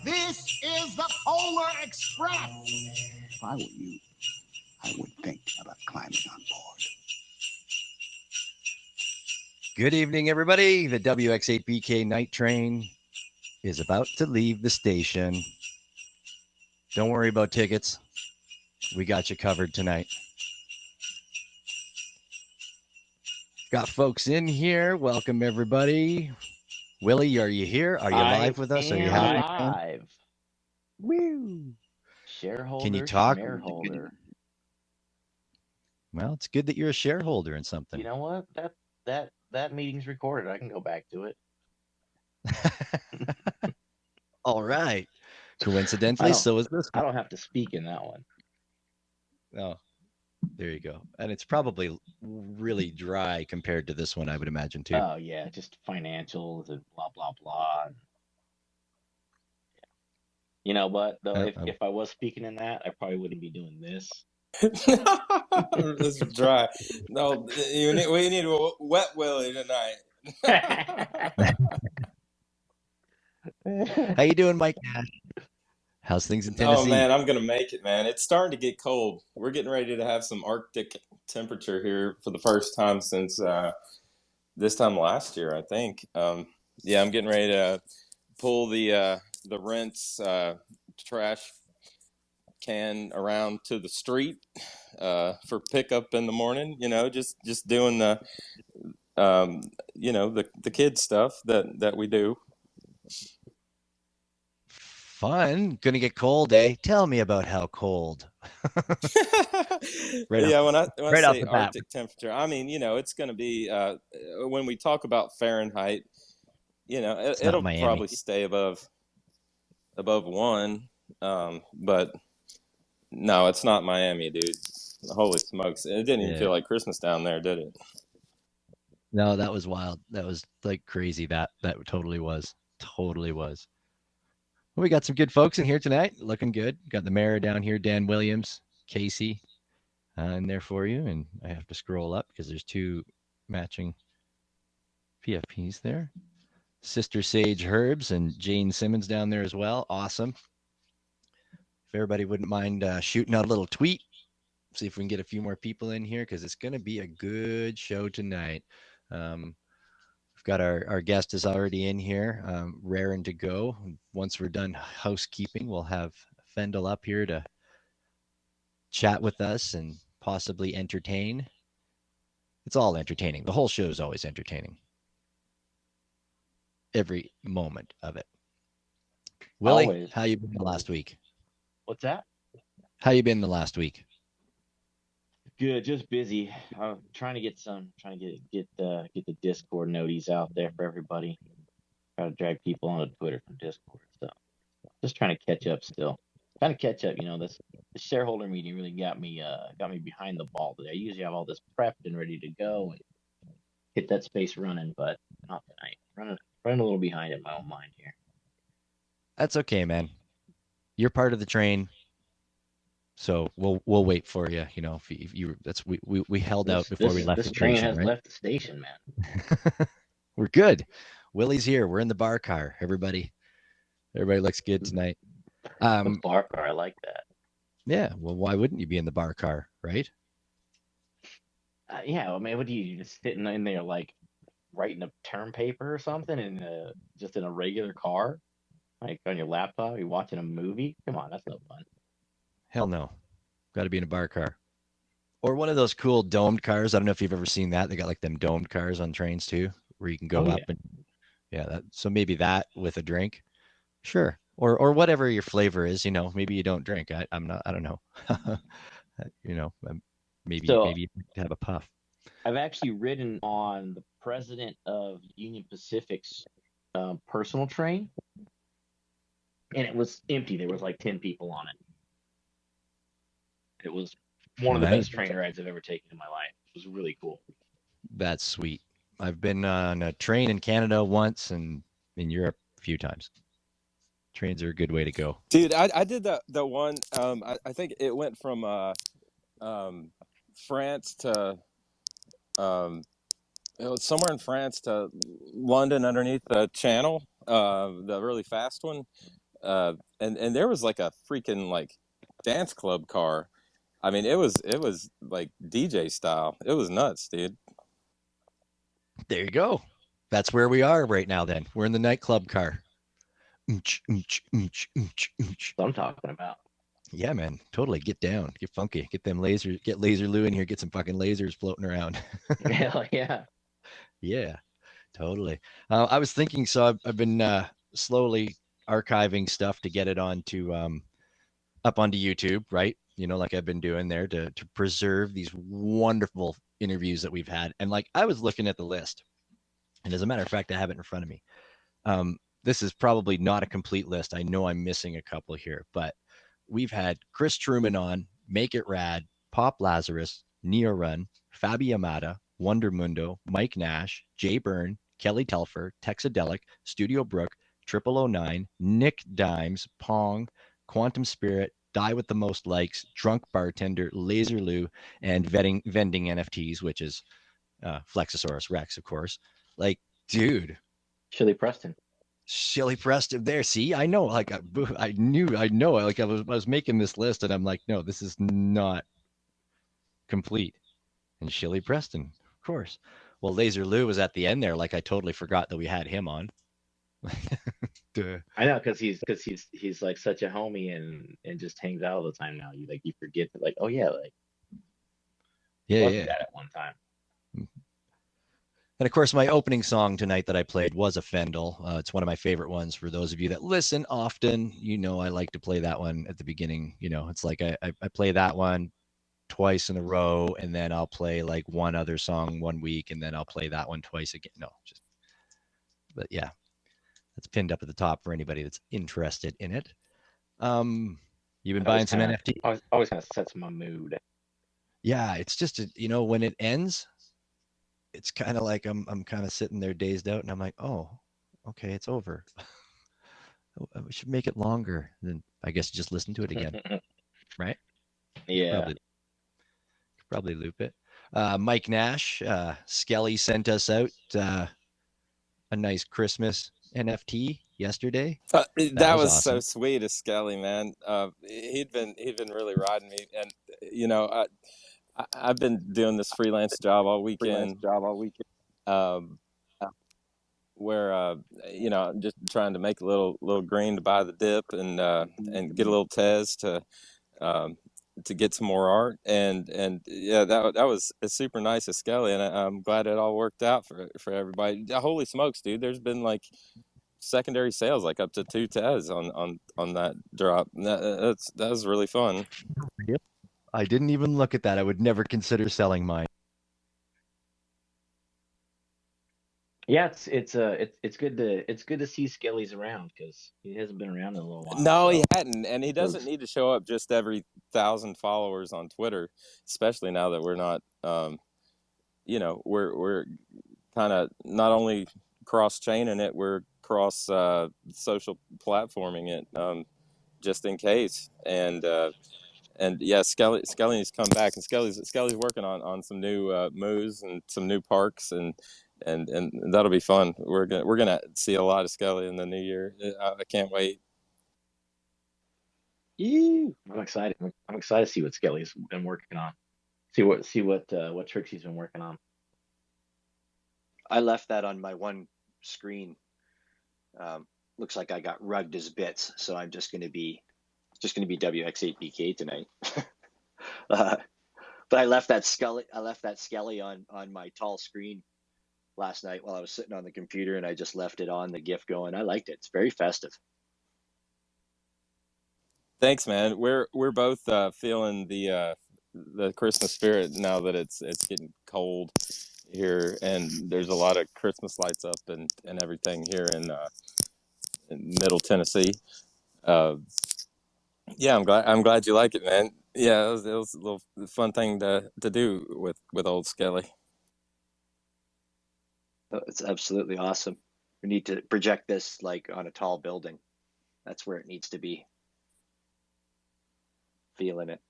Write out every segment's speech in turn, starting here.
This is the Polar Express. If I were you, I would think about climbing on board. Good evening, everybody. The WX8BK night train is about to leave the station. Don't worry about tickets. We got you covered tonight. Got folks in here. Welcome, everybody. Willie, are you here? Are you live with us? Are you happy? Live. Woo! Shareholder. Can you talk? Shareholder. Well, it's good that you're a shareholder in something. You know what? That meeting's recorded. I can go back to it. All right. Coincidentally, so is this one. I don't have to speak in that one. Oh, there you go. And it's probably really dry compared to this one, I would imagine, too. Oh, yeah. Just financials and blah, blah, blah. Yeah. You know what, though? If I was speaking in that, I probably wouldn't be doing this. This is dry. No, we need a wet Willie tonight. How you doing, Mike Nash? How's things in Tennessee? Oh, man, I'm going to make it, man. It's starting to get cold. We're getting ready to have some Arctic temperature here for the first time since this time last year, I think. Yeah, I'm getting ready to pull the rinse trash can around to the street for pickup in the morning. You know, just doing the the kid stuff that we do. Fun. Gonna get cold, eh? Tell me about how cold. When I say Arctic temperature, I mean, it's going to be when we talk about Fahrenheit, it'll probably stay above 1. But no, it's not Miami, dude. Holy smokes. It didn't even feel like Christmas down there, did it? No, that was wild. That was like crazy. That totally was. Well, we got some good folks in here tonight. Looking good. Got the mayor down here, Dan Williams, Casey, in there for you. And I have to scroll up because there's 2 matching PFPs there. Sister Sage Herbs and Jane Simmons down there as well. Awesome. If everybody wouldn't mind shooting out a little tweet, see if we can get a few more people in here because it's going to be a good show tonight. We've got our guest is already in here, raring to go. Once we're done housekeeping, we'll have Fendel up here to chat with us and possibly entertain. It's all entertaining. The whole show is always entertaining. Every moment of it. Willie, Always. how you been the last week? What's that? How you been the last week? Good, just busy. I'm trying to get the Discord noties out there for everybody. Try to drag people onto Twitter from Discord. So just trying to catch up still. Trying to catch up, this shareholder meeting really got me behind the ball today. I usually have all this prepped and ready to go and hit that space running, but not tonight. Running a little behind in my own mind here. That's okay, man. You're part of the train. So we'll wait for you. If you we held out before we left the station. This train has left the station, man. We're good. Willie's here. We're in the bar car. Everybody looks good tonight. The bar car, I like that. Yeah. Well, why wouldn't you be in the bar car, right? Yeah. I mean, what do you just sitting in there like writing a term paper or something, just in a regular car, like on your laptop? You watching a movie? Come on, that's no fun. Hell no. Got to be in a bar car. Or one of those cool domed cars. I don't know if you've ever seen that. They got like them domed cars on trains too, where you can go up and so maybe that with a drink. Sure. Or whatever your flavor is, maybe you don't drink. I don't know. Maybe you have a puff. I've actually ridden on the president of Union Pacific's personal train, and it was empty. There was like 10 people on it. It was one of the best train rides I've ever taken in my life. It was really cool. That's sweet. I've been on a train in Canada once and in Europe a few times. Trains are a good way to go. Dude, I did the one. I think it went from France to it was somewhere in France to London underneath the channel, the really fast one. and there was like a freaking like dance club car. I mean, it was like DJ style. It was nuts, dude. There you go. That's where we are right now. Then we're in the nightclub car. That's what I'm talking about. Yeah, man, totally. Get down, get funky, get them lasers, get Laser Lou in here, get some fucking lasers floating around. Hell yeah. Yeah, totally. I was thinking, so I've been slowly archiving stuff to get it onto up onto YouTube, right? You know, like I've been doing there to preserve these wonderful interviews that we've had. And like I was looking at the list, and as a matter of fact, I have it in front of me. This is probably not a complete list. I know I'm missing a couple here, but we've had Chris Truman on, Make It Rad, Pop Lazarus, Neo Run, Fabi Amata, Wonder Mundo, Mike Nash, Jay Byrne, Kelly Telfer, Texadelic, Studio Brook, 0009, Nick Dimes, Pong, Quantum Spirit, Die with the Most Likes, Drunk Bartender, Laser Lou, and vending NFTs, which is Flexosaurus Rex, of course. Like, dude. Chili Preston. Shelly Preston there. See, I know, like I know, like I was making this list and I'm like, no, this is not complete. And Shelly Preston, of course. Well, Laser Lou was at the end there. Like I totally forgot that we had him on. I know, because he's like such a homie and just hangs out all the time now. You forget that, like, oh yeah, like yeah, that at one time. And of course, my opening song tonight that I played was a Fendel. It's one of my favorite ones. For those of you that listen often, you know I like to play that one at the beginning. You know, it's like I play that one twice in a row, and then I'll play like one other song one week, and then I'll play that one twice again. But yeah, that's pinned up at the top for anybody that's interested in it. You've been buying some NFT? Always kind of sets my mood. Yeah, it's just when it ends, it's kind of like I'm kind of sitting there dazed out, and I'm like, oh, okay, it's over. We should make it longer. Then I guess just listen to it again, right? Yeah. Probably loop it. Mike Nash, Skelly sent us out a nice Christmas NFT yesterday. That was awesome. so sweet of Skelly, man. He'd been really riding me, and I've been doing this freelance job all weekend. Where I'm just trying to make a little green to buy the dip and get a little Tez to get some more art, and yeah, that was super nice of Skelly, and I'm glad it all worked out for everybody. Holy smokes, dude! There's been like secondary sales like up to 2 Tez on that drop. That was really fun. Yep. I didn't even look at that. I would never consider selling mine. Yeah, it's good to see Skelly's around, because he hasn't been around in a little while. No, he hadn't, and he doesn't need to show up just every 1,000 followers on Twitter, especially now that we're not, we're kind of not only cross chaining it, we're cross social platforming it, just in case. And yeah, Skelly needs to come back, and Skelly's working on some new moves and some new parks, and that'll be fun. We're gonna see a lot of Skelly in the new year. I can't wait. I'm excited. I'm excited to see what Skelly's been working on. See what tricks he's been working on. I left that on my one screen. Looks like I got rugged as bits, so I'm just going to be WX8BK tonight. But I left that Skelly on my tall screen last night while I was sitting on the computer, and I just left it on, the GIF going. I liked it. It's very festive. Thanks, man. We're both feeling the Christmas spirit now that it's getting cold here, and there's a lot of Christmas lights up and everything here in Middle Tennessee. Yeah, I'm glad you like it, man. Yeah, it was a little fun thing to do with old Skelly. It's absolutely awesome. We need to project this like on a tall building. That's where it needs to be. Feeling it.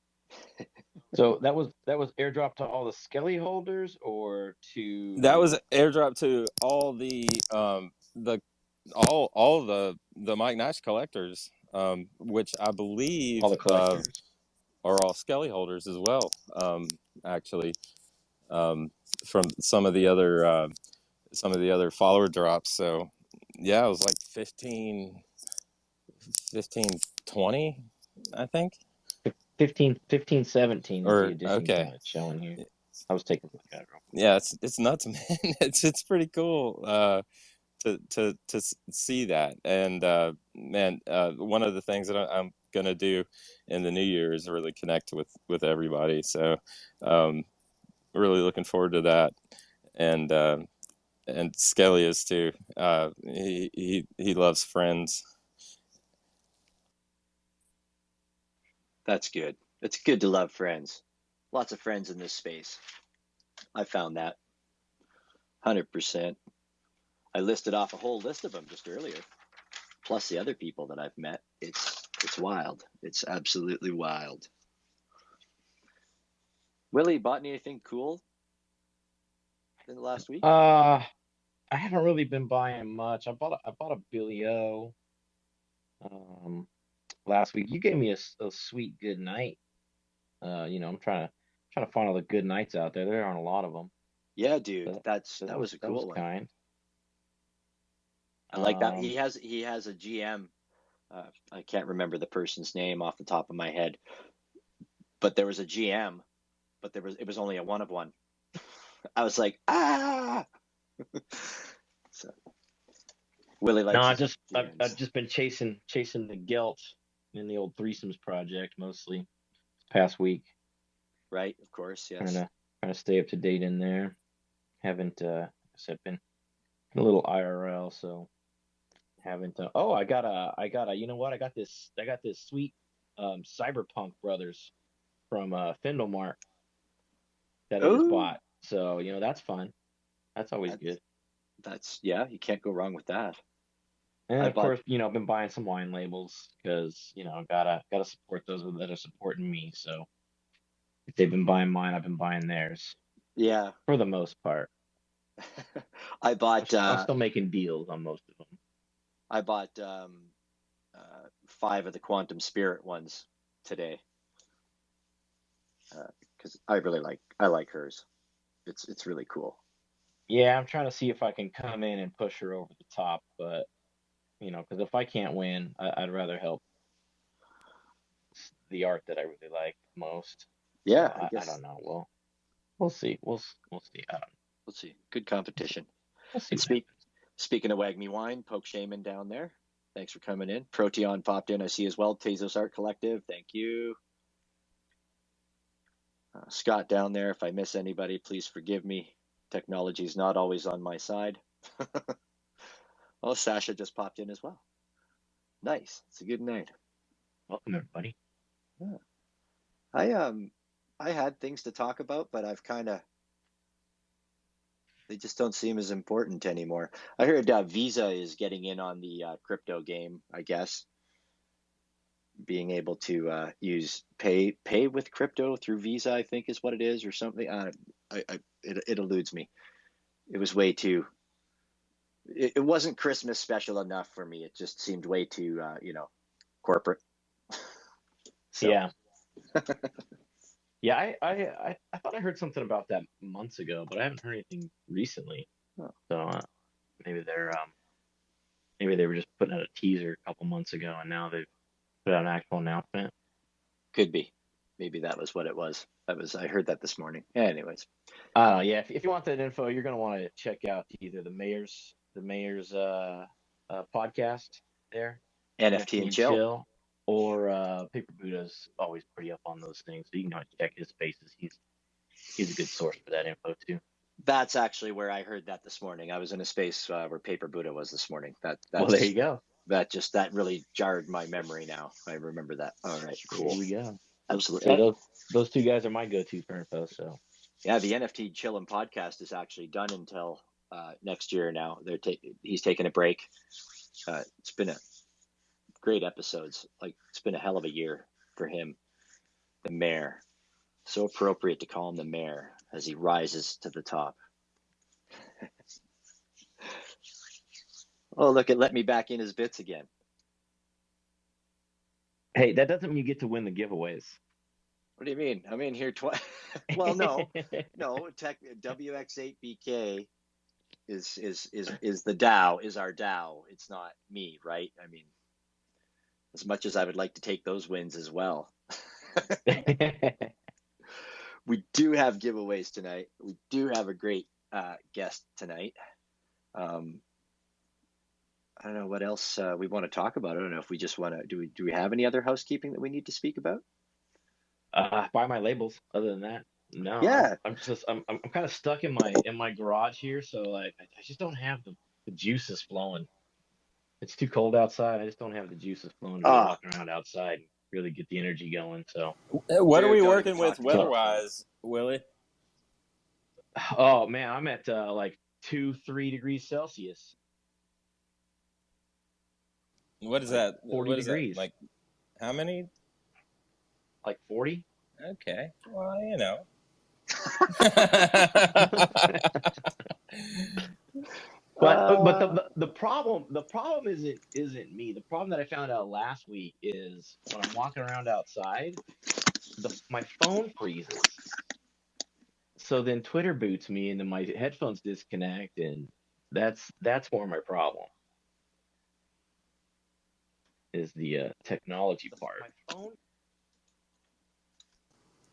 So that was airdrop to all the Skelly holders, or to that was airdrop to all the Mike Nash collectors. which I believe All the collectors. are all Skelly holders as well. Actually, from some of the other follower drops. So yeah, it was like 15, 20, I think. 15, 17 is the Or edition okay, it's showing here. I was taking a look at it real quick. yeah, it's nuts, man. It's pretty cool to see that. And man, one of the things that I'm gonna do in the new year is really connect with everybody. So really looking forward to that. And Skelly is too. He loves Friends. That's good. It's good to love friends. Lots of friends in this space. I found that 100%. I listed off a whole list of them just earlier, plus the other people that I've met. It's wild. It's absolutely wild. Willie, bought anything cool in the last week? I haven't really been buying much. I bought a Billy O last week. You gave me a sweet good night. I'm trying to find all the good nights out there. There aren't a lot of them. Yeah, dude, So that was a cool one. Kind. I like that. He has a GM. I can't remember the person's name off the top of my head, but there was a GM, but it was only a one of one. I was like, ah. So Willie likes. No, I've just been chasing the Gelt in the old threesomes project mostly this past week. Right, of course, yes. Trying to stay up to date in there. Haven't I said been a little IRL, so haven't. I got a. You know what? I got this sweet cyberpunk brothers from Fendel Marc that I just bought. So that's fun. That's always good. Yeah, you can't go wrong with that. And of course, I've been buying some wine labels because gotta support those that are supporting me. So if they've been buying mine, I've been buying theirs. Yeah, for the most part. I bought. I'm still making deals on most of them. I bought 5 of the Quantum Spirit ones today because I like hers. It's really cool. Yeah, I'm trying to see if I can come in and push her over the top, but because if I can't win, I'd rather help the art that I really like most. Yeah, so I don't know. We'll see. We'll see. I don't know. We'll see. Good competition. We'll see. Speaking of Wag Me Wine, Poke Shaman down there. Thanks for coming in. Proteon popped in, I see as well. Tezos Art Collective, thank you. Scott down there, if I miss anybody, please forgive me. Technology is not always on my side. Oh, Sasha just popped in as well. Nice. It's a good night. Welcome, everybody. Yeah. I had things to talk about, but they just don't seem as important anymore. I heard Visa is getting in on the crypto game, I guess. Being able to use pay with crypto through Visa, I think is what it is, or something. It eludes me. It was way too. It wasn't Christmas special enough for me. It just seemed way too, corporate. So. Yeah. Yeah, I thought I heard something about that months ago, but I haven't heard anything recently. Oh. So maybe they were just putting out a teaser a couple months ago, and now they've put out an actual announcement. Could be. Maybe that was what it was. I heard that this morning. Yeah, anyways. Yeah. If you want that info, you're gonna want to check out either the mayor's podcast there, NFT and Chill. Or Paper Buddha's always pretty up on those things, so you can always check his spaces. He's a good source for that info too. That's actually where I heard that this morning. I was in a space where Paper Buddha was this morning. Well, there you go. That really jarred my memory now. I remember that. All right, cool. Here we go. Absolutely. So those two guys are my go-to for info. So yeah, the NFT Chillin' podcast is actually done until next year now. He's taking a break. It's been a great episodes. Like, it's been a hell of a year for him. The mayor. So appropriate to call him the mayor as he rises to the top. Oh, look, it let me back in his bits again. Hey, that doesn't mean you get to win the giveaways. What do you mean? I'm in here twice. Well, no, WX8BK is the DAO, is our DAO. It's not me, right? I mean, as much as I would like to take those wins as well. We do have giveaways tonight. We do have a great guest tonight. I don't know what else we want to talk about. I don't know if we just want to. Do we have any other housekeeping that we need to speak about? Buy my labels. Other than that, no. Yeah. I'm kind of stuck in my garage here, so like I just don't have the juices flowing. It's too cold outside. I just don't have the juices flowing to walk around outside and really get the energy going. So What are we Don't working even with talk to me about weather-wise, Willie? oh man, I'm at like 2-3 degrees Celsius. What is Like that? 40 What is that? degrees. Like how many? Like 40. Okay. Well, you know. But the problem isn't me. The problem that I found out last week is when I'm walking around outside, my phone freezes. So then Twitter boots me and then my headphones disconnect, and that's more my problem. Is the technology part. My phone.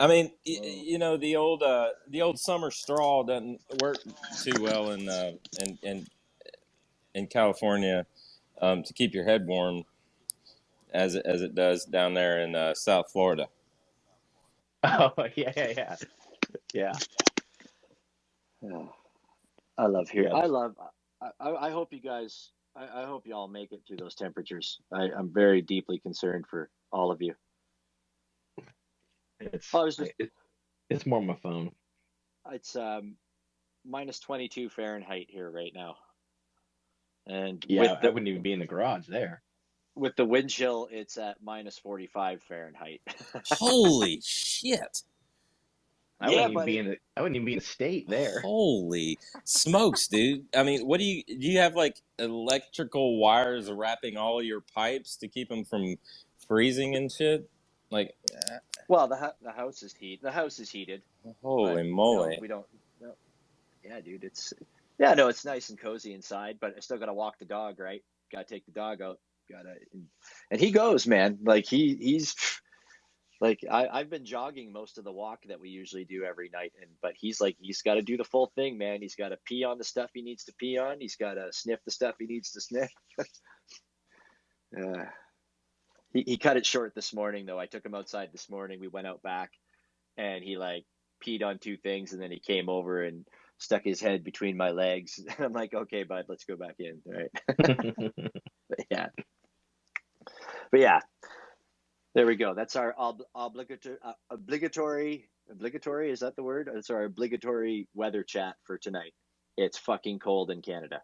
I mean, you know, the old summer straw doesn't work too well in California to keep your head warm as it does down there in South Florida. Oh yeah. Oh, I love here. Yeah. I hope you guys. I hope you all make it through those temperatures. I'm very deeply concerned for all of you. It's more my phone. It's minus 22 Fahrenheit here right now, and yeah, I wouldn't even be in the garage there. With the wind chill, it's at minus 45 Fahrenheit. Holy shit! I wouldn't even be in the state there. Holy smokes, dude! I mean, do you have like electrical wires wrapping all your pipes to keep them from freezing and shit? Like, well, the house is heated. The house is heated. Holy moly! No, we don't. No. Yeah, dude, it's it's nice and cozy inside, but I still gotta walk the dog, right? Gotta take the dog out. And he goes, man. Like he's like I've been jogging most of the walk that we usually do every night, but he's got to do the full thing, man. He's got to pee on the stuff he needs to pee on. He's got to sniff the stuff he needs to sniff. He cut it short this morning, though. I took him outside this morning. We went out back, and he like peed on 2 things, and then he came over and stuck his head between my legs. I'm like, okay, bud, let's go back in. All right. But yeah, there we go. That's our obligatory. Is that the word? It's our obligatory weather chat for tonight. It's fucking cold in Canada.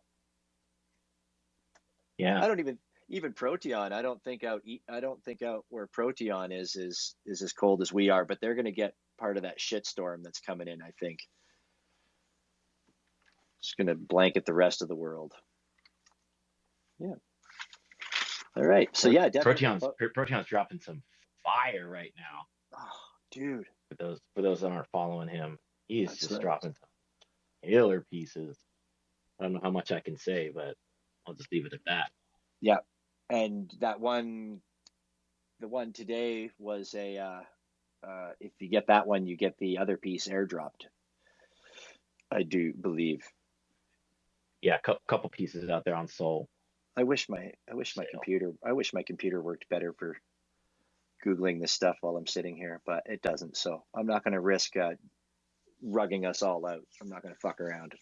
Yeah. I don't even Proteon. I don't think out where Proteon is as cold as we are, but they're going to get part of that shitstorm that's coming in. I think it's going to blanket the rest of the world. Yeah. All right. So yeah, definitely. Proteon's dropping some fire right now. Oh, dude. For those that aren't following him, he's just dropping some killer pieces. I don't know how much I can say, but I'll just leave it at that. Yeah. And the one today was if you get that one, you get the other piece airdropped. I do believe. Yeah, a couple pieces out there on Soul. I wish my computer worked better for Googling this stuff while I'm sitting here, but it doesn't. So I'm not going to risk rugging us all out. I'm not going to fuck around.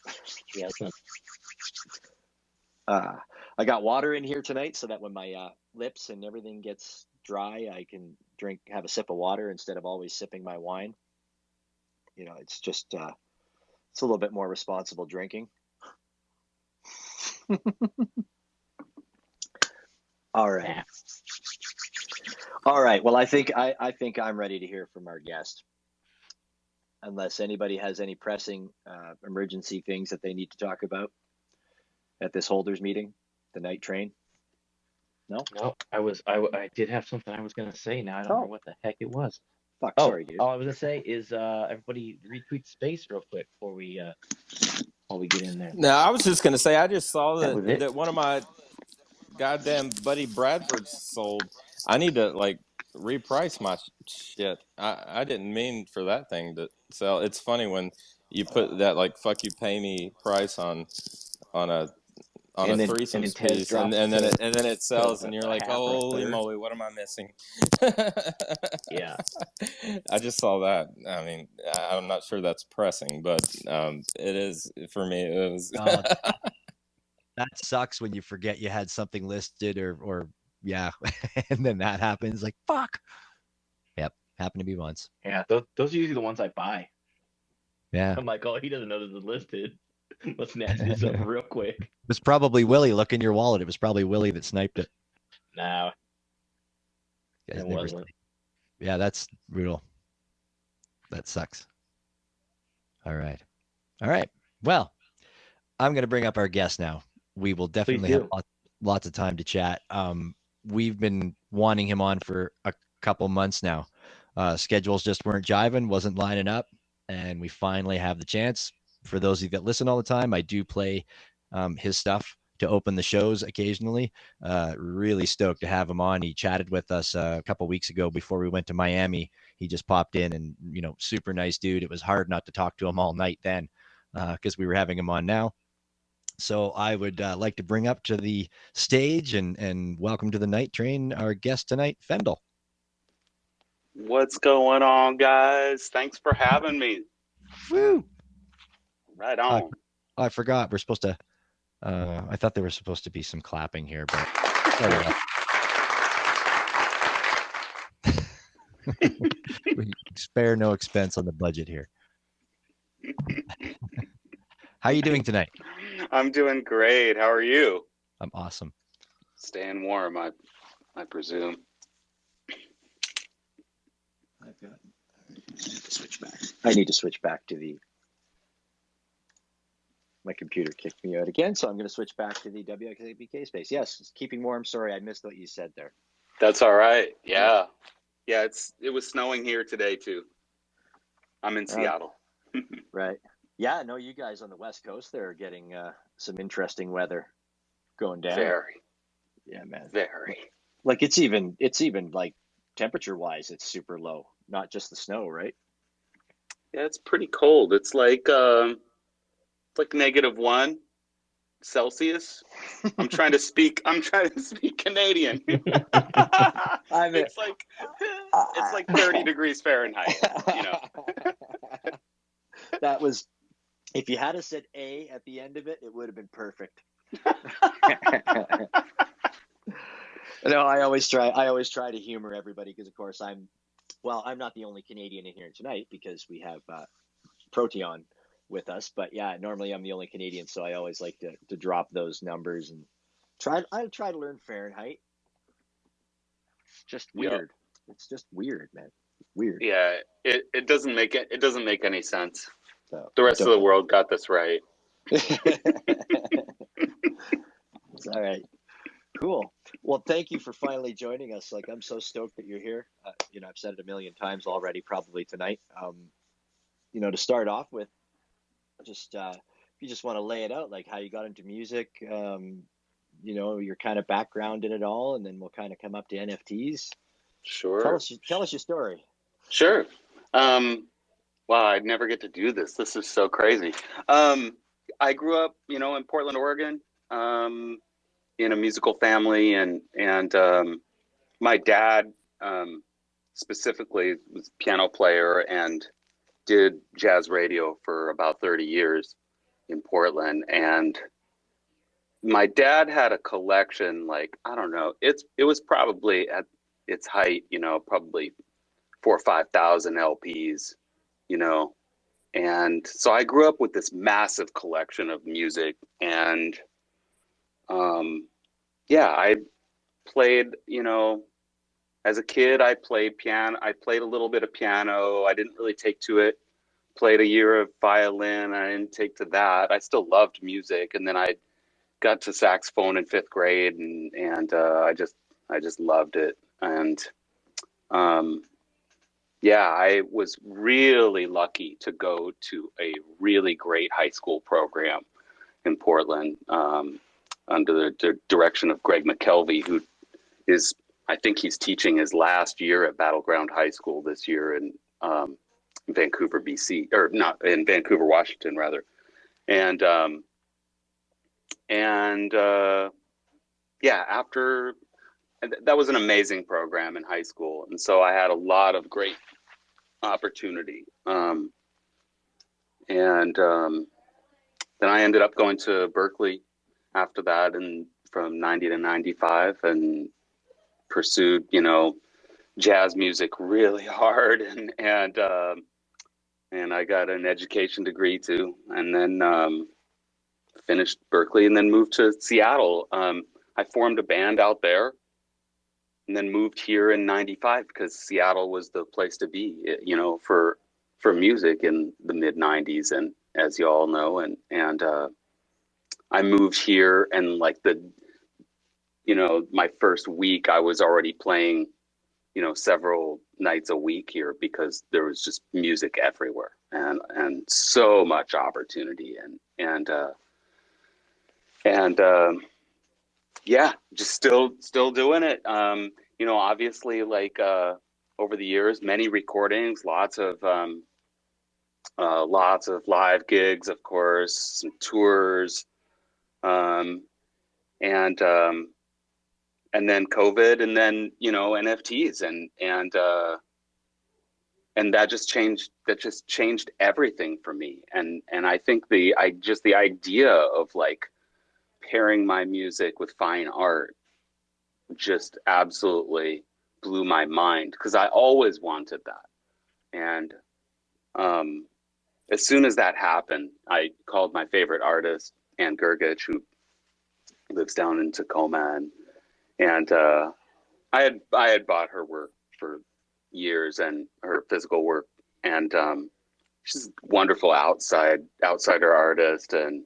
Yeah, I got water in here tonight so that when my lips and everything gets dry, I can have a sip of water instead of always sipping my wine. You know, it's just it's a little bit more responsible drinking. All right. Well, I think I'm ready to hear from our guest. Unless anybody has any pressing emergency things that they need to talk about at this holders meeting, the night train. No? No, I did have something I was gonna say. Now I don't remember what the heck it was. Fuck, Oh, sorry, dude. all I was gonna say is everybody retweet space real quick before we get in there. No, I was just gonna say I just saw That was it. that one of my goddamn buddy Bradford sold. I need to like reprice my shit. I didn't mean for that thing to sell. It's funny when you put that like fuck you pay me price on a And then threesomes Tez piece, drops and then to it sells, and you're a like, half or a holy third. moly, what am I missing? Yeah. I just saw that. I mean, I'm not sure that's pressing, but it is for me. It was. Oh, that sucks when you forget you had something listed or yeah, and then that happens. Like fuck. Yep, happened to be once. Yeah, those are usually the ones I buy. Yeah, I'm like, oh, he doesn't know this is listed. Let's snatch this up real quick. it was probably Willie. Look in your wallet. It was probably Willie that sniped it. No, You guys it never wasn't. Yeah, that's brutal. That sucks. All right. All right. Well, I'm going to bring up our guest now. We will definitely have lots of time to chat. We've been wanting him on for a couple months now. Schedules just weren't jiving, wasn't lining up, and we finally have the chance. For those of you that listen all the time, I do play his stuff to open the shows occasionally. Really stoked to have him on. He chatted with us a couple weeks ago before we went to Miami. He just popped in and, super nice dude. It was hard not to talk to him all night then because we were having him on now. So I would like to bring up to the stage and welcome to the Night Train our guest tonight, Fendel. What's going on, guys? Thanks for having me. Woo! Right on. I forgot. We're supposed to. I thought there was supposed to be some clapping here, but we spare no expense on the budget here. How are you doing tonight? I'm doing great. How are you? I'm awesome. Staying warm, I presume. I need to switch back to my computer kicked me out again, so I'm going to switch back to the WXAPK space. Yes, keeping warm. Sorry, I missed what you said there. That's all right. Yeah. It was snowing here today too. I'm in Seattle. Right. Yeah, no, you guys on the West Coast there are getting some interesting weather going down. Very. Yeah, man. Very. Like it's even like temperature wise, it's super low. Not just the snow, right? Yeah, it's pretty cold. It's like -1 Celsius. I'm trying to speak Canadian. It's like 30 degrees Fahrenheit, That was, if you had said A at the end of it, it would have been perfect. No, I always try to humor everybody because, of course, I'm not the only Canadian in here tonight because we have Proteon with us. But yeah, normally I'm the only Canadian, so I always like to drop those numbers and I try to learn Fahrenheit. It's just weird. Yeah. It's just weird, man. Weird. Yeah, it doesn't make any sense. So, the rest of the world got this right. It's all right. Cool. Well, thank you for finally joining us. Like, I'm so stoked that you're here. I've said it a million times already, probably tonight. To start off with, just if you just want to lay it out, like how you got into music, your kind of background in it all, and then we'll kind of come up to NFTs. Sure. Tell us your story. Sure. Wow, I'd never get to do this. This is so crazy. I grew up, in Portland, Oregon, in a musical family, and my dad specifically was a piano player and did jazz radio for about 30 years in Portland. And my dad had a collection, like, I don't know, it was probably at its height, probably 4,000 or 5,000 LPs, and so I grew up with this massive collection of music. And I played, as a kid, I played piano. I played a little bit of piano. I didn't really take to it. Played a year of violin. I didn't take to that. I still loved music. And then I got to saxophone in 5th grade, and I just loved it. And yeah, I was really lucky to go to a really great high school program in Portland, under the direction of Greg McKelvey, who is, I think he's teaching his last year at Battleground High School this year in Vancouver, BC, or not, in Vancouver, Washington, rather. And yeah, after that was an amazing program in high school, and so I had a lot of great opportunity. Then I ended up going to Berklee after that, and from 90 to 95, and pursued, jazz music really hard, and I got an education degree too, and then finished Berklee, and then moved to Seattle. I formed a band out there, and then moved here in 95 because Seattle was the place to be, for music in the mid 90s, and as you all know, and I moved here, and like my first week I was already playing, several nights a week here because there was just music everywhere, and so much opportunity, and yeah, just still doing it. Obviously, like over the years, many recordings, lots of live gigs, of course, some tours, and then COVID, and then NFTs, and that just changed everything for me. And I think the idea of like pairing my music with fine art just absolutely blew my mind, because I always wanted that. And as soon as that happened, I called my favorite artist, Ann Gergich, who lives down in Tacoma, and I had bought her work for years, and her physical work, and she's a wonderful outsider artist, and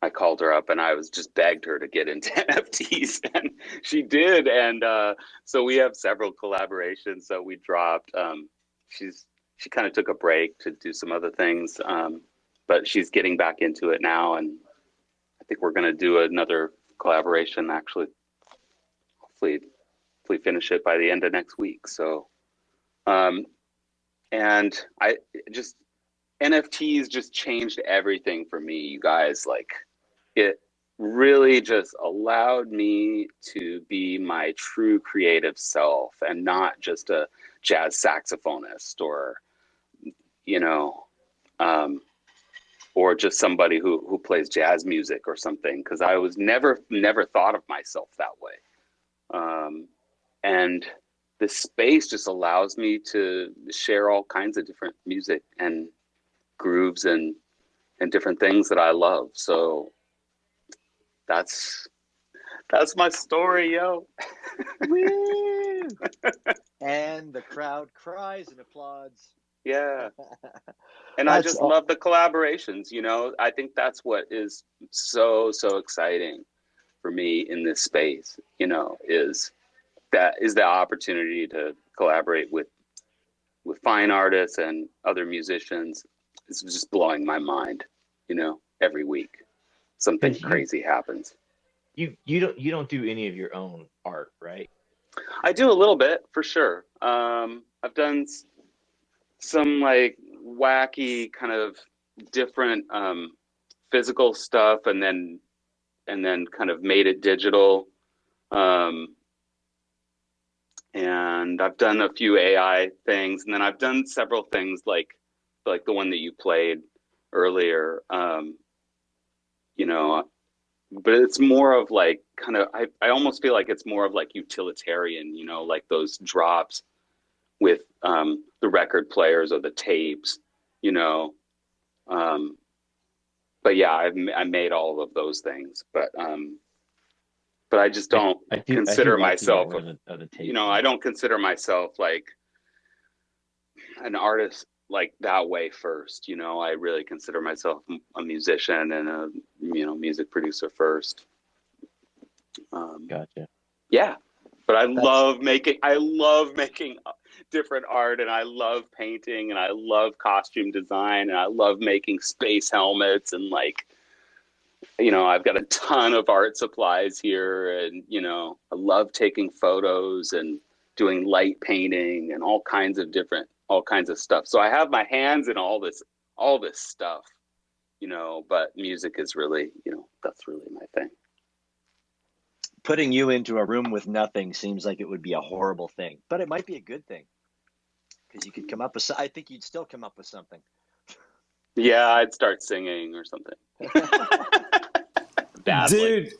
I called her up, and I was just begged her to get into NFTs, and she did, and so we have several collaborations that we dropped. She kind of took a break to do some other things, but she's getting back into it now, and I think we're going to do another collaboration, actually. Hopefully finish it by the end of next week. So, and NFTs just changed everything for me, you guys. Like, it really just allowed me to be my true creative self, and not just a jazz saxophonist, or just somebody who plays jazz music or something, because I was never thought of myself that way. And this space just allows me to share all kinds of different music and grooves and different things that I love. So that's my story, yo. Woo! And the crowd cries and applauds. Yeah. And I just love the collaborations, I think that's what is so exciting for me in this space, is the opportunity to collaborate with fine artists and other musicians. It's just blowing my mind, every week something crazy happens. You don't do any of your own art, right? I do a little bit, for sure. I've done some like wacky kind of different physical stuff, and then kind of made it digital. And I've done a few AI things, and then I've done several things like the one that you played earlier. But it's more of like kind of, I almost feel like it's more of like utilitarian, like those drops with the record players or the tapes, but yeah, I made all of those things, but I just don't consider myself, I don't consider myself like an artist like that way first. I really consider myself a musician and a music producer first. Gotcha. Yeah, but I love making different art, and I love painting, and I love costume design, and I love making space helmets, and I've got a ton of art supplies here, and I love taking photos and doing light painting and all kinds of stuff. So I have my hands in all this stuff, but music is really, that's really my thing. Putting you into a room with nothing seems like it would be a horrible thing, but it might be a good thing because you could come up with. I think you'd still come up with something. Yeah, I'd start singing or something. Badly. Dude,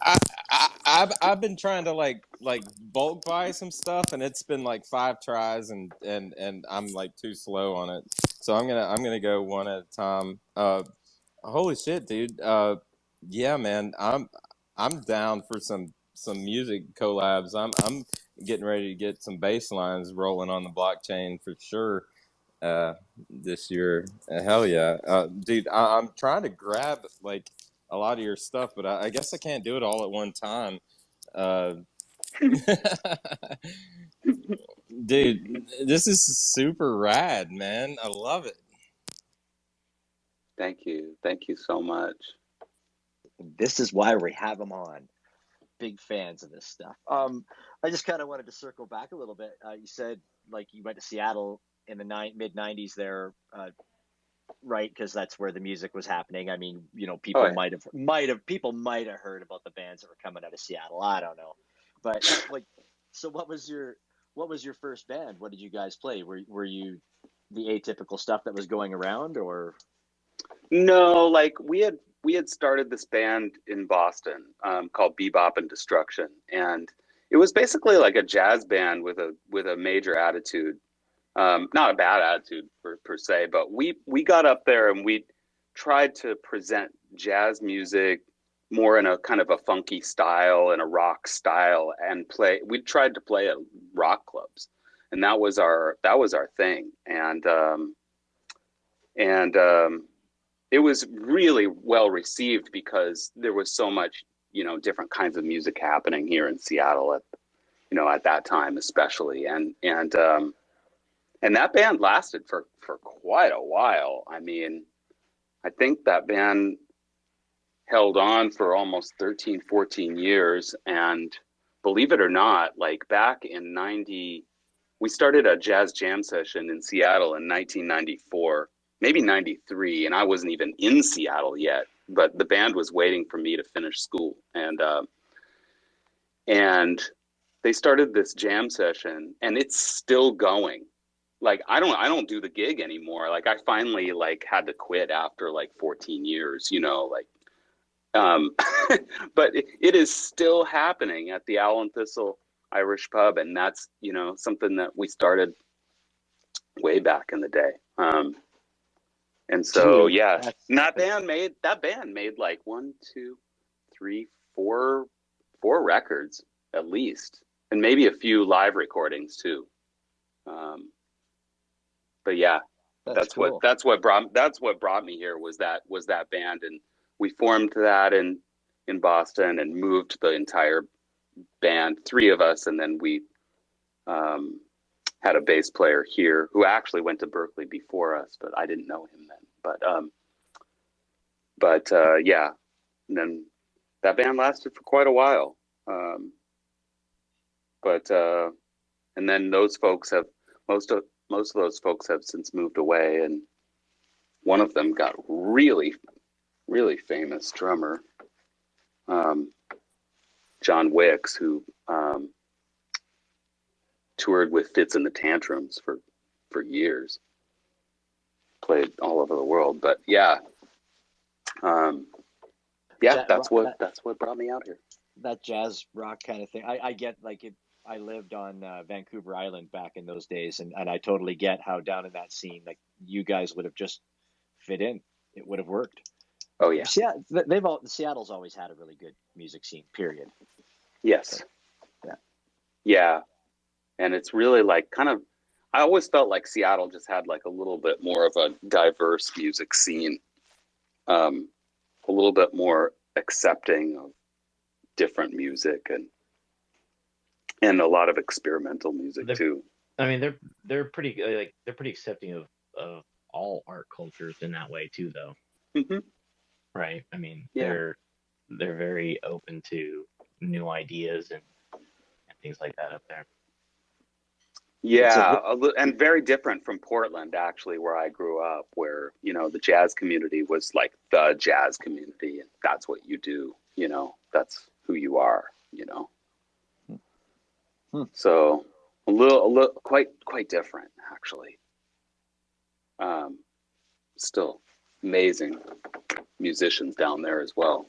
I've been trying to like bulk buy some stuff, and it's been like 5 tries, and I'm like too slow on it. So I'm gonna go one at a time. Holy shit, dude. Yeah, man. I'm down for some music collabs. I'm getting ready to get some bass lines rolling on the blockchain for sure. This year, hell yeah, dude. I'm trying to grab like a lot of your stuff, but I guess I can't do it all at one time. Dude, this is super rad, man. I love it. Thank you so much. This is why we have them on. Big fans of this stuff. I just kind of wanted to circle back a little bit. You said like you went to Seattle in the mid 90s there, right? Because that's where the music was happening. I mean, people might have heard about the bands that were coming out of Seattle. I don't know, but so what was your first band? What did you guys play? Were you the atypical stuff that was going around, or? No, like we had started this band in Boston called Bebop and Destruction, and it was basically like a jazz band with a major attitude. Not a bad attitude per se, but we got up there and we tried to present jazz music more in a kind of a funky style and a rock style, and we tried to play at rock clubs, and that was our thing, and it was really well received because there was so much different kinds of music happening here in Seattle at that time especially, and that band lasted for quite a while. I mean, I think that band held on for almost 13, 14 years. And believe it or not, like back in we started a jazz jam session in Seattle in 1994, maybe 93. And I wasn't even in Seattle yet, but the band was waiting for me to finish school. And they started this jam session, and it's still going. Like, I don't do the gig anymore. Like, I finally had to quit after 14 years, but it is still happening at the Owl and Thistle Irish Pub. And that's, something that we started way back in the day. And so, Dude, yeah, that band made 1, 2, 3, 4 records at least, and maybe a few live recordings too. But yeah, that's cool. what brought me here was that band, and we formed that in Boston and moved the entire band, 3 of us, and then we had a bass player here who actually went to Berklee before us, but I didn't know him then. But yeah, and then that band lasted for quite a while. And then those folks have most of those folks have since moved away, and one of them got really, really famous drummer, John Wicks, who toured with Fits and the Tantrums for years, played all over the world. But yeah, that's what brought me out here. That jazz rock kind of thing. I get I lived on Vancouver Island back in those days, and I totally get how down in that scene, you guys would have just fit in. It would have worked. Oh yeah. Seattle's always had a really good music scene, period. Yes. So, yeah. And it's really I always felt like Seattle just had like a little bit more of a diverse music scene, a little bit more accepting of different music and a lot of experimental music too. I mean, they're pretty they're pretty accepting of all art cultures in that way too, though. Mm-hmm. Right? I mean, Yeah. they're very open to new ideas and things like that up there. Yeah, and very different from Portland, actually, where I grew up, where, you know, the jazz community was like the jazz community, and that's what you do, you know, that's who you are, you know. So a little, quite different, actually. Still amazing musicians down there as well.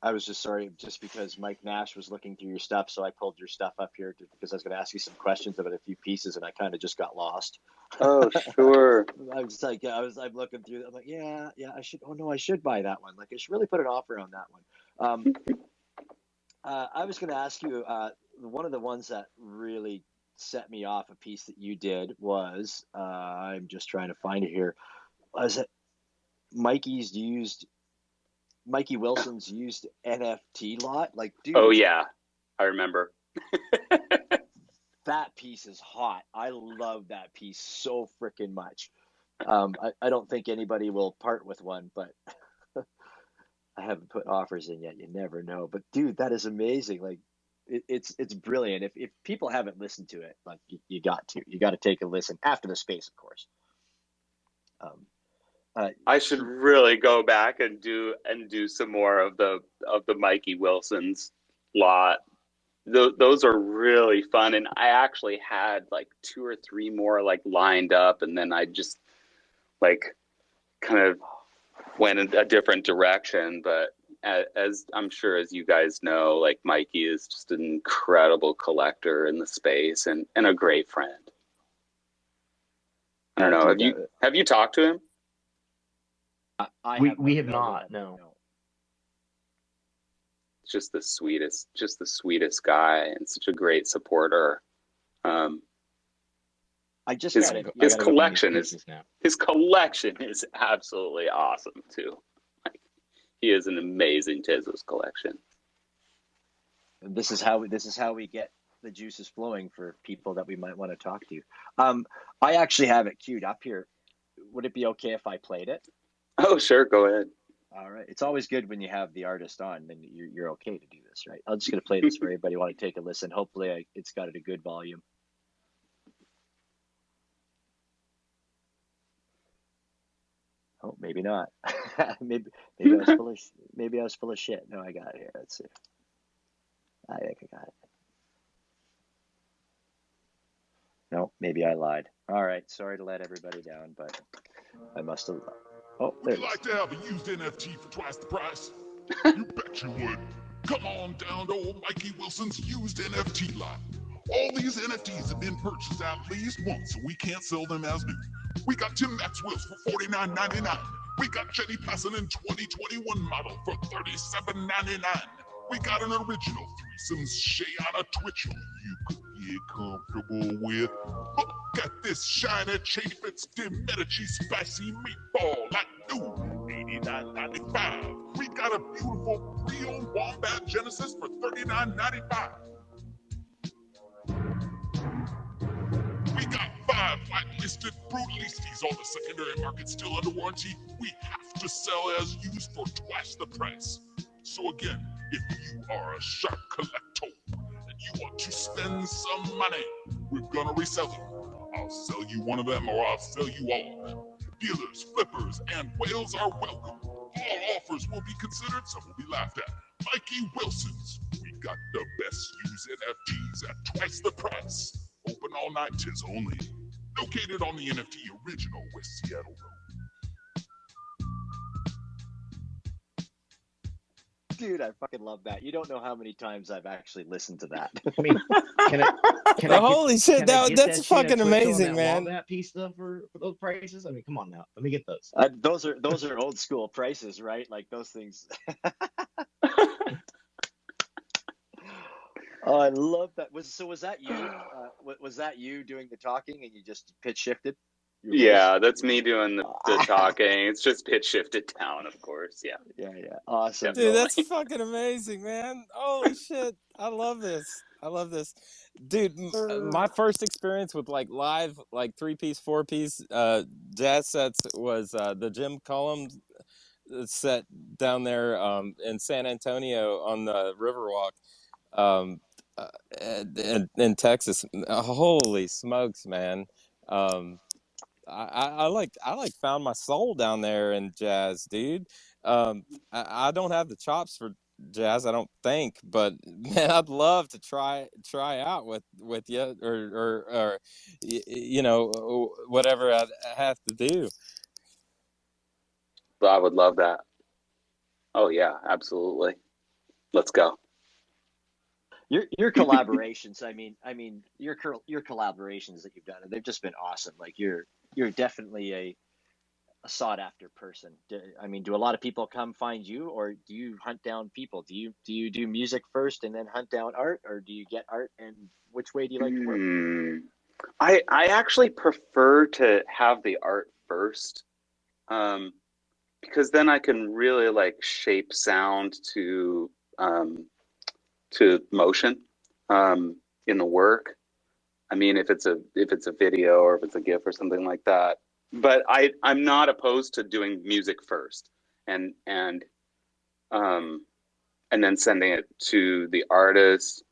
I was just sorry, just because Mike Nash was looking through your stuff, so I pulled your stuff up here because I was going to ask you some questions about a few pieces, and I kind of just got lost. Oh, sure. I was like, I'm looking through. I'm like, yeah, I should. Oh no, I should buy that one. Like, I should really put an offer on that one. I was going to ask you, one of the ones that really set me off, a piece that you did was, I'm just trying to find it here. Was it Mikey Wilson's used NFT lot? Like, dude. Oh yeah, I remember. That piece is hot. I love that piece so freaking much. I don't think anybody will part with one, but I haven't put offers in yet. You never know. But dude, that is amazing. Like, it's brilliant. If people haven't listened to it, like, you got to take a listen after the space, of course. I should really go back and do some more of the Mikey Wilson's lot. Those are really fun, and I actually had like 2 or 3 more like lined up, and then I just like kind of went in a different direction. But as I'm sure as you guys know, like, Mikey is just an incredible collector in the space and a great friend. I don't know. Have you talked to him? We have not. No. Just the sweetest guy and such a great supporter. His collection is absolutely awesome too. Like, he has an amazing Tezos collection. And this is how we get the juices flowing for people that we might want to talk to. I actually have it queued up here. Would it be okay if I played it? Oh, sure. Go ahead. All right. It's always good when you have the artist on, then you're okay to do this, right? I'm just going to play this for everybody who want to take a listen. Hopefully it's got it a good volume. Oh, maybe not. maybe I was full of shit. No, I got it here. Let's see. I think I got it. No, maybe I lied. All right. Sorry to let everybody down, but I must have. Oh, there it is. Would you like to have a used NFT for twice the price? You bet you would. Come on down to old Mikey Wilson's used NFT lot. All these NFTs have been purchased at least once, so we can't sell them as new. We got Tim Maxwell's for $49.99. We got Jenny Passon in 2021 model for $37.99. We got an original threesomes Shay on a Twitchell you could get comfortable with. Look at this shiny Chaffetz de Medici spicy meatball at new $89.95. We got a beautiful pre-owned Wombat Genesis for $39.95. We got 5 whitelisted Brutalistes on the secondary market still under warranty. We have to sell as used for twice the price. So again, if you are a sharp collector and you want to spend some money, we're gonna resell them. I'll sell you one of them or I'll sell you all. Dealers, flippers, and whales are welcome. All offers will be considered, some will be laughed at. Mikey Wilson's. We got the best used NFTs at twice the price. Open all night, 'tis only. Located on the NFT original West Seattle Road. Dude, I fucking love that. You don't know how many times I've actually listened to that. I mean, holy shit, that's fucking amazing, man. That piece stuff for those prices. I mean, come on now, let me get those. Those are old school prices, right? Like those things. Oh, I love that. Was that you? Was that you doing the talking and you just pitch shifted your Yeah, voice? that's me doing the talking. It's just pitch shifted down, of course. Yeah. Yeah. Awesome, Dude, bro. that's fucking amazing, man. Holy shit. I love this. Dude, my first experience with like live, like 3-piece, 4-piece jazz sets was the Jim Cullum set down there in San Antonio on the Riverwalk um, in Texas. Holy smokes, man. Um, I like found my soul down there in jazz, dude. I don't have the chops for jazz, I don't think, but man, I'd love to try out with you or you know, whatever I have to do. But I would love that. Oh yeah, absolutely. Let's go. Your collaborations. I mean your collaborations that you've done. They've just been awesome. Like you're definitely a sought after person. I mean, do a lot of people come find you, or do you hunt down people? Do you do music first and then hunt down art, or do you get art? And which way do you like to work? I actually prefer to have the art first, because then I can really like shape sound to motion in the work. I mean, if it's a video or if it's a GIF or something like that. But I'm not opposed to doing music first and then sending it to the artist.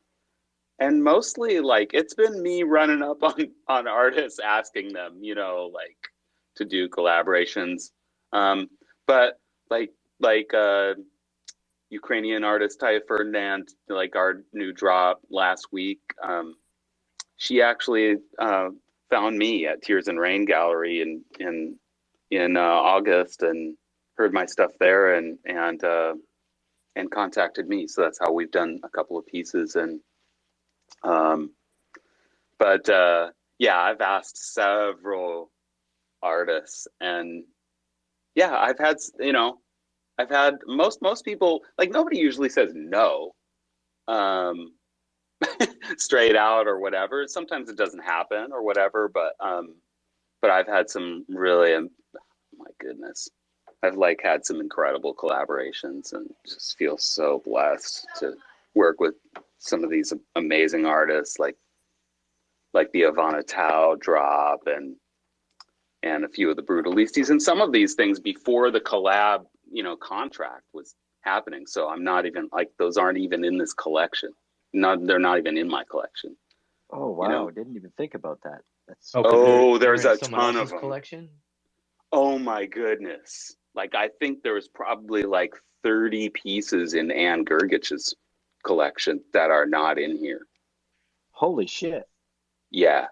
And mostly like it's been me running up on artists asking them, you know, like to do collaborations. But like Ukrainian artist Taya Ferdinand, like our new drop last week, she actually found me at Tears and Rain Gallery in August and heard my stuff there and contacted me. So that's how we've done a couple of pieces. And but yeah, I've asked several artists, and yeah, I've had most people, like nobody usually says no. Straight out or whatever. Sometimes it doesn't happen or whatever, but I've had some really, my goodness, I've like had some incredible collaborations and just feel so blessed to work with some of these amazing artists like the Ivana Tao drop and a few of the Brutalistes and some of these things before the collab, you know, contract was happening. So I'm not even like, those aren't even in this collection. They're not even in my collection. Oh wow, you know? Didn't even think about that. That's there's a ton of them. Collection. Oh my goodness! Like I think there was probably like 30 pieces in Anne Gergich's collection that are not in here. Holy shit! Yeah. I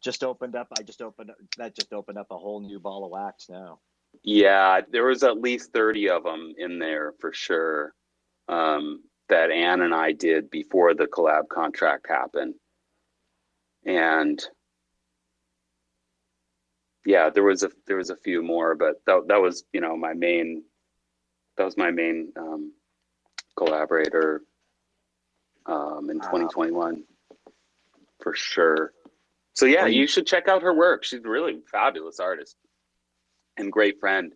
just opened up a whole new ball of wax now. Yeah, there was at least 30 of them in there for sure. That Anne and I did before the collab contract happened. And yeah, there was a few more, but that was, you know, my main collaborator in 2021 for sure. So yeah, you should check out her work. She's a really fabulous artist and great friend.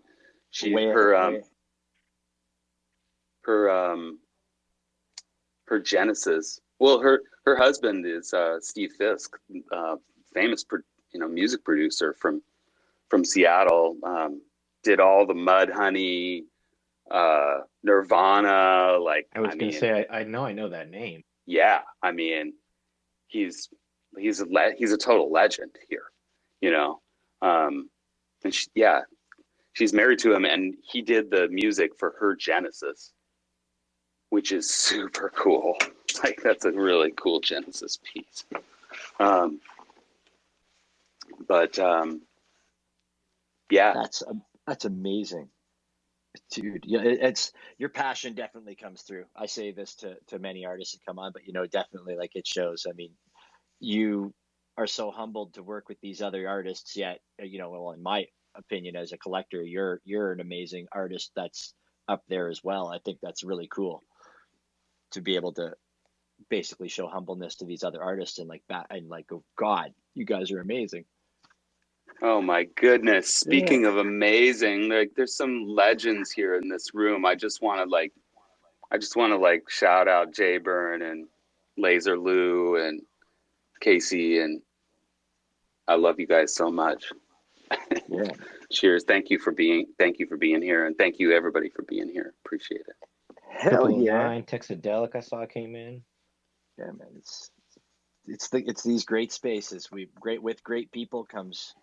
Her genesis. Well, her husband is Steve Fisk, famous music producer from Seattle. Did all the Mudhoney, Nirvana. Like I was going to say, I know that name. Yeah, I mean, he's a total legend here, you know. And she's married to him, and he did the music for her Genesis, which is super cool. Like that's a really cool Genesis piece. Yeah, that's amazing, dude. Yeah, it's your passion definitely comes through. I say this to many artists that come on, but you know, definitely like it shows. I mean, you are so humbled to work with these other artists, yet you know, well, in my opinion, as a collector, you're an amazing artist that's up there as well. I think that's really cool to be able to basically show humbleness to these other artists and like go, God, you guys are amazing. Oh my goodness. Yeah. Speaking of amazing, like there's some legends here in this room. I just want to shout out Jay Byrne and Laser Lou and Casey, and I love you guys so much. Yeah. Cheers. Thank you for being here, and thank you everybody for being here. Appreciate it. Hell yeah. 9 Texadelic I saw came in. Yeah, man. It's these great spaces. With great people comes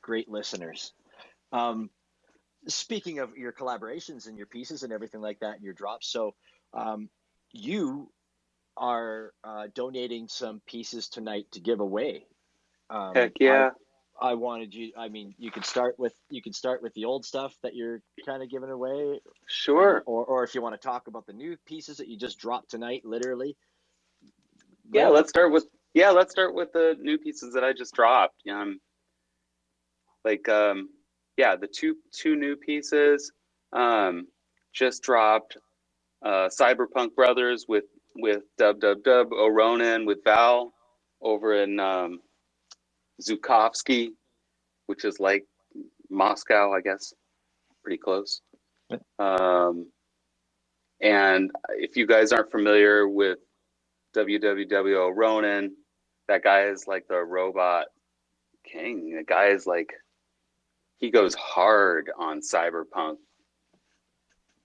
great listeners. Speaking of your collaborations and your pieces and everything like that and your drops, so you are donating some pieces tonight to give away. Heck yeah. I wanted you. I mean, you could start with the old stuff that you're kind of giving away. Sure. Or if you want to talk about the new pieces that you just dropped tonight, literally. Yeah, let's start with the new pieces that I just dropped. The two new pieces just dropped. Cyberpunk Brothers with Dub O'Ronan with Val over in Zhukovsky, which is like Moscow, I guess, pretty close. And if you guys aren't familiar with www O'Ronan, that guy is like the robot king. The guy is like, he goes hard on cyberpunk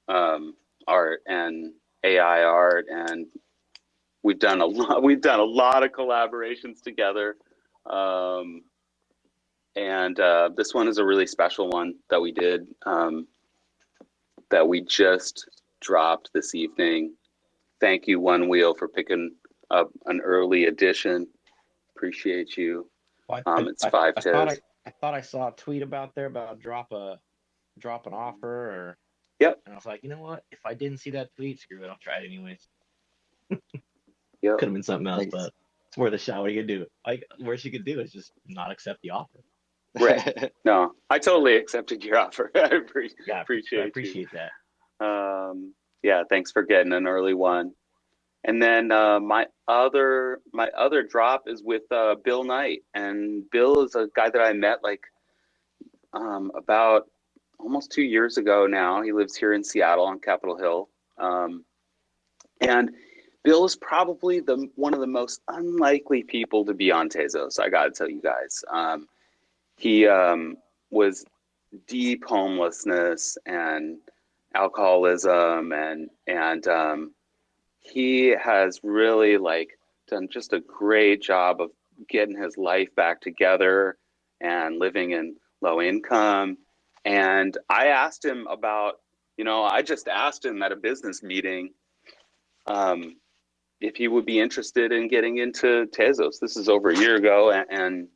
art and AI art, and we've done a lot of collaborations together. This one is a really special one that we did, that we just dropped this evening. Thank you, One Wheel, for picking up an early edition. Appreciate you. It's 5 I thought I saw a tweet about drop an offer, or yep. And I was like, you know what? If I didn't see that tweet, screw it, I'll try it anyways. Yep. Could have been something else, but it's worth a shot. What are you gonna do? Worst you could do is just not accept the offer. Right. No, I totally accepted your offer. I appreciate that. Yeah, thanks for getting an early one. And then my other drop is with Bill Knight, and Bill is a guy that I met about almost 2 years ago now. He lives here in Seattle on Capitol Hill, and Bill is probably one of the most unlikely people to be on Tezos. I got to tell you guys, he was deep homelessness and alcoholism, and he has really done just a great job of getting his life back together and living in low income. And I asked him about, I just asked him at a business meeting if he would be interested in getting into Tezos. This is over a year ago, and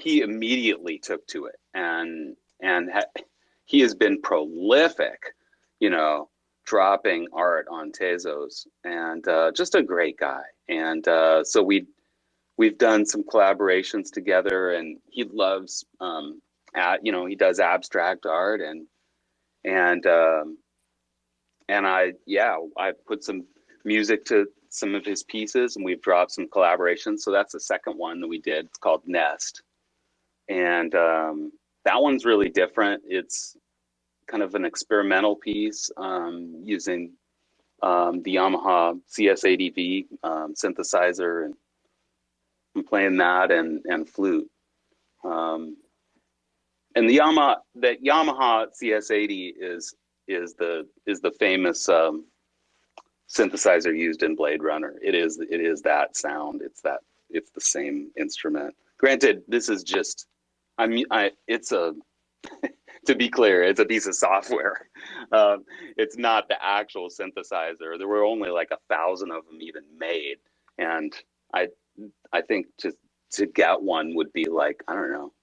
he immediately took to it, and he has been prolific, dropping art on Tezos, and just a great guy. And so we've done some collaborations together, and he loves he does abstract art, and I put some music to some of his pieces, and we've dropped some collaborations. So that's the second one that we did. It's called Nest, and that one's really different. It's kind of an experimental piece using the Yamaha CS80V synthesizer, and I'm playing that and flute. And the Yamaha CS80 is the famous synthesizer used in Blade Runner. It is that sound. It's the same instrument. Granted, this is just it's a to be clear, it's a piece of software. It's not the actual synthesizer. There were only 1,000 of them even made, and I think to get one would be I don't know,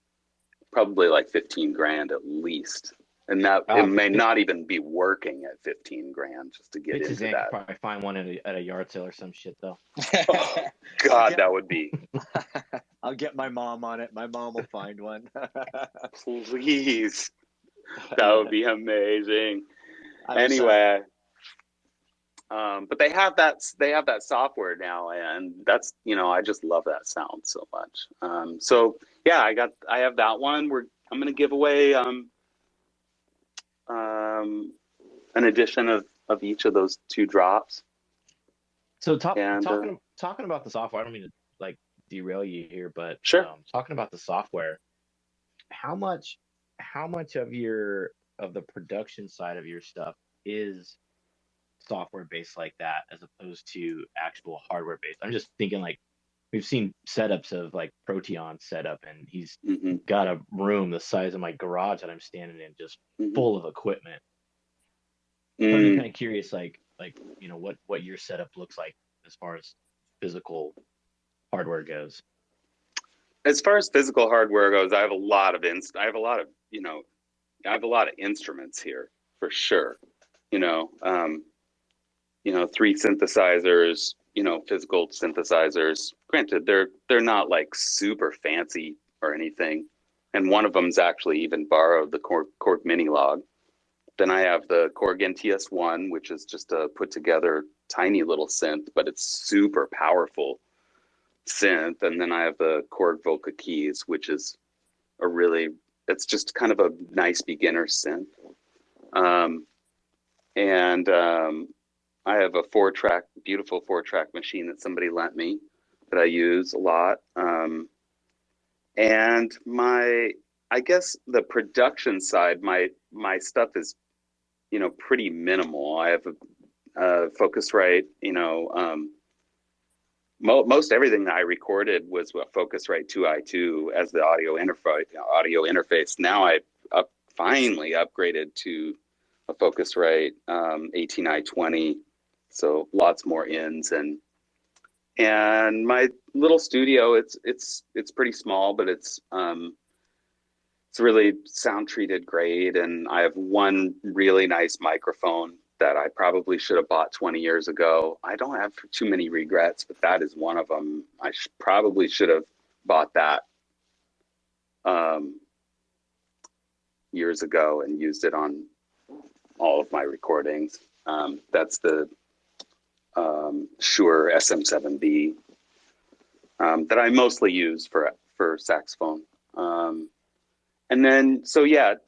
probably $15,000 at least, and that it may not even be working at $15,000 just to get into that. Probably find one at a yard sale or some shit though. Oh, God, that would be. I'll get my mom on it. My mom will find one. Please. That would be amazing. Anyway, But they have that software now, and that's, I just love that sound so much. So yeah, I have that one. I'm going to give away an edition of each of those 2 drops. So And talking about the software, I don't mean to like derail you here, but sure. Talking about the software, how much of the production side of your stuff is software based like that as opposed to actual hardware based? I'm just thinking, like, we've seen setups of like Proteon setup, and he's got a room the size of my garage that I'm standing in, just full of equipment. So I'm just kind of curious, like what your setup looks like as far as physical hardware goes. As far as physical hardware goes, I have a lot of instruments here for sure. 3 synthesizers, physical synthesizers. Granted, they're not like super fancy or anything, and one of them's actually even borrowed the Korg Mini Log. Then I have the Korg NTS-1, which is just a put together tiny little synth, but it's super powerful synth. And then I have the Korg Volca Keys, which is it's just kind of a nice beginner synth. I have a beautiful 4-track machine that somebody lent me that I use a lot. And I guess the production side, my stuff is, pretty minimal. I have a Focusrite, most everything that I recorded was a Focusrite 2i2 as the audio interface. Now I finally upgraded to a Focusrite 18i20, so lots more ins, and my little studio, it's pretty small, but it's really sound treated great, and I have one really nice microphone that I probably should have bought 20 years ago. I don't have too many regrets, but that is one of them. I probably should have bought that years ago and used it on all of my recordings. That's the Shure SM7B that I mostly use for saxophone. And then,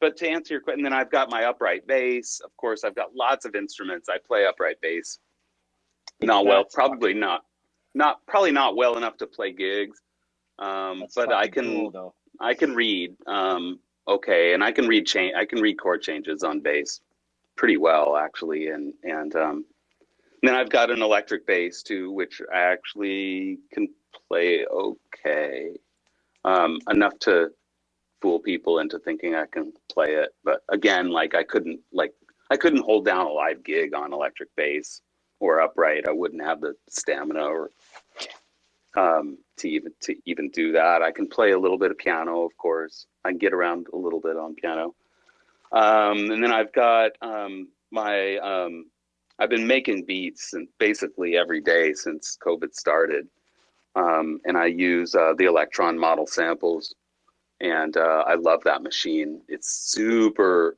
but to answer your question, then I've got my upright bass. Of course, I've got lots of instruments. I play upright bass. Probably not well enough to play gigs. But I can read okay, and I can read chord changes on bass pretty well, actually, and then I've got an electric bass too, which I actually can play okay, enough to fool people into thinking I can play it. But again, I couldn't hold down a live gig on electric bass or upright. I wouldn't have the stamina or to even do that. I can play a little bit of piano, of course. I can get around a little bit on piano. And then I've got I've been making beats basically every day since COVID started. And I use the Electron model samples, and I love that machine. It's super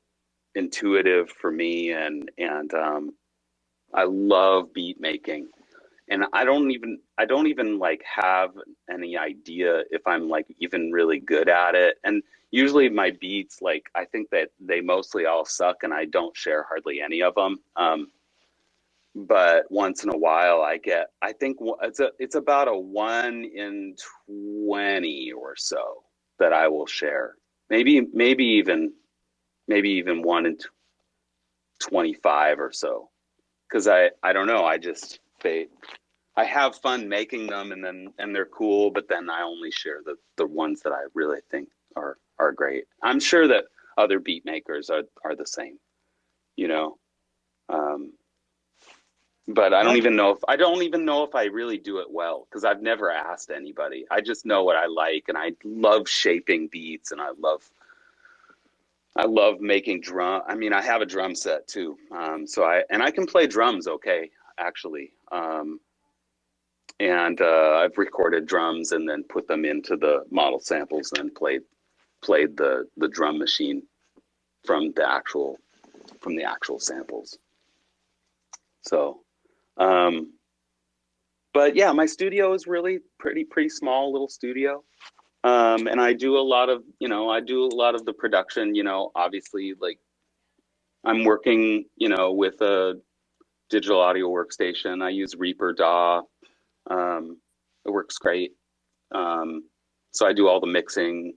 intuitive for me, and I love beat making. And I don't even have any idea if I'm even really good at it. And usually my beats, I think that they mostly all suck, and I don't share hardly any of them. But once in a while I think it's about a 1 in 20 or so that I will share. Maybe even 1 in 25 or so. Cause I don't know. I have fun making them, and they're cool, but then I only share the ones that I really think are great. I'm sure that other beat makers are the same, but I don't even know if I really do it well, because I've never asked anybody. I just know what I like, and I love shaping beats, and I love making drum. I mean, I have a drum set too, so I can play drums okay, actually. And I've recorded drums and then put them into the model samples and played the drum machine from the actual samples. So But yeah, my studio is really pretty small little studio. And I do a lot of, the production, obviously, like I'm working, with a digital audio workstation. I use Reaper DAW. It works great. So I do all the mixing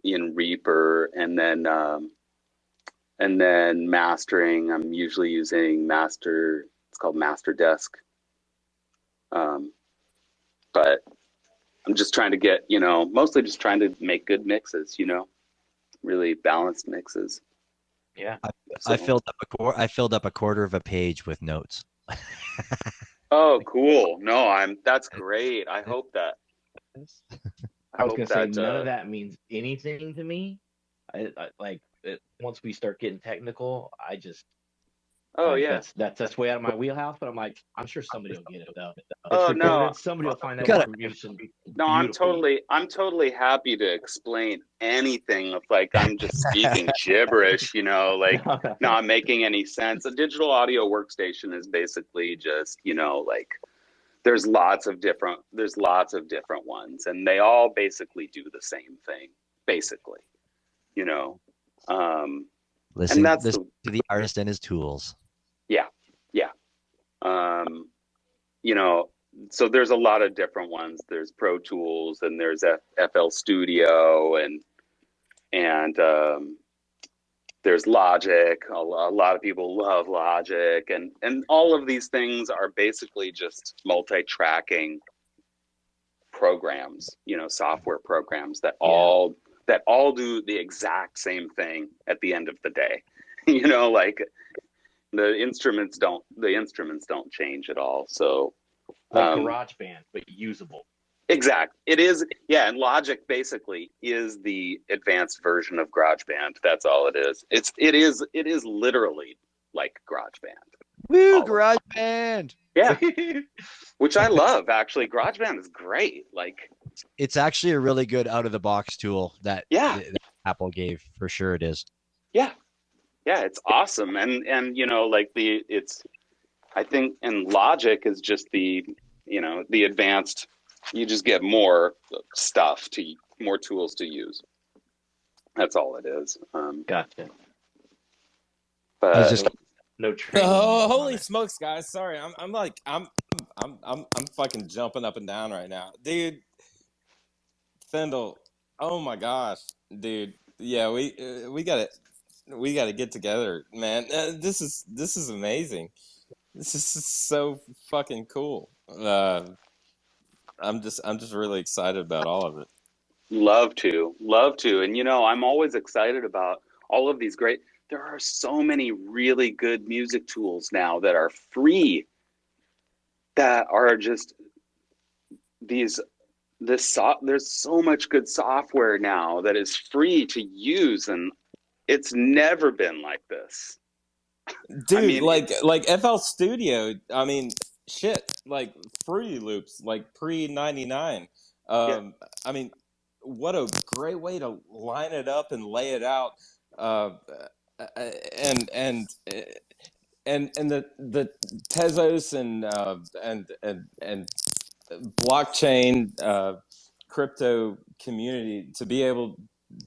in Reaper, and then mastering. I'm usually using it's called Master Desk. But I'm just trying to get, mostly just trying to make good mixes, really balanced mixes. Yeah. I filled up a quarter of a page with notes. Oh, cool. No, that's great. I hope that. I was gonna say none of that means anything to me. Once we start getting technical, that's way out of my wheelhouse. But I'm like, I'm sure somebody will get it though. Oh no, somebody will find that information. No, I'm totally happy to explain anything if like I'm just speaking gibberish, like not making any sense. A digital audio workstation is basically just, like there's lots of different ones, and they all basically do the same thing, basically, Listen to the artist and his tools. Yeah. So there's a lot of different ones. There's Pro Tools, and there's FL Studio, and there's Logic. A lot of people love Logic, and all of these things are basically just multi-tracking programs, software programs that all do the exact same thing at the end of the day. Like the instruments don't change at all. So like GarageBand, but usable. Exact. It is, yeah, and Logic basically is the advanced version of GarageBand. That's all it is. It is literally like GarageBand. Woo, GarageBand. Yeah. Which I love, actually. GarageBand is great. Like, it's actually a really good out of the box tool that Apple gave, for sure it is. Yeah. Yeah, it's awesome. And I think, and Logic is just the advanced, you just get more stuff more tools to use. That's all it is. Gotcha. But no training. Oh, holy smokes, guys! Sorry, I'm fucking jumping up and down right now, dude. Fendel, oh my gosh, dude. Yeah, we gotta get together, man. This is amazing. This is so fucking cool. I'm just really excited about all of it. Love to. And I'm always excited about all of these great. There are so many really good music tools now that are free, that are just there's so much good software now that is free to use, and it's never been like this. Dude, like FL Studio, I mean, shit, like Fruity Loops, like pre-99. I mean, what a great way to line it up and lay it out. And the Tezos and blockchain crypto community to be able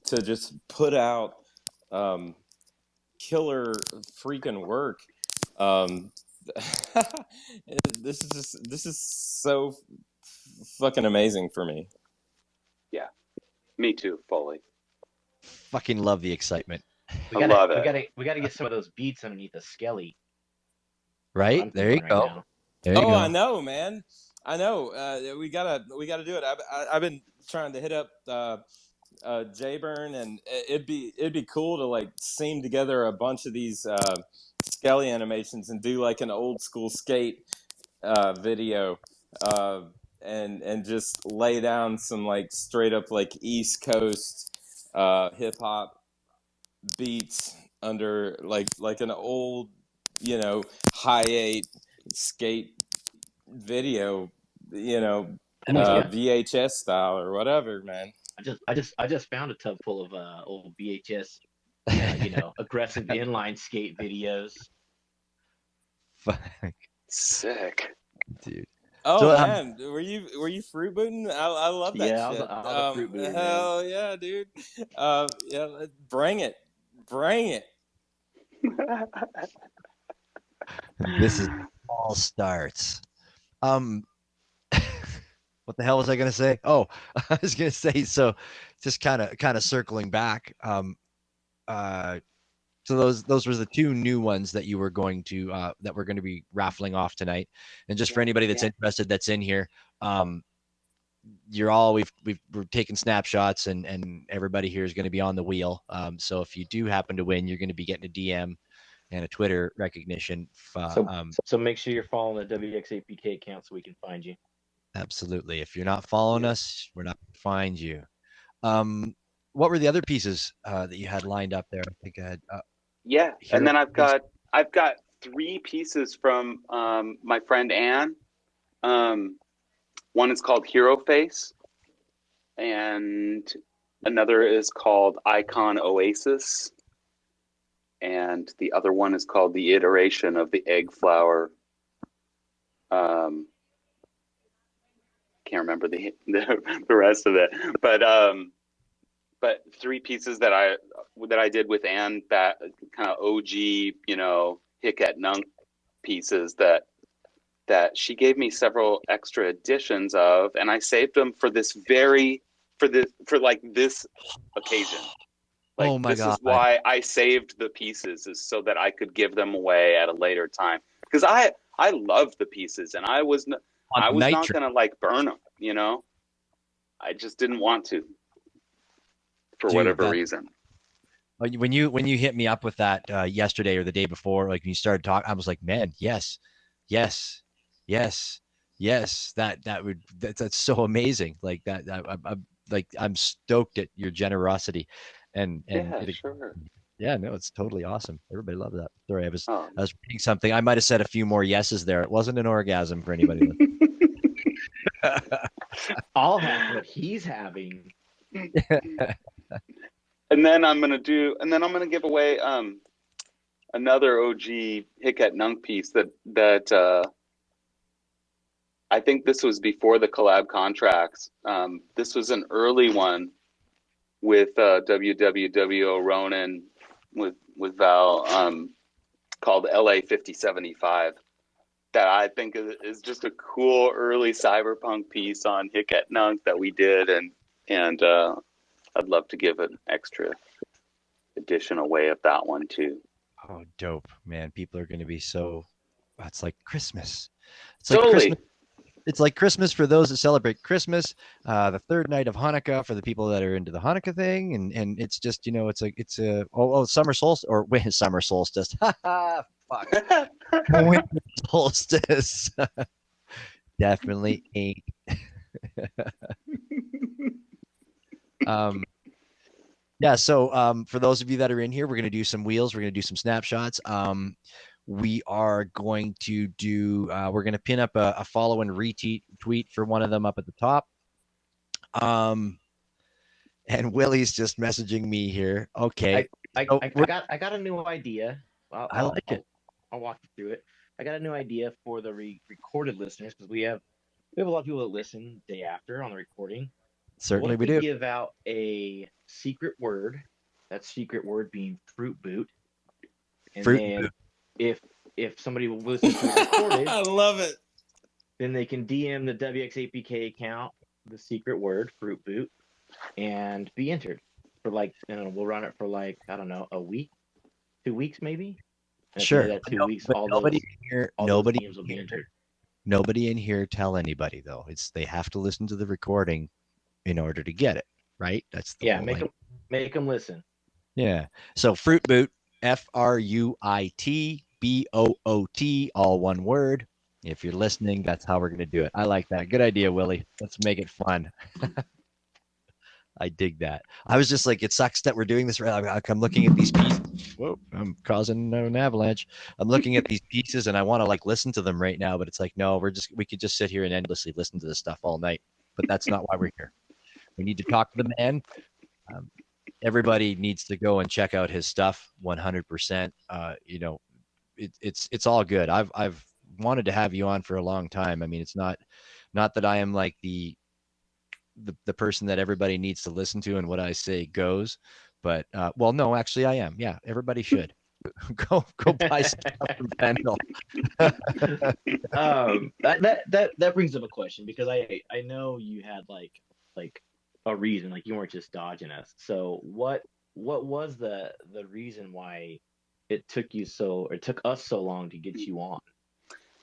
to just put out killer freaking work. This is so fucking amazing for me. Yeah, me too, fully. Fucking love the excitement. We gotta get some of those beats underneath the Skelly. Right there, you go. There you go. I know, man. I know. We gotta do it. I've been trying to hit up Jayburn, and it'd be cool to like seam together a bunch of these Skelly animations and do like an old school skate video, and just lay down some like straight up like East Coast hip hop beats under like an old high 8 skate video, VHS style or whatever, man. I just found a tub full of old VHS, aggressive inline skate videos. Fuck. Sick. dude. Oh So, man, were you fruit booting? I love that Yeah, shit. I was a fruit booter, man. Hell yeah, dude. Yeah, bring it, bring it. this is all starts. What the hell was I going to say? Oh, I was going to say, so just kind of circling back. So those were the two new ones that you were going to that we're going to be raffling off tonight. And just for anybody that's interested, that's in here, you're all we're taking snapshots, and everybody here is going to be on the wheel. So if you do happen to win, you're going to be getting a DM and a Twitter recognition. So make sure you're following the WX8PK account so we can find you. Absolutely. If you're not following us, we're not going to find you. What were the other pieces that you had lined up there? I think I had. And then I've got 3 pieces from my friend Anne. One is called Hero Face, and another is called Icon Oasis, and the other one is called The Iteration of the Egg Flower. Can't remember the rest of it, but 3 pieces that I did with Anne, that kind of OG, Hick at Nunk pieces that she gave me several extra editions of, and I saved them for this occasion. Like, oh my this God. is why I saved the pieces, is so that I could give them away at a later time, because I love the pieces, and I was not gonna like burn them, I just didn't want to, for whatever reason. When you hit me up with that yesterday or the day before, like when you started talking, I was like, man, yes. That's so amazing. Like I'm stoked at your generosity, and sure. Yeah, no, it's totally awesome. Everybody loved that. Sorry, I was reading something. I might have said a few more yeses there. It wasn't an orgasm for anybody. I'll have what he's having. And then I'm gonna give away another OG Hick at Nunk piece that I think this was before the collab contracts. This was an early one with WWW Ronan with Val, called LA 5075, that I think is just a cool early cyberpunk piece on Hick at Nunk that we did, and I'd love to give an extra edition away of that one too. Oh, dope, man. People are going to be so, it's like Christmas. It's totally. Like Christmas. It's like Christmas for those that celebrate Christmas, the third night of Hanukkah for the people that are into the Hanukkah thing, and it's just, it's a summer solstice, or summer solstice. Fuck. Winter solstice. Definitely ain't. Yeah, so for those of you that are in here, we're going to do some wheels. We're going to do some snapshots. We are going to do, we're going to pin up a follow and retweet for one of them up at the top. And Willie's just messaging me here. Okay. I got a new idea. I like it. I'll walk you through it. I got a new idea for the recorded listeners, because we have a lot of people that listen day after on the recording. Certainly we do. Give out a secret word. That secret word being fruit boot. And then boot. If somebody will listen to it recorded, I love it. Then they can DM the WX8PK account the secret word fruit boot and be entered for we'll run it for a week, 2 weeks maybe. And sure. That 2 weeks, nobody teams will be entered. Nobody in here tell anybody though. They have to listen to the recording in order to get it, right? That's the make them listen. Yeah. So fruit boot, FRUITBOOT, all one word. If you're listening, that's how we're going to do it. I like that. Good idea, Willie. Let's make it fun. I dig that. I was just like, it sucks that we're doing this. I'm looking at these pieces. Whoa, I'm causing an avalanche. I'm looking at these pieces and I want to listen to them right now, but it's like, no, we could just sit here and endlessly listen to this stuff all night. But that's not why we're here. We need to talk to the man. Everybody needs to go and check out his stuff 100%. It's all good. I've wanted to have you on for a long time. I mean, it's not that I am like the person that everybody needs to listen to and what I say goes, but well, no, actually I am. Yeah, everybody should go buy stuff from Fendel. That brings up a question, because I know you had like a reason, like you weren't just dodging us. So what was the reason why it took us so long to get you on?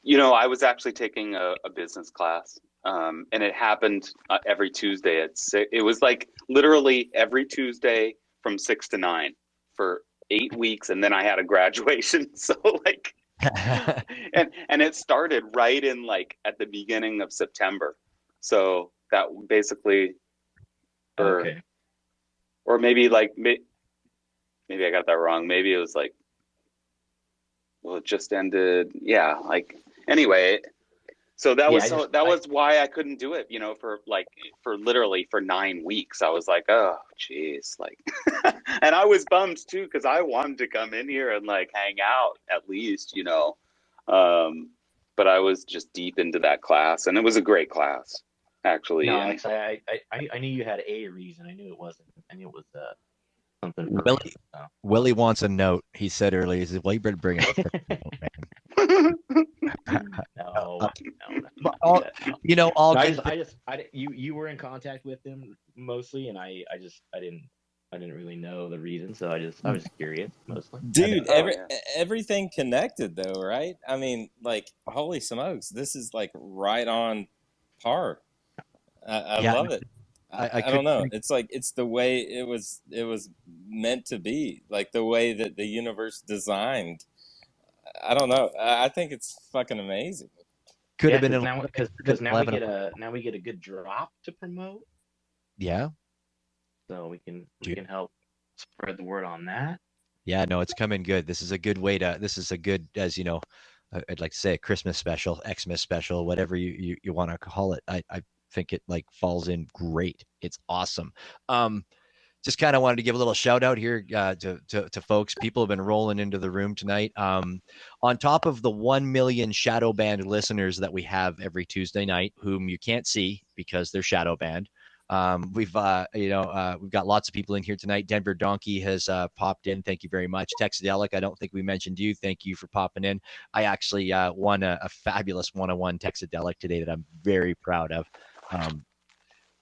You know, I was actually taking a business class, and it happened every Tuesday at 6. It was like literally every Tuesday from 6 to 9 for 8 weeks, and then I had a graduation. So like, and it started right in like at the beginning of September. So that basically, Okay. or maybe like maybe I got that wrong. Maybe it was like, well, it just ended. Yeah, like anyway. So that was why I couldn't do it, you know, for literally for 9 weeks. I was like, oh, geez, like, and I was bummed too, because I wanted to come in here and like hang out at least, you know, but I was just deep into that class, and it was a great class, actually. No, And I knew you had a reason. I knew it wasn't. I knew it was something. Willie wants a note. He said earlier, he said, well, you better bring it up. No. You know, you were in contact with him mostly, and I didn't really know the reason, so I was curious mostly. Dude, everything connected though, right? I mean, like, holy smokes, this is like right on par. I love it. I don't know. It's like, it's the way it was meant to be, like the way that the universe designed. I don't know. I think it's fucking amazing. Could have been because now we get a good drop to promote. Yeah. So we can help spread the word on that. Yeah, no, it's coming good. This is a good, as you know, I'd like to say a Christmas special, Xmas special, whatever you want to call it. I think it like falls in great. It's awesome. Just kind of wanted to give a little shout out here to folks. People have been rolling into the room tonight. On top of the 1 million shadow banned listeners that we have every Tuesday night, whom you can't see because they're shadow banned. We've got lots of people in here tonight. Denver Donkey has popped in. Thank you very much. Texadelic, I don't think we mentioned you. Thank you for popping in. I actually won a fabulous 101 Texadelic today that I'm very proud of.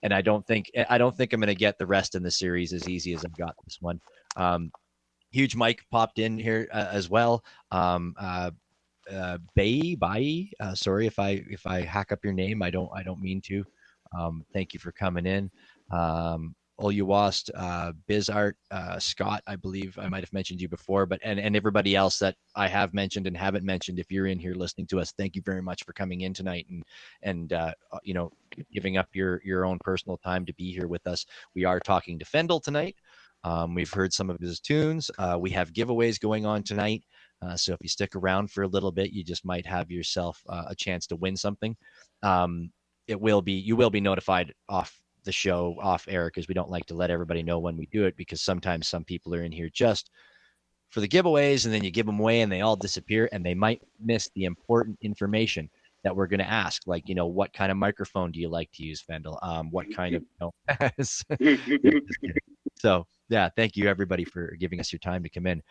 And I don't think I'm going to get the rest in the series as easy as I've got this one. Huge Mike popped in here as well. Bai, sorry if I hack up your name. I don't mean to. Thank you for coming in. Oluwast, Bizart, Scott, I believe I might have mentioned you before, but and everybody else that I have mentioned and haven't mentioned, if you're in here listening to us, thank you very much for coming in tonight and you know, giving up your own personal time to be here with us. We are talking to Fendel tonight. We've heard some of his tunes. We have giveaways going on tonight. So if you stick around for a little bit, you just might have yourself a chance to win something. You will be notified off the show, off air, because we don't like to let everybody know when we do it, because sometimes some people are in here just for the giveaways and then you give them away and they all disappear and they might miss the important information that we're going to ask, like, you know, what kind of microphone do you like to use, Fendel? What kind of so yeah, thank you everybody for giving us your time to come in.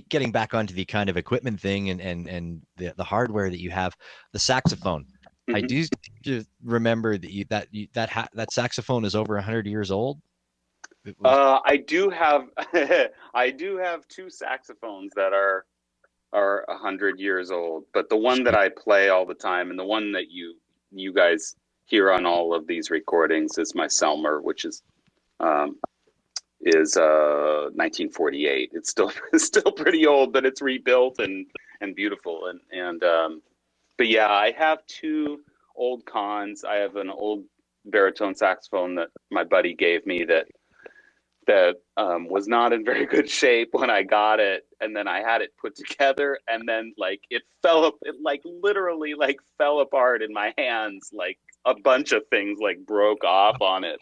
Getting back onto the kind of equipment thing and the hardware that you have, the saxophone. I do remember that that saxophone is over 100 years old. I do have two saxophones that are 100 years old, but the one that I play all the time and the one that you guys hear on all of these recordings is my Selmer, which is 1948. It's still pretty old, but it's rebuilt and beautiful and but yeah, I have two old cons. I have an old baritone saxophone that my buddy gave me that was not in very good shape when I got it, and then I had it put together, and then like it literally fell apart in my hands. Like a bunch of things like broke off on it,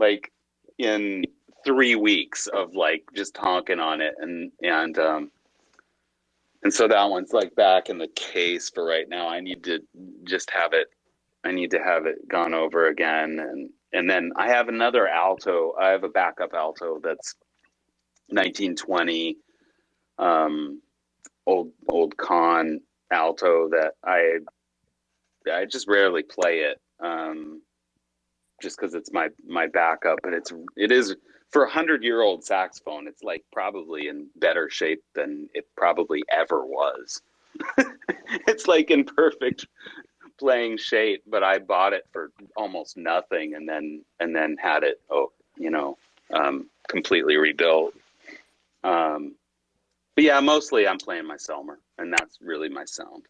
like in 3 weeks of like just honking on it, and And so that one's like back in the case for right now. I need to just have it. I need to have it gone over again, and then I have another alto. I have a backup alto that's 1920, old con alto that I just rarely play it, just because it's my backup. But it is for 100-year-old saxophone. It's like probably in better shape than it probably ever was. It's like in perfect playing shape, but I bought it for almost nothing, and then had it completely rebuilt. But yeah, mostly I'm playing my Selmer, and that's really my sound.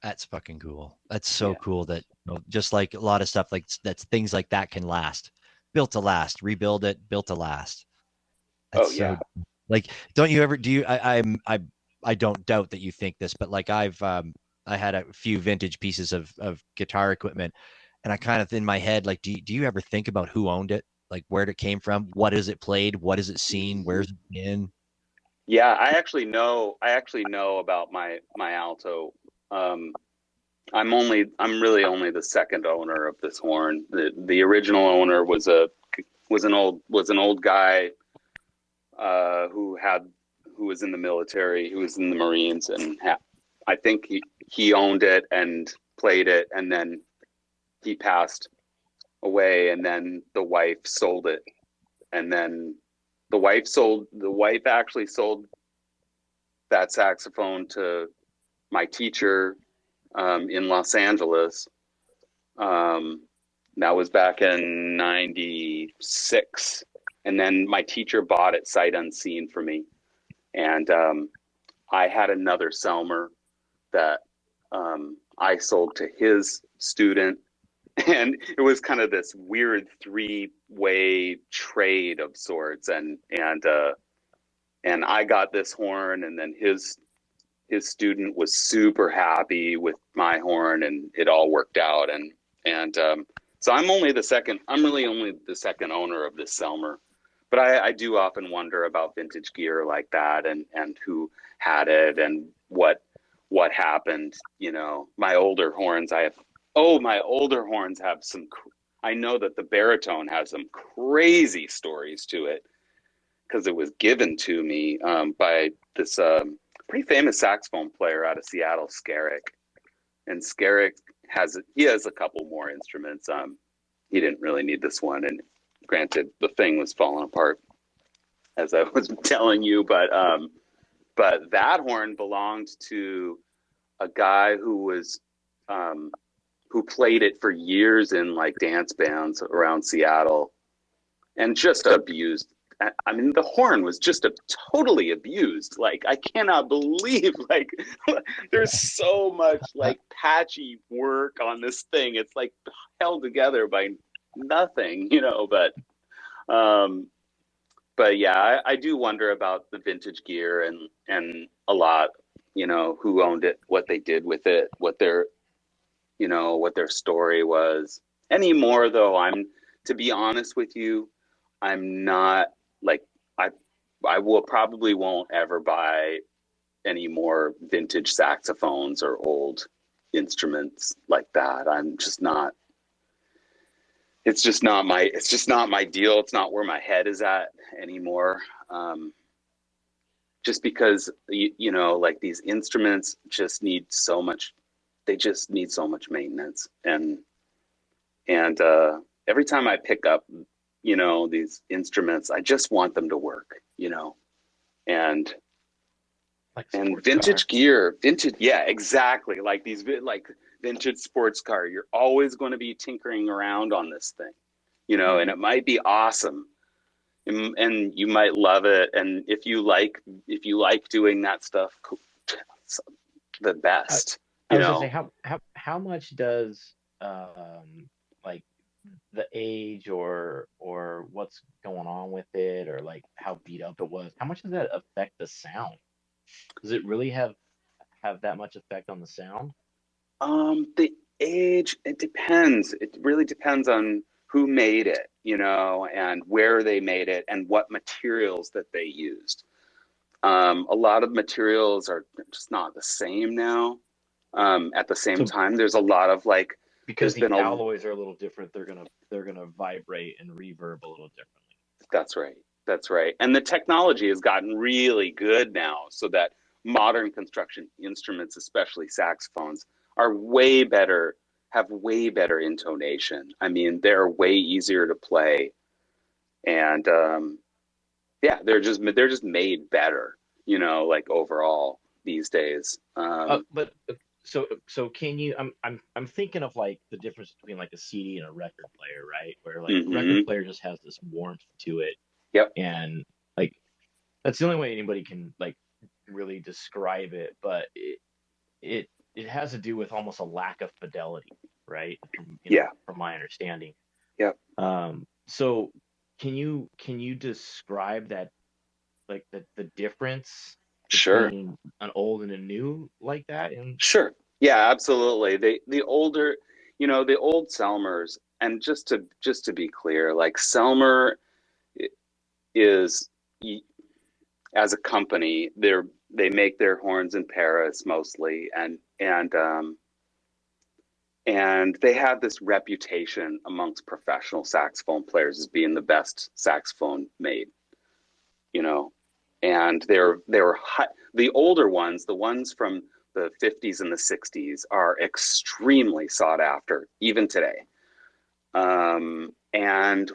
That's fucking cool. That's so cool that just like a lot of stuff like that's things like that can last. Built to last, rebuild it, built to last. That's so like, don't you ever do you I don't doubt that you think this, but like I had a few vintage pieces of guitar equipment, and I kind of in my head like, do you ever think about who owned it? Like where it came from? What is it played? What is it seen? Where's it been? Yeah, I actually know about my alto. I'm really only the second owner of this horn. The original owner was an old guy who was in the military, who was in the Marines, and I think he owned it and played it, and then he passed away, and then the wife sold it, and then the wife actually sold that saxophone to my teacher in Los Angeles. That was back in '96, and then my teacher bought it sight unseen for me, and I had another Selmer that I sold to his student, and it was kind of this weird three-way trade of sorts, and I got this horn, and then his student was super happy with my horn, and it all worked out, and so I'm really only the second owner of this Selmer. But I do often wonder about vintage gear like that, and who had it and what happened. My older horns have some. I know that the baritone has some crazy stories to it because it was given to me by this pretty famous saxophone player out of Seattle, Skerrick. And Skerrick has a couple more instruments. He didn't really need this one, and granted, the thing was falling apart, as I was telling you. But that horn belonged to a guy who played it for years in like dance bands around Seattle, and just abused. I mean, the horn was just totally abused. Like, I cannot believe, like, there's so much like patchy work on this thing. It's like held together by nothing, but yeah, I do wonder about the vintage gear and a lot, who owned it, what they did with it, what their story was. Anymore, though, to be honest with you, I'm not like, I won't ever buy any more vintage saxophones or old instruments like that. I'm just not. It's just not my deal. It's not where my head is at anymore. Just because like these instruments just need so much. They just need so much maintenance, and every time I pick up these instruments, I just want them to work, and Like and sports vintage car. gear, yeah, exactly. Like like vintage sports car, you're always going to be tinkering around on this thing, and it might be awesome, and you might love it. And if you like doing that stuff, cool, it's the best, I was gonna say, how much does like the age or what's going on with it, or like how beat up it was, how much does that affect the sound? Does it really have that much effect on the sound? The age, it depends. It really depends on who made it, and where they made it and what materials that they used. A lot of materials are just not the same now. At the same So time, there's a lot of like, because there's been the a, alloys are a little different, they're gonna vibrate and reverb a little differently. that's right. That's right. And the technology has gotten really good now, so that modern construction instruments, especially saxophones, are way better, have way better intonation. I mean, they're way easier to play. And yeah, they're just made better, you know, like overall these days. But so can you? I'm thinking of like the difference between like a CD and a record player, right? Where like a record player just has this warmth to it, Yep. and like that's the only way anybody can like really describe it. But it has to do with almost a lack of fidelity, right? From Yeah. from my understanding. Yep. So can you describe that, like the difference Sure. between an old and a new like that? And Sure. Yeah, absolutely. The older, you know, the old Selmers, and just to be clear, like Selmer is, as a company, they make their horns in Paris mostly, and they have this reputation amongst professional saxophone players as being the best saxophone made, you know. And the older ones, the ones from the 50s and the 60s, are extremely sought after even today. And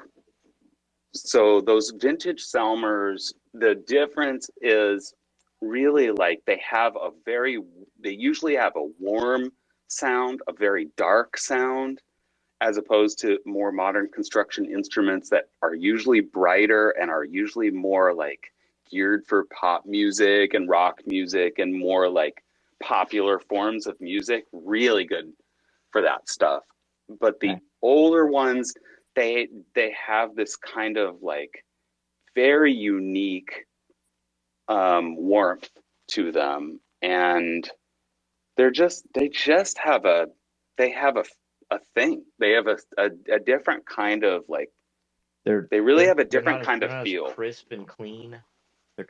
so those vintage Selmers, the difference is really like they usually have a warm sound, a very dark sound, as opposed to more modern construction instruments that are usually brighter and are usually more like geared for pop music and rock music and more like popular forms of music. Really good for that stuff. But the older ones, they have this kind of like very unique warmth to them, and they have a thing. They have a different kind of like, they really have a different kind of feel. Crisp and clean. They're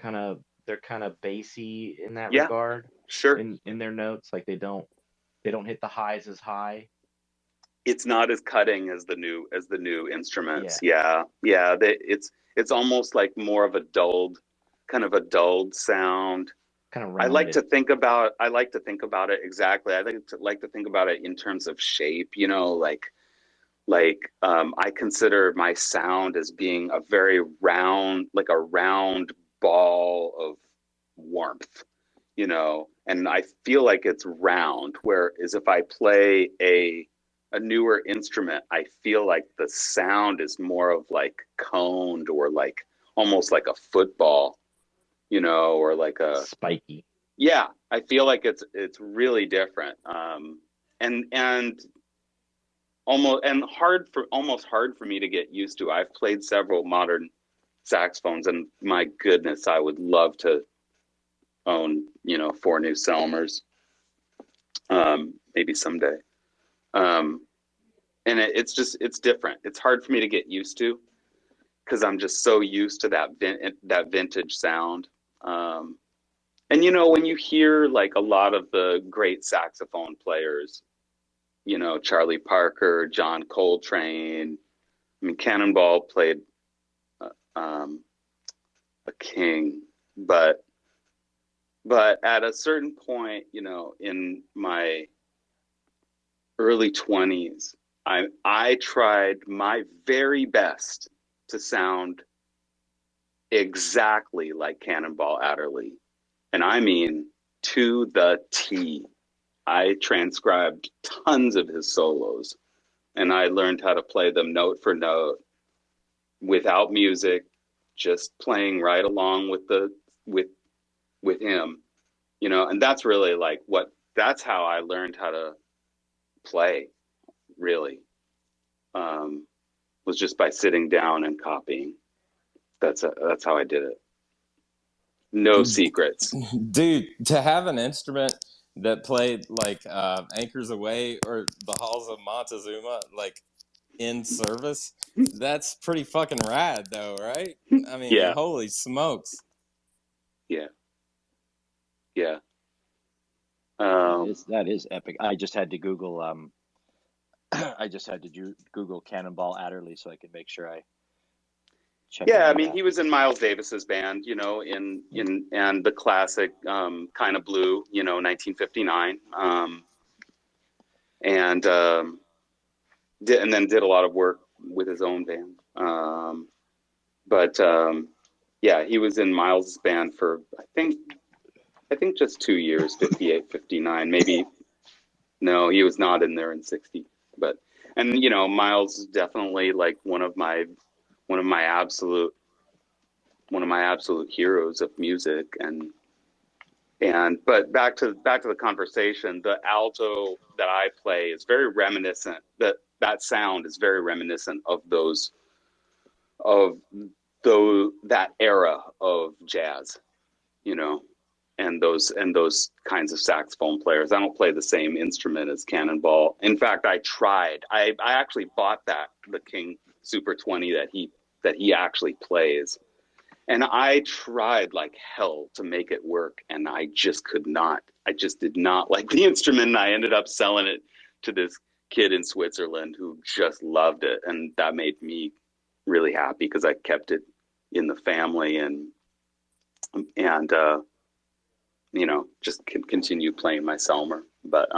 kind of bassy in that Yeah, regard. sure. In their notes, like they don't hit the highs as high. It's not as cutting as the new instruments. Yeah. It's almost like more of a dulled sound. Kind of I rounded. like to think about it exactly. I like to think about it in terms of shape, you know, like I consider my sound as being a very round, like a round ball of warmth, you know, and I feel like it's round, whereas if I play a newer instrument, I feel like the sound is more of like coned, or like almost like a football, you know, or like a spiky. Yeah, I feel like it's really different, and almost hard for me to get used to. I've played several modern saxophones, and my goodness, I would love to own, you know, 4 new Selmers, maybe someday. And it's different. It's hard for me to get used to because I'm just so used to that vintage sound. And you know, when you hear like a lot of the great saxophone players, you know, Charlie Parker, John Coltrane, I mean, Cannonball played a king, but at a certain point, you know, in my early 20s, I tried my very best to sound exactly like Cannonball Adderley. And I mean to the T. I transcribed tons of his solos, and I learned how to play them note for note without music, just playing right along with him, you know. And that's really like that's how I learned how to play, really, was just by sitting down and copying. That's how I did it. No secrets. Dude, to have an instrument that played like Anchors Away or the Halls of Montezuma, like in service, that's pretty fucking rad though, right? I mean, Yeah. holy smokes. Yeah. Yeah. That is epic. I just had to Google I just had to Google Cannonball Adderley so I could make sure I check Yeah, him I out mean, he after. was in Miles Davis's band, you know, and the classic Kind of Blue, you know, 1959, and and then did a lot of work with his own band. But yeah, he was in Miles's band for I think just 2 years, 58, 59, maybe. No, he was not in there in 60. But and you know, Miles is definitely like one of my absolute heroes of music. And but back to the conversation, the alto that I play is very reminiscent. That sound is very reminiscent of that era of jazz, you know, and those kinds of saxophone players. I don't play the same instrument as Cannonball. In fact, I tried. I actually bought the King Super 20 that he actually plays. And I tried like hell to make it work, and I just could not. I just did not like the instrument, and I ended up selling it to this kid in Switzerland who just loved it, and that made me really happy because I kept it in the family and you know, just continue playing my Selmer. But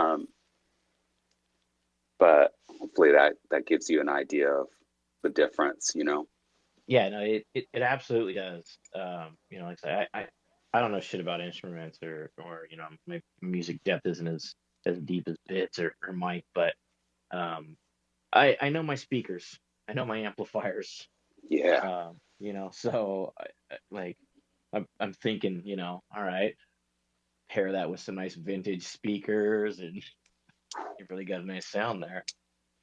hopefully that gives you an idea of the difference, you know. Yeah, no, it absolutely does. You know, like I say, I don't know shit about instruments or you know, my music depth isn't as deep as Bits or Mike, but I know my speakers, I know my amplifiers. Yeah. You know, so like I'm thinking, you know, all right, pair that with some nice vintage speakers, and you really got a nice sound there.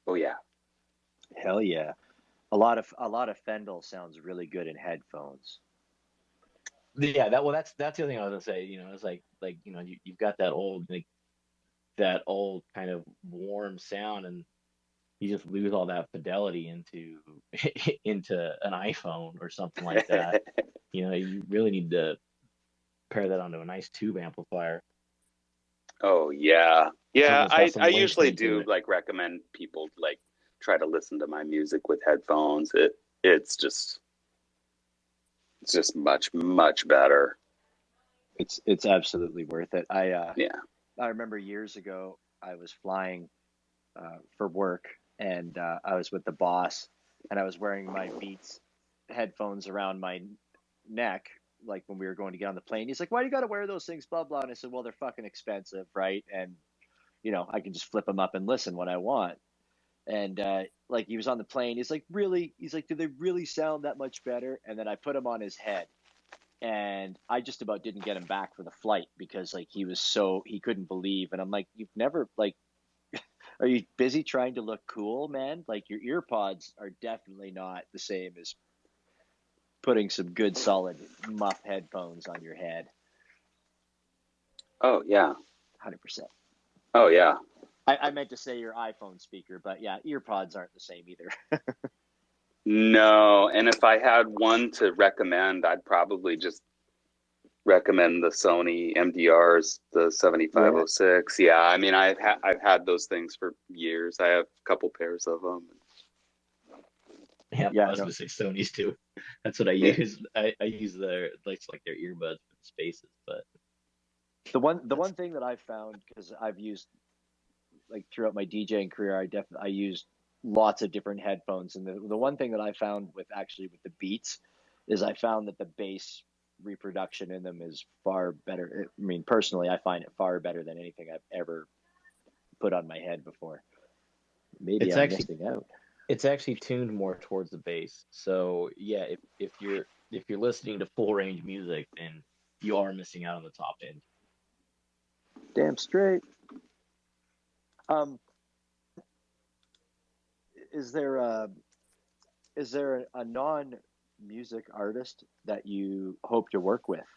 Oh yeah. Hell yeah. A lot of Fendel sounds really good in headphones. Yeah, that's the other thing I was gonna say. You know, it's like you know, you've got that old kind of warm sound, and you just lose all that fidelity into into an iPhone or something like that. You know, you really need to pair that onto a nice tube amplifier. Oh yeah. Something Yeah, that's got some I length usually into do it. like recommend people like try to listen to my music with headphones. It's just much better. It's absolutely worth it. Yeah. I remember years ago I was flying for work, and I was with the boss, and I was wearing my Beats headphones around my neck, like when we were going to get on the plane. He's like, "Why do you got to wear those things?" Blah blah. And I said, "Well, they're fucking expensive, right? And you know, I can just flip them up and listen when I want." And like he was on the plane, he's like, "Really?" He's like, "Do they really sound that much better?" And then I put him on his head, and I just about didn't get him back for the flight because like he couldn't believe. And I'm like, "You've never like." Are you busy trying to look cool, man? Like your ear pods are definitely not the same as putting some good solid muff headphones on your head. Oh yeah. 100%. Oh yeah. I meant to say your iPhone speaker, but yeah, ear pods aren't the same either. No, and if I had one to recommend, I'd probably just recommend the Sony MDRs, the 7506. Yeah, I mean, I've had those things for years. I have a couple pairs of them. Yeah, Yeah, I was no, gonna say Sony's too. That's what I Yeah. use. I use their like their earbuds for the spaces, but the one thing that I've found, because I've used like throughout my DJing career, I used lots of different headphones, and the one thing that I found with the Beats is I found that the bass reproduction in them is far better. I mean, personally, I find it far better than anything I've ever put on my head before. Maybe it's I'm actually missing out. it's actually tuned more towards the bass. So yeah, if you're listening to full range music, then you are missing out on the top end. Damn straight. Um, is there a non-music artist that you hope to work with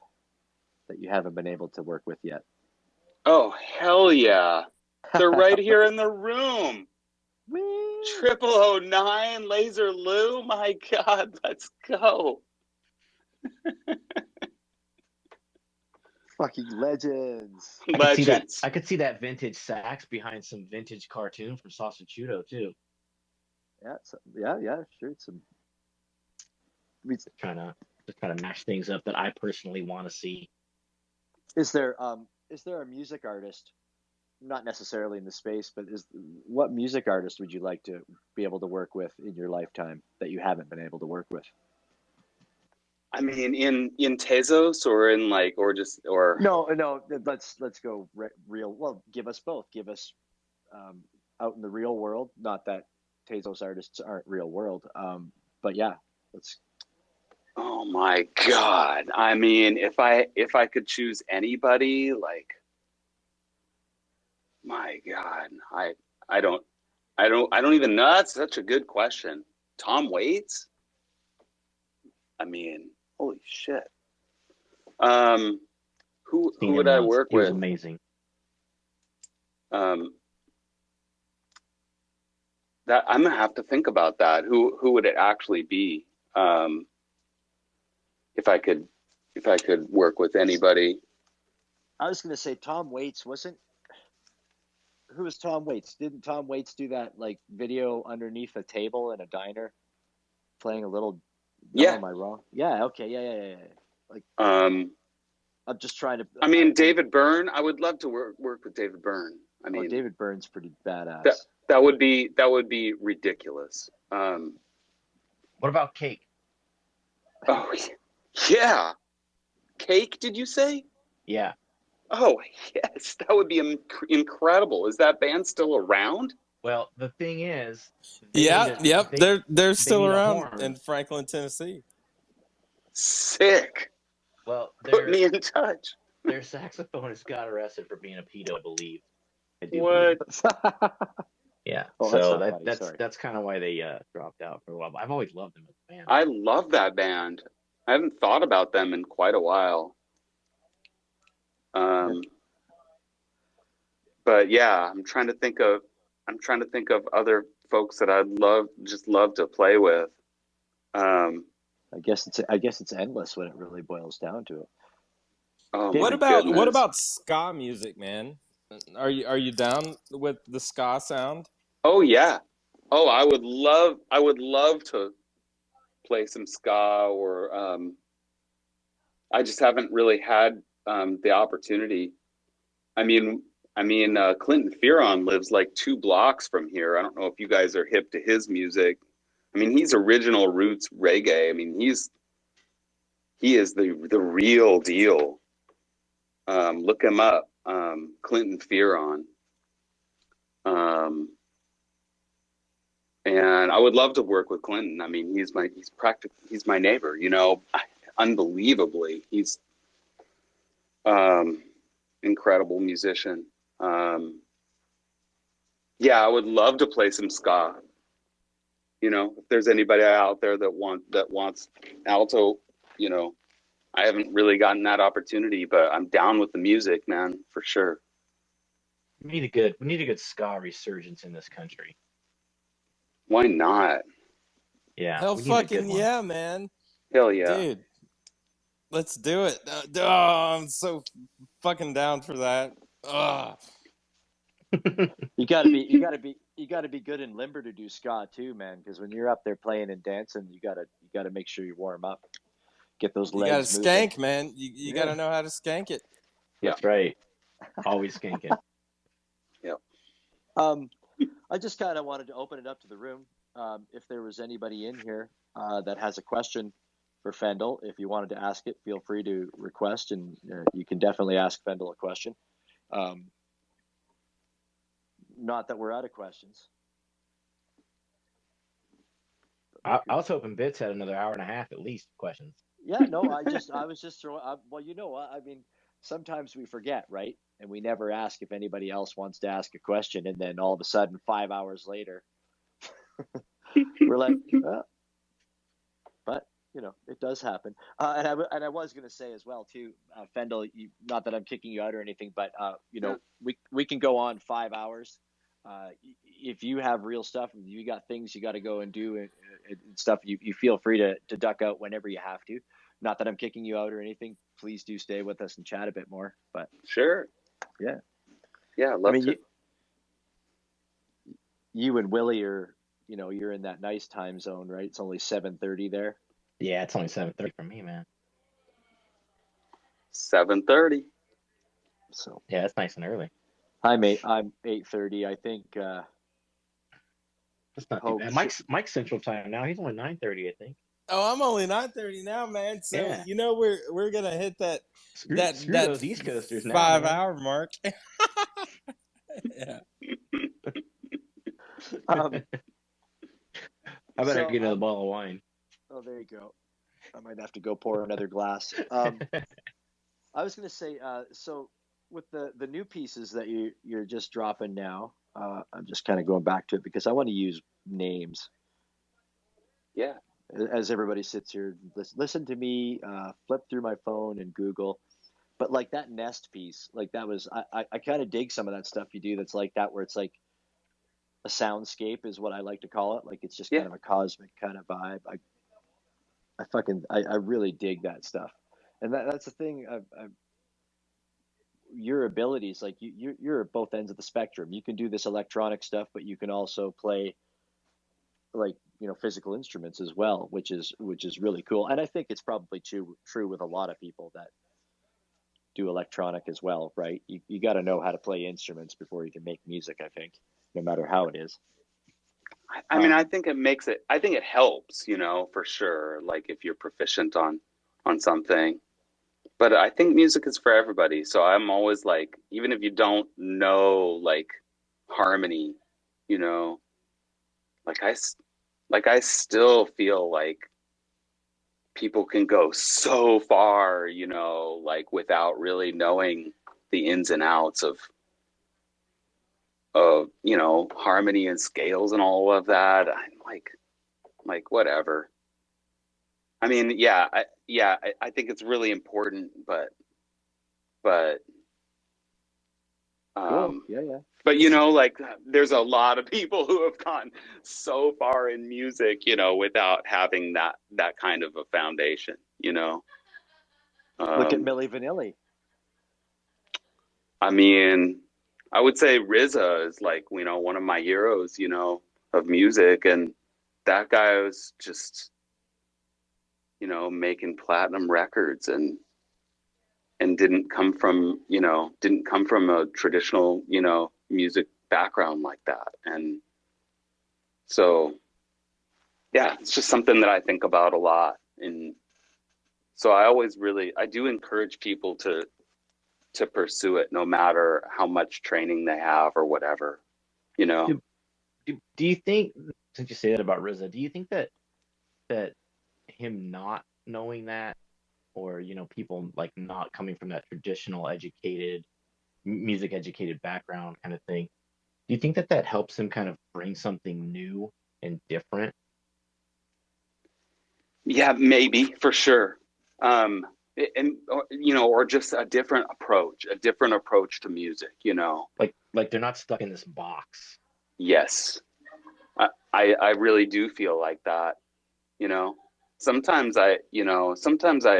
that you haven't been able to work with yet? Oh hell yeah! They're right here in the room. 0009 Laser Lou. My God, let's go. Fucking legends. Legends. I could see that vintage sax behind some vintage cartoon from Sassuchudo too. Yeah, yeah, sure. Just trying to match things up that I personally want to see. Is there a music artist, not necessarily in the space, but what music artist would you like to be able to work with in your lifetime that you haven't been able to work with? I mean, in Tezos or in like, or just, or No. Let's go real. Well, give us both. Give us out in the real world. Not that Tezos artists aren't real world. But yeah, let's. oh my God. I mean, if I could choose anybody, like, my God, I don't even know. That's such a good question. Tom Waits? I mean, holy shit. Who Seen would him I once. work He was with? amazing. That I'm gonna have to think about that. Who would it actually be? If I could work with anybody. I was gonna say Tom Waits wasn't. Who was Tom Waits? Didn't Tom Waits do that like video underneath a table in a diner, playing a little? No, Yeah. am I wrong? Yeah. Okay. Yeah. Like, I'm just trying to. I mean, David Byrne. I would love to work with David Byrne. I mean, David Byrne's pretty badass. That would be ridiculous. What about Cake? Oh yeah, Cake? Did you say? Yeah. Oh yes, that would be incredible. Is that band still around? Well, the thing is, Yep. They're still around horn. in Franklin, Tennessee. Sick. Well, put me in touch. Their saxophonist got arrested for being a pedo, I believe. What? Yeah. Oh, so that's that's kind of why they dropped out for a while. But I've always loved them as a band. I love that band. I haven't thought about them in quite a while. But yeah, I'm trying to think of other folks that I'd love to play with. I guess it's endless when it really boils down to it. Oh, what about ska music, man? Are you down with the ska sound? Oh yeah. Oh, I would love to play some ska, or I just haven't really had the opportunity. I mean, Clinton Fearon lives like 2 blocks from here. I don't know if you guys are hip to his music. I mean, he's original roots reggae. I mean, he is the real deal. Look him up, Clinton Fearon. And I would love to work with Clinton. I mean, he's my neighbor, you know, unbelievably. He's incredible musician. Yeah, I would love to play some ska. You know, if there's anybody out there that wants alto, you know, I haven't really gotten that opportunity, but I'm down with the music, man, for sure. We need a good ska resurgence in this country. Why not? Yeah. Hell fucking yeah, man. Hell yeah. Dude. Let's do it. Oh, I'm so fucking down for that. You gotta be good in limber to do ska too, man. Because when you're up there playing and dancing, you gotta make sure you warm up, get those legs moving. You gotta skank, man. You gotta know how to skank it. That's right. Always skanking. Yep. I just kind of wanted to open it up to the room. If there was anybody in here that has a question for Fendel, if you wanted to ask it, feel free to request, and you can definitely ask Fendel a question. Not that we're out of questions. I was hoping Bits had another hour and a half at least of questions. Yeah, no, I was just throwing. Well, you know, I mean, sometimes we forget, right? And we never ask if anybody else wants to ask a question, and then all of a sudden, 5 hours later, we're like, but you know, it does happen. And I was going to say as well too, Fendel, not that I'm kicking you out or anything, but you know, we can go on 5 hours. If you have real stuff, if you got things you got to go and do and stuff, you feel free to duck out whenever you have to. not that I'm kicking you out or anything. Please do stay with us and chat a bit more. But Sure. yeah, Yeah, love to. You and Willie are, you're in that nice time zone, right? It's only 7:30 there. Yeah, it's only 7:30 for me, man. 7:30. So yeah, that's nice and early. I'm 8:30. I think. That's not too bad. Mike's Central Time now. He's only 9:30, I think. Oh, I'm only 9:30 now, man. So Yeah. we're gonna hit that Screw that those East Coasters now. 5-hour mark. Yeah. I better get another bottle of wine. Oh, there you go. I might have to go pour another glass. I was going to say, so with the new pieces that you're just dropping now, I'm just kind of going back to it because I want to use names. Yeah. As everybody sits here, listen to me, flip through my phone and Google. But like that Nest piece, like that was, I kind of dig some of that stuff you do that's like that, where it's like a soundscape is what I like to call it. Like it's just kind of a cosmic kind of vibe. I really dig that stuff. And that's the thing. Your abilities, like you're at both ends of the spectrum. You can do this electronic stuff, but you can also play like, physical instruments as well, which is really cool. And I think it's probably true with a lot of people that do electronic as well, right? You got to know how to play instruments before you can make music, I think, no matter how it is. I mean, I think it helps, for sure. Like if you're proficient on something, but I think music is for everybody. So I'm always like, even if you don't know like harmony, like I still feel like people can go so far, like without really knowing the ins and outs of harmony and scales and all of that. I'm like whatever. I mean, I think it's really important, but cool. Yeah. But like there's a lot of people who have gone so far in music, without having that kind of a foundation, Look at Milli Vanilli. I mean, I would say RZA is like, one of my heroes, of music, and that guy was just, making platinum records and didn't come from a traditional, music background like that. And so, yeah, it's just something that I think about a lot. And so I do encourage people to pursue it, no matter how much training they have or whatever, Do you think, since you say that about RZA, do you think that him not knowing that, or people like not coming from that traditional music educated background kind of thing, do you think that helps him kind of bring something new and different? Yeah, maybe, for sure. Or just a different approach to music, like they're not stuck in this box. Yes, I really do feel like that. Sometimes I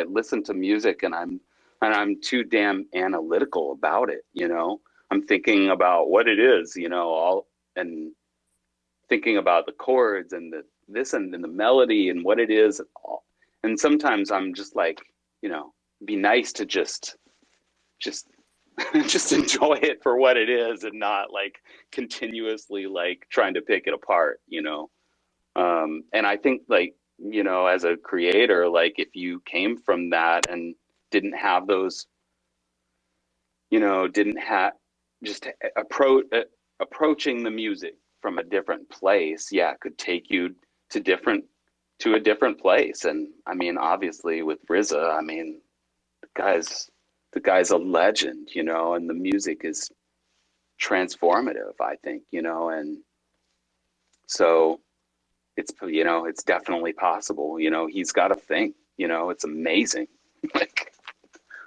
listen to music and I'm too damn analytical about it. I'm thinking about what it is, and thinking about the chords and this and the melody and what it is. And sometimes I'm just like, be nice to just enjoy it for what it is and not like continuously like trying to pick it apart, and I think like, as a creator, like if you came from that and didn't have those, didn't have just approaching the music from a different place, it could take you to a different place. And I mean, obviously with RZA, I mean, the guy's a legend, and the music is transformative, I think, and so it's definitely possible. He's got a thing, it's amazing. Like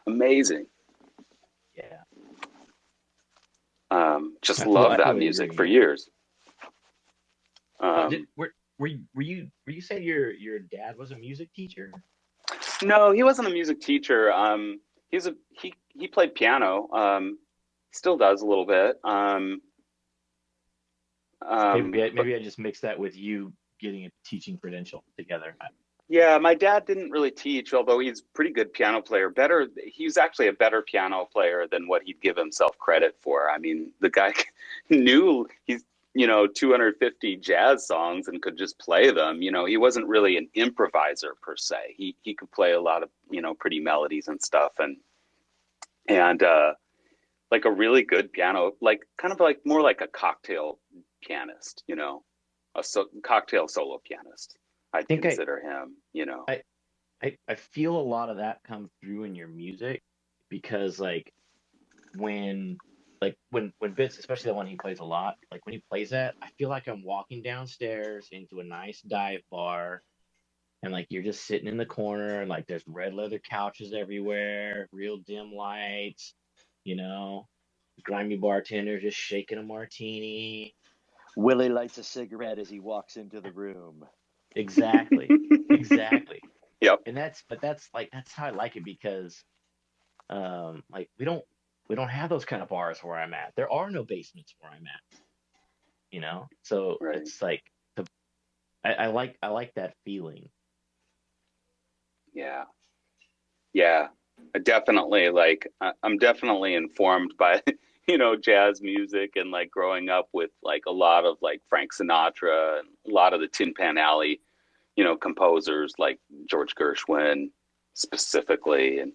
amazing. Yeah. Just love that music for years. Were you saying your dad was a music teacher? No, he wasn't a music teacher. He played piano. Still does a little bit. But Maybe I just mixed that with you getting a teaching credential together. yeah, my dad didn't really teach, although he's a pretty good piano player. He's actually a better piano player than what he'd give himself credit for. I mean, the guy knew he's 250 jazz songs and could just play them. He wasn't really an improviser per se. He could play a lot of pretty melodies and stuff, and like a really good piano, like kind of like more like a cocktail pianist, cocktail solo pianist. I'd consider him. I feel a lot of that come through in your music because when Bits, especially the one he plays a lot, like when he plays that, I feel like I'm walking downstairs into a nice dive bar and like you're just sitting in the corner and like there's red leather couches everywhere, real dim lights, grimy bartender just shaking a martini. Willie lights a cigarette as he walks into the room. Exactly. Yep. And that's how I like it because we don't have those kind of bars where I'm at. There are no basements where I'm at. So right. It's like I like that feeling. Yeah. I definitely I'm definitely informed by jazz music and like growing up with like a lot of like Frank Sinatra and a lot of the Tin Pan Alley composers like George Gershwin specifically, and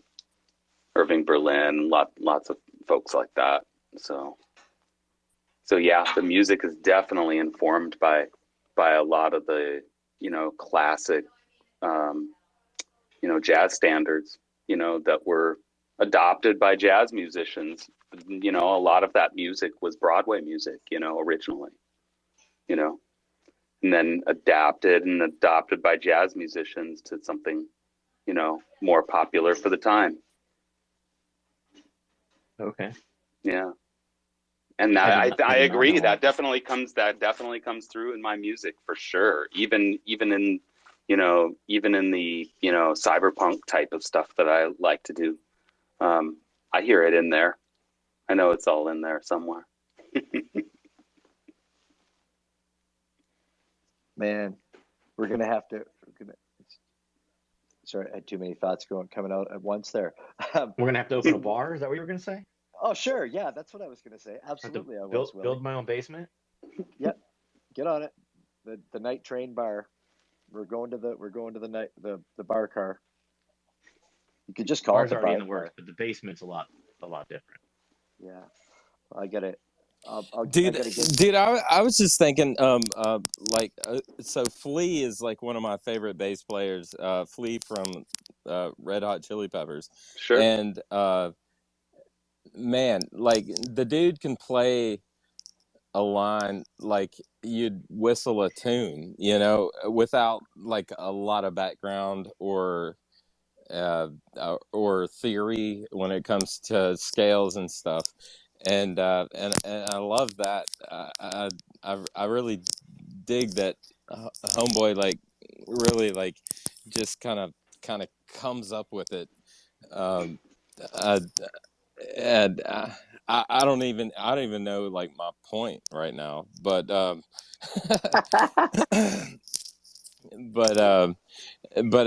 Irving Berlin, lots of folks like that. So yeah, the music is definitely informed by a lot of the classic jazz standards that were adopted by jazz musicians. A lot of that music was Broadway music, originally, and then adopted by jazz musicians to something more popular for the time. Okay. Yeah. And I agree. That definitely comes through in my music for sure. Even in the cyberpunk type of stuff that I like to do, I hear it in there. I know it's all in there somewhere. Man, sorry, I had too many thoughts coming out at once there. We're gonna have to open a bar. Is that what you were gonna say? Oh, sure. Yeah, that's what I was gonna say. Absolutely, I was. Build my own basement. Yep, get on it. The night train bar. We're going to the night the bar car. You could just call Bar's it the already bar in the works, car. but the basement's a lot different. Yeah, I get it. Dude, I was just thinking, so Flea is like one of my favorite bass players. Flea from Red Hot Chili Peppers. Sure. And man, like the dude can play a line like you'd whistle a tune, without like a lot of background or theory when it comes to scales and stuff. And I love that. I really dig that homeboy like really like just kind of comes up with it. And I don't even know like my point right now, but but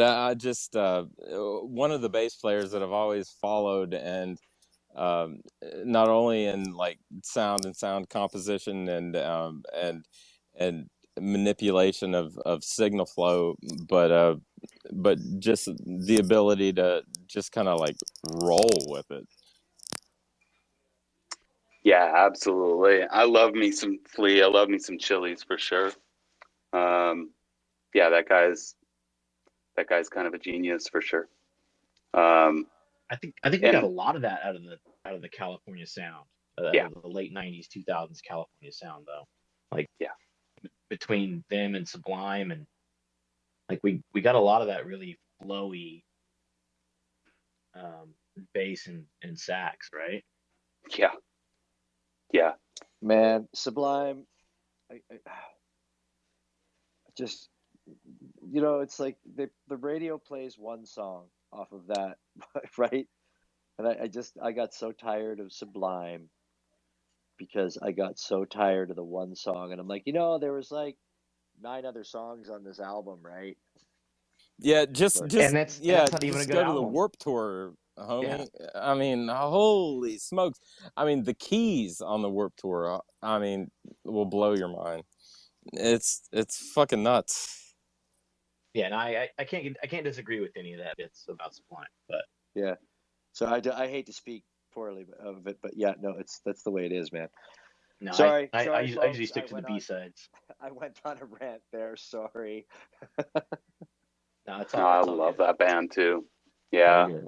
I just one of the bass players that I've always followed, and not only in like sound composition and manipulation of signal flow, but just the ability to just kind of like roll with it. Yeah, absolutely. I love me some Flea. I love me some Chili's for sure. Yeah, that guy's kind of a genius for sure. I think we got a lot of that out of the California sound. Yeah. Out of the late 90s, 2000s California sound though. Like between them and Sublime, and like we got a lot of that really flowy bass and sax, right? Yeah. Man, Sublime. I just it's like the radio plays one song off of that, right? And I got so tired of Sublime because I got so tired of the one song, and I'm like, there was like 9 other songs on this album, right? Yeah, And that's not even a just good go to the album. Warped Tour, homie. Yeah. I mean, holy smokes! I mean, the keys on the Warped Tour, I mean, will blow your mind. It's fucking nuts. Yeah, and I can't disagree with any of that. It's about Sublime, but Yeah. So I hate to speak poorly of it, but yeah, no, that's the way it is, man. no, Sorry, I usually folks, stick to the B-sides. I went on a rant there. Sorry. No, it's No, all I it's all love good. that band too. It's all Yeah.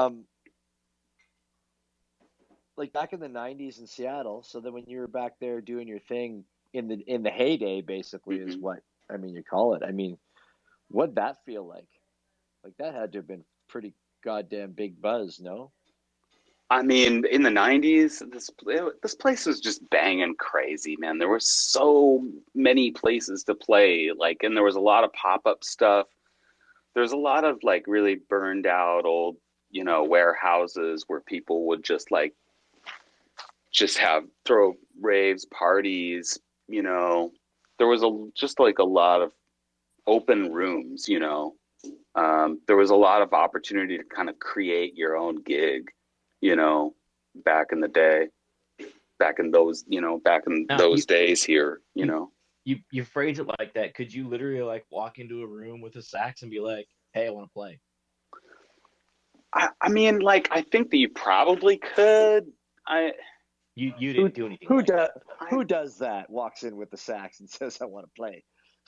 good. Like back in the '90s in Seattle. So then when you were back there doing your thing in the heyday, basically is what you call it. I mean, what'd that feel like? Like that had to have been pretty goddamn big buzz, no? I mean, in the '90s, this place was just banging crazy, man. There were so many places to play, like, and there was a lot of pop-up stuff. There's a lot of like really burned out old, warehouses where people would just throw raves, parties. There was just like a lot of open rooms. There was a lot of opportunity to kind of create your own gig. Back in the day, back in those days here. You phrase it like that. Could you literally like walk into a room with a sax and be like, "Hey, I want to play"? I mean, like, I think that you probably could. You didn't do anything. Who does that? Walks in with the sax and says, "I want to play."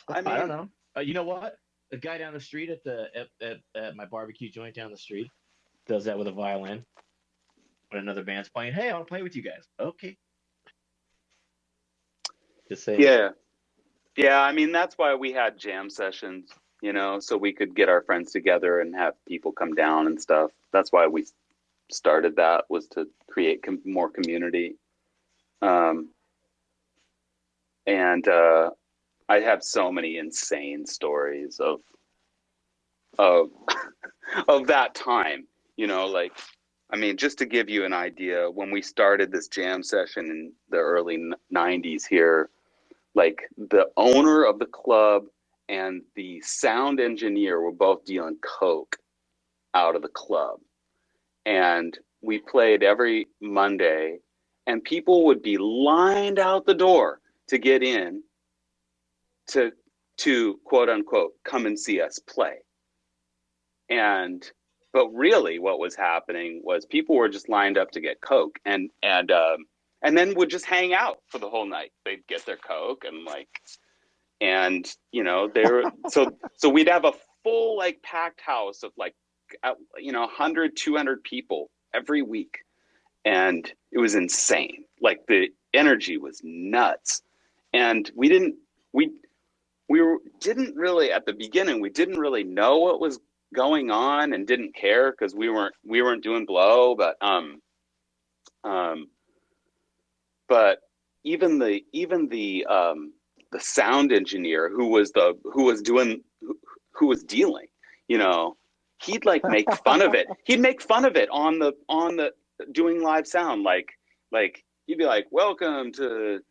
I mean, I don't know. You know what? A guy down the street at my barbecue joint down the street does that with a violin. When another band's playing, "Hey, I want to play with you guys." Okay. Just say. Yeah. I mean, that's why we had jam sessions, so we could get our friends together and have people come down and stuff. That's why we started that, was to create more community. And I have so many insane stories of of that time, like, I mean, just to give you an idea, when we started this jam session in the early '90s here, like the owner of the club and the sound engineer were both dealing coke out of the club. And we played every Monday, and people would be lined out the door to get in to quote unquote come and see us play. But really what was happening was people were just lined up to get coke and then would just hang out for the whole night. They'd get their coke they were so we'd have a full like packed house of like 100, 200 people every week, and it was insane. Like the energy was nuts, and we didn't really at the beginning, we didn't really know what was going on and didn't care because we weren't doing blow, but even the sound engineer who was dealing, he'd like make fun of it. He'd make fun of it on the doing live sound, like he'd be like, "Welcome to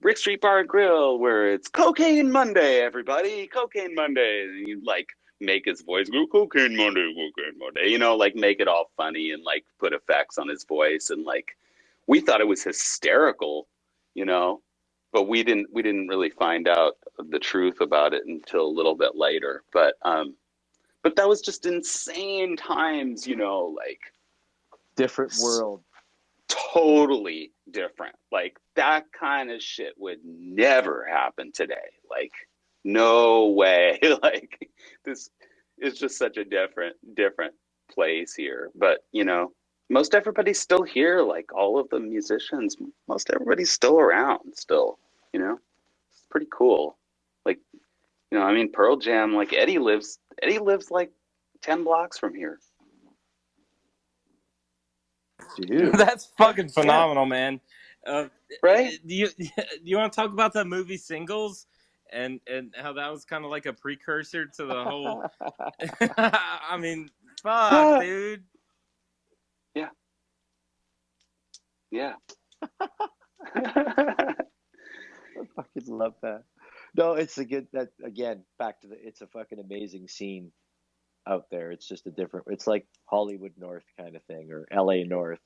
Brick Street Bar and Grill, where it's Cocaine Monday, everybody, Cocaine Monday." And you'd like make his voice go, Cocaine Monday, like make it all funny and like put effects on his voice, and like we thought it was hysterical, but we didn't really find out the truth about it until a little bit later. But that was just insane times, like Different world. Totally different. Like that kind of shit would never happen today. Like no way. Like this is just such a different place here. But most everybody's still here. Like all of the musicians, most everybody's still around still, it's pretty cool. Like, I mean, Pearl Jam, like Eddie lives like 10 blocks from here. Dude. That's fucking phenomenal, man. Right? Do you want to talk about that movie Singles? and how that was kind of like a precursor to the whole. I mean, fuck, dude. Yeah. Yeah. I fucking love that. No, it's a good, that again, back to the, it's a fucking amazing scene out there. It's just a different, it's like Hollywood North kind of thing, or LA North.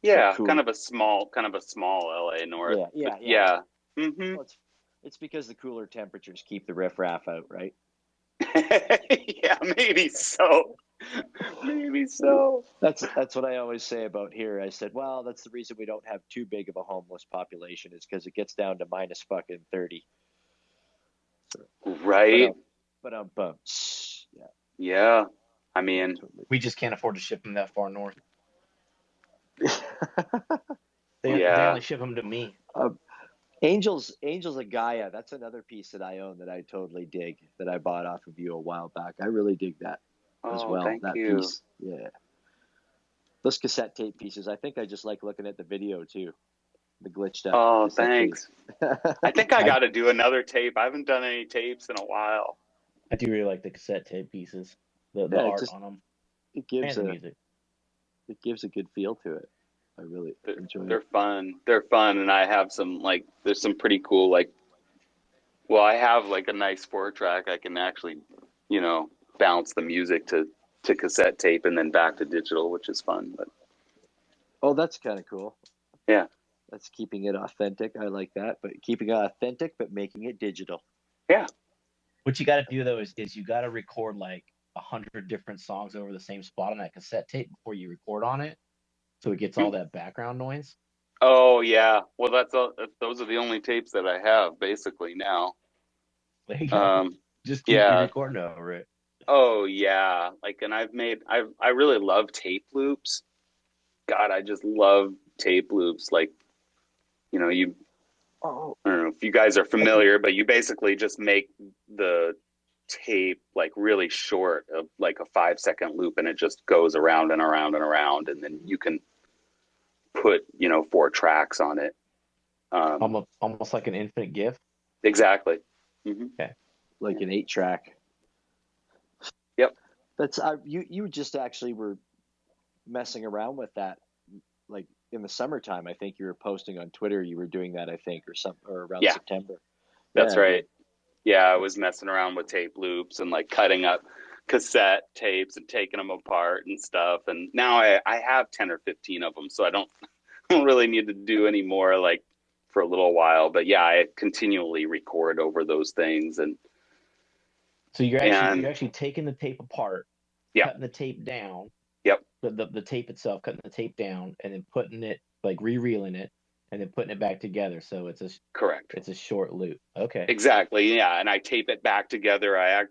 Yeah, Cool. kind of a small LA North. Yeah. Yeah. Mm-hmm. Well, it's because the cooler temperatures keep the riffraff out, right? Yeah, maybe so. Maybe so. That's what I always say about here. I said, well, that's the reason we don't have too big of a homeless population, is because it gets down to minus fucking 30. So, Right. But yeah. Yeah. I mean, We just can't afford to ship them that far north. They Yeah. only ship them to me. Angels of Gaia. That's another piece that I own that I totally dig, that I bought off of you a while back. I really dig that as well. thank That you. piece. Yeah. Those cassette tape pieces. I think I just like looking at the video too. The glitched out. Oh, cassette thanks. tape. I think I got to do another tape. I haven't done any tapes in a while. I do really like the cassette tape pieces. The Yeah, art on them. It gives And the music. It gives a good feel to it. I really enjoy They're it. fun. They're fun, and I have some like there's some pretty cool like. Well, I have like a nice 4-track. I can actually, bounce the music to cassette tape and then back to digital, which is fun. But Oh, that's kind of cool. yeah, That's keeping it authentic. I like that, but keeping it authentic, but making it digital. yeah, What you got to do though is you got to record like 100 different songs over the same spot on that cassette tape before you record on it, so it gets all that background noise. Oh yeah. Well, that's all. Those are the only tapes that I have basically now. There you go. Just keep Yeah. recording over it. Oh yeah. Like, and I really love tape loops. God, I just love tape loops. Like, I don't know if you guys are familiar, but you basically just make the tape like really short, of like a 5-second loop, and it just goes around and around and around, and then you can put 4 tracks on it. Almost like an infinite GIF. Exactly. Mm-hmm. Okay. Like an 8-track. Yep. That's you just actually were messing around with that, like in the summertime. I think you were posting on Twitter. You were doing that, I think, or around September. That's right. Yeah, I was messing around with tape loops and like cutting up cassette tapes and taking them apart and stuff. And now I have 10 or 15 of them, so I don't really need to do any more like for a little while. But yeah, I continually record over those things. And so you're actually taking the tape apart, cutting the tape down. Yep. The tape itself, cutting the tape down, and then putting it, like re-reeling it, and then putting it back together. So it's correct. It's a short loop. Okay. Exactly. Yeah, and I tape it back together.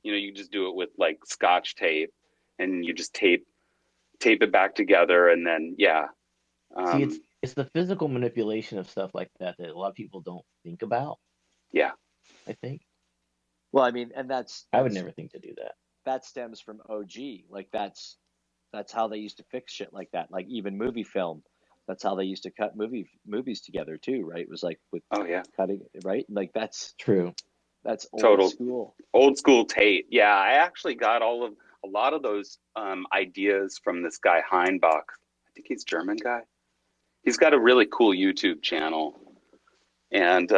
You just do it with like Scotch tape, and you just tape it back together, and then See, it's the physical manipulation of stuff like that a lot of people don't think about. Yeah. I think. Well, I mean, and I would never think to do that. That stems from OG. Like that's how they used to fix shit like that. Like even movie film. That's how they used to cut movies together too, right? It was like with cutting, right? Like that's true. That's old school. Old school tape. Yeah, I actually got a lot of those ideas from this guy Heinbach. I think he's a German guy. He's got a really cool YouTube channel, and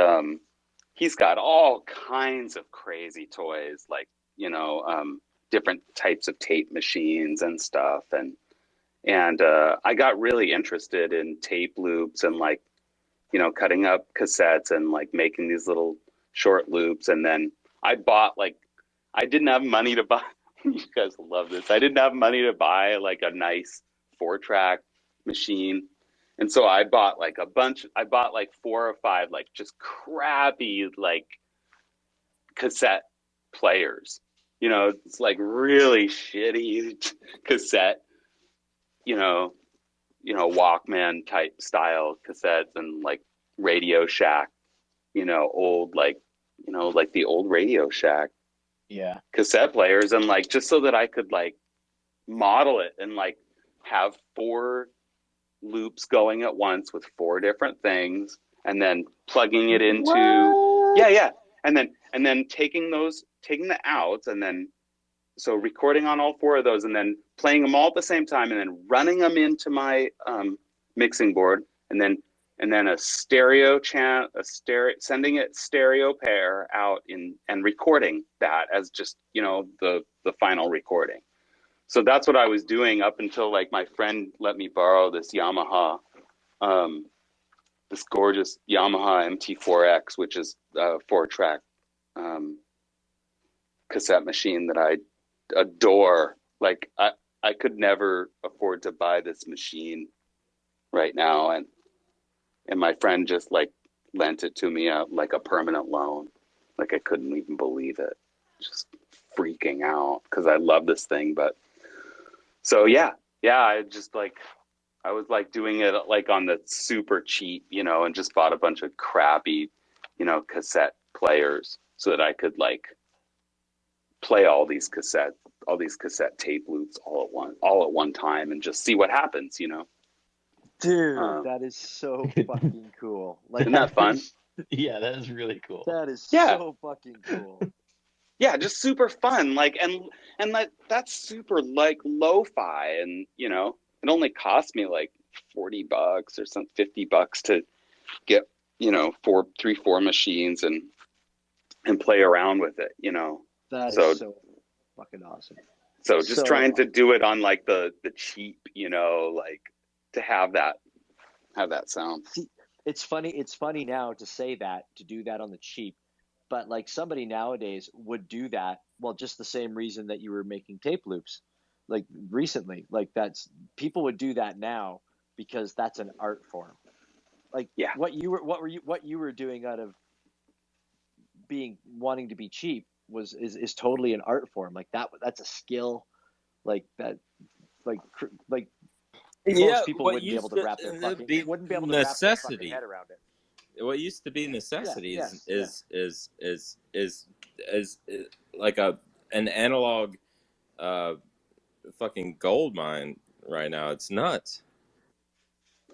he's got all kinds of crazy toys, like different types of tape machines and stuff, and I got really interested in tape loops and like cutting up cassettes and like making these little short loops. And then I didn't have money to buy you guys will love this. I didn't have money to buy like a nice 4-track machine, and so I bought like 4 or 5 like just crappy like cassette players. It's like really shitty cassette, Walkman type style cassettes, and like Radio Shack, old like the old Radio Shack cassette players, and like just so that I could like model it and like have 4 loops going at once with 4 different things, and then plugging it into and then taking the outs, and then so recording on all 4 of those, and then playing them all at the same time, and then running them into my mixing board, and then a sending it stereo pair out and recording that as just, the final recording. So that's what I was doing up until like my friend let me borrow this Yamaha, this gorgeous Yamaha MT4X, which is a 4-track cassette machine that I adore. Like I could never afford to buy this machine right now, and my friend just like lent it to me like a permanent loan. Like I couldn't even believe it, just freaking out because I love this thing. But so yeah, I just like, I was like doing it like on the super cheap, and just bought a bunch of crappy, cassette players so that I could like play all these cassette tape loops all at one time and just see what happens, Dude, that is so fucking cool. Like, isn't that fun? Yeah, that is really cool. that is so fucking cool. Yeah, just super fun. Like, and like that's super like lo-fi, and it only cost me like $40 or some $50 to get 4 machines and play around with it. That is so fucking awesome. So just trying to do it on like the cheap, like to have that sound. See, it's funny now to say that, to do that on the cheap, but like somebody nowadays would do that, well, just the same reason that you were making tape loops like recently. Like people would do that now because that's an art form. Like what you were doing out of wanting to be cheap is totally an art form. Like that's a skill, like that, like most people wouldn't be able to wrap their fucking head around it. What used to be necessity Yes. is like an analog fucking gold mine right now. It's nuts.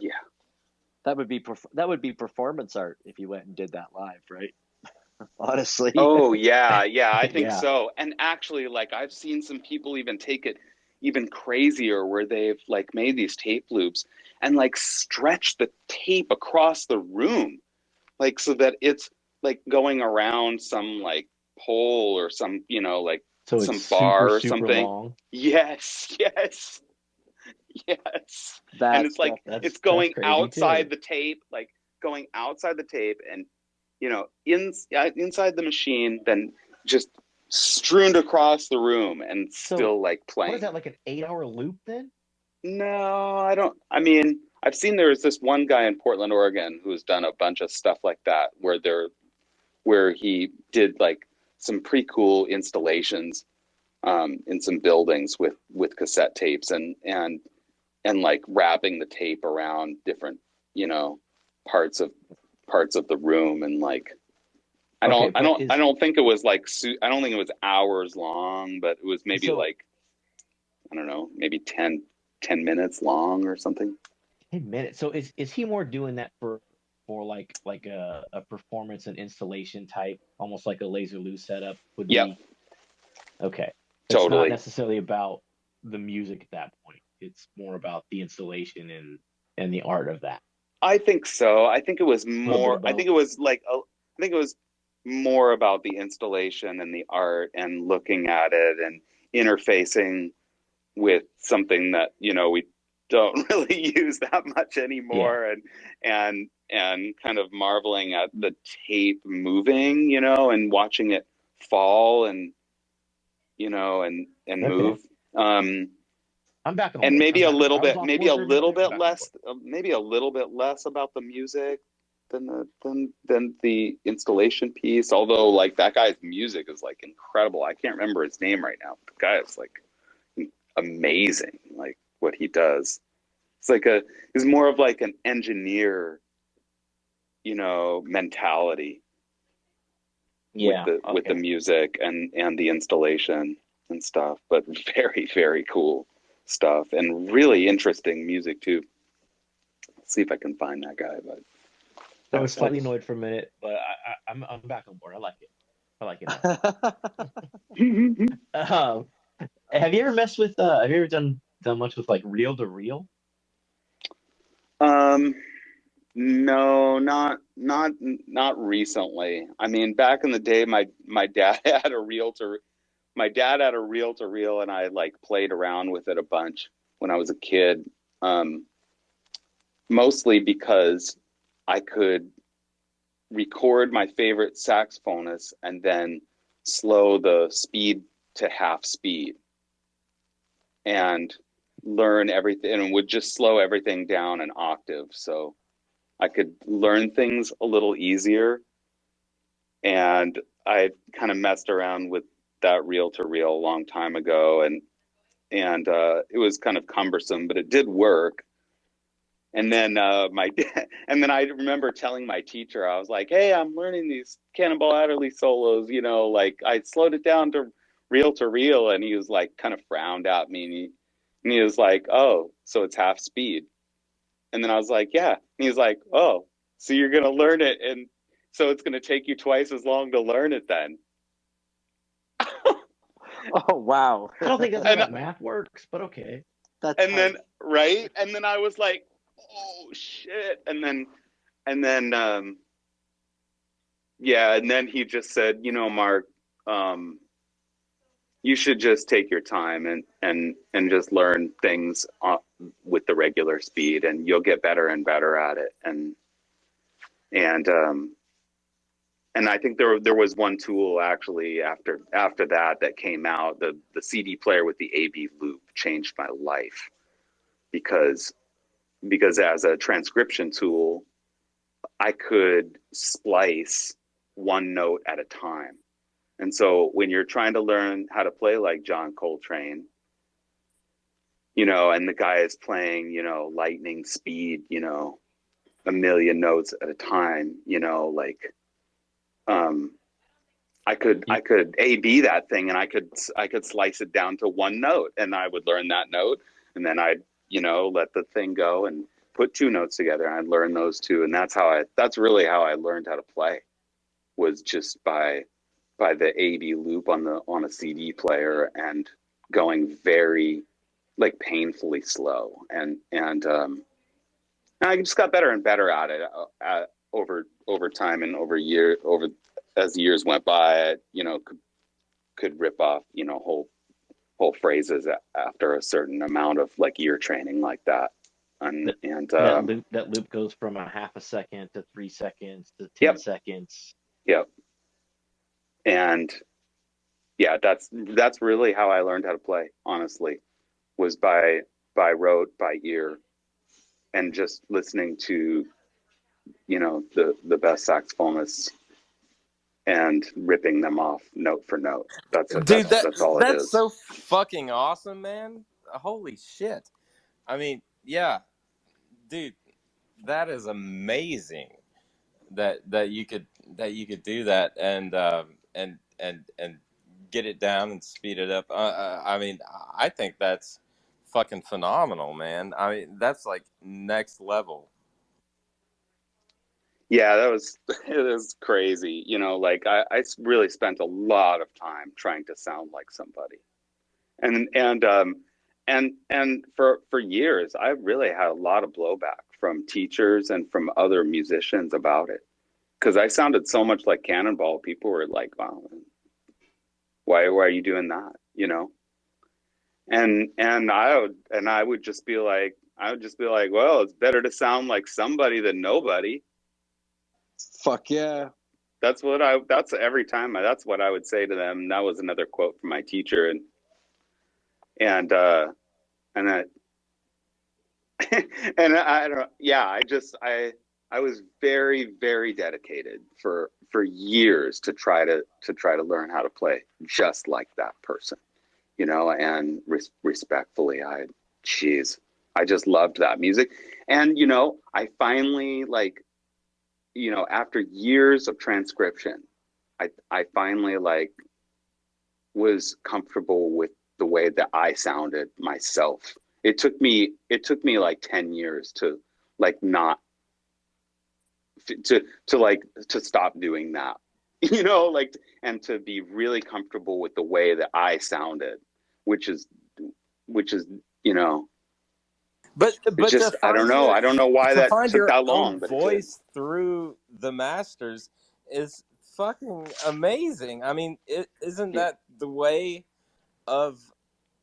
Yeah, that would be performance art if you went and did that live, right? Honestly. Oh yeah, I think so. And actually, like I've seen some people even take it even crazier, where they've like made these tape loops and like stretch the tape across the room, like so that it's like going around some like pole or some, like so some it's bar or super something. Long. Yes. And it's like it's going outside the tape, like going outside the tape, and inside the machine, then just strewn across the room and still like playing. What is that, like an 8-hour loop then? No, I don't. I mean, I've seen there's this one guy in Portland, Oregon, who's done a bunch of stuff like that, where he did like some pretty cool installations in some buildings with cassette tapes and like wrapping the tape around different parts of the room, and like I don't think it was like I don't think it was hours long, but it was maybe like I don't know, maybe 10 minutes long or something. 10 minutes. So is he more doing that for like a performance and installation type, almost like a laser loop setup would be? Okay. It's totally not necessarily about the music at that point. It's more about the installation and the art of that. I think so. I think it was more. I think it was more about the installation and the art and looking at it and interfacing with something that we don't really use that much anymore, and kind of marveling at the tape moving, and watching it fall and move. I'm back on. And maybe a little bit less about the music than the installation piece. Although, like, that guy's music is like incredible. I can't remember his name right now. The guy is like amazing. Like what he does. It's like is more of like an engineer, mentality. With the music and the installation and stuff, but very, very cool stuff and really interesting music too. Let's see if I can find that guy, but I was slightly annoyed for a minute, but I'm back on board. I like it. I like it now. Have you ever messed with? Have you ever done much with like reel to reel? Um, no, not recently. I mean, back in the day, my dad had a reel to reel, and I like played around with it a bunch when I was a kid. Mostly because I could record my favorite saxophonists and then slow the speed to half speed and learn everything, and would just slow everything down an octave so I could learn things a little easier. And I kind of messed around with that reel to reel a long time ago, and it was kind of cumbersome, but it did work. And then and then I remember telling my teacher, I was like, "Hey, I'm learning these Cannonball Adderley solos. Like I slowed it down to reel," and he was like, kind of frowned at me, and he was like, "Oh, so it's half speed?" And then I was like, "Yeah." And he was like, "Oh, so you're gonna learn it, and so it's gonna take you twice as long to learn it then?" Oh wow. I don't think that's how that math works, but okay. Then right, and then I was like, "Oh shit!" And then yeah, and then he just said, "Mark, you should just take your time and just learn things with the regular speed, and you'll get better and better at it." And I think there was one tool actually after that came out. The CD player with the AB loop changed my life because as a transcription tool, I could splice one note at a time. And so when you're trying to learn how to play like John Coltrane, and the guy is playing, lightning speed, a million notes at a time, like I could A/B that thing, and I could slice it down to one note, and I would learn that note, and then I'd let the thing go and put two notes together, and I'd learn those two, and that's really how I learned how to play, was just by the AB loop on a CD player and going very like painfully slow, and I just got better and better at it over time, and as years went by, I could rip off whole phrases after a certain amount of like ear training like that. That loop goes from a half a second to 3 seconds to 10 seconds. Yep. And yeah, that's really how I learned how to play, honestly, was by rote, by ear, and just listening to the best saxophonists and ripping them off note for note. That's all it is. That's so fucking awesome, man. Holy shit. I mean, yeah, dude, that is amazing that you could do that and get it down and speed it up. I mean, I think that's fucking phenomenal, man. I mean, that's like next level. Yeah, it was crazy. Like I really spent a lot of time trying to sound like somebody. And for years, I really had a lot of blowback from teachers and from other musicians about it, because I sounded so much like Cannonball. People were like, "Wow, why are you doing that?" And I would just be like, "Well, it's better to sound like somebody than nobody." Fuck yeah. That's every time. That's what I would say to them. That was another quote from my teacher, and I and I don't. Yeah, I was very, very dedicated for years to try to learn how to play just like that person, and respectfully, I just loved that music, and I finally after years of transcription, I finally was comfortable with the way that I sounded myself. It took me like 10 years to not to stop doing that, you know, like, and to be really comfortable with the way that I sounded, which is, you know, But it's to just, I don't find know. I don't know why that took your that long, own but it did. voice through the masters is fucking amazing. I mean, isn't that the way of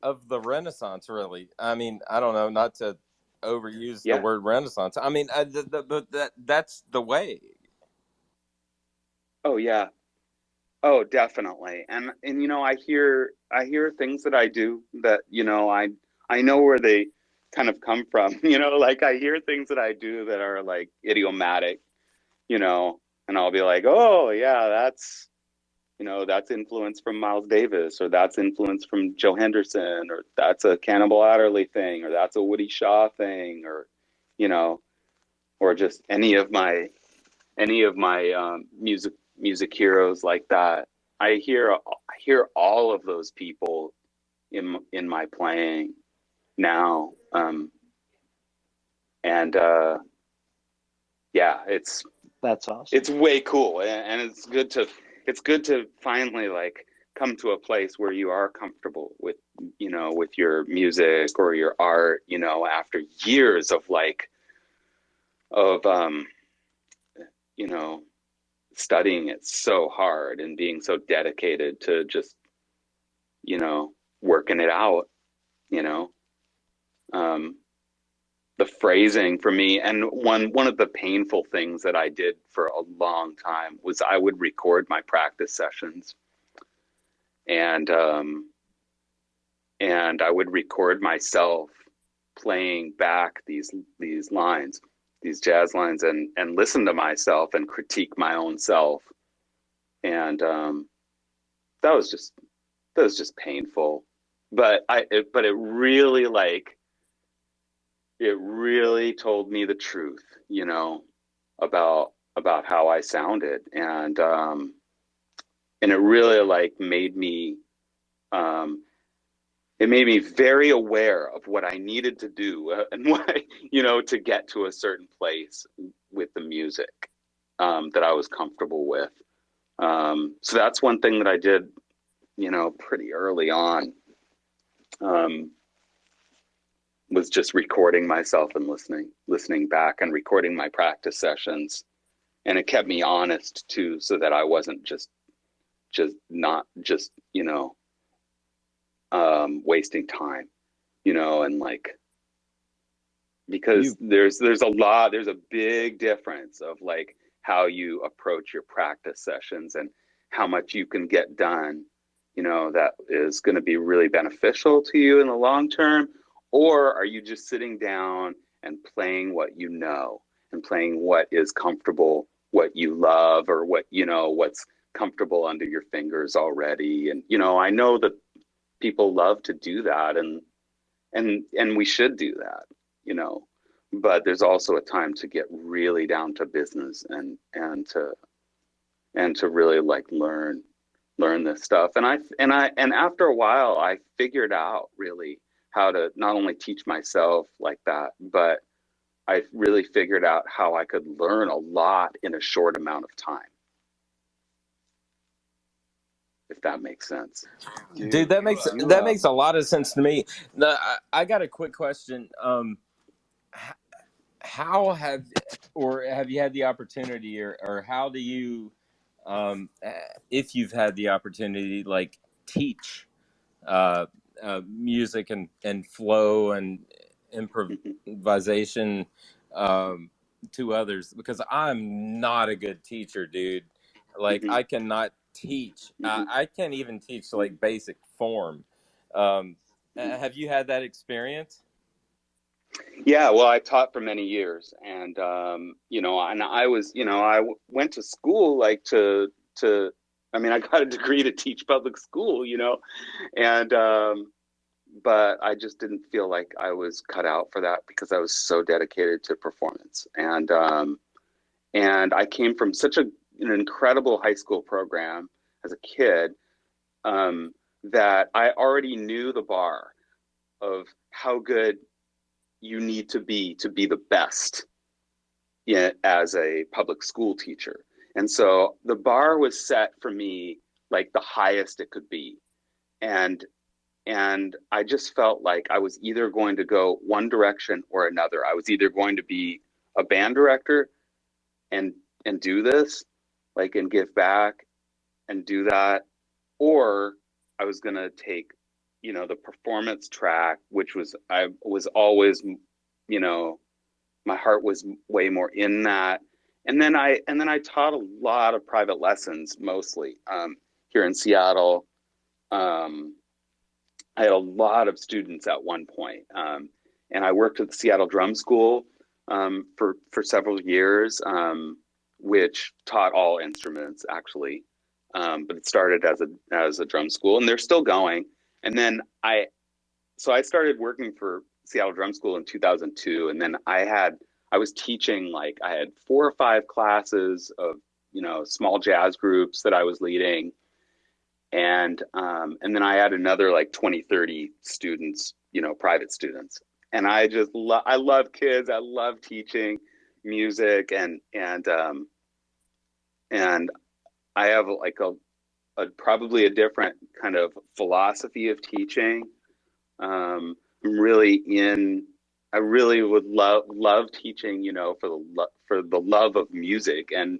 the Renaissance, really? I mean, I don't know, not to overuse the word Renaissance. I mean, but that's the way. Oh yeah. Oh, definitely. And you know, I hear things that I do that, you know, I know where they kind of come from. You know, like I hear things that I do that are like idiomatic, you know, and I'll be like, "Oh, yeah, that's, you know, that's influence from Miles Davis, or that's influence from Joe Henderson, or that's a Cannibal Adderley thing, or that's a Woody Shaw thing, or, you know, or just any of my music heroes like that. I hear all of those people in my playing now, and yeah, That's awesome. it's way cool, and it's good to finally like come to a place where you are comfortable with, you know, with your music or your art, you know, after years of like of you know, studying it so hard and being so dedicated to just, you know, working it out, you know. The phrasing for me, and one of the painful things that I did for a long time was I would record my practice sessions, and I would record myself playing back these lines, these jazz lines, and listen to myself and critique my own self, and that was just painful, but it really like it really told me the truth, you know, about how I sounded, and it really like made me it made me very aware of what I needed to do, and what, you know, to get to a certain place with the music that I was comfortable with. So that's one thing that I did, you know, pretty early on, was just recording myself and listening back and recording my practice sessions. And it kept me honest too, so that I wasn't just not just, you know, wasting time, you know, and like, because there's a big difference of like how you approach your practice sessions and how much you can get done, you know, that is going to be really beneficial to you in the long term. Or are you just sitting down and playing what you know, and playing what is comfortable, what you love, or what, you know, what's comfortable under your fingers already? And, you know, I know that people love to do that, and we should do that, you know, but there's also a time to get really down to business, and to really like learn this stuff. And after a while I figured out really how to not only teach myself like that, but I really figured out how I could learn a lot in a short amount of time, if that makes sense. Dude, that makes a lot of sense to me. Now, I got a quick question. How have you had the opportunity, or how do you, if you've had the opportunity, like teach music and flow and improvisation to others? Because I'm not a good teacher, dude. Like, I cannot teach. I can't even teach like basic form. Have you had that experience? Yeah, well, I taught for many years, and you know, and I was, you know, went to school like I mean, I got a degree to teach public school, you know, and but I just didn't feel like I was cut out for that, because I was so dedicated to performance, and I came from such an incredible high school program as a kid, that I already knew the bar of how good you need to be the best as a public school teacher. And so the bar was set for me like the highest it could be. And I just felt like I was either going to go one direction or another. I was either going to be a band director and do this, like, and give back and do that, or I was going to take, the performance track, which I was always, my heart was way more in that. And then I taught a lot of private lessons, mostly here in Seattle. I had a lot of students at one point, and I worked at the Seattle Drum School for several years, which taught all instruments actually, but it started as a drum school, and they're still going. And then I started working for Seattle Drum School in 2002, and then I was teaching, like, I had 4 or 5 classes of small jazz groups that I was leading. And then I had another like 20, 30 students, private students. And I just I love kids. I love teaching music, and I have like a probably a different kind of philosophy of teaching. I really would love teaching, for the love of music and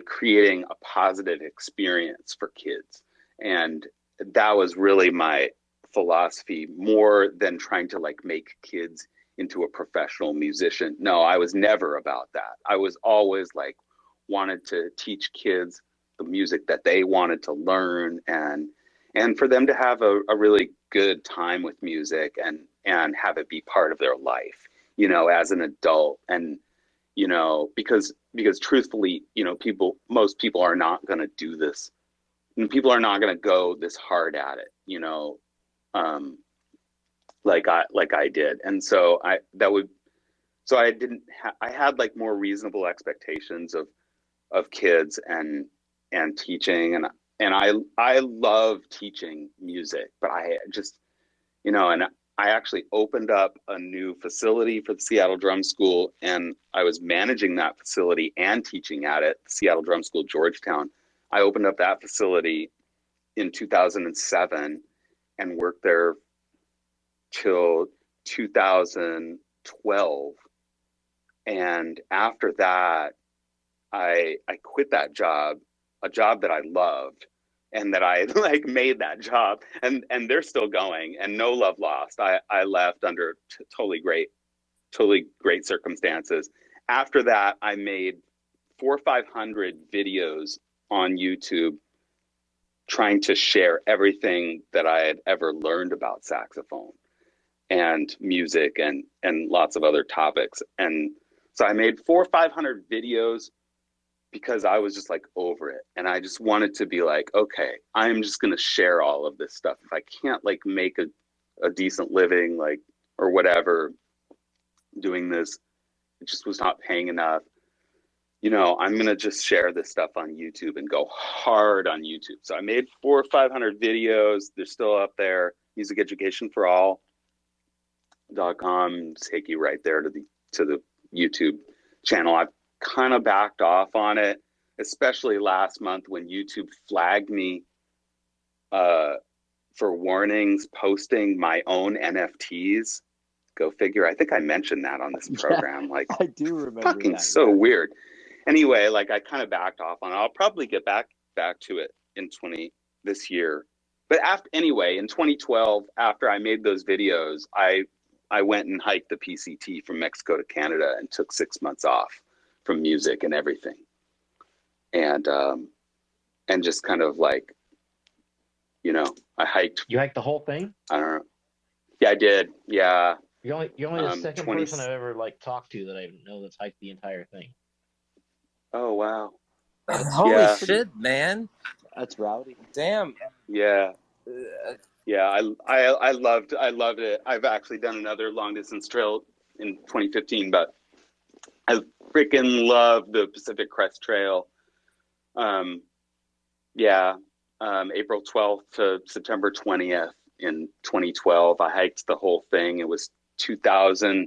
creating a positive experience for kids. And that was really my philosophy, more than trying to like make kids into a professional musician. No, I was never about that. I was always like wanted to teach kids the music that they wanted to learn, and for them to have a really good time with music and have it be part of their life, as an adult. And because truthfully, most people are not going to do this. And people are not going to go this hard at it, like I did. And so I had like more reasonable expectations of kids and teaching, and I love teaching music, but I just, and I actually opened up a new facility for the Seattle Drum School, and I was managing that facility and teaching at it, Seattle Drum School, Georgetown. I opened up that facility in 2007 and worked there till 2012. And after that, I quit that job, a job that I loved and that I like made that job, and they're still going, and no love lost. I left under totally great circumstances. After that, I made 400 or 500 videos on YouTube trying to share everything that I had ever learned about saxophone and music and lots of other topics. And so I made 400 or 500 videos because I was just like over it. And I just wanted to be like, okay, I'm just going to share all of this stuff. If I can't like make a decent living, like, or whatever, doing this, it just was not paying enough. I'm going to just share this stuff on YouTube and go hard on YouTube. So I made 400 or 500 videos. They're still up there. musiceducationforall.com. Take you right there to the YouTube channel. I've kind of backed off on it, especially last month when YouTube flagged me for warnings posting my own NFTs. Go figure. I think I mentioned that on this program. Like, I do remember fucking that. So weird. Anyway, like I kind of backed off on it. I'll probably get back to it in this year. But in 2012, after I made those videos, I went and hiked the PCT from Mexico to Canada and took 6 months off from music and everything. And just kind of like, I hiked. You hiked the whole thing? I don't know. Yeah, I did. Yeah. You're only the second person I've ever like talked to that I know that's hiked the entire thing. Oh wow! Holy shit, man! That's rowdy. Damn. Yeah. Yeah, I loved it. I've actually done another long distance trail in 2015, but I freaking love the Pacific Crest Trail. April 12th to September 20th in 2012. I hiked the whole thing. It was 2,000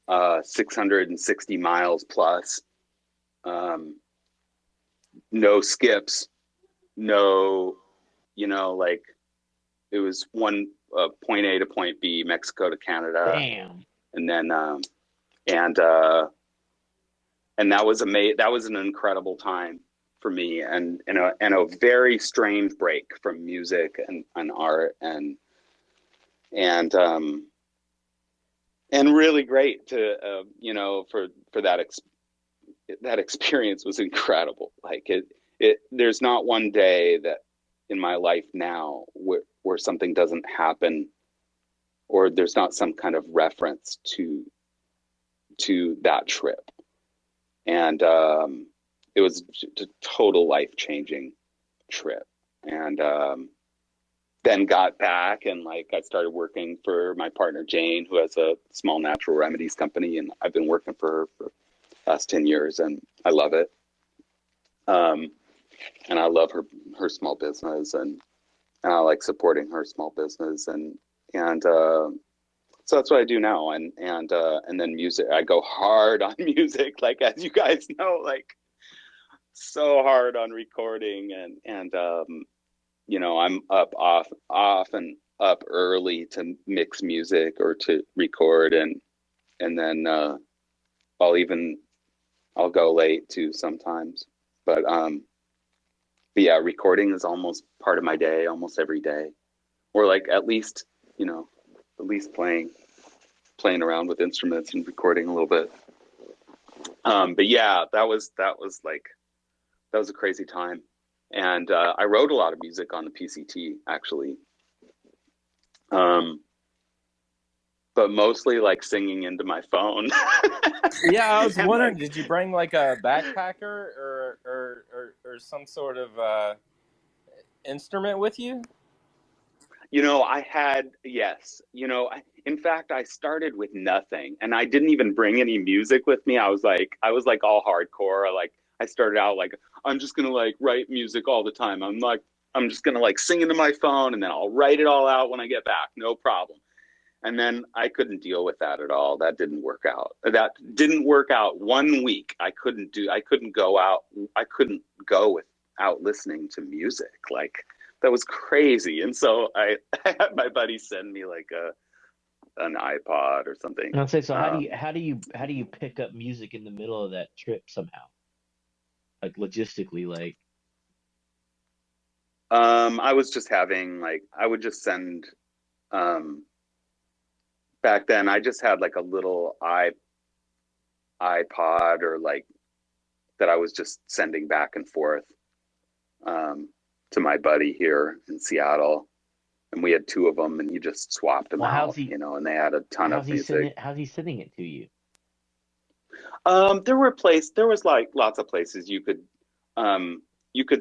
660 miles plus, no skips, no, like it was one point A to point B, Mexico to Canada. Damn. And then, and that was that was an incredible time for me, and a very strange break from music and art, and really great to for that experience was incredible. Like there's not one day that in my life now where something doesn't happen, or there's not some kind of reference to that trip. And it was a total life-changing trip. And then got back, and like I started working for my partner Jane, who has a small natural remedies company, and I've been working for her for the last 10 years, and I love it. And I love her small business, and I like supporting her small business, and so that's what I do now. And then music, I go hard on music, like, as you guys know, like so hard on recording, and I'm often up early to mix music or to record, and then I'll go late too sometimes. But yeah, recording is almost part of my day, almost every day, or like at least playing around with instruments and recording a little bit. But yeah, that was a crazy time. And I wrote a lot of music on the PCT, actually. But mostly like singing into my phone. Yeah, I was wondering, did you bring like a backpacker or some sort of instrument with you? In fact, I started with nothing, and I didn't even bring any music with me. I was like all hardcore. I started out like, I'm just gonna like write music all the time. I'm just gonna like sing into my phone, and then I'll write it all out when I get back, no problem. And then I couldn't deal with that at all. That didn't work out. That didn't work out 1 week. I couldn't go without listening to music. Like, that was crazy. And so I had my buddy send me like an iPod or something. And I'll say, so how do you pick up music in the middle of that trip somehow? Like logistically, like I was just having like, I would just send back then I just had like a little iPod, or like that I was just sending back and forth to my buddy here in Seattle, and we had 2 of them, and he just swapped them out, and they had a ton of music. How's he sending it to you? There was like lots of places you could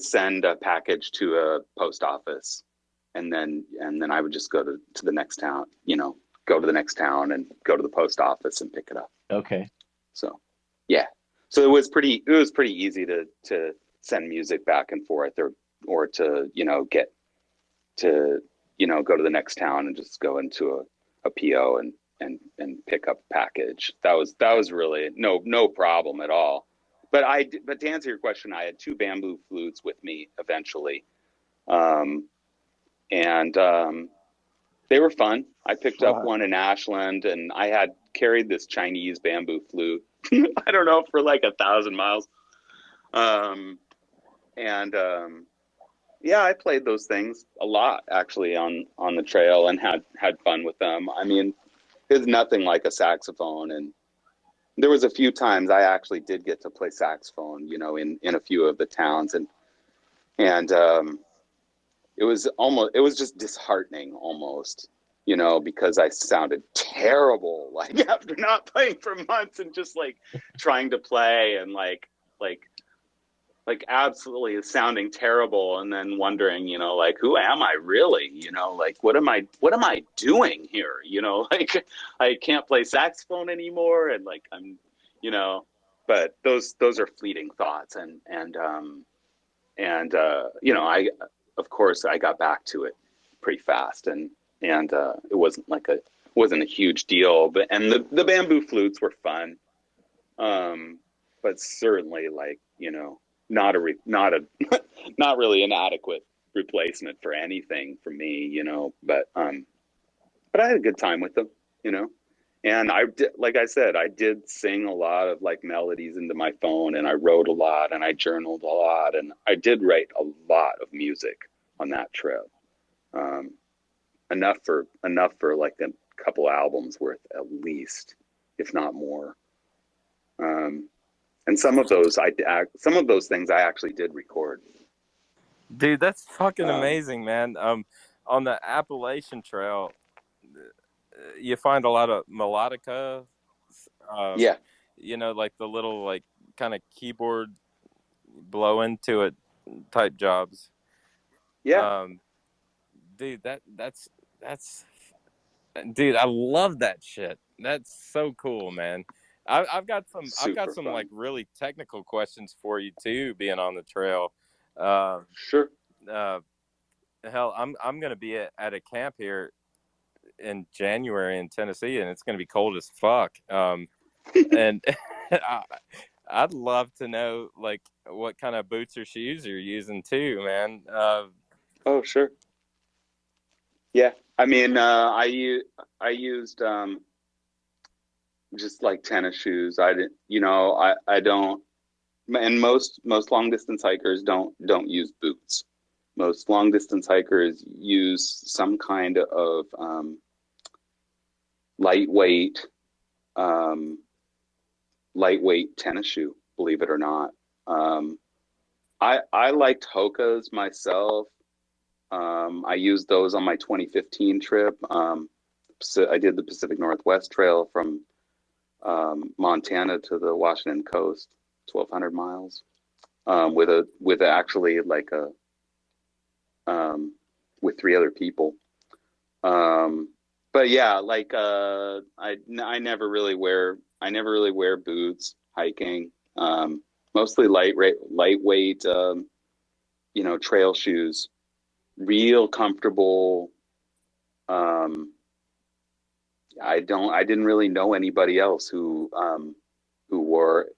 send a package to a post office, and then I would just go to the next town, go to the next town and go to the post office and pick it up. Okay. So, yeah. So it was pretty easy to send music back and forth, or to, get to, go to the next town and just go into a PO and pick up a package. That was really no problem at all. But to answer your question, I had 2 bamboo flutes with me eventually. And they were fun. I picked up one in Ashland, and I had carried this Chinese bamboo flute, I don't know, for like 1,000 miles. Yeah, I played those things a lot actually on the trail, and had fun with them. I mean, it's nothing like a saxophone, and there was a few times I actually did get to play saxophone, in a few of the towns, and it was just disheartening almost, because I sounded terrible, like after not playing for months and just like trying to play and like absolutely sounding terrible, and then wondering, like, who am I really? Like, what am I doing here? Like, I can't play saxophone anymore, and like I'm, but those are fleeting thoughts, and of course I got back to it pretty fast, and it wasn't like wasn't a huge deal. But and the bamboo flutes were fun, but certainly like, you know, not really an adequate replacement for anything for me, you know. But I had a good time with them, you know. And I did, like I said, I did sing a lot of like melodies into my phone, and I wrote a lot, and I journaled a lot, and I did write a lot of music on that trip. Enough for like a couple albums worth at least, if not more. And some of those things I actually did record. Dude, that's fucking amazing, man. On the Appalachian Trail, you find a lot of melodica. Yeah. You know, like the little like kind of keyboard blow into it type jobs. Yeah. Dude, that's dude, I love that shit. That's so cool, man. I've got some like really technical questions for you too, being on the trail. Sure. Hell, I'm gonna be at a camp here in January in Tennessee, and it's gonna be cold as fuck. And I'd love to know like what kind of boots or shoes you're using too, man. Oh, sure. Yeah, I mean, I used just like tennis shoes. I didn't, you know, I don't, and most long distance hikers don't use boots. Most long distance hikers use some kind of lightweight tennis shoe, believe it or not. I liked Hoka's myself. I used those on my 2015 trip. I did the Pacific Northwest Trail from Montana to the Washington coast, 1,200 miles, with actually like with 3 other people. But yeah, like I never really wear boots hiking. Mostly lightweight, you know, trail shoes. Real comfortable. I didn't really know anybody else who wore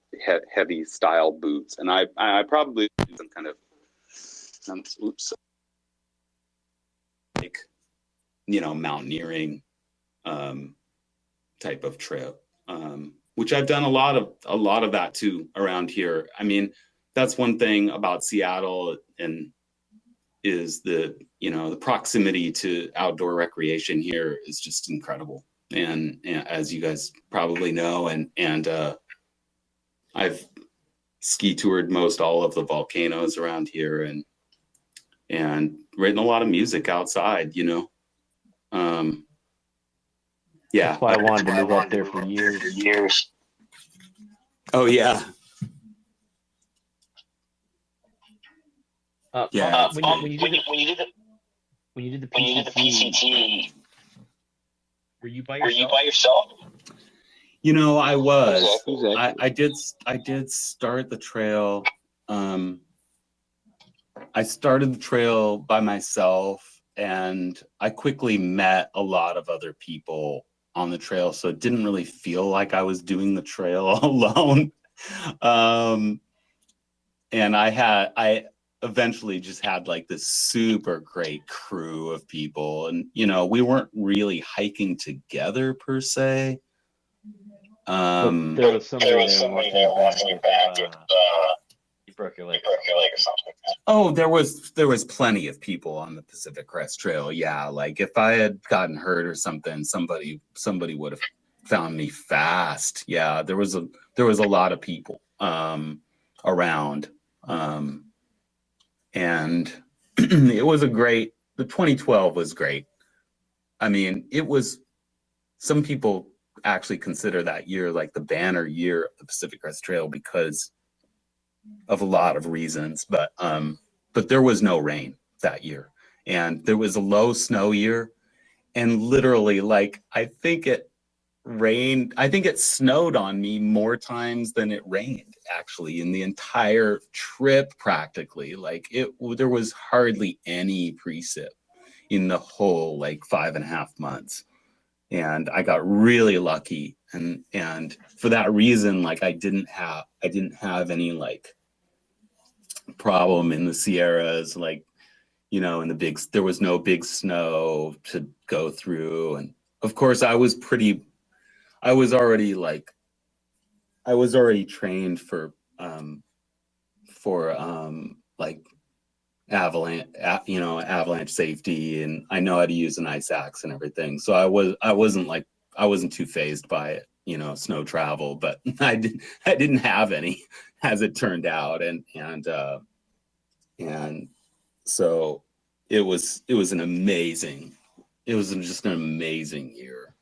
heavy style boots, and I probably some kind of like, you know, mountaineering type of trip, which I've done a lot of that too around here. I mean, that's one thing about Seattle and is the, you know, the proximity to outdoor recreation here is just incredible. And as you guys probably know, and I've ski toured most all of the volcanoes around here and written a lot of music outside, you know. Yeah. That's why I wanted to move up there for years. Oh yeah. Yeah. When you did the PCT, were you by yourself? You know, I was. Exactly. I did start the trail. I started the trail by myself, and I quickly met a lot of other people on the trail, so it didn't really feel like I was doing the trail alone. And I eventually just had like this super great crew of people, and you know, we weren't really hiking together per se. There was somebody there watching your back. You broke your leg or something. Oh, there was plenty of people on the Pacific Crest Trail. Yeah, like if I had gotten hurt or something, somebody would have found me fast. Yeah, there was a lot of people around, and it was the 2012 was great. I mean, it was, some people actually consider that year like the banner year of the Pacific Crest Trail because of a lot of reasons, but there was no rain that year, and there was a low snow year, and literally, like, I think it snowed on me more times than it rained actually in the entire trip practically. Like there was hardly any precip in the whole like 5.5 months. and I got really lucky, and for that reason, like I didn't have any like problem in the Sierras, like, you know, in there was no big snow to go through. And of course I was already trained for like avalanche safety, and I know how to use an ice axe and everything. So I wasn't too fazed by it, you know, snow travel, but I didn't have any, as it turned out. And so it was just an amazing year.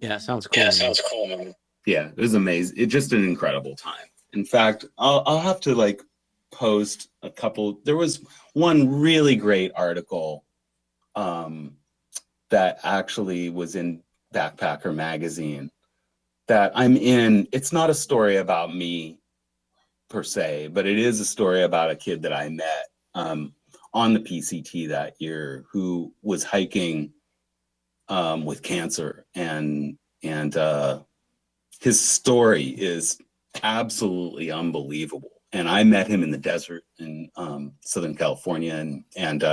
Yeah, sounds cool. Man. Yeah, it was amazing. It's just an incredible time. In fact, I'll have to like post a couple. There was one really great article that actually was in Backpacker magazine that I'm in. It's not a story about me per se, but it is a story about a kid that I met on the PCT that year who was hiking with cancer, and his story is absolutely unbelievable. And I met him in the desert in Southern California, and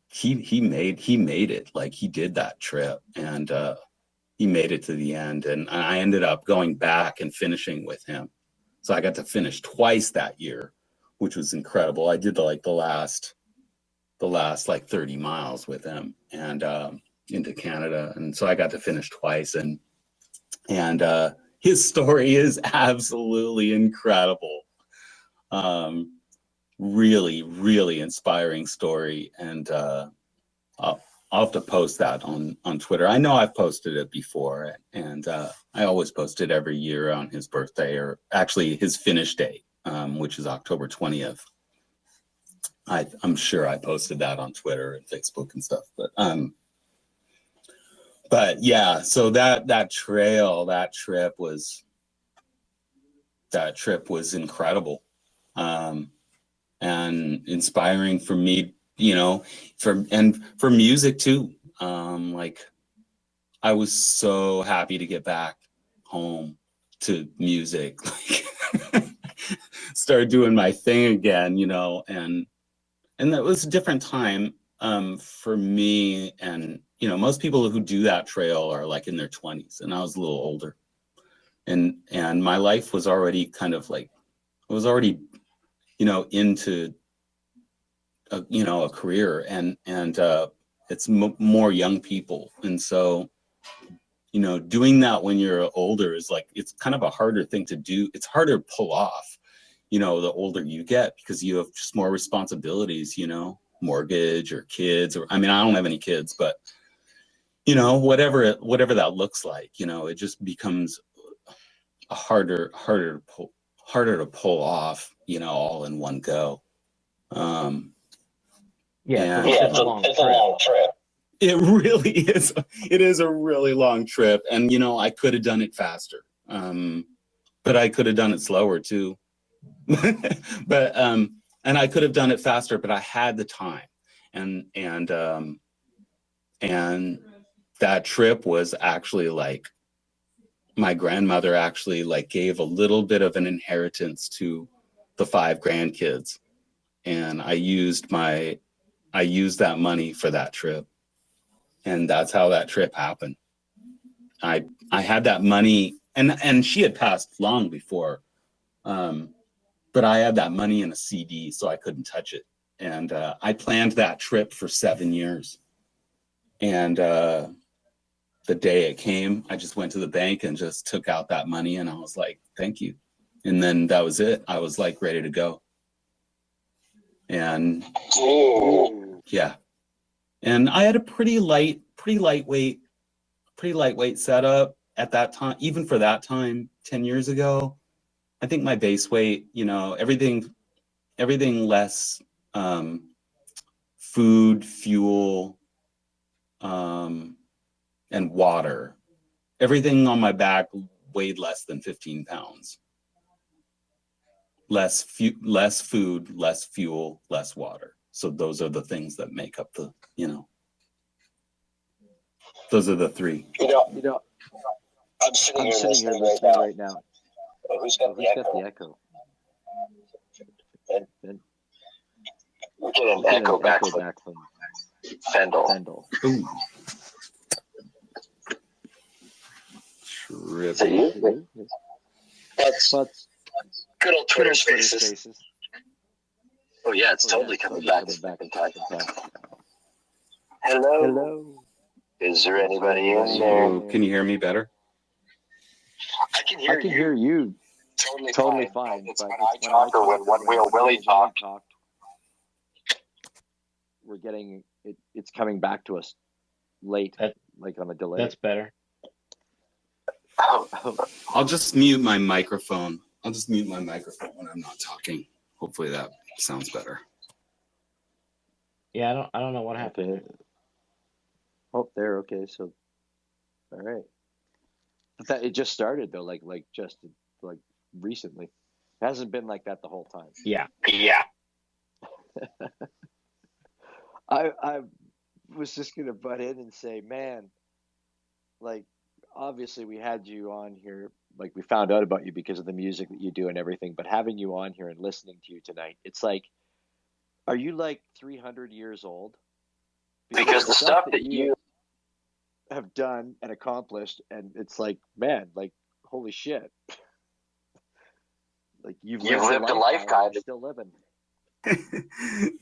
he made it. Like, he did that trip, and he made it to the end. And I ended up going back and finishing with him, so I got to finish twice that year, which was incredible. I did the last like 30 miles with him, and into Canada, and so I got to finish twice, and his story is absolutely incredible. Really, really inspiring story, and I'll have to post that on Twitter. I know I've posted it before, and I always post it every year on his birthday, or actually his finish date, which is October 20th. I'm sure I posted that on Twitter and Facebook and stuff, but yeah, so that trip was incredible, and inspiring for me, you know, for music too. Like, I was so happy to get back home to music, like start doing my thing again, you know, and that was a different time for me. And, you know, most people who do that trail are like in their 20s, and I was a little older, and my life was already kind of like, I was already, you know, into a career, and it's more young people. And so, you know, doing that when you're older is like, it's kind of a harder thing to do. It's harder to pull off, you know, the older you get, because you have just more responsibilities, you know, mortgage or kids, or, I mean, I don't have any kids, but, you know, whatever that looks like, you know, it just becomes harder to pull off, you know, all in one go. Yeah, it's a long trip. It really is. It is a really long trip, and, you know, I could have done it faster, but I could have done it slower too. But and I could have done it faster, but I had the time, and that trip was actually like, my grandmother actually like gave a little bit of an inheritance to the 5 grandkids, and I used that money for that trip, and that's how that trip happened. I had that money, and she had passed long before, but I had that money in a CD, so I couldn't touch it. And I planned that trip for 7 years, and the day it came, I just went to the bank and just took out that money, and I was like, thank you. And then that was it. I was like ready to go. And yeah. And I had a pretty lightweight setup at that time, even for that time, 10 years ago. I think my base weight, you know, everything less food, fuel, and water. Everything on my back weighed less than 15 pounds. less food, less fuel, less water. So those are the things that make up the, those are the three. I'm sitting here listening right now. Oh, who's got the echo? We get an echo back from Fendel. Ooh. Is it you? That's good old Twitter spaces. Oh yeah, it's totally coming back in time. Hello. Is there anybody in there? Oh, can you hear me better? I can hear you. Totally fine. It's But when I talk or when Wheel Willie talked. We're getting it. It's coming back to us late, like on a delay. That's better. I'll just mute my microphone. I'll just mute my microphone when I'm not talking. Hopefully that sounds better. Yeah, I don't know what happened. Okay. Oh, there. Okay, so all right. But it just started though, like recently. It hasn't been like that the whole time. Yeah. I was just gonna butt in and say, man, like obviously we had you on here, like we found out about you because of the music that you do and everything, but having you on here and listening to you tonight, it's like, are you like 300 years old? Because the stuff that you have done and accomplished, and it's like, man, like holy shit. Like you've lived a life, guy. You're still living.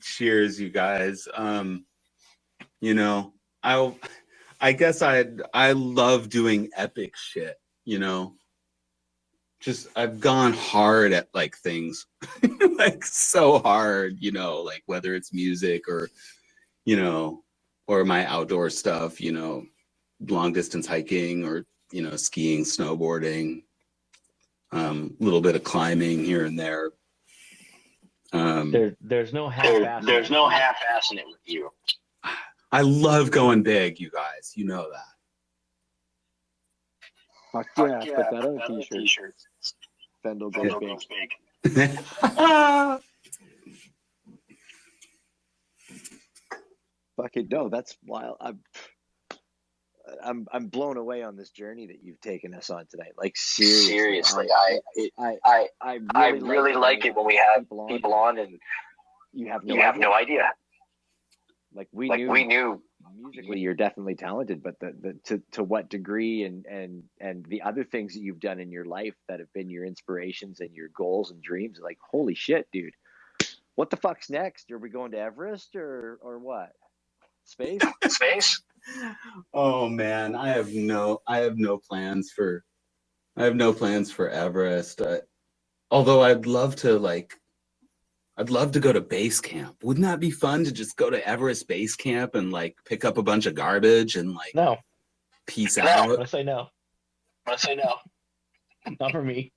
Cheers, you guys. I guess I love doing epic shit, just I've gone hard at like things like so hard, like whether it's music or or my outdoor stuff, long distance hiking or skiing, snowboarding, little bit of climbing here and there. There's no half-assing it with you. I love going big, you guys. You know that. Fuck yeah, put that on a t-shirt. Fendel goes big. Fucking no, that's wild. I'm blown away on this journey that you've taken us on tonight. Like seriously, I really like it when we have people on and you have no idea. Like we knew musically you're definitely talented, but to what degree and the other things that you've done in your life that have been your inspirations and your goals and dreams, like holy shit, dude. What the fuck's next? Are we going to Everest or what? Space? Oh man, I have no plans for Everest. Although I'd love to go to base camp. Wouldn't that be fun to just go to Everest base camp and like pick up a bunch of garbage and like peace out? I'm gonna say no. Not for me.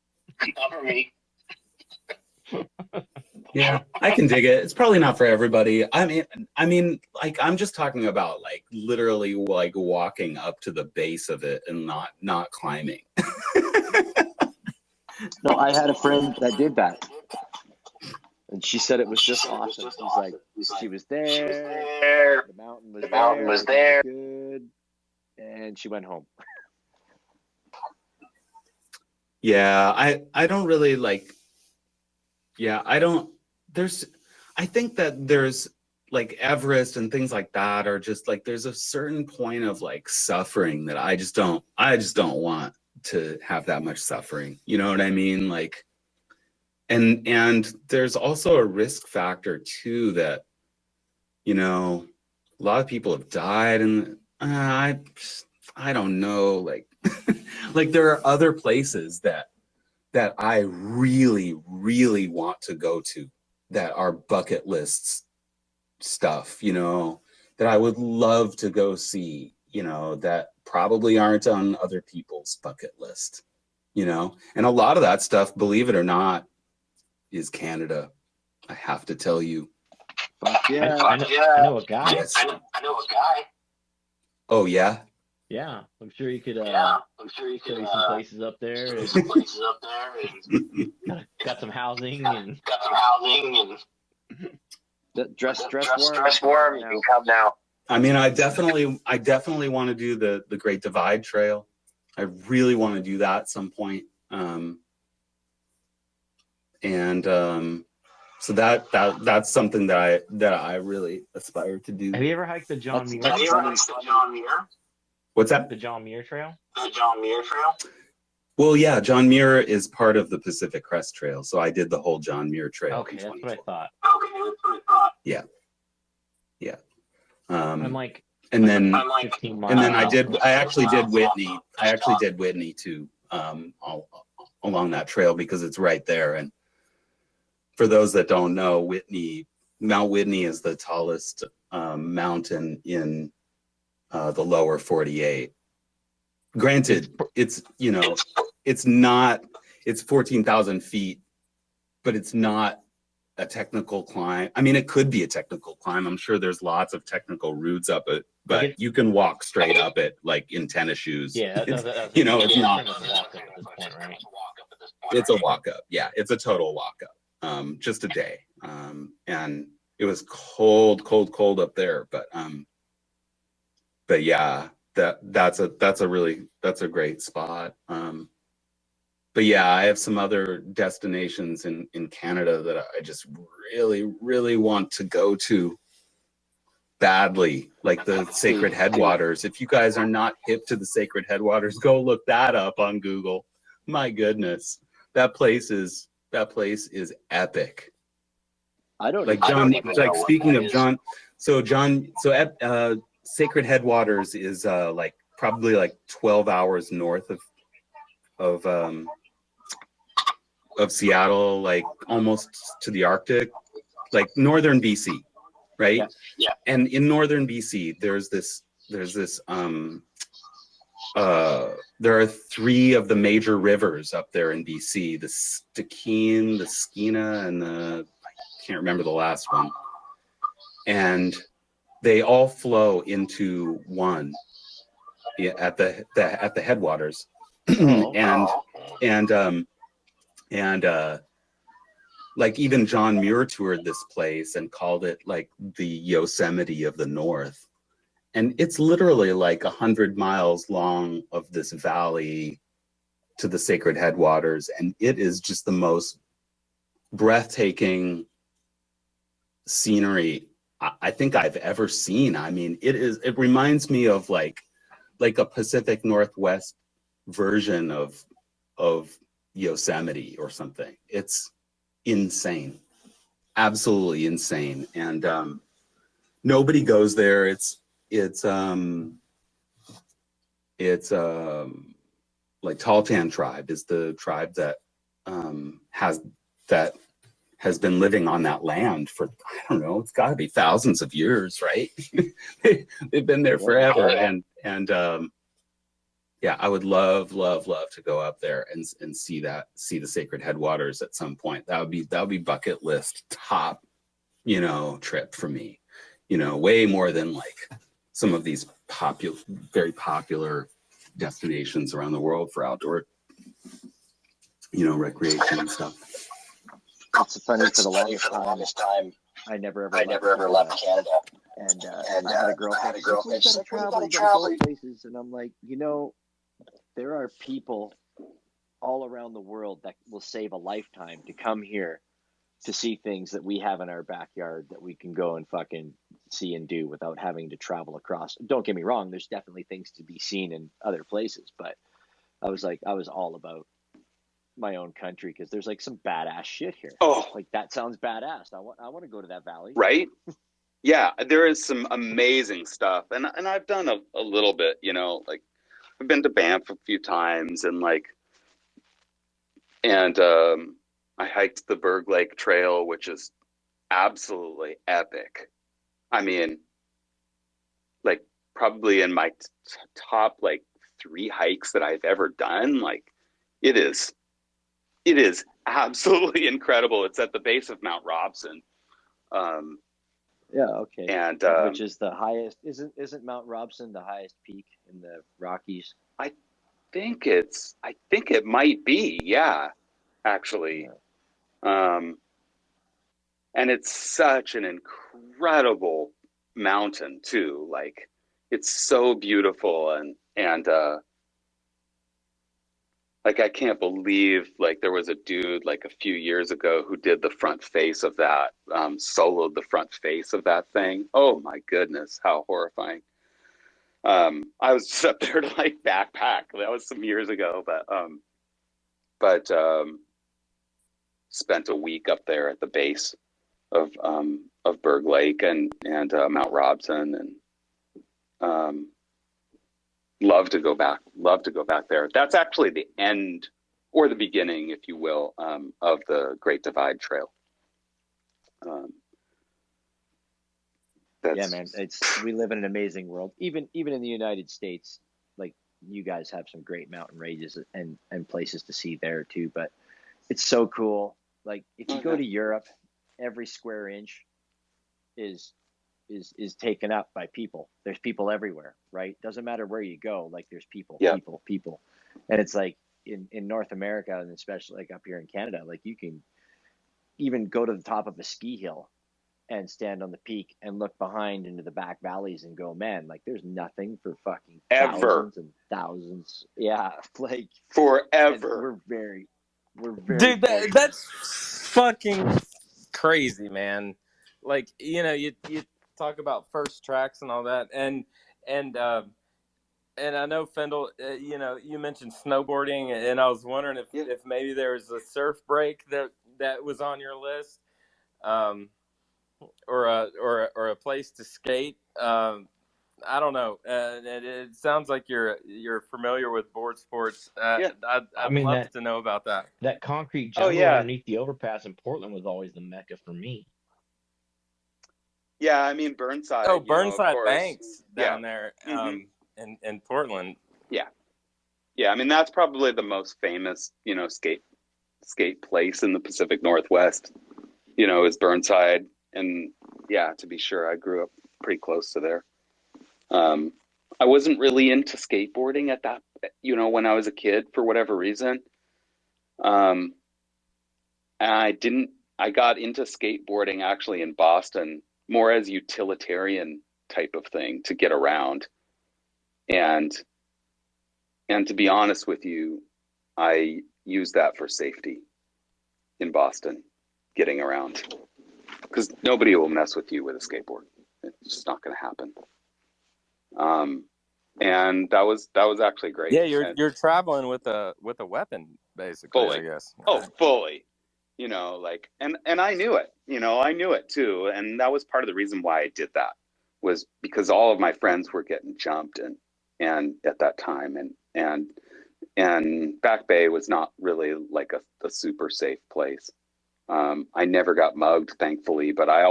Yeah, I can dig it. It's probably not for everybody. I mean, like I'm just talking about like literally like walking up to the base of it and not climbing. No, I had a friend that did that. And she said it was just awesome. She's like, she was there. The mountain was there. Good. And she went home. Yeah, I don't really like. Yeah, I think that there's like Everest and things like that are just like there's a certain point of like suffering that I just don't want to have that much suffering. You know what I mean? Like, and there's also a risk factor too that, a lot of people have died and I don't know, like, like there are other places that I really, really want to go to that are bucket lists stuff, that I would love to go see, that probably aren't on other people's bucket list, and a lot of that stuff, believe it or not, is Canada. I have to tell you. Fuck yeah. I know a guy. Yes. I know a guy. Oh yeah? Yeah, I'm sure you could. Show you some places up there. Got some housing and. Dress warm. You can come now. I mean, I definitely want to do the Great Divide Trail. I really want to do that at some point. So that's something that I really aspire to do. Have you ever hiked the John Muir? Have you ever hiked the John Muir? What's that? The John Muir Trail? The John Muir Trail? Well, yeah, John Muir is part of the Pacific Crest Trail, so I did the whole John Muir Trail. Okay, that's what I thought. Yeah. I'm like, and then 15 miles. I actually did Whitney. I actually did Whitney too, along that trail because it's right there. And for those that don't know, Mount Whitney is the tallest mountain in the lower 48. Granted, it's 14,000 feet, but it's not a technical climb. I mean, it could be a technical climb. I'm sure there's lots of technical routes up it, but you can walk straight up it like in tennis shoes. Yeah, it's not. Right? It's a walk up. Yeah, it's a total walk up. Just a day. And it was cold up there, but yeah, that's a great spot. But yeah, I have some other destinations in Canada that I just really want to go to badly, like the Sacred Headwaters. If you guys are not hip to the Sacred Headwaters, go look that up on Google. My goodness, that place is epic. I don't like John. Like speaking of John, Sacred Headwaters is like probably like 12 hours north of Seattle, like almost to the Arctic, like northern BC, right? Yeah. And in northern BC, there are 3 of the major rivers up there in BC: the Stikine, the Skeena, and I can't remember the last one. And they all flow into one at the headwaters. And like even John Muir toured this place and called it like the Yosemite of the North. And it's literally like 100 miles long of this valley to the Sacred Headwaters. And it is just the most breathtaking scenery I think I've ever seen. I mean, it reminds me of like a Pacific Northwest version of Yosemite or something. It's insane, absolutely insane. And nobody goes there. It's like Tahltan tribe is the tribe that has been living on that land for, I don't know, it's got to be thousands of years, right? They've been there forever. And yeah, I would love to go up there and see the Sacred Headwaters at some point. That would be bucket list top, trip for me. Way more than like some of these very popular destinations around the world for outdoor, recreation and stuff. It's funny, for the longest time, I never ever left Canada. And I had a girlfriend. You gotta travel, you gotta go places. And I'm like, there are people all around the world that will save a lifetime to come here to see things that we have in our backyard that we can go and fucking see and do without having to travel across. Don't get me wrong, there's definitely things to be seen in other places, but I was all about my own country because there's like some badass shit here. Oh, like that sounds badass. I want to go to that valley. Right? Yeah, there is some amazing stuff, and I've done a little bit. Like I've been to Banff a few times, and I hiked the Berg Lake Trail, which is absolutely epic. I mean, like probably in my top 3 hikes that I've ever done. Like it is absolutely incredible. It's at the base of Mount Robson. Yeah, okay. And which is the highest? Isn't Mount Robson the highest peak in the Rockies? I think it might be, yeah, actually. And it's such an incredible mountain too. Like, it's so beautiful, and like, I can't believe, like, there was a dude like a few years ago who did the front face of that, soloed the front face of that thing. Oh my goodness, how horrifying. I was just up there to like backpack. That was some years ago, but spent a week up there at the base of Berg Lake and Mount Robson, and love to go back there. That's actually the end, or the beginning, if you will, of the Great Divide Trail. Yeah, man, we live in an amazing world. Even in the United States, like, you guys have some great mountain ranges and places to see there too. But it's so cool. Like, if you go to Europe, every square inch is taken up by people. There's people everywhere, right? Doesn't matter where you go. Like, there's people, people. And it's like in North America, and especially like up here in Canada, like, you can even go to the top of a ski hill and stand on the peak and look behind into the back valleys and go, man, like, there's nothing for fucking thousands and thousands. Yeah, like, forever. We're very Dude, fortunate. that's fucking crazy, man. Like, you talk about first tracks and all that, and I know, Fendel, you mentioned snowboarding, and I was wondering if maybe there was a surf break that was on your list, or a place to skate. I don't know. It sounds like you're familiar with board sports. I'd love to know about that. That concrete jungle underneath the overpass in Portland was always the mecca for me. Yeah, I mean, Burnside. Oh, Burnside, of course. Banks down there, in Portland. Yeah. I mean, that's probably the most famous, skate place in the Pacific Northwest. Is Burnside, and yeah, to be sure, I grew up pretty close to there. I wasn't really into skateboarding at that, when I was a kid, for whatever reason. And I got into skateboarding actually in Boston, more as utilitarian type of thing to get around. And to be honest with you, I used that for safety in Boston, getting around, because nobody will mess with you with a skateboard. It's just not going to happen. And that was actually great. Yeah, you're traveling with a weapon, basically. Fully. I guess. Fully. And I knew it. I knew it too, and that was part of the reason why I did that, was because all of my friends were getting jumped, and at that time, and Back Bay was not really like a super safe place. I never got mugged, thankfully, but I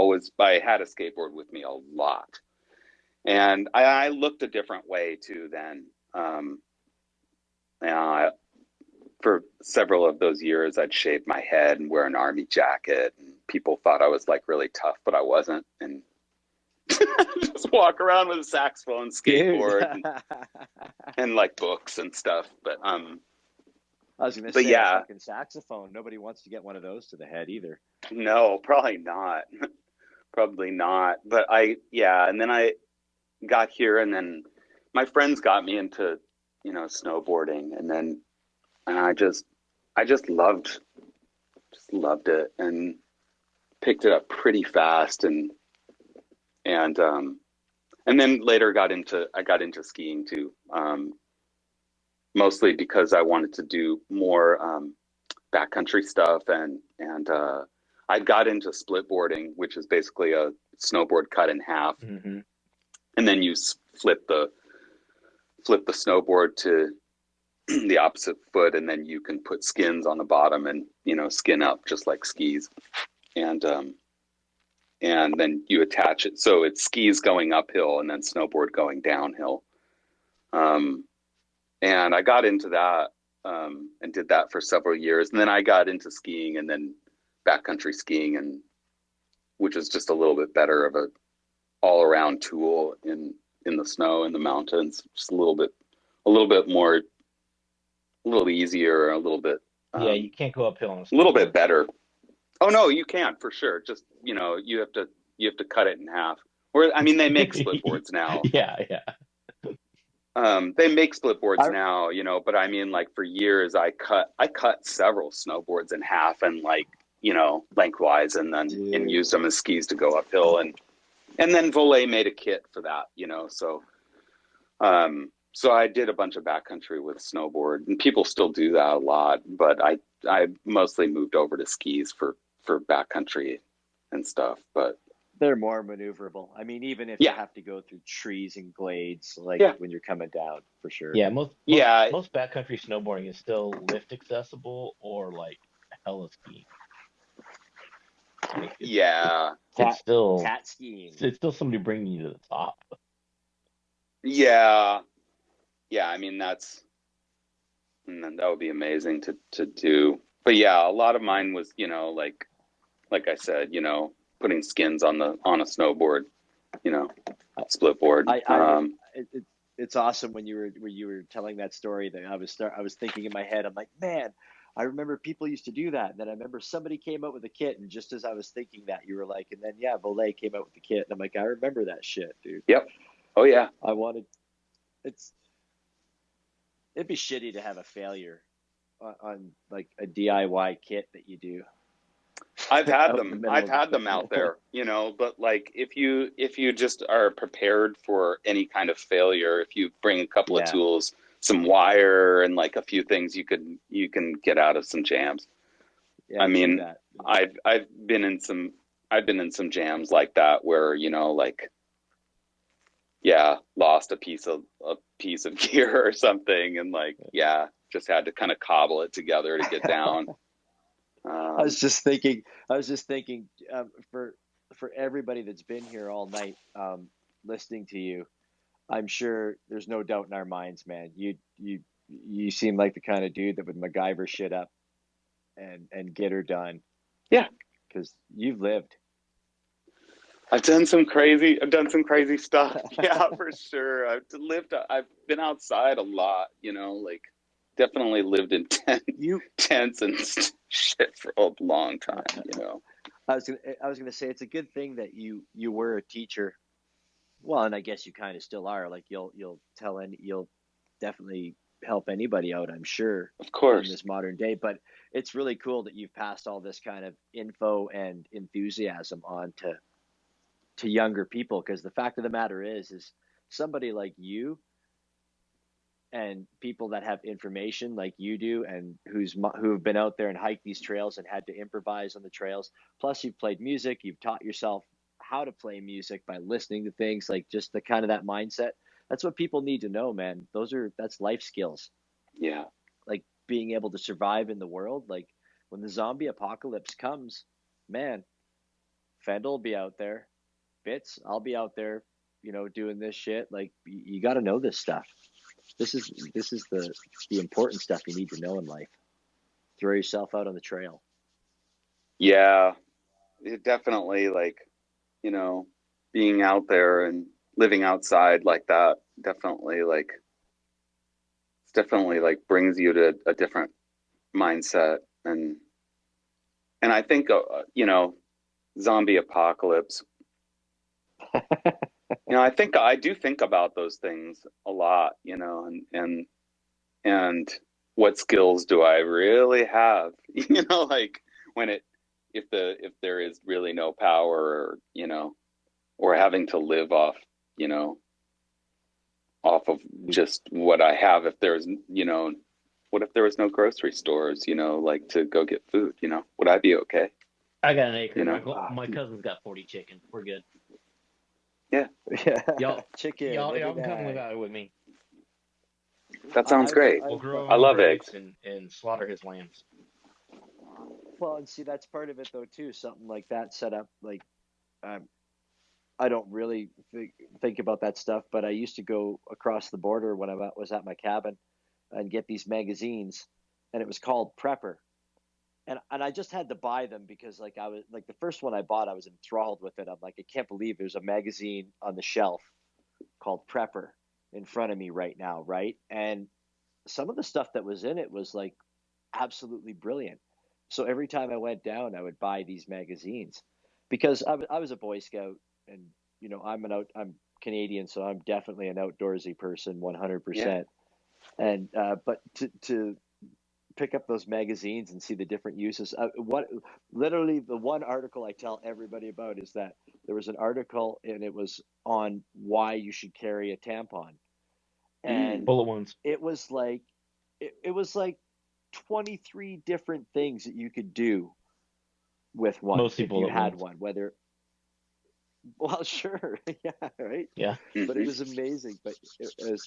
had a skateboard with me a lot. And I looked a different way too then. For several of those years, I'd shave my head and wear an army jacket, and people thought I was like really tough, but I wasn't. And just walk around with a saxophone, skateboard, and like books and stuff. But I was going to say, a fucking saxophone. Nobody wants to get one of those to the head either. No, probably not. Probably not. But and then I got here, and then my friends got me into, snowboarding, and I just loved it, and picked it up pretty fast, and then later I got into skiing too, mostly because I wanted to do more backcountry stuff, and I got into split boarding, which is basically a snowboard cut in half, and then you flip the snowboard to the opposite foot, and then you can put skins on the bottom and skin up just like skis, and then you attach it so it's skis going uphill and then snowboard going downhill. And I got into that, and did that for several years, and then I got into skiing, and then backcountry skiing, and which is just a little bit better of a all-around tool in the snow in the mountains. Just a little bit more, a little easier, a little bit. Yeah, you can't go uphill on a A little bit snowboard. better. Oh no, you can for sure. Just you have to cut it in half. Or I mean, they make split boards now. Yeah. They make split boards now, but I mean, like for years, I cut several snowboards in half and like, lengthwise, and then and used them as skis to go uphill, and then Volet made a kit for that, so I did a bunch of backcountry with snowboard, and people still do that a lot, but I mostly moved over to skis for backcountry and stuff, but. They're more maneuverable. I mean, even if you have to go through trees and glades, like when you're coming down, for sure. Yeah, most backcountry snowboarding is still lift accessible or like hella skiing. Like it's still tat skiing. It's still somebody bringing you to the top. Yeah, I mean that would be amazing to do. But yeah, a lot of mine was like I said, putting skins on a snowboard, split board. It's awesome when you were telling that story that I was thinking in my head, I'm like, man, I remember people used to do that. And then I remember somebody came up with a kit, and just as I was thinking that, you were like, and then Volet came out with the kit, and I'm like, I remember that shit, dude. Yep. Oh yeah. It'd be shitty to have a failure on like a DIY kit that you do. I've had them out there, but like if you just are prepared for any kind of failure, if you bring a couple of tools, some wire, and like a few things, you can get out of some jams. Yeah, I mean, I've been in some jams like that where, lost a piece of gear or something, and just had to kind of cobble it together to get down. I was just thinking for everybody that's been here all night, listening to you, I'm sure there's no doubt in our minds, man. You seem like the kind of dude that would MacGyver shit up and get her done. Yeah, because you've lived. I've done some crazy stuff. Yeah, for sure. I've been outside a lot. Definitely lived in tents and shit for a long time. I was gonna say it's a good thing that you were a teacher. Well, and I guess you kind of still are. Like you'll definitely help anybody out, I'm sure. Of course. In this modern day, but it's really cool that you've passed all this kind of info and enthusiasm on to younger people, because the fact of the matter is somebody like you and people that have information like you do, and who've been out there and hiked these trails and had to improvise on the trails. Plus, you've played music. You've taught yourself how to play music by listening to things, like just the kind of that mindset. That's what people need to know, man. That's life skills. Yeah. Like being able to survive in the world. Like when the zombie apocalypse comes, man, Fendel will be out there. Bits, I'll be out there, doing this shit. Like you got to know this stuff. This is the important stuff you need to know in life. Throw yourself out on the trail. Yeah, it definitely, being out there and living outside like that definitely brings you to a different mindset, and I think zombie apocalypse. I do think about those things a lot, and what skills do I really have? If there is really no power, or having to live off of just what I have. If there's, what if there was no grocery stores, to go get food, would I be okay? I got an acre. My cousin's got 40 chicken. We're good. Yeah. Y'all can come live out with me. That sounds great. We'll grow I love eggs and slaughter his lambs. Well, and see, that's part of it though too. Something like that set up. Like, I don't really think about that stuff, but I used to go across the border when I was at my cabin and get these magazines, and it was called Prepper. And I just had to buy them because I was the first one I bought, I was enthralled with it. I'm like, I can't believe there's a magazine on the shelf called Prepper in front of me right now, right? And some of the stuff that was in it was like absolutely brilliant. So every time I went down, I would buy these magazines because I was a Boy Scout, and you know, I'm Canadian, so I'm definitely an outdoorsy person, 100%. And but to pick up those magazines and see the different uses. What literally the one article I tell everybody about is that there was an article and it was on why you should carry a tampon, and bullet wounds. it was like it was like 23 different things that you could do with one Mostly if you bullet had wounds. one. Whether well, sure, yeah, right, Yeah. but it was amazing. But it was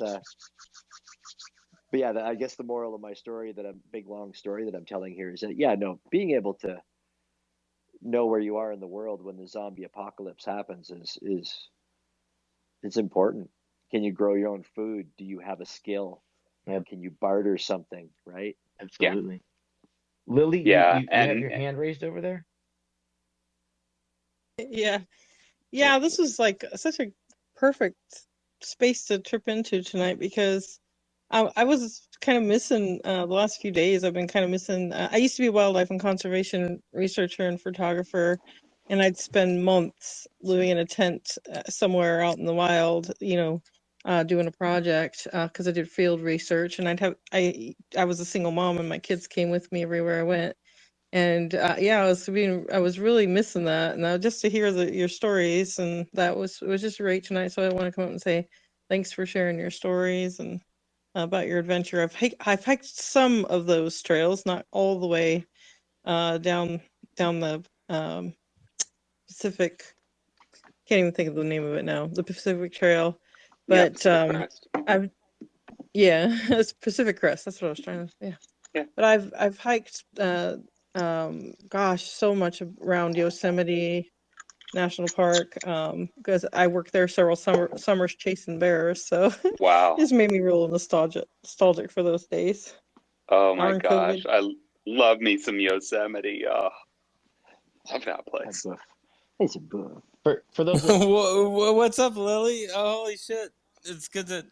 but yeah, I guess the moral of my story, that a big long story that I'm telling here, is that yeah, no, being able to know where you are in the world when the zombie apocalypse happens is it's important. Can you grow your own food? Do you have a skill? Yep. Can you barter something? Right? Absolutely. Lily, Yeah, you have your hand raised over there? Yeah, this was like such a perfect space to trip into tonight, because I was kind of missing the last few days. I've been kind of missing. I used to be a wildlife and conservation researcher and photographer, and I'd spend months living in a tent somewhere out in the wild, doing a project because I did field research, and I was a single mom, and my kids came with me everywhere I went. And yeah, I was really missing that, and just to hear your stories, and it was just great tonight. So I want to come up and say thanks for sharing your stories and about your adventure. I've hiked some of those trails, not all the way down the Pacific. Can't even think of the name of it now. The Pacific Trail, but Pacific Crest. I've yeah, it's Pacific Crest. That's what I was trying to. Yeah. But I've hiked gosh, so much around Yosemite National Park because I worked there several summers chasing bears, so Wow. it's made me real nostalgic for those days. Oh my Darn gosh, COVID. I love me some Yosemite. Oh, love that place. It's a book. For those What's up, Lily? Oh, holy shit! It's good to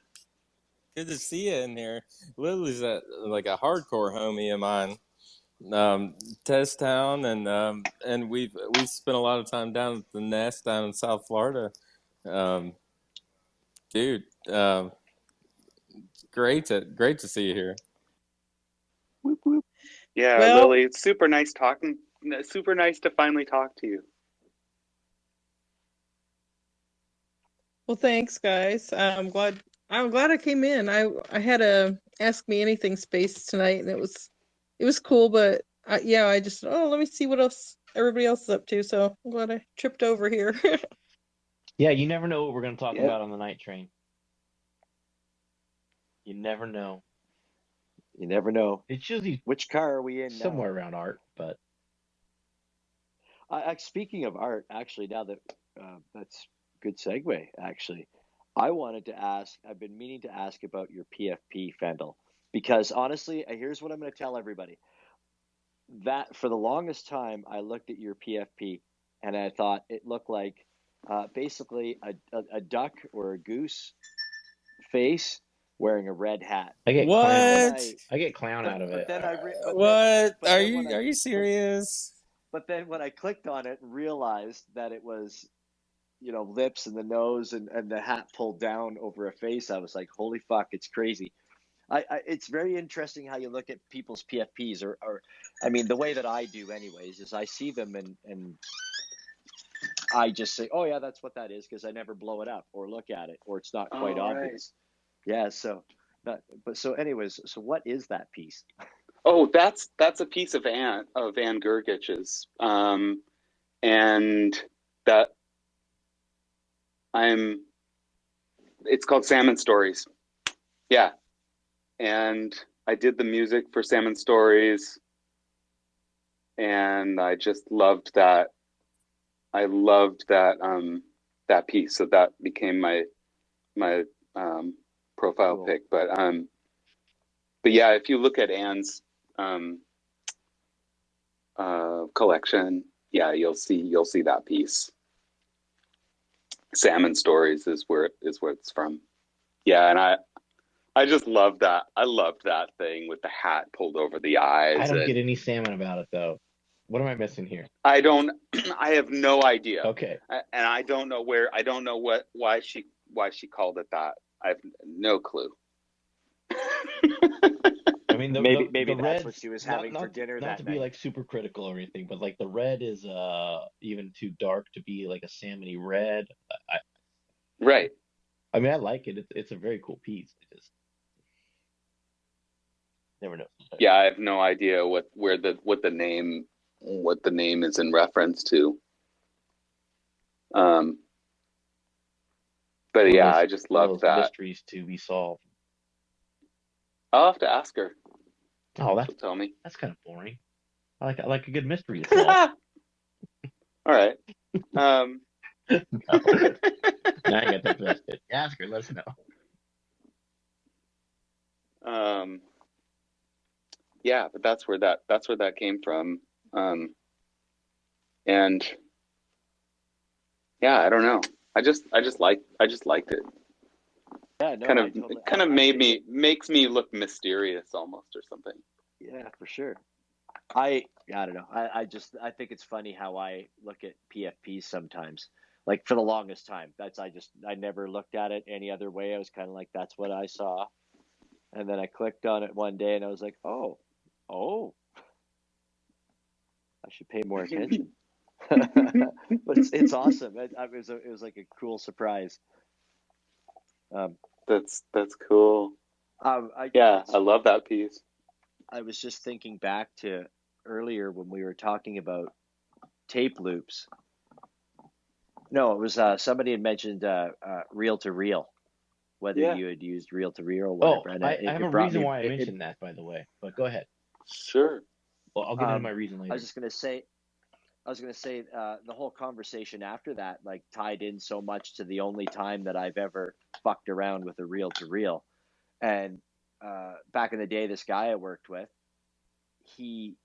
see you in here. Lily's like a hardcore homie of mine. Test Town, and we spent a lot of time down at the Nest down in South Florida. Dude, great to see you here. Whoop, whoop. Yeah, Well, Lily, it's super nice talking. Super nice to finally talk to you. well, thanks, guys. I'm glad I came in. I had a ask me anything space tonight, and it was cool. But I just let me see what else everybody else is up to. So I'm glad I tripped over here. Yeah, you never know what we're going to talk Yep. about on the night train. You never know. You never know. It's usually Which car are we in somewhere now? around art, but Speaking of art, actually, now that that's a good segue. Actually, I wanted to ask. I've been meaning to ask about your PFP, Fendel, because honestly, here's what I'm going to tell everybody. That for the longest time, I looked at your PFP and I thought it looked like basically a duck or a goose face wearing a red hat. I get What? clown. I get clown out of But it. then What? but Are then when you serious? But then when I clicked on it and realized that it was, lips and the nose and the hat pulled down over a face, I was like, holy fuck, it's crazy. It's very interesting how you look at people's PFPs, or I mean, the way that I do anyways, is I see them and I just say, oh yeah, that's what that is, because I never blow it up or look at it, or it's not quite obvious. Right. Yeah. So anyways, so what is that piece? Oh, that's a piece of Anne Gergich's, and that it's called Salmon Stories. Yeah, and I did the music for Salmon Stories, and I just loved that. I loved that that piece, so that became my profile Cool. pic. But yeah, if you look at Anne's collection, yeah, you'll see that piece. Salmon Stories is where it's from. Yeah, and I just love that. I loved that thing with the hat pulled over the eyes. I don't and get any salmon about it though. What am I missing here? I don't. I have no idea. Okay. And I don't know why she called it that. I have no clue. I mean, maybe the that's red, what she was having for dinner not that to night. be like super critical or anything, but like the red is even too dark to be like a salmony red. Right. I mean, I like it. It's a very cool piece. I just never know. Yeah, I have no idea what the name is in reference to. But yeah, I just love that. Mysteries to be solved. I'll have to ask her. Oh, She'll tell me. That's kind of boring. I like a good mystery to solve. All right. No. Now I get that twisted. Ask her. Let us know. Yeah, but that's where that came from. And yeah, I don't know. I just liked it. Yeah, no, makes me look mysterious almost or something. Yeah, for sure. I don't know. I think it's funny how I look at PFPs sometimes. Like for the longest time, I never looked at it any other way. I was kind of like, that's what I saw. And then I clicked on it one day and I was like, oh, I should pay more attention. But it's awesome. It was like a cool surprise. That's cool. I love that piece. I was just thinking back to earlier when we were talking about tape loops. No, it was somebody had mentioned reel to reel, whether you had used reel to reel or whatever. Oh, I have a reason why I mentioned that, by the way. But go ahead. Sure. Well, I'll get into my reason later. I was going to say the whole conversation after that like tied in so much to the only time that I've ever fucked around with a reel to reel. And back in the day, this guy I worked with, he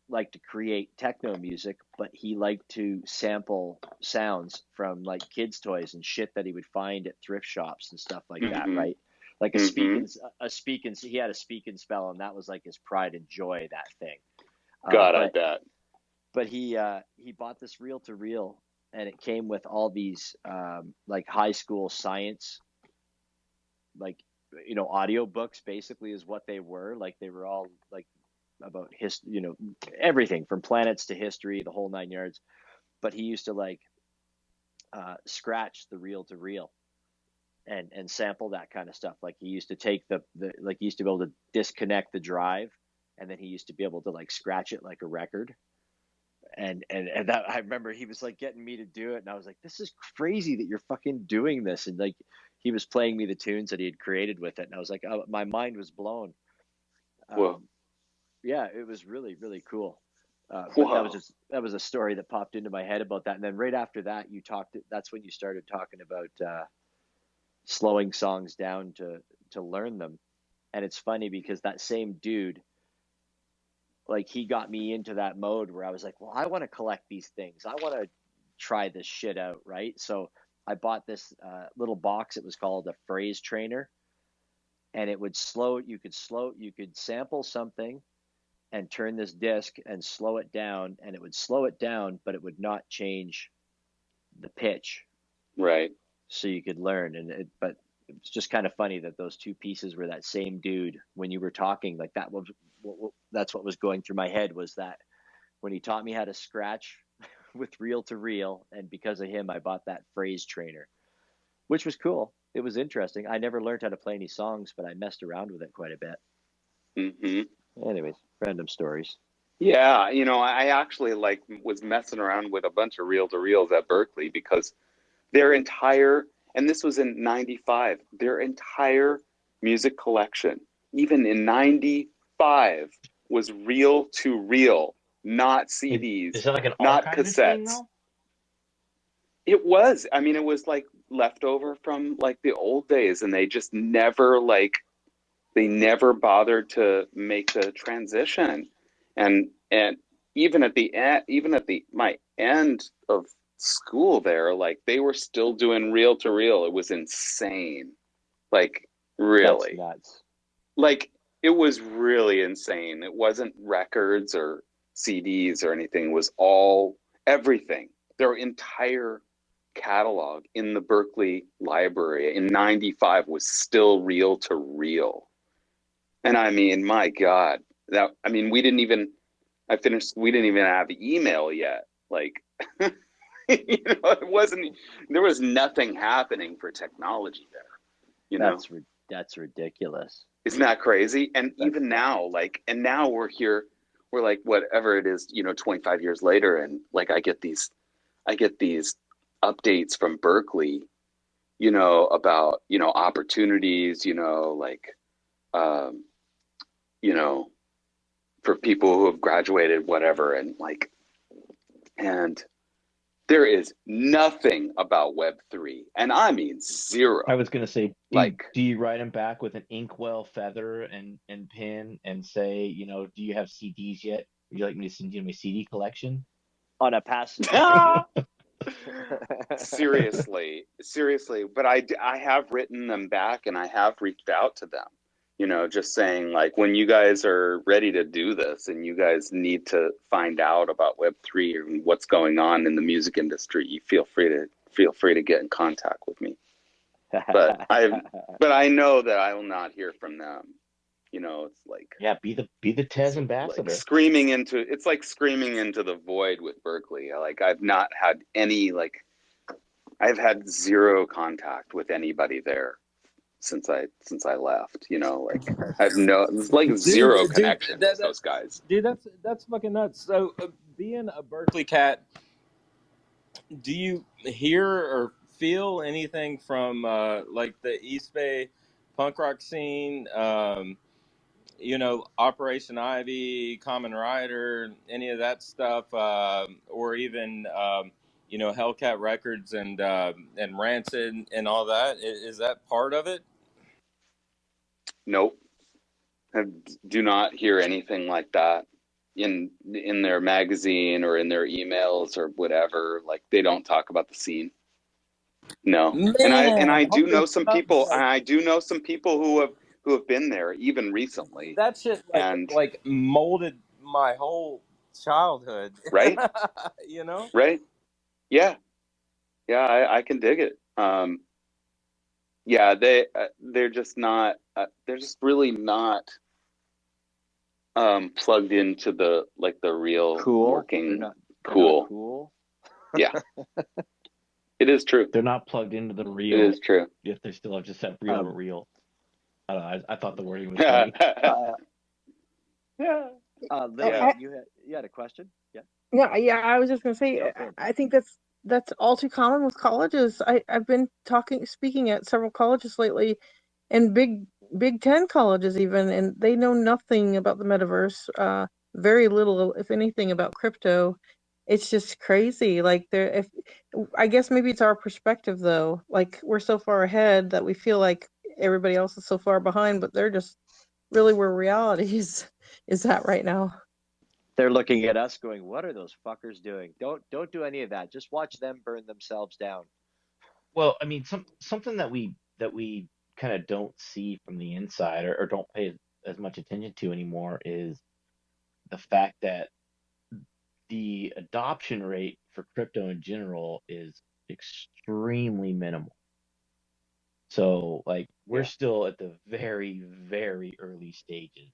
liked to create techno music, but he liked to sample sounds from like kids' toys and shit that he would find at thrift shops and stuff like that, right? Like he had a speak and spell, and that was like his pride and joy, that thing. I bet. But he bought this reel to reel, and it came with all these like high school science, like audio books basically is what they were. Like they were all like about history, everything from planets to history, the whole 9 yards. But he used to like scratch the reel to reel and sample that kind of stuff. Like he used to take he used to be able to disconnect the drive, and then he used to be able to like scratch it like a record. And that, I remember he was like getting me to do it, and I was like, this is crazy that you're fucking doing this. And like he was playing me the tunes that he had created with it, and I was like, oh, my mind was blown. Whoa. Yeah, it was really, really cool. But that was a story that popped into my head about that. And then right after that, that's when you started talking about slowing songs down to learn them. And it's funny because that same dude, like he got me into that mode where I was like, well, I want to collect these things. I want to try this shit out, right? So I bought this little box. It was called a phrase trainer, and it would you could sample something and turn this disc and slow it down, and it would slow it down, but it would not change the pitch. Right. So you could learn. But it's just kind of funny that those two pieces were that same dude. When you were talking, like that's what was going through my head, was that when he taught me how to scratch with reel to reel, and because of him, I bought that phrase trainer, which was cool. It was interesting. I never learned how to play any songs, but I messed around with it quite a bit. Mm-hmm. Anyways, random stories. Yeah, I actually was messing around with a bunch of reel to reels at Berklee because their entire, and this was in 95, their entire music collection, even in 95, was reel to reel, not CDs, Is that like an not archivist cassettes. thing, though? It was. I mean, it was like leftover from like the old days, and they just never bothered to make the transition. And even at the end, my end of school there, like they were still doing reel to reel. It was insane. Like really. That's nuts. Like it was really insane. It wasn't records or CDs or anything. It was all everything. Their entire catalog in the Berklee library in 95 was still reel to reel. And I mean, my God, we didn't even have email yet. Like, it wasn't, there was nothing happening for technology there, That's ridiculous. Isn't that crazy? And even now, now we're here, we're like, whatever it is, 25 years later. And like, I get these updates from Berklee, about, opportunities, for people who have graduated, whatever. And there is nothing about Web3. And I mean, zero. I was going to say, do you write them back with an inkwell feather and pen and say, do you have CDs yet? Would you like me to send you my CD collection? On a passive. Seriously. But I have written them back and I have reached out to them, just saying like, when you guys are ready to do this and you guys need to find out about Web3 and what's going on in the music industry, you feel free to get in contact with me. But I know that I will not hear from them. It's like, be the Tez ambassador. Like screaming into the void with Berklee. Like I've not had any, I've had zero contact with anybody there since I left. I've zero connection with those guys. Dude, that's fucking nuts. So being a Berklee cat, do you hear or feel anything from the East Bay punk rock scene? Operation Ivy, Common Rider, any of that stuff, or even Hellcat Records and Rancid and all that. Is that part of it? Nope. I do not hear anything like that in their magazine or in their emails or whatever. Like they don't talk about the scene. No. Man, and I do know some people. I do know some people who have been there even recently. That shit molded my whole childhood. Right? Right? Yeah. Yeah, I can dig it. They're just not they're just really not plugged into the real working cool. Yeah. It is true. They're not plugged into the real. It is true. If they still have just said real to real. I don't know. I thought the wording was funny. Lily, you had a question? Yeah. Yeah. I was just gonna say, I think that's all too common with colleges. I've been speaking at several colleges lately, and Big Ten colleges even, and they know nothing about the metaverse. Very little, if anything, about crypto. It's just crazy. I guess maybe it's our perspective though. Like we're so far ahead that we feel like everybody else is so far behind, but they're just really where reality is at right now. They're looking at us going, what are those fuckers doing? Don't do any of that. Just watch them burn themselves down. Well, I mean, something that we kind of don't see from the inside or don't pay as much attention to anymore is the fact that the adoption rate for crypto in general is extremely minimal. So we're still at the very, very early stages,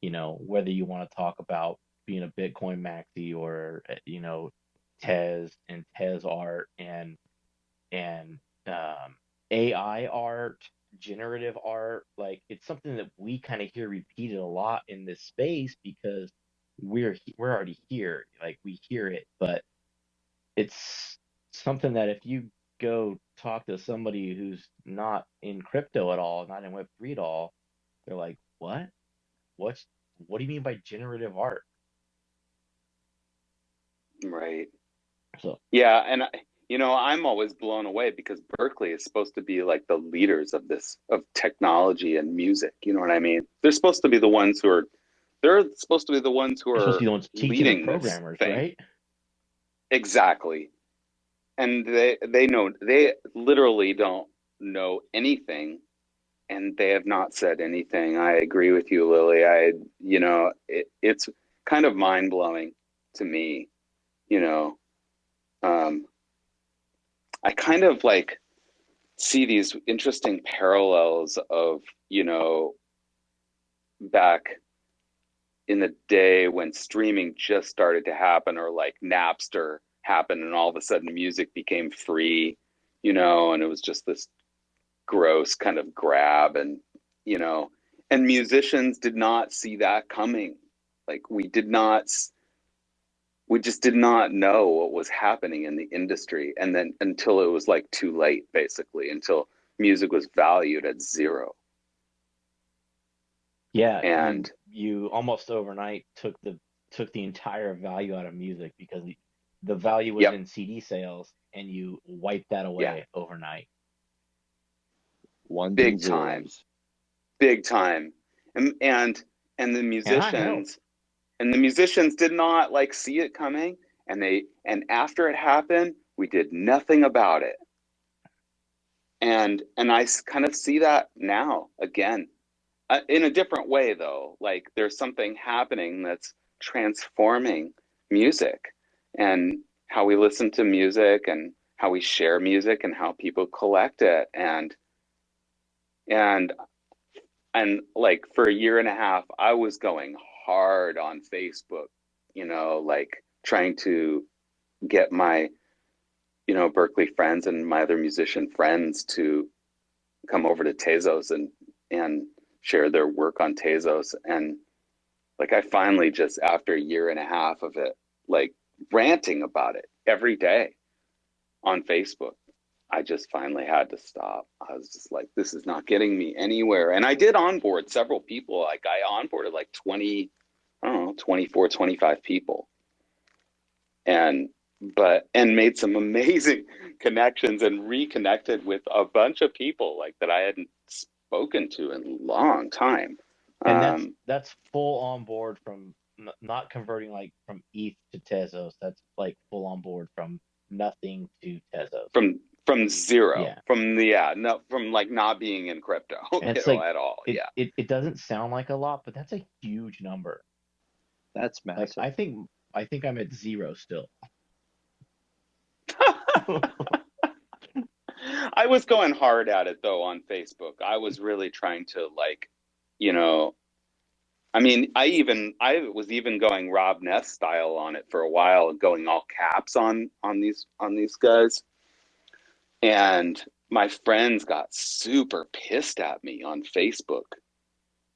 whether you want to talk about being a Bitcoin maxi or, Tez and Tez art and AI art, generative art. It's something that we kind of hear repeated a lot in this space because we're already here. We hear it, but it's something that if you go talk to somebody who's not in crypto at all, not in Web3 at all, they're like, what do you mean by generative art? Right. So yeah, and I'm always blown away because Berklee is supposed to be like the leaders of technology and music. You know what I mean? They're supposed to be the ones who are teaching leading the programmers, right? Exactly. and they literally don't know anything, and they have not said anything. I agree with you, Lily. It's kind of mind blowing to me. I kind of like see these interesting parallels of, back in the day when streaming just started to happen, or like Napster happened, and all of a sudden music became free, and it was just this gross kind of grab, and musicians did not see that coming. Like we just did not know what was happening in the industry, and then until it was like too late, basically, until music was valued at zero. Yeah, And you almost overnight took the entire value out of music, because the value was in CD sales, and you wiped that away overnight. Big time. And the musicians did not like see it coming, and after it happened, we did nothing about it. And I kind of see that now again, in a different way though. Like there's something happening that's transforming music, and how we listen to music, and how we share music, and how people collect it, and like for a year and a half, I was going hard on Facebook, like trying to get my, Berklee friends and my other musician friends to come over to Tezos and share their work on Tezos. And like, I finally, just after a year and a half of it, like ranting about it every day on Facebook, I just finally had to stop. I was just like, this is not getting me anywhere. And I did onboard several people. Like I onboarded like 24, 25 people. And made some amazing connections, and reconnected with a bunch of people like that I hadn't spoken to in a long time. And that's full on board from not converting like from ETH to Tezos. That's like full on board from nothing to Tezos. From zero, from like not being in crypto at all. It doesn't sound like a lot, but that's a huge number. That's massive. Like, I think I'm at zero still. I was going hard at it though on Facebook. I was really trying to like, I mean, I was even going Rob Ness style on it for a while, going all caps on these guys. And my friends got super pissed at me on Facebook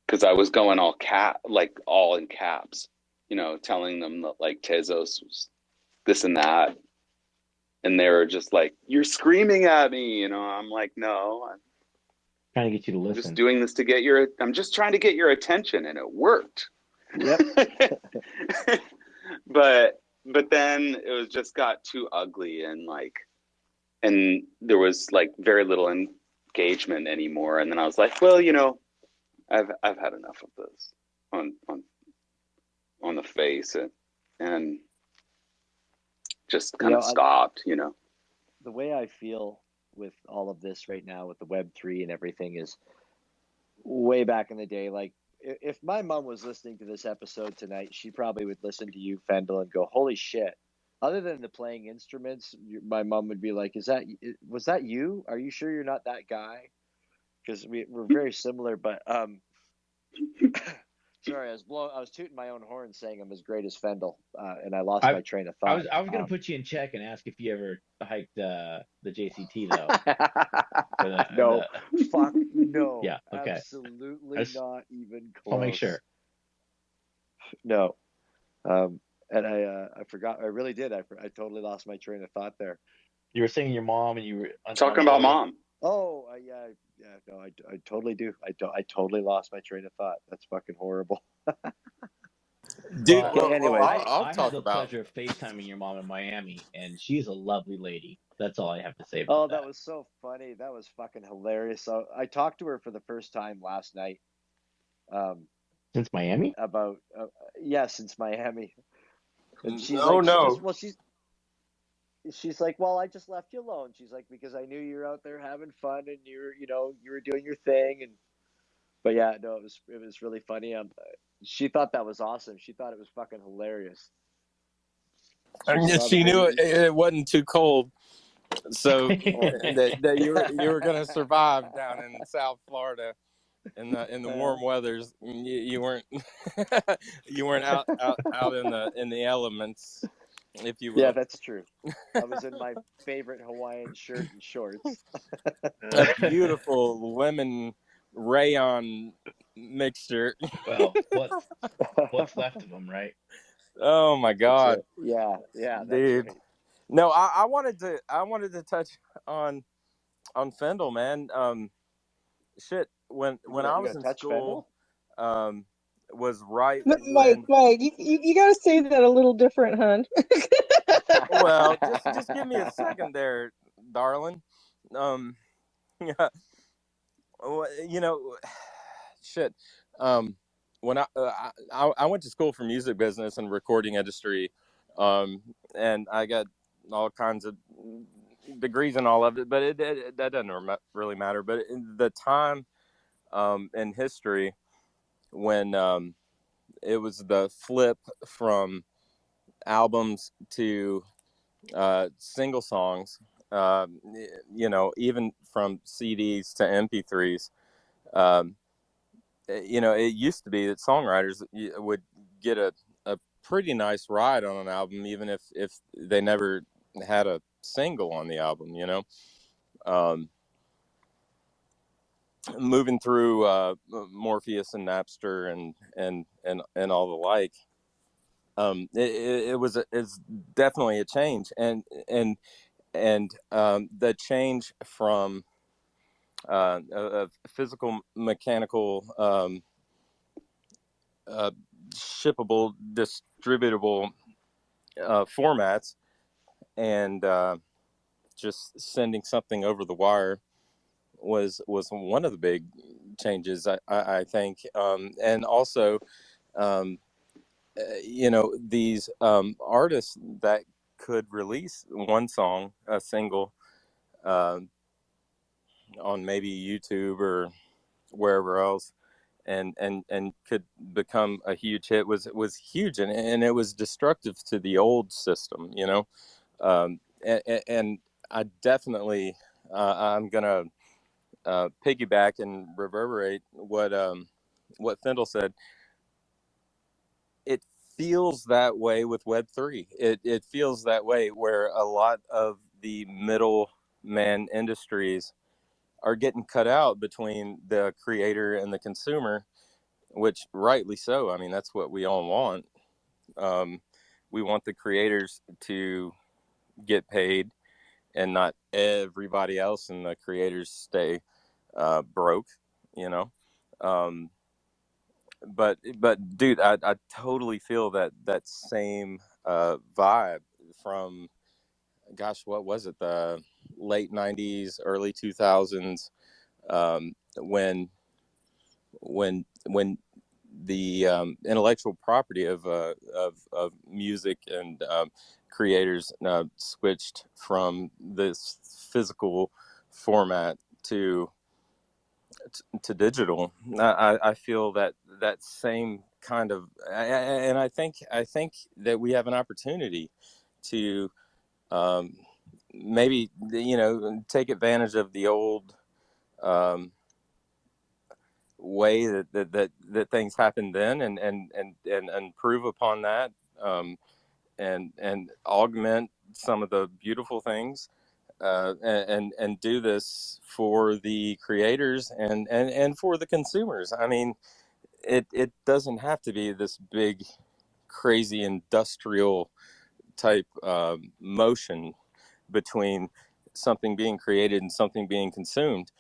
because I was going all in caps, telling them that like Tezos was this and that. And they were just like, you're screaming at me, I'm like, no, I'm trying to get you to listen. Just doing this I'm just trying to get your attention, and it worked. Yep. But then it was just got too ugly, and there was like very little engagement anymore. And then I was like, well, I've had enough of this on the face, and just kind of stopped, The way I feel with all of this right now with the Web3 and everything is way back in the day. Like if my mom was listening to this episode tonight, she probably would listen to you, Fendel, and go, holy shit. Other than the playing instruments, my mom would be like, was that you? Are you sure you're not that guy? Because we're very similar, but sorry, I was tooting my own horn saying I'm as great as Fendel, and I lost my train of thought. I was going to put you in check and ask if you ever hiked the JCT though. No, fuck no. Yeah, okay. Absolutely not even close. I'll make sure. No, and I forgot. I really did. I totally lost my train of thought there. You were saying your mom, and you were talking about mom. Oh, yeah. No, I totally do. I totally lost my train of thought. That's fucking horrible. Dude, anyway, I'll I talk had the about. pleasure of FaceTiming your mom in Miami, and she's a lovely lady. That's all I have to say about Oh, that was so funny. That was fucking hilarious. So I talked to her for the first time last night. Since Miami? Since Miami. And she's she's like, well, I just left you alone. She's like, because I knew you were out there having fun and you were doing your thing. And but yeah, no, it was really funny. She thought that was awesome. She thought it was fucking hilarious. She knew it wasn't too cold, so that you were gonna survive down in South Florida in the warm weathers. You weren't you weren't out in the elements, if you will. Yeah, that's true. I was in my favorite Hawaiian shirt and shorts. A beautiful lemon rayon mixture. Well, what's left of them, right? Oh my God! Yeah, that's dude. right. No, I wanted to touch on Fendel, man. Shit, when I was in school, was right Mike, you got to say that a little different, hon. Well, just give me a second there, darling. Yeah, shit. When I went to school for music business and recording industry, and I got all kinds of degrees and all of it, but that doesn't really matter. But in the time in history when it was the flip from albums to single songs, even from CDs to MP3s. It used to be that songwriters would get a pretty nice ride on an album, even if they never had a single on the album. Moving through Morpheus and Napster and all the like, it's definitely a change, and the change from a physical, mechanical, shippable, distributable formats, and just sending something over the wire was one of the big changes, I think, and also these artists that could release one song, a single, on maybe YouTube or wherever else, and could become a huge hit was huge, and it was destructive to the old system, and I definitely I'm gonna piggyback and reverberate what Fendel said. It feels that way with Web3. It feels that way where a lot of the middleman industries are getting cut out between the creator and the consumer, which rightly so. I mean, that's what we all want. We want the creators to get paid and not everybody else and the creators stay broke, but dude, I totally feel that same vibe from, gosh, what was it, the late 90s, early 2000s, when the intellectual property of music and creators switched from this physical format to digital. I feel that same kind of, and I think that we have an opportunity to maybe take advantage of the old way that things happened then, and improve upon that, and augment some of the beautiful things, and do this for the creators and for the consumers. I mean, it doesn't have to be this big, crazy industrial type motion between something being created and something being consumed.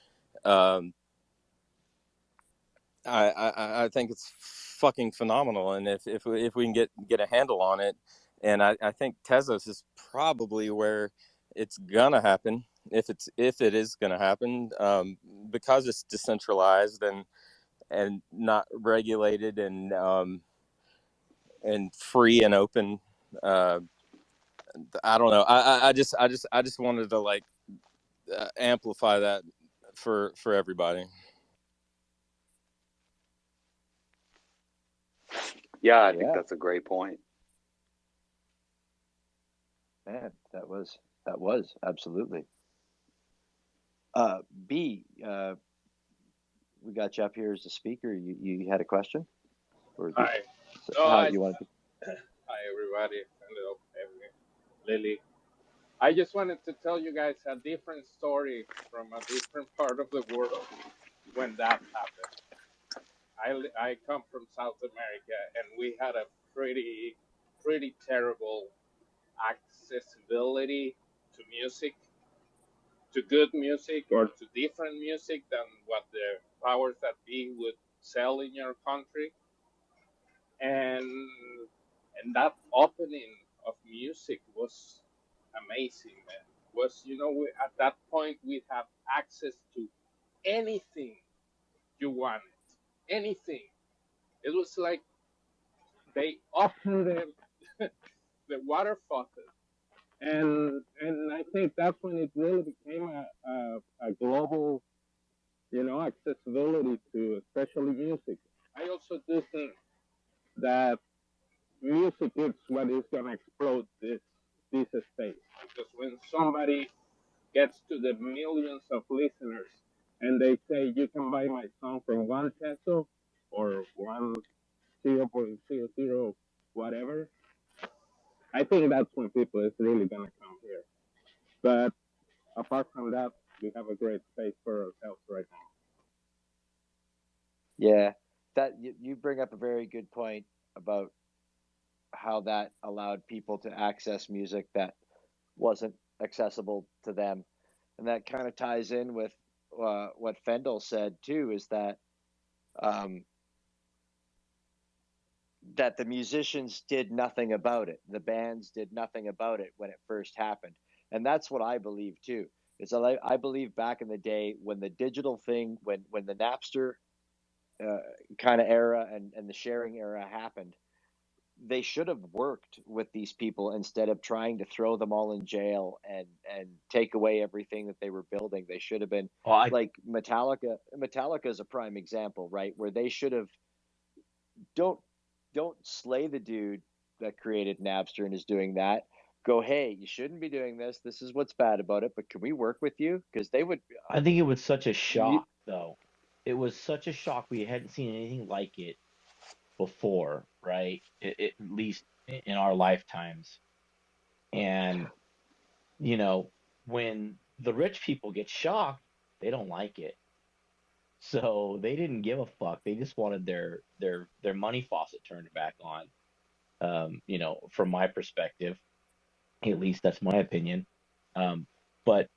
I think it's fucking phenomenal, and if we can get a handle on it, and I think Tezos is probably where it's gonna happen, if it is gonna happen, because it's decentralized and not regulated, and free and open I don't know. I just wanted to like amplify that for everybody. Yeah, I think that's a great point. Man, that was absolutely. B, we got you up here as a speaker. You had a question? Or Hi. how you wanted to? Hi, everybody. Hello, Lily. I just wanted to tell you guys a different story from a different part of the world when that happened. I come from South America, and we had a pretty terrible accessibility to music, to good music, or to different music than what the powers that be would sell in your country. And that opening of music was amazing, man. At that point we have access to anything you wanted, anything. It was like they opened the water faucet, and I think that's when it really became a global, accessibility to especially music. I also do think that music is what is going to explode this space, because when somebody gets to the millions of listeners and they say you can buy my song for 1 peso or 1.00 whatever, I think that's when people is really going to come here. But apart from that, we have a great space for ourselves right now. Yeah, that you bring up a very good point about how that allowed people to access music that wasn't accessible to them, and that kind of ties in with what Fendel said too, is that that the musicians did nothing about it, the bands did nothing about it when it first happened, and that's what I believe too. Is I believe back in the day when the digital thing, when the Napster kind of era and the sharing era happened, they should have worked with these people instead of trying to throw them all in jail and take away everything that they were building. They should have been like Metallica. Metallica is a prime example, right? Where they should have don't slay the dude that created Napster and is doing that. Go, hey, you shouldn't be doing this. This is what's bad about it, but can we work with you? Because they would. I think it was such a shock, though. It was such a shock. We hadn't seen anything like it before, right? At least in our lifetimes. And, when the rich people get shocked, they don't like it. So they didn't give a fuck. They just wanted their money faucet turned back on. From my perspective, at least that's my opinion. But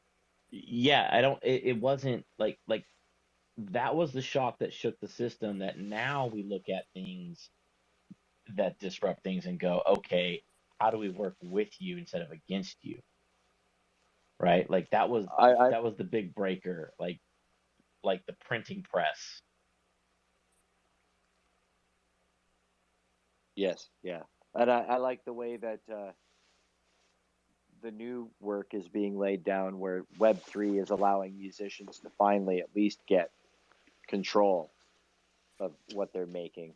yeah, it wasn't like that was the shock that shook the system, that now we look at things that disrupt things and go, okay, how do we work with you instead of against you? Right? Like that was the big breaker, like the printing press. Yes, yeah. And I like the way that the new work is being laid down, where Web3 is allowing musicians to finally at least get control of what they're making,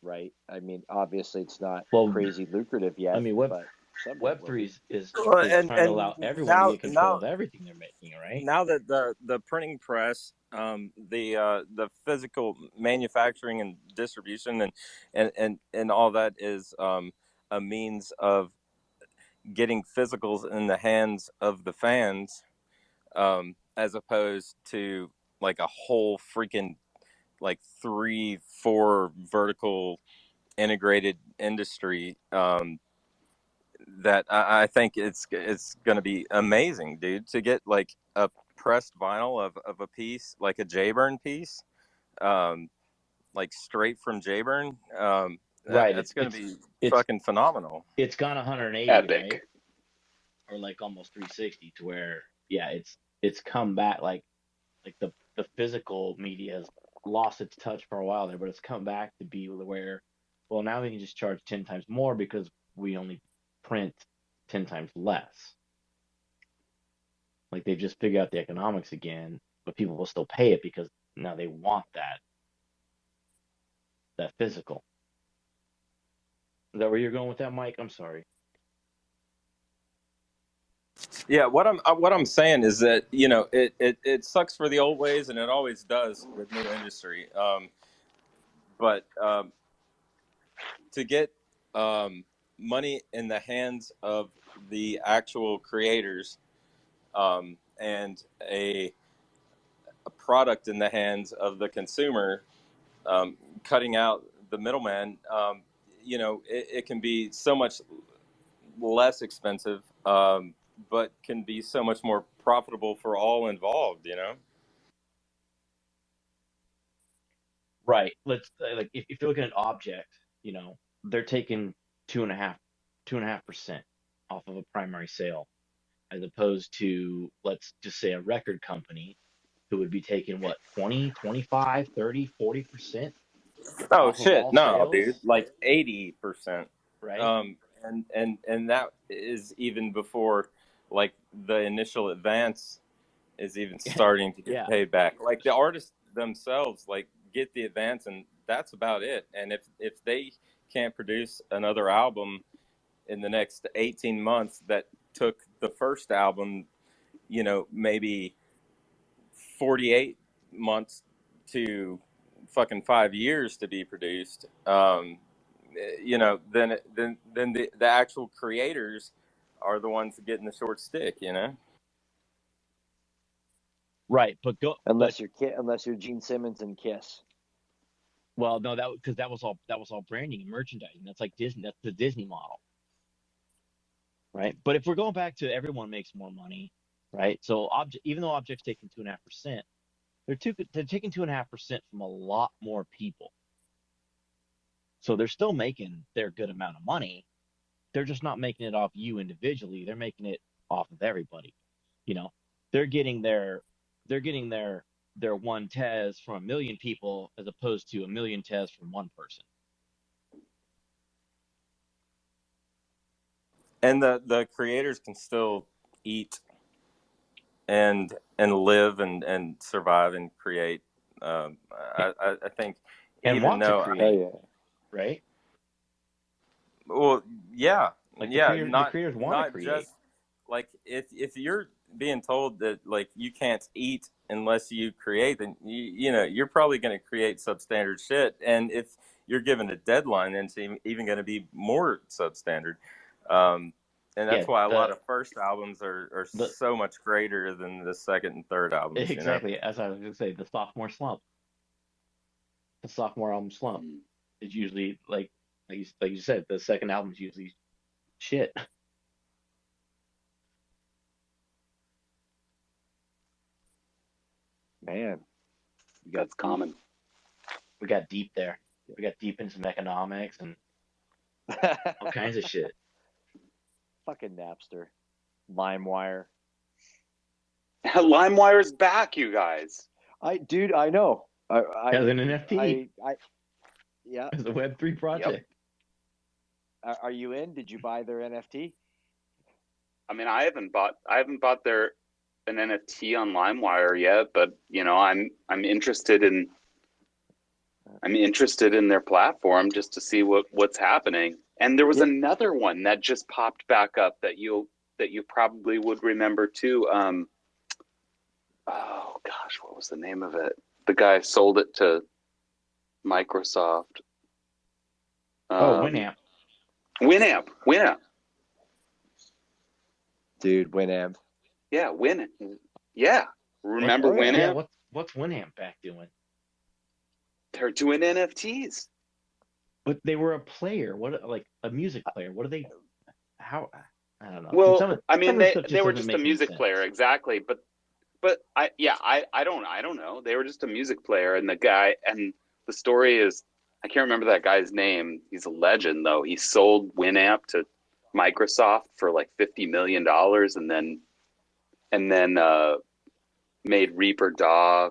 right? I mean, obviously it's not crazy lucrative yet. I mean, Web3 is trying to allow everyone to get control of everything they're making, right? Now that the printing press, the physical manufacturing and distribution and all that is a means of getting physicals in the hands of the fans, as opposed to like a whole freaking like 3-4 vertical integrated industry. That I think it's going to be amazing, dude, to get like a pressed vinyl of a piece, like a Jayburn piece, like straight from Jayburn. Right. That's going to be fucking phenomenal. It's gone 180, Epic. right? Or like almost 360, to where, yeah, it's come back, like the physical media has lost its touch for a while there, but it's come back to be where, well, now we can just charge 10 times more because we only print 10 times less. Like they've just figured out the economics again, but people will still pay it because now they want that physical. Is that where you're going with that, Mike? I'm sorry. Yeah, what I'm saying is that it sucks for the old ways, and it always does with new industry. But to get money in the hands of the actual creators, and a product in the hands of the consumer, cutting out the middleman, it can be so much less expensive, but can be so much more profitable for all involved. Right. Let's like if you're looking at object, they're taking 2.5% off of a primary sale, as opposed to, let's just say, a record company who would be taking what, 20, 25, 30, 40% Oh off of shit, all no, dude, sales, like 80%. right? And that is even before like the initial advance is even starting to get Yeah. paid back. Like the artists themselves, like get the advance, and that's about it. And if they can't produce another album in the next 18 months that took the first album, maybe 48 months to fucking 5 years to be produced, then the actual creators are the ones getting the short stick. Right, but Unless you're Gene Simmons and Kiss. well, no, because that was all branding and merchandising. That's like Disney. That's the Disney model, right? But if we're going back to everyone makes more money, right? So even though object's taking 2.5%, they're taking 2.5% from a lot more people. So they're still making their good amount of money. They're just not making it off you individually. They're making it off of everybody. They're getting their one tez from 1 million people as opposed to 1 million tez from one person. And the creators can still eat and live and survive and create. I think And even want to though create, right? well, yeah, Like yeah, the creators want to not create. just like if you're being told that like you can't eat unless you create, then you're probably going to create substandard shit, and if you're given a deadline, then it's even going to be more substandard. And Yeah, that's why a lot of first albums are the so much greater than the second and third albums. exactly, as I was going to say, the sophomore slump, the sophomore album slump is usually like you said, the second album is usually shit. Man, That's common. We got deep there. We got deep into some economics and all kinds of shit. Fucking Napster, LimeWire. LimeWire's back, you guys. I know. As an NFT. Yeah. As a Web3 project. Yep. Are you in? Did you buy their NFT? I mean, I haven't bought an NFT on LimeWire yet, but I'm interested in their platform just to see what's happening. And there was another one that just popped back up that you probably would remember too. Oh gosh, what was the name of it? The guy sold it to Microsoft. Winamp. Winamp. Dude, Winamp. Yeah, Winamp. Yeah, remember Winamp? Yeah, what's Winamp back doing? They're doing NFTs. But they were a player. Like a music player? What are they? How? I don't know. Well, they were just a music player, exactly. But I don't know. They were just a music player, and the story is, I can't remember that guy's name. He's a legend, though. He sold Winamp to Microsoft for like $50 million, and then made Reaper DAW,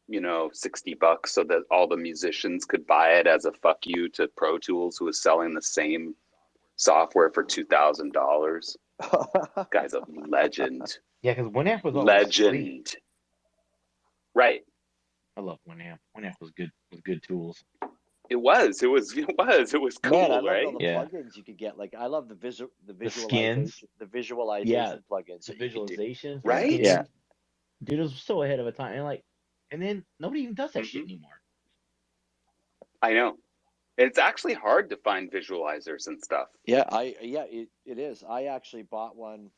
$60 so that all the musicians could buy it as a fuck you to Pro Tools, who was selling the same software for $2,000. Guy's a legend. Yeah, because Winamp was always free. Legend. Right. I love Winamp. Winamp was good with good tools. It was cool, Man, I loved right? all the Yeah. plugins you could get. Like, I love the skins. visualization, the visualization plugins. The that you could do. visualizations, the Right? skins. Yeah. Dude, it was so ahead of a time. And then nobody even does that shit anymore. I know. It's actually hard to find visualizers and stuff. Yeah, it is. I actually bought one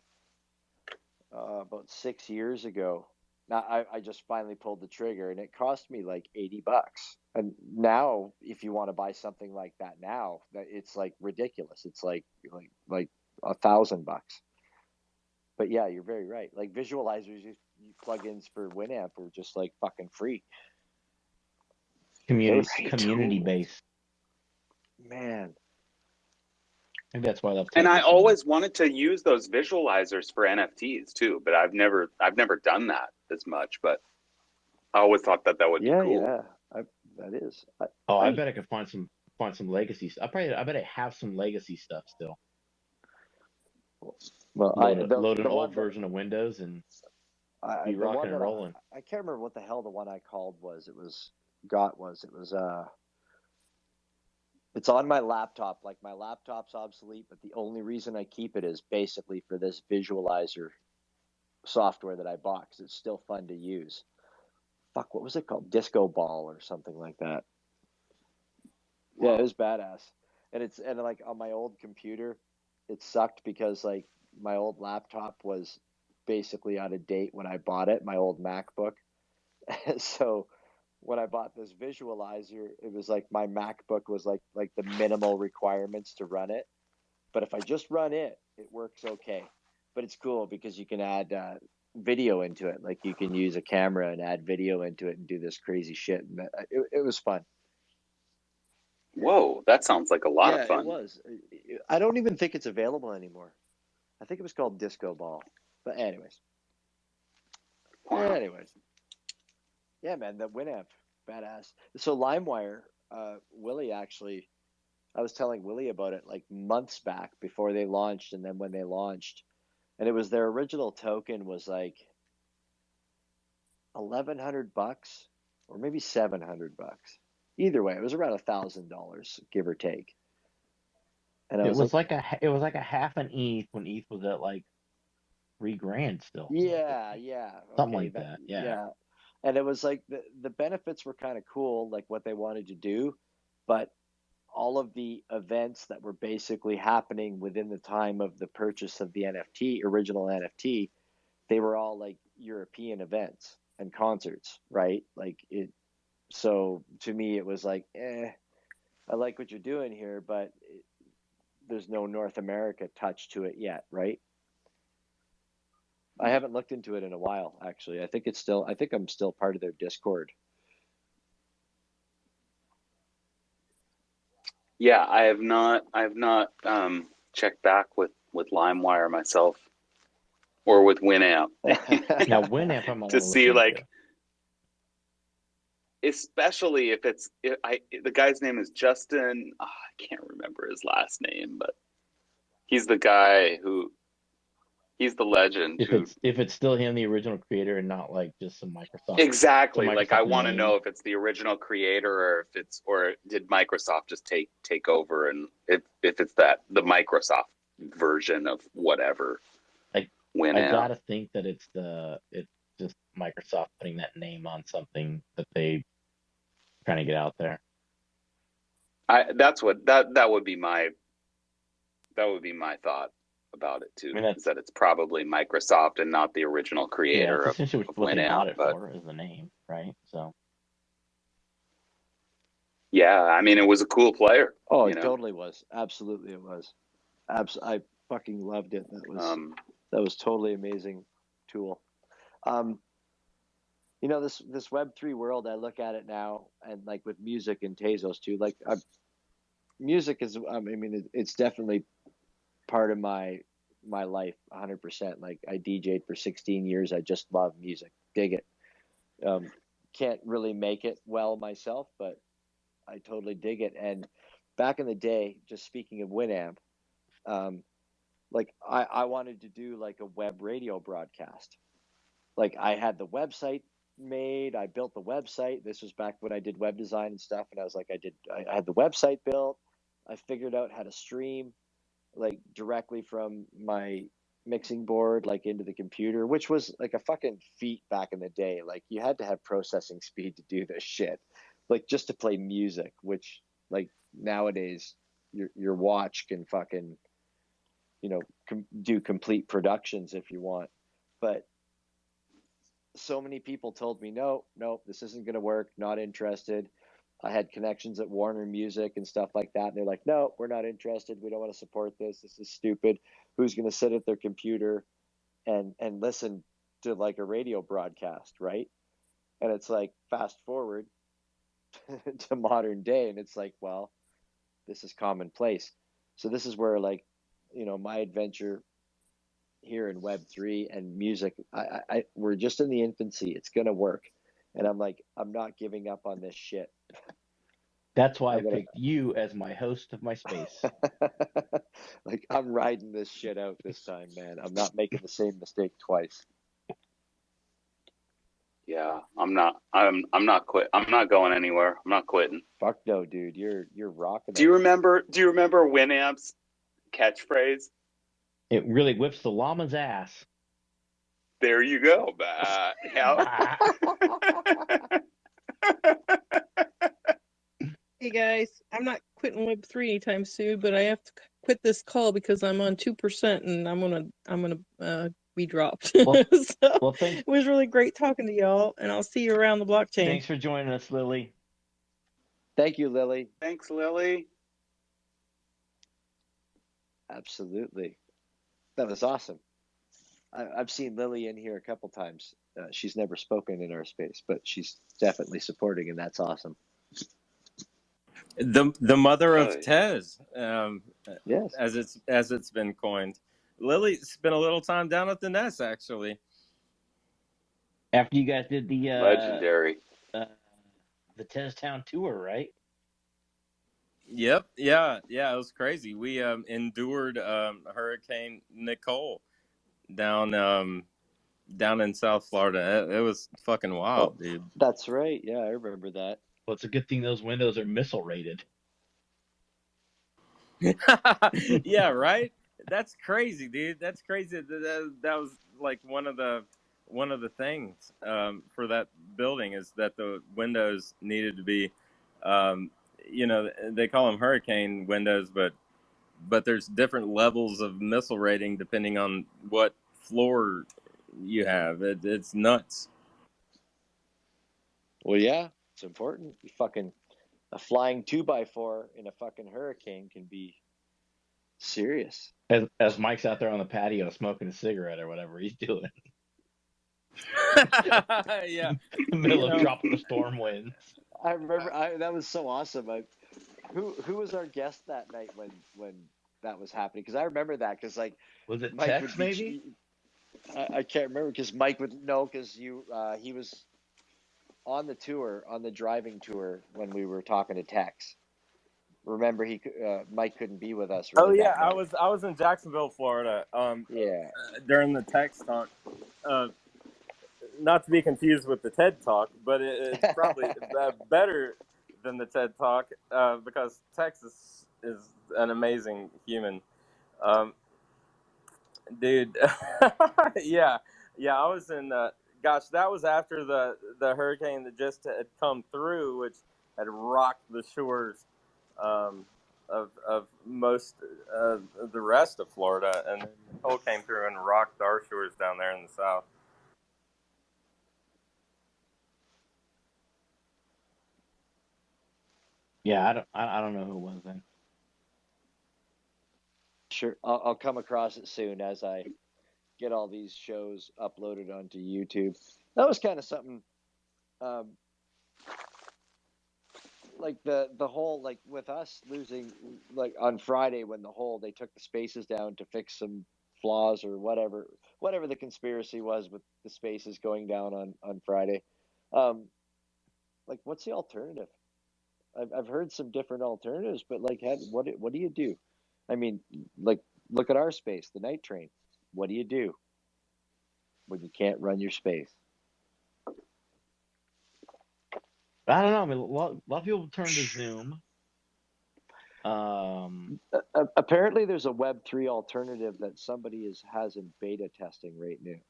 about 6 years ago. Now I just finally pulled the trigger, and it cost me like $80. And now, if you want to buy something like that now, it's like ridiculous. It's like $1,000. But yeah, you're very right. Like visualizers, plugins for Winamp were just like fucking free. Community based. Man. And that's why I love. And I always wanted to use those visualizers for NFTs too, but I've never done that as much. But I always thought that would be cool. Yeah, that is. I bet I could find some legacy. I bet I have some legacy stuff still. Well, load an old version of Windows and be rocking and rolling. I can't remember what the hell the one I called was. It's on my laptop. Like, my laptop's obsolete, but the only reason I keep it is basically for this visualizer software that I bought, because it's still fun to use. Fuck, what was it called? Disco Ball or something like that. Yeah, it was badass. And like on my old computer, it sucked because like my old laptop was basically out of date when I bought it, my old MacBook. So when I bought this visualizer, it was like my MacBook was like the minimal requirements to run it. But if I just run it, it works okay. But it's cool because you can add video into it. Like, you can use a camera and add video into it and do this crazy shit. And it was fun. Whoa, that sounds like a lot of fun. It was. I don't even think it's available anymore. I think it was called Disco Ball. But anyways. Wow. Yeah, man, the Winamp, badass. So LimeWire, Willie actually, I was telling Willie about it like months back before they launched, and then when they launched, and it was their original token was like $1,100 or maybe $700. Either way, it was around $1,000, give or take. And it was like a half an ETH when ETH was at like $3,000 still. Yeah. Something like that. Yeah. And it was like the benefits were kind of cool, like what they wanted to do, but all of the events that were basically happening within the time of the purchase of the original NFT, they were all like European events and concerts, right? Like it. So to me, it was like, I like what you're doing here, but there's no North America touch to it yet, right? I haven't looked into it in a while, actually. I think I'm still part of their Discord. Yeah, I have not checked back with LimeWire myself, or with Winamp. Now Winamp, I'm to see like, especially if the guy's name is Justin. I can't remember his last name, but he's the guy who. He's the legend. If it's still him, the original creator, and not like just some Microsoft. Exactly. Some Microsoft like I want to name. know if it's the original creator, or did Microsoft just take over, and if it's the Microsoft version of whatever. I gotta think that it's just Microsoft putting that name on something that they trying to get out there. That would be my thought about it too. Is that it's probably Microsoft and not the original creator of what they bought it but for is the name, right? So yeah, I mean, it was a cool player. Oh, it totally was. Absolutely, it was. I fucking loved it. That was totally amazing tool. This Web3 world, I look at it now, and like with music and Tezos too. Like, music is. I mean, it's definitely part of my life, 100%. Like, I DJ'd for 16 years. I just love music, dig it. Can't really make it well myself, but I totally dig it. And back in the day, just speaking of Winamp, like I wanted to do like a web radio broadcast. Like I had the website made, I built the website. This was back when I did web design and stuff, and I was like, I had the website built. I figured out how to stream like directly from my mixing board like into the computer, which was like a fucking feat back in the day. Like you had to have processing speed to do this shit, like just to play music, which like nowadays your watch can fucking, you know, do complete productions if you want. But so many people told me, no, this isn't going to work, not interested. I had connections at Warner Music and stuff like that. And they're like, no, we're not interested. We don't want to support this. This is stupid. Who's going to sit at their computer and listen to like a radio broadcast, right? And it's like, fast forward to modern day, and it's like, well, this is commonplace. So this is where, like, you know, my adventure here in Web3 and music, we're just in the infancy. It's going to work. And I'm like, I'm not giving up on this shit. That's why I picked you as my host of my space. Like, I'm riding this shit out this time, man. I'm not making the same mistake twice. Yeah, I'm not quit. I'm not going anywhere. I'm not quitting. Fuck no, dude. You're rocking. Do you remember Winamp's catchphrase? It really whips the llama's ass. There you go. Hey guys, I'm not quitting Web3 anytime soon, but I have to quit this call because I'm on 2% and I'm gonna be dropped. Well, So it was really great talking to y'all, and I'll see you around the blockchain. Thanks for joining us, Lily. Thank you, Lily. Thanks, Lily. Absolutely. That was awesome. I've seen Lily in here a couple times. She's never spoken in our space, but she's definitely supporting, and that's awesome. The mother of Tez, yes, as it's been coined. Lily spent a little time down at the Nest, actually. After you guys did the legendary the Tez Town tour, right? Yep, yeah, it was crazy. We endured Hurricane Nicole down in South Florida. It was fucking wild, dude. That's right. Yeah, I remember that. Well, it's a good thing those windows are missile rated. Yeah, right. That's crazy, dude. That's crazy. That was like one of the things for that building is that the windows needed to be, you know, they call them hurricane windows, but there's different levels of missile rating depending on what floor you have. It's nuts. Well, yeah, it's important. You fucking a flying 2x4 in a fucking hurricane can be serious. As Mike's out there on the patio smoking a cigarette or whatever he's doing. Yeah, in the middle of tropical storm winds. I remember that was so awesome. Who was our guest that night when that was happening? Because I remember that because like was it Mike Tex maybe? I can't remember because Mike would know because he was on the tour, on the driving tour when we were talking to Tex. Remember, Mike couldn't be with us. Really I was in Jacksonville, Florida. During the Tex talk. Not to be confused with the TED Talk, but it's probably better than the TED Talk because Tex is an amazing human. Dude, yeah, I was in. Gosh, that was after the hurricane that just had come through, which had rocked the shores of most the rest of Florida, and then Nicole came through and rocked our shores down there in the south. Yeah, I don't know who it was then. Sure, I'll come across it soon as I get all these shows uploaded onto YouTube. That was kind of something, like the whole, like with us losing, like on Friday when they took the spaces down to fix some flaws or whatever the conspiracy was with the spaces going down on Friday. Like what's the alternative? I've heard some different alternatives, but like what do you do? I mean, like look at our space, the night train. What do you do when you can't run your space? I don't know. I mean, a lot of people turn to Zoom. Apparently, there's a Web3 alternative that somebody has in beta testing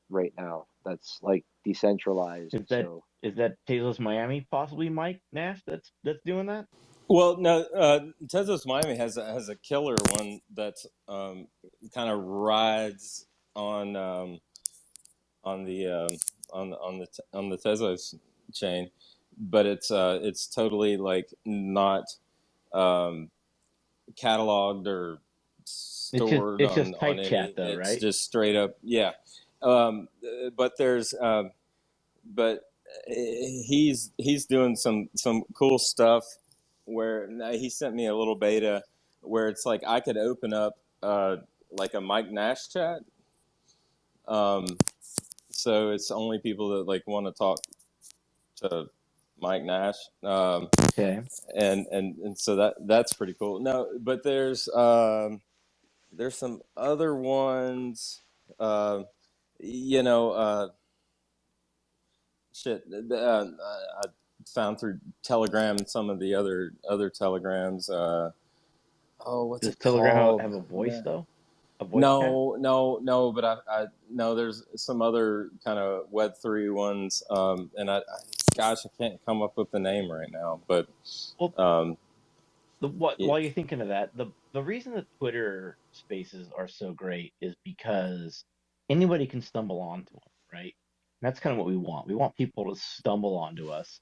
right now. That's like decentralized. Is that Tezos Miami possibly Mike Nash that's doing that? Well, no, Tezos Miami has a killer one that kind of rides on the Tezos chain, but it's totally like not cataloged or stored it's just type on chat any. though, It's right? just straight up, yeah. But there's but he's doing some cool stuff where he sent me a little beta where it's like I could open up like a Mike Nash chat. So it's only people that like want to talk to Mike Nash. Okay. And so that's pretty cool. No, but there's some other ones, you know, shit. I found through Telegram and some of the other telegrams. What's Does it Telegram called? have a voice though? A voice No. But I know there's some other kind of Web3 ones, and gosh, I can't come up with the name right now. But Well, while you're thinking of that, the reason that Twitter Spaces are so great is because anybody can stumble onto them, right? And that's kind of what we want. We want people to stumble onto us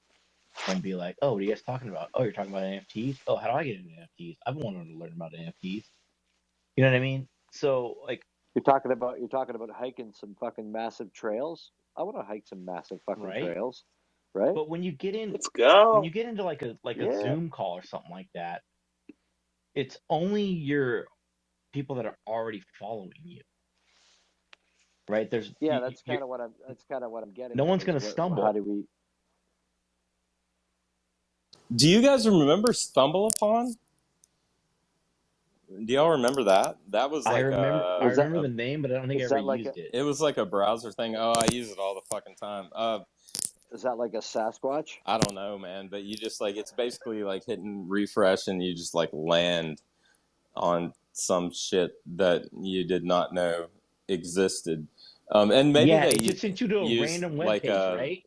and be like, "Oh, what are you guys talking about? Oh, you're talking about NFTs. Oh, how do I get into NFTs? I've been wanting to learn about NFTs." You know what I mean? So like, You're talking about hiking some fucking massive trails. I want to hike some massive fucking right? trails, right? But when you get Let's go. when you get into like a Zoom call or something like that, it's only your people that are already following you, right? There's that's kind of what I'm getting. No at one's is gonna stumble. How do we? Do you guys remember Stumble Upon? Do y'all remember that? That was like I remember the name, but I don't think I ever used it. It was like a browser thing. Oh, I use it all the fucking time. Is that like a Sasquatch? I don't know, man. But you just like it's basically like hitting refresh and you just like land on some shit that you did not know existed. And maybe it just sent you to a random web page, right?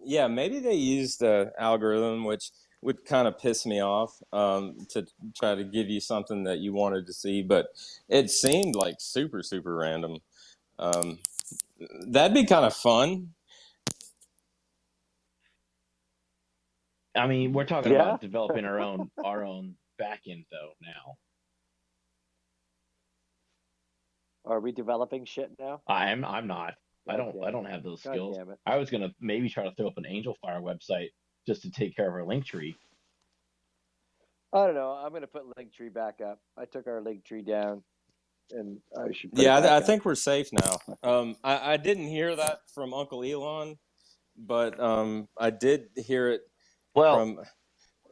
Yeah, maybe they used the algorithm, which would kind of piss me off to try to give you something that you wanted to see, but it seemed like super, super random. That'd be kind of fun. I mean, we're talking about developing our own backend though now. Are we developing shit now? I'm not. I don't have those skills. I was gonna maybe try to throw up an Angel Fire website just to take care of our link tree. I don't know. I'm gonna put Linktree back up. I took our Linktree down, and I should. I think we're safe now. I didn't hear that from Uncle Elon, but I did hear it from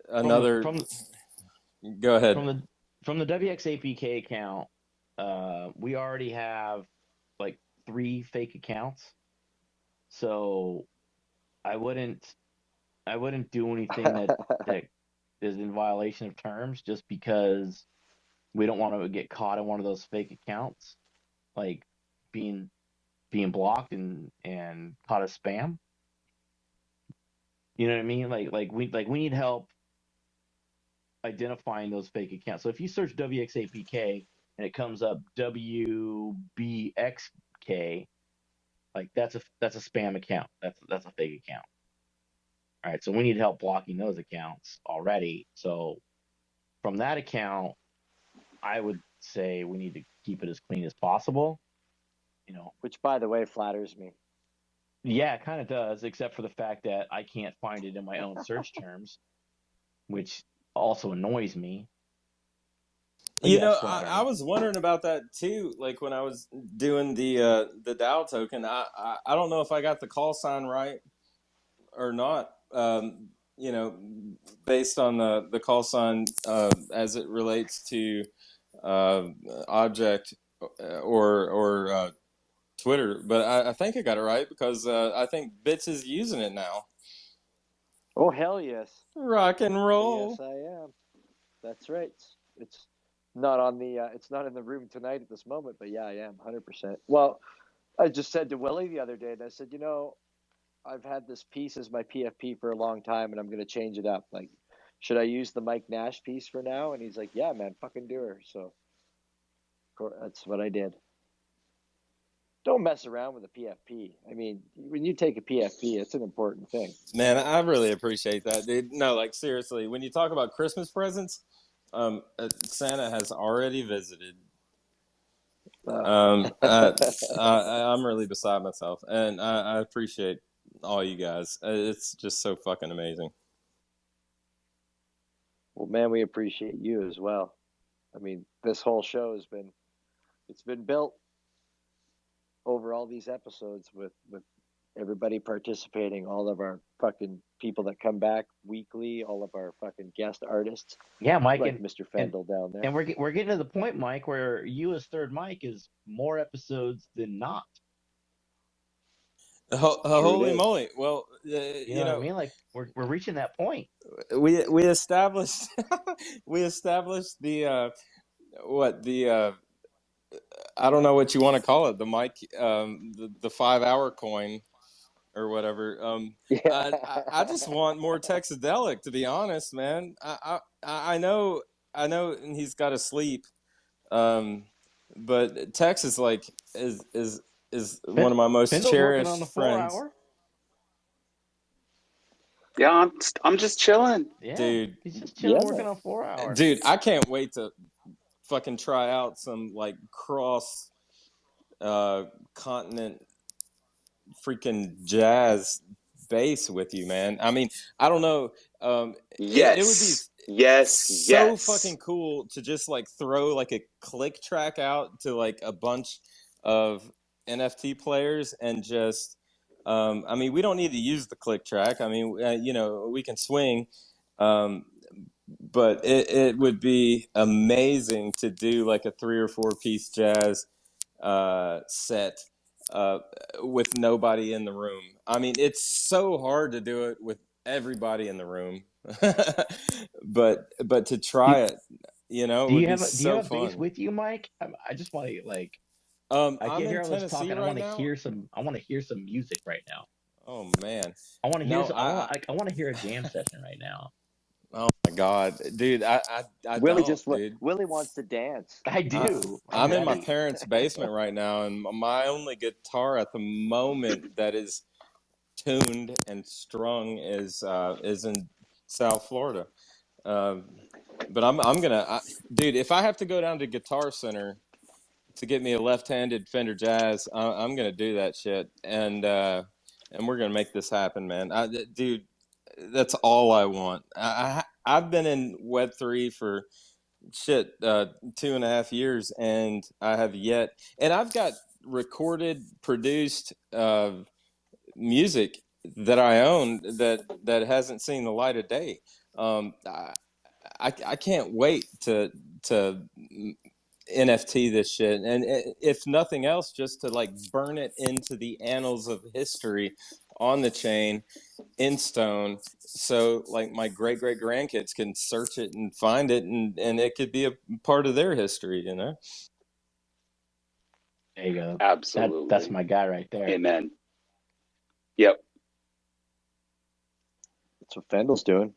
another. Go ahead. From the WXAPK account, we already have like 3 fake accounts, so I wouldn't do anything that is in violation of terms just because we don't want to get caught in one of those fake accounts, like being blocked and caught as spam. You know what I mean? Like we need help identifying those fake accounts. So if you search WXAPK and it comes up WBXK, like that's a spam account. That's a fake account. All right, so we need help blocking those accounts already. So from that account, I would say we need to keep it as clean as possible. You know, which by the way flatters me. Yeah, it kind of does, except for the fact that I can't find it in my own search terms, which also annoys me. You know, I was wondering about that too. Like when I was doing the DAO token, I don't know if I got the call sign right or not. You know, based on the call sign as it relates to object or Twitter, but I think I got it right because I think Bits is using it now. Oh, hell yes. Rock and roll. Yes, I am. That's right. It's not on the. It's not in the room tonight at this moment, but yeah, I am 100%. Well, I just said to Willie the other day, and I said, you know, I've had this piece as my PFP for a long time, and I'm going to change it up. Like, should I use the Mike Nash piece for now? And he's like, yeah, man, fucking do her. So that's what I did. Don't mess around with a PFP. I mean, when you take a PFP, it's an important thing. Man, I really appreciate that, dude. No, like seriously, when you talk about Christmas presents, Santa has already visited. I'm really beside myself, and I appreciate all you guys. It's just so fucking amazing. Well, man, we appreciate you as well. I mean, this whole show has been, it's been built over all these episodes with everybody participating, all of our fucking people that come back weekly, all of our fucking guest artists. Yeah, Mike, like Mr. Fendel down there. And we're getting to the point, Mike, where you as third Mike is more episodes than not. Holy moly! Well, you know what I mean? Like we're reaching that point. We established we established the I don't know what you want to call it, the Mike the 5 hour coin or whatever. I just want more Texadelic, to be honest, man. I know and he's got to sleep, but Tex is like is one of my most Fendel's cherished working on the friends. 4 hour. Yeah, I'm just chilling. Yeah, dude. He's just chilling, working on 4 hours. Dude, I can't wait to fucking try out some like cross continent freaking jazz bass with you, man. I mean, I don't know. Yes. It would be so fucking cool to just like throw like a click track out to like a bunch of NFT players and just I mean, we don't need to use the click track. I mean, you know, we can swing, but it would be amazing to do like a 3 or 4 piece jazz set with nobody in the room. I mean, it's so hard to do it with everybody in the room, but to try it, you know, do would you be have so do you have fun. bass with you, Mike? I just want to like. I'm hear in all this Tennessee talking. right I want now. to hear some. I want to hear some music right now. Oh man, I want to hear. No, I want to hear a jam session right now. Oh my god, dude! I Willie dude. Willie wants to dance. I do. I'm in my parents' basement right now, and my only guitar at the moment that is tuned and strung is in South Florida. But I'm gonna, dude. If I have to go down to Guitar Center to get me a left-handed Fender Jazz, I'm gonna do that shit, and we're gonna make this happen, man. Dude, that's all I want. I've been in Web3 for 2.5 years, and I have yet, and I've got recorded, produced music that I own that hasn't seen the light of day. I can't wait to NFT this shit, and if nothing else, just to like burn it into the annals of history on the chain in stone, so like my great grandkids can search it and find it, and it could be a part of their history, you know. There you go. Absolutely. That's my guy right there. Amen. Yep. That's what Fendel's doing.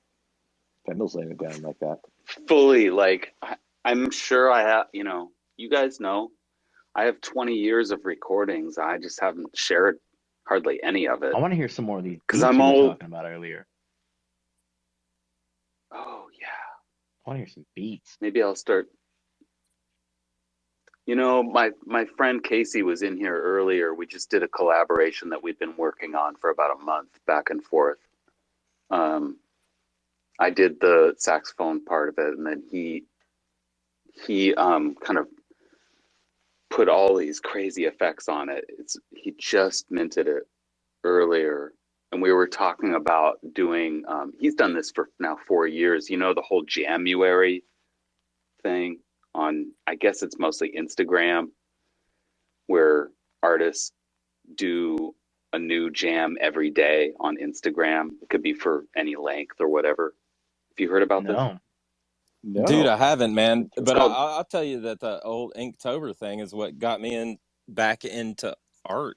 Fendel's laying it down like that. Fully, like I'm sure I have. You know, you guys know, I have 20 years of recordings. I just haven't shared hardly any of it. I want to hear some more of these because beats I'm you were old. talking about earlier. Oh yeah. I want to hear some beats. Maybe I'll start. You know, my friend Casey was in here earlier. We just did a collaboration that we've been working on for about a month, back and forth. I did the saxophone part of it, and then he kind of put all these crazy effects on it. He just minted it earlier, and we were talking about doing. He's done this for now 4 years. You know, the whole January thing on, I guess it's mostly Instagram. where artists do a new jam every day on Instagram. It could be for any length or whatever. Have you heard about this? No. Dude, I haven't, man. It's But called- I'll tell you that the old Inktober thing is what got me back into art.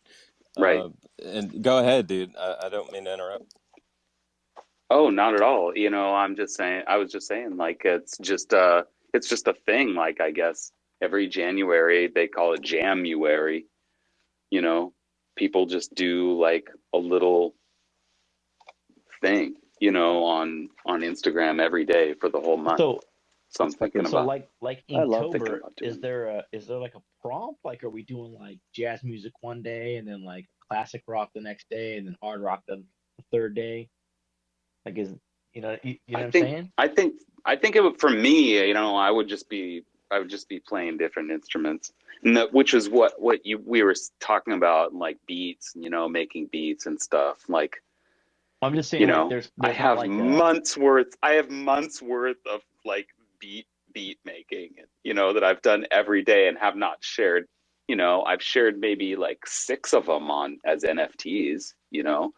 Right. And go ahead, dude. I don't mean to interrupt. Oh, not at all. You know, I was just saying, like, it's just a thing. Like, I guess every January they call it Jamuary. You know, people just do like a little thing, you know, on Instagram every day for the whole month. So I'm thinking So about. like I love thinking Inktober, about doing is there like a prompt? Like, are we doing like jazz music one day and then like classic rock the next day and then hard rock the third day? Like, is you know what I'm saying? I think it would, for me, you know, I would just be playing different instruments, and which is what we were talking about, like beats, you know, making beats and stuff. Like, I'm just saying, you like, know, there's I have like months worth of like beat making, you know, that I've done every day and have not shared. You know, I've shared maybe like 6 of them as NFTs. You know,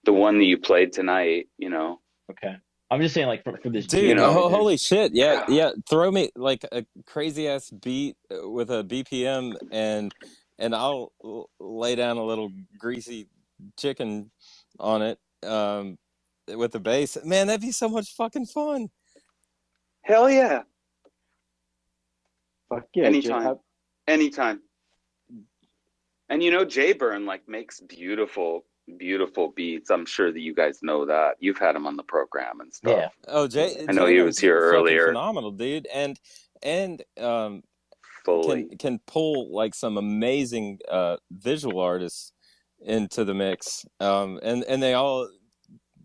the one that you played tonight. You know. Okay. I'm just saying, like, for this Dude, you know, holy shit. Yeah. Throw me like a crazy ass beat with a BPM and I'll lay down a little greasy chicken on it with the bass. Man, that'd be so much fucking fun. Hell yeah. Fuck yeah. Anytime. And you know, Jay Byrne like makes beautiful beats. I'm sure that you guys know that. You've had him on the program and stuff. Yeah. Oh, Jay. I know he was here earlier. Phenomenal, dude, and Fully can pull like some amazing visual artists into the mix, and they all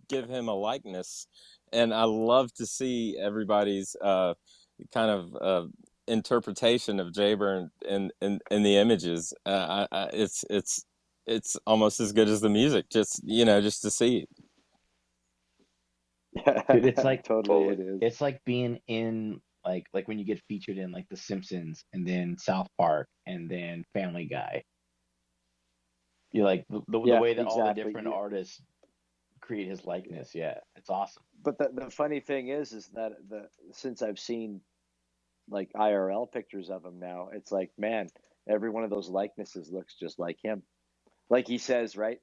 give him a likeness, and I love to see everybody's kind of interpretation of Jay Byrne in the images. It's almost as good as the music, just to see. Dude, it's like totally it is. It's like being in like when you get featured in like The Simpsons and then South Park and then Family Guy. You like the way that all the different artists create his likeness. Yeah, it's awesome. But the funny thing is that since I've seen like IRL pictures of him now, it's like, man, every one of those likenesses looks just like him. Like he says, right?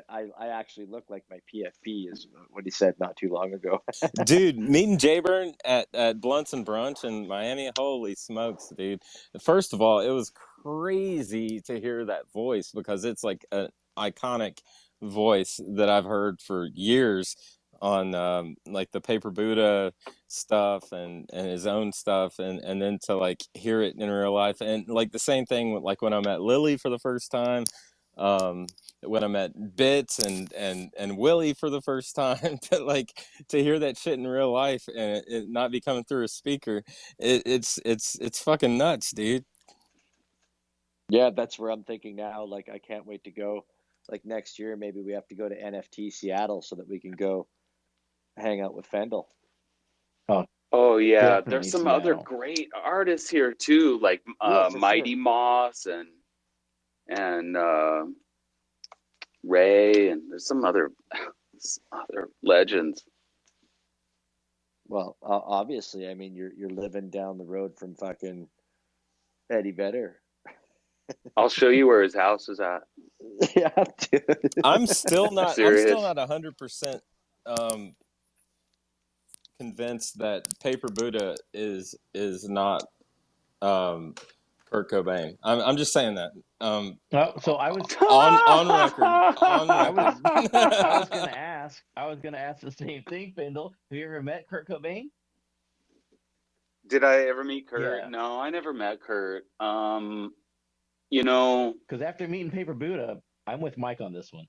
I actually look like my PFP is what he said not too long ago. Dude, meeting Jay Byrne at Blunts and Brunch in Miami, holy smokes, dude. First of all, it was crazy to hear that voice because it's like an iconic voice that I've heard for years on like the Paper Buddha stuff and his own stuff, and then to like hear it in real life, and like the same thing with, like when I met Lily for the first time, when I met Bits and Willie for the first time, but like to hear that shit in real life and it not be coming through a speaker, it's fucking nuts, dude. Yeah, that's where I'm thinking now. Like, I can't wait to go. Like next year, maybe we have to go to NFT Seattle so that we can go hang out with Fendel. Oh yeah, Definitely there's some Seattle. other great artists here too, like Mighty Moss and Ray, and there's some other legends. Well, obviously, I mean, you're living down the road from fucking Eddie Vedder. I'll show you where his house is at. Yeah, dude. I'm still not 100% convinced that Paper Buddha is not Kurt Cobain. I'm just saying that. So I was on record. I was gonna ask the same thing, Fendel. Have you ever met Kurt Cobain? Did I ever meet Kurt? Yeah. No, I never met Kurt. You know, because after meeting Paper Buddha, I'm with Mike on this one.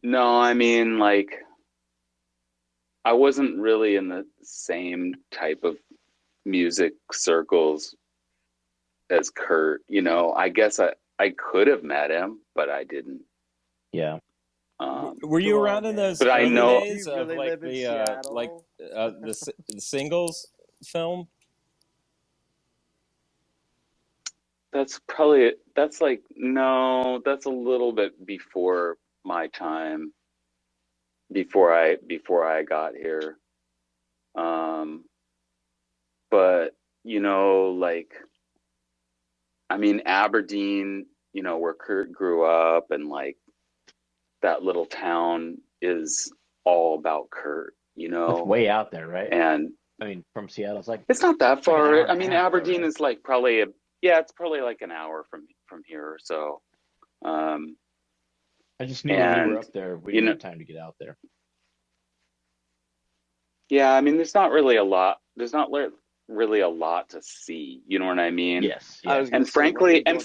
No, I mean, like, I wasn't really in the same type of music circles as Kurt. You know, I guess I could have met him, but I didn't. Yeah. Were you around in those but I know days of like the Singles film? That's like, no, that's a little bit before my time, before I got here. But like, I mean, Aberdeen, where Kurt grew up, and like that little town is all about Kurt, It's way out there, right? And I mean, from Seattle, it's like it's not that far. like I mean, Aberdeen is like probably it's probably like an hour from here or so. I just knew when we were up there, we didn't have time to get out there. Yeah, I mean, there's not really a lot. There's not really a lot to see. You know what I mean? Yes. And frankly, and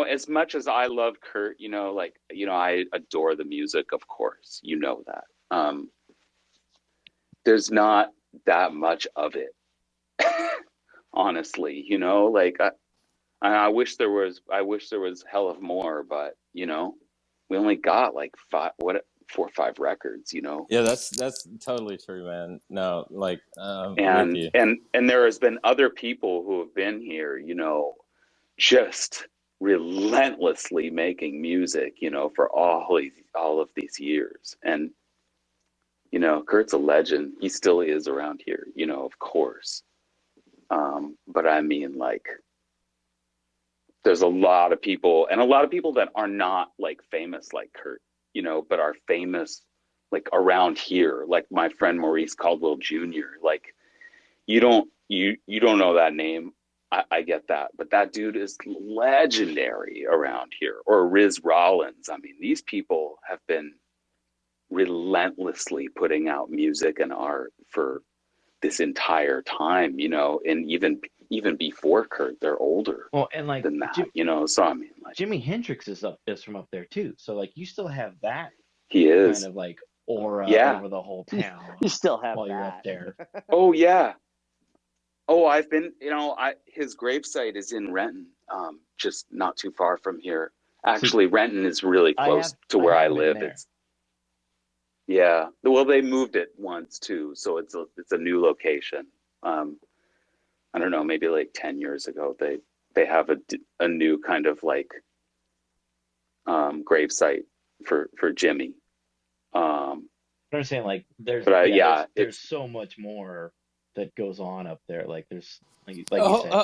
as much as I love Kurt, I adore the music, of course. You know that. There's not that much of it, honestly. Like I wish there was. I wish there was hell of more, but we only got like 4 or 5 records. Yeah, that's totally true, man. No, like, and with you. and there has been other people who have been here, just relentlessly making music, for all of these years. And Kurt's a legend. He still is around here, of course. But I mean, like, there's a lot of people, and a lot of people that are not like famous like Kurt, but are famous like around here, like my friend Maurice Caldwell Jr. Like, you don't know that name. I get that, but that dude is legendary around here. Or Riz Rollins. I mean, these people have been relentlessly putting out music and art for this entire time, and even before Kurt, they're older. Well, and like than that, So I mean, like, Jimi Hendrix is from up there too. So like, you still have that. He is kind of like aura over the whole town. You still have while that. you're up there. Oh yeah. Oh, I've been. His gravesite is in Renton, just not too far from here. Actually, Renton is really close to where I live. It's well, they moved it once too, so it's a new location. I don't know, maybe like 10 years ago, they have a new kind of like gravesite for Jimmy. I'm saying, like, there's so much more that goes on up there. Like, there's like you said.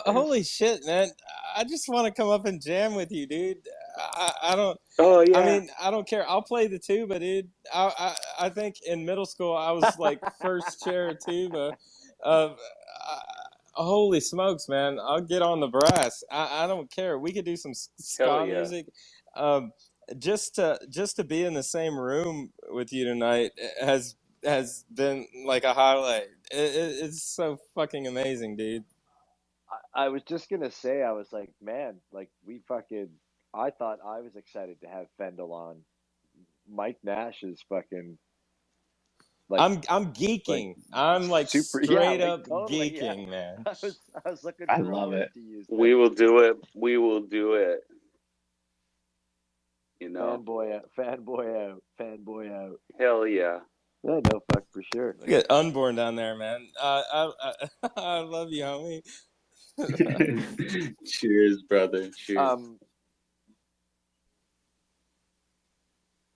Holy shit, man! I just want to come up and jam with you, dude. I don't. Oh yeah. I mean, I don't care. I'll play the tuba, dude. I think in middle school I was like first chair tuba. Holy smokes, man! I'll get on the brass. I don't care. We could do some ska music. Just to be in the same room with you tonight has been like a highlight. It's so fucking amazing, dude. I was just gonna say, I was like, man, like I thought I was excited to have Fendel on. Mike Nash is fucking. Like, I'm geeking. Like, I'm like super, straight up totally, geeking, man. I was looking. I love it. To use we will do it. We will do it. Fanboy out. Hell yeah. Yeah, no fuck for sure. Look at Unborn down there, man. I love you, homie. Cheers, brother. Cheers.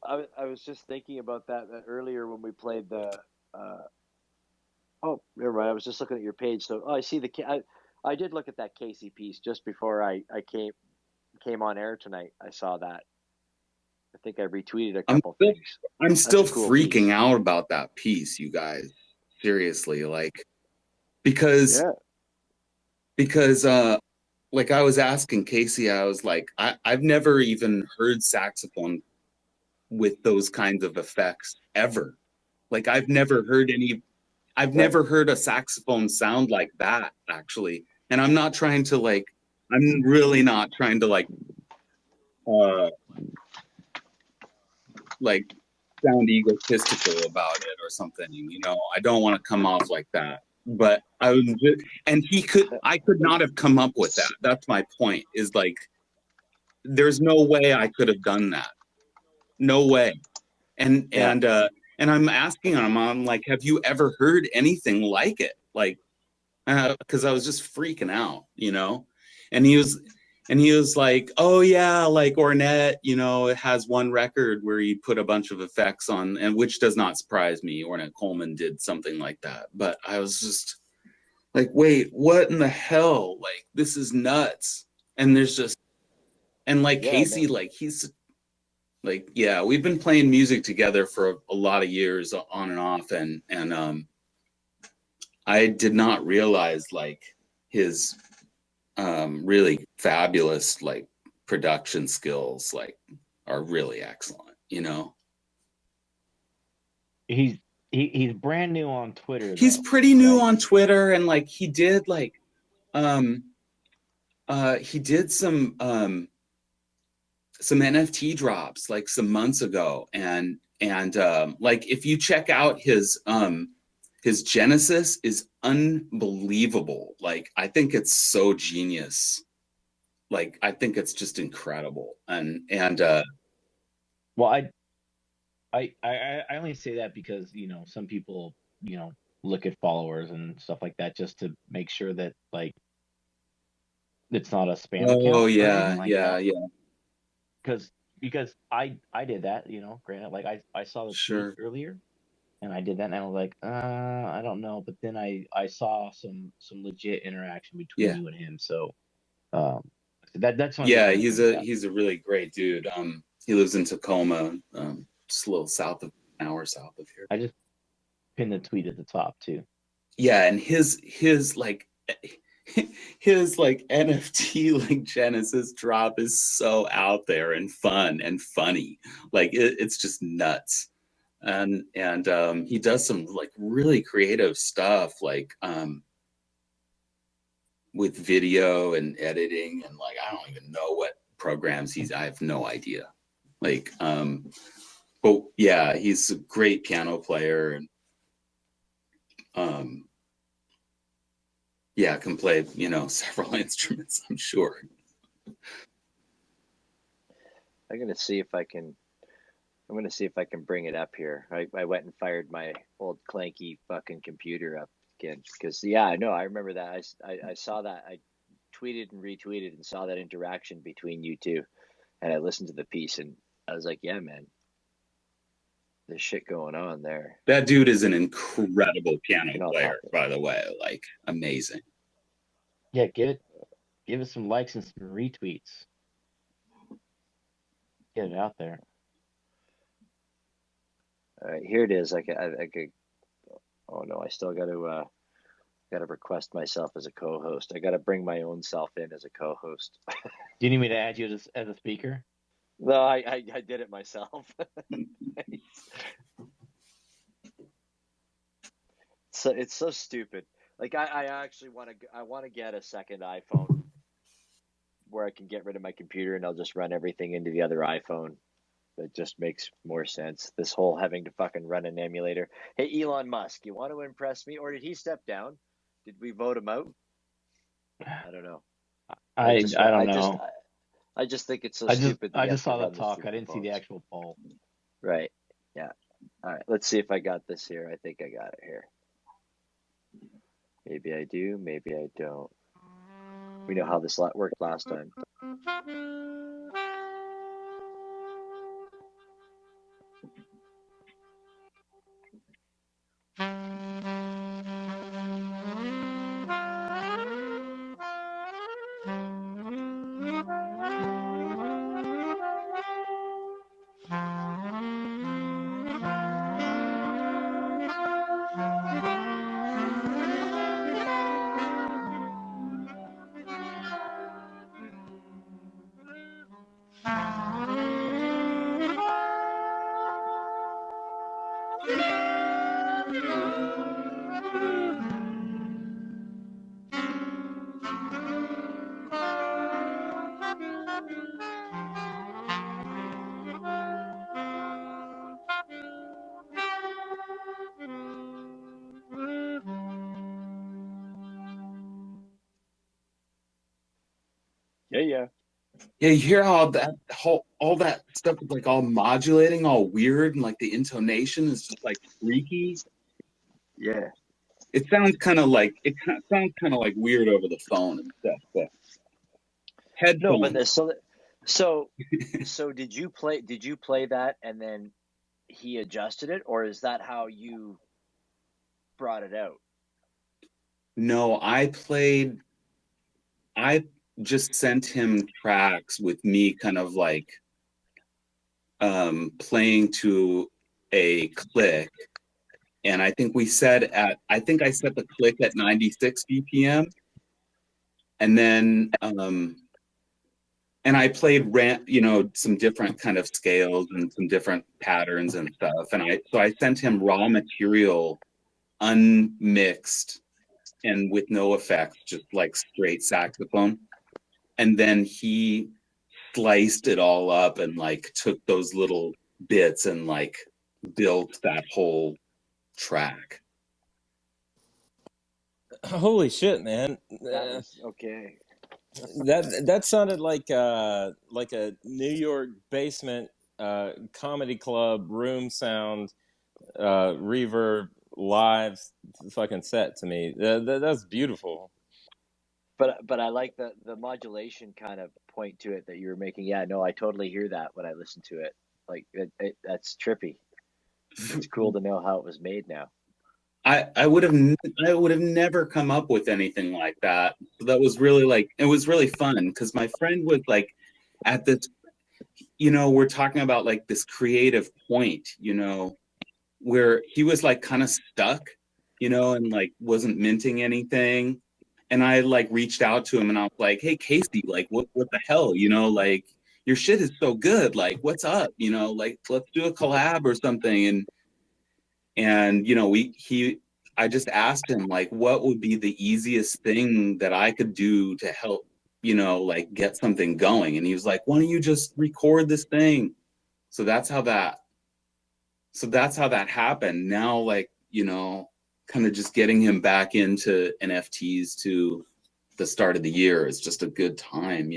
I was just thinking about that earlier when we played the. Oh, never mind. I was just looking at your page. So I see I did look at that Casey piece just before I came on air tonight. I saw that. I think I retweeted a couple things. I'm still freaking out about that piece, you guys. Seriously, like, because like I was asking Casey, I was like, I've never even heard saxophone with those kinds of effects ever. Like, I've never heard a saxophone sound like that, actually. And I'm not trying to like, I'm really not trying to like sound egotistical about it or something, I don't want to come off like that, but I could not have come up with that. That's my point, is like, there's no way I could have done that. No way. And I'm asking him, I'm like, have you ever heard anything like it? Like, because I was just freaking out, and he was, And he was like, oh yeah, like Ornette, you know, it has one record where he put a bunch of effects on, and which does not surprise me. Ornette Coleman did something like that. But I was just like, wait, what in the hell? Like, this is nuts. And there's just, and like Yeah, Casey, man. like he's like, yeah, we've been playing music together for a lot of years on and off. And I did not realize like his really fabulous like production skills like are really excellent, you know. He's brand new on Twitter. He's though, pretty new right? on Twitter, and like he did some NFT drops like some months ago, and like if you check out his Genesis is unbelievable. Like I think it's so genius. Like I think it's just incredible. And Well, I only say that because, you know, some people, you know, look at followers and stuff like that just to make sure that like it's not a spam account oh or yeah, anything like yeah, that. yeah, Because I did that, you know, granted, like I saw the tweet sure, earlier and I did that and I was like, I don't know, but then I saw some legit interaction between yeah, you and him, so um that's the only yeah. reason I bring it up. He's a really great dude. He lives in Tacoma, just a little south of an hour south of here. I just pinned the tweet at the top too. Yeah, and his like his like NFT like Genesis drop is so out there and fun and funny. Like it's just nuts. And he does some like really creative stuff like with video and editing, and like I don't even know what programs I have no idea. Like but yeah, he's a great piano player, and yeah, can play, you know, several instruments, I'm sure. I'm gonna see if I can bring it up here. I went and fired my old clanky fucking computer up again because yeah, I know, I remember that. I saw that. I tweeted and retweeted and saw that interaction between you two, and I listened to the piece and I was like, yeah, man, there's shit going on there. That dude is an incredible piano You know, player, by the way. Like amazing. Yeah, give it some likes and some retweets. Get it out there. All right, here it is. I could. Oh no, I still got to request myself as a co-host. I got to bring my own self in as a co-host. Do you need me to add you as a speaker? No, I did it myself. So it's so stupid. Like I actually want to get a second iPhone where I can get rid of my computer and I'll just run everything into the other iPhone. That just makes more sense. This whole having to fucking run an emulator. Hey, Elon Musk, you want to impress me, or did he step down? Did we vote him out? I don't know. I don't know. I just think it's so stupid. I just saw the talk. I didn't see the actual poll. Right. Yeah. All right. Let's see if I got this here. I think I got it here. Maybe I do. Maybe I don't. We know how this worked last time. Yeah. Yeah, you hear how all that stuff is like all modulating, all weird, and like the intonation is just like freaky. Yeah. It sounds kind of like weird over the phone and stuff. But No, but headphones. so did you play that and then he adjusted it, or is that how you brought it out? No, I just sent him tracks with me kind of like playing to a click. And I think I set the click at 96 BPM. And then and I played some different kind of scales and some different patterns and stuff. And I sent him raw material, unmixed and with no effects, just like straight saxophone. And then he sliced it all up and like took those little bits and like built that whole track. Holy shit, man! That was okay. That sounded like a New York basement comedy club room sound reverb live fucking set to me. That's beautiful. But I like the modulation kind of point to it that you were making. Yeah, no, I totally hear that when I listen to it. Like that's trippy. It's cool to know how it was made now. I would have never come up with anything like that. That was really it was really fun because my friend was like at this, we're talking about like this creative point, where he was like kind of stuck, and like wasn't minting anything. And I like reached out to him and I was like, hey, Casey, like what the hell, like your shit is so good. Like, what's up? Like let's do a collab or something. And I just asked him like, what would be the easiest thing that I could do to help, like get something going? And he was like, why don't you just record this thing? So that's how that happened. Now, like, kind of just getting him back into NFTs to the start of the year is just a good time,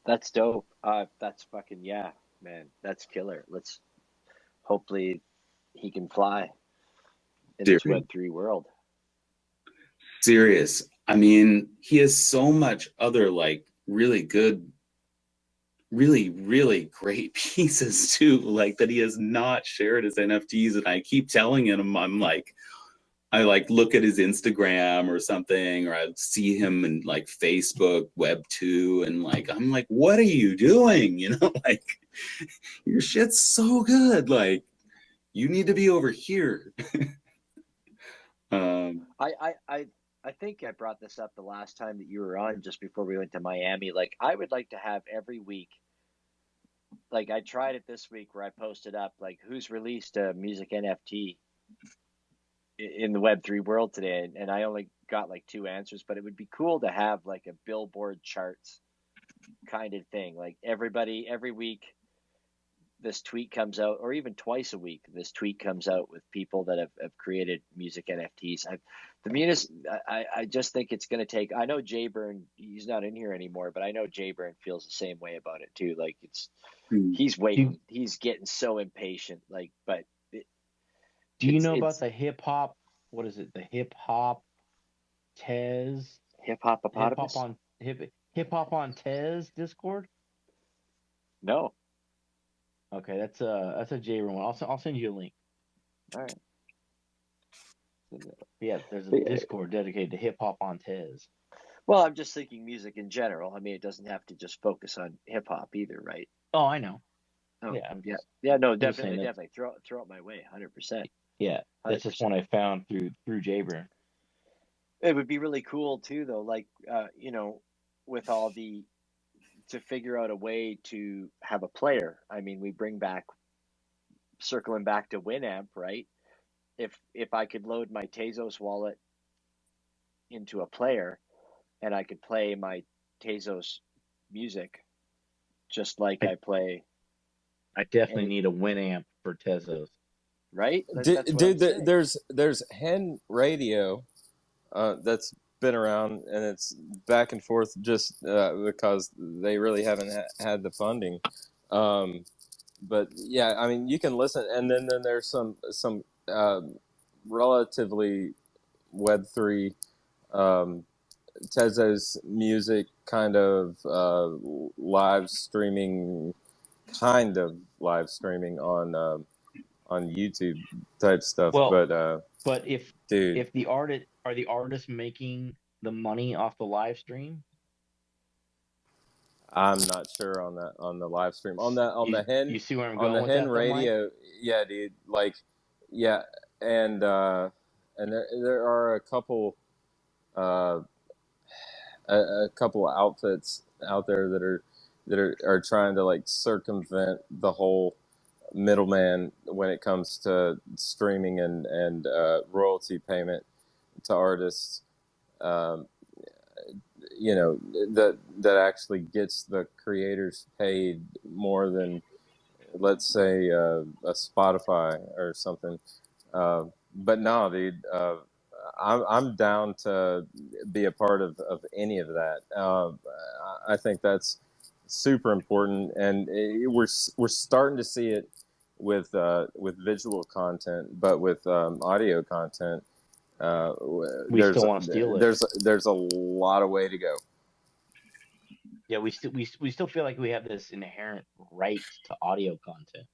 That's dope. That's fucking, yeah, man. That's killer. Let's hopefully he can fly in this Web3 world. Serious. I mean, he has so much other like really good, really, really great pieces too, like that he has not shared as NFTs. And I keep telling him, I like look at his Instagram or something, or I see him in like Facebook Web2, and like I'm like, what are you doing? Like your shit's so good. Like you need to be over here. I think I brought this up the last time that you were on, just before we went to Miami. Like I would like to have every week. Like I tried it this week where I posted up like who's released a music NFT in the Web3 world today, and I only got like 2 answers, but it would be cool to have like a Billboard charts kind of thing. Like every week this tweet comes out, or even twice a week this tweet comes out with people that have created music NFTs. I just think it's going to take, I know Jayburn, he's not in here anymore, but I know Jayburn feels the same way about it too. Like he's waiting, he's getting so impatient, like, but do you know about the hip hop? What is it? The hip hop Tez? Hip hop on Tez Discord? No. Okay, that's a J-Room one. I'll send you a link. All right. Yeah, there's a Discord dedicated to hip hop on Tez. Well, I'm just thinking music in general. I mean, it doesn't have to just focus on hip hop either, right? Oh, I know. Oh, yeah. No, definitely. Throw it my way, 100%. Yeah, that's 100%. Just one I found through Jayburn. It would be really cool too, though. Like, with all to figure out a way to have a player. I mean, we circling back to Winamp, right? If I could load my Tezos wallet into a player, and I could play my Tezos music, just like I play. I definitely need a Winamp for Tezos. Right, dude. There's Hen Radio, that's been around, and it's back and forth just because they really haven't had the funding. But yeah, I mean, you can listen, and then there's some relatively Web3 Tezo's music kind of live streaming on YouTube type stuff. Well, But but if dude, the artists making the money off the live stream? I'm not sure on the live stream on the You see where I'm on going the with Hen that, though, Mike? radio. Yeah, dude. Like, yeah, and there are a couple a couple outfits out there that are trying to like circumvent the whole middleman when it comes to streaming and royalty payment to artists. Um, that actually gets the creators paid more than, let's say, a Spotify or something. But no, dude, I'm down to be a part of any of that. I think that's super important, and we're starting to see it with visual content, but with audio content, We still want to steal it. there's a lot of way to go. Yeah, we still feel like we have this inherent right to audio content.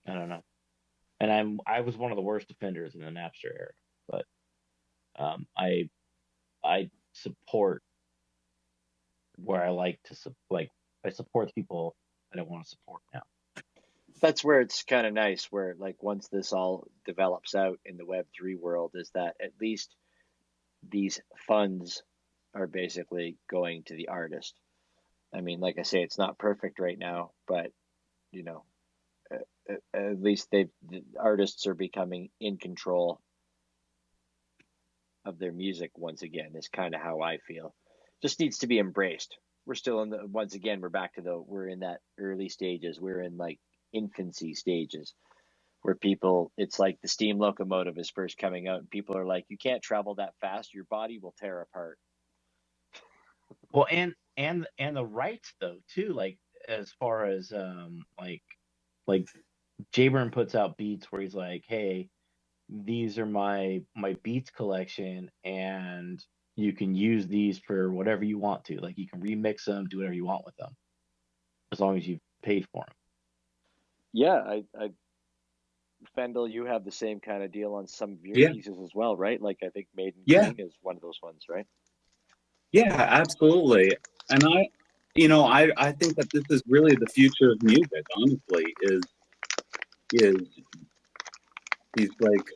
I don't know, and I was one of the worst offenders in the Napster era, but I support where I like to I support people I don't want to support now. That's where it's kind of nice, where like once this all develops out in the Web3 world, is that at least these funds are basically going to the artist. I mean, like I say, it's not perfect right now, but you know, at least the artists are becoming in control of their music once again. Is kind of how I feel. Just needs to be embraced. We're still in once again, we're in that early stages. We're in like infancy stages where people, it's like the steam locomotive is first coming out and people are like, you can't travel that fast, your body will tear apart. Well, and the rights though too, like as far as like Jayburn puts out beats where he's like, hey, these are my beats collection and you can use these for whatever you want to. Like you can remix them, do whatever you want with them, as long as you've paid for them. Yeah, I Fendel, you have the same kind of deal on some of your pieces as well, right? Like I think Maiden King is one of those ones, right? Yeah, absolutely. And I think that this is really the future of music, honestly, is these like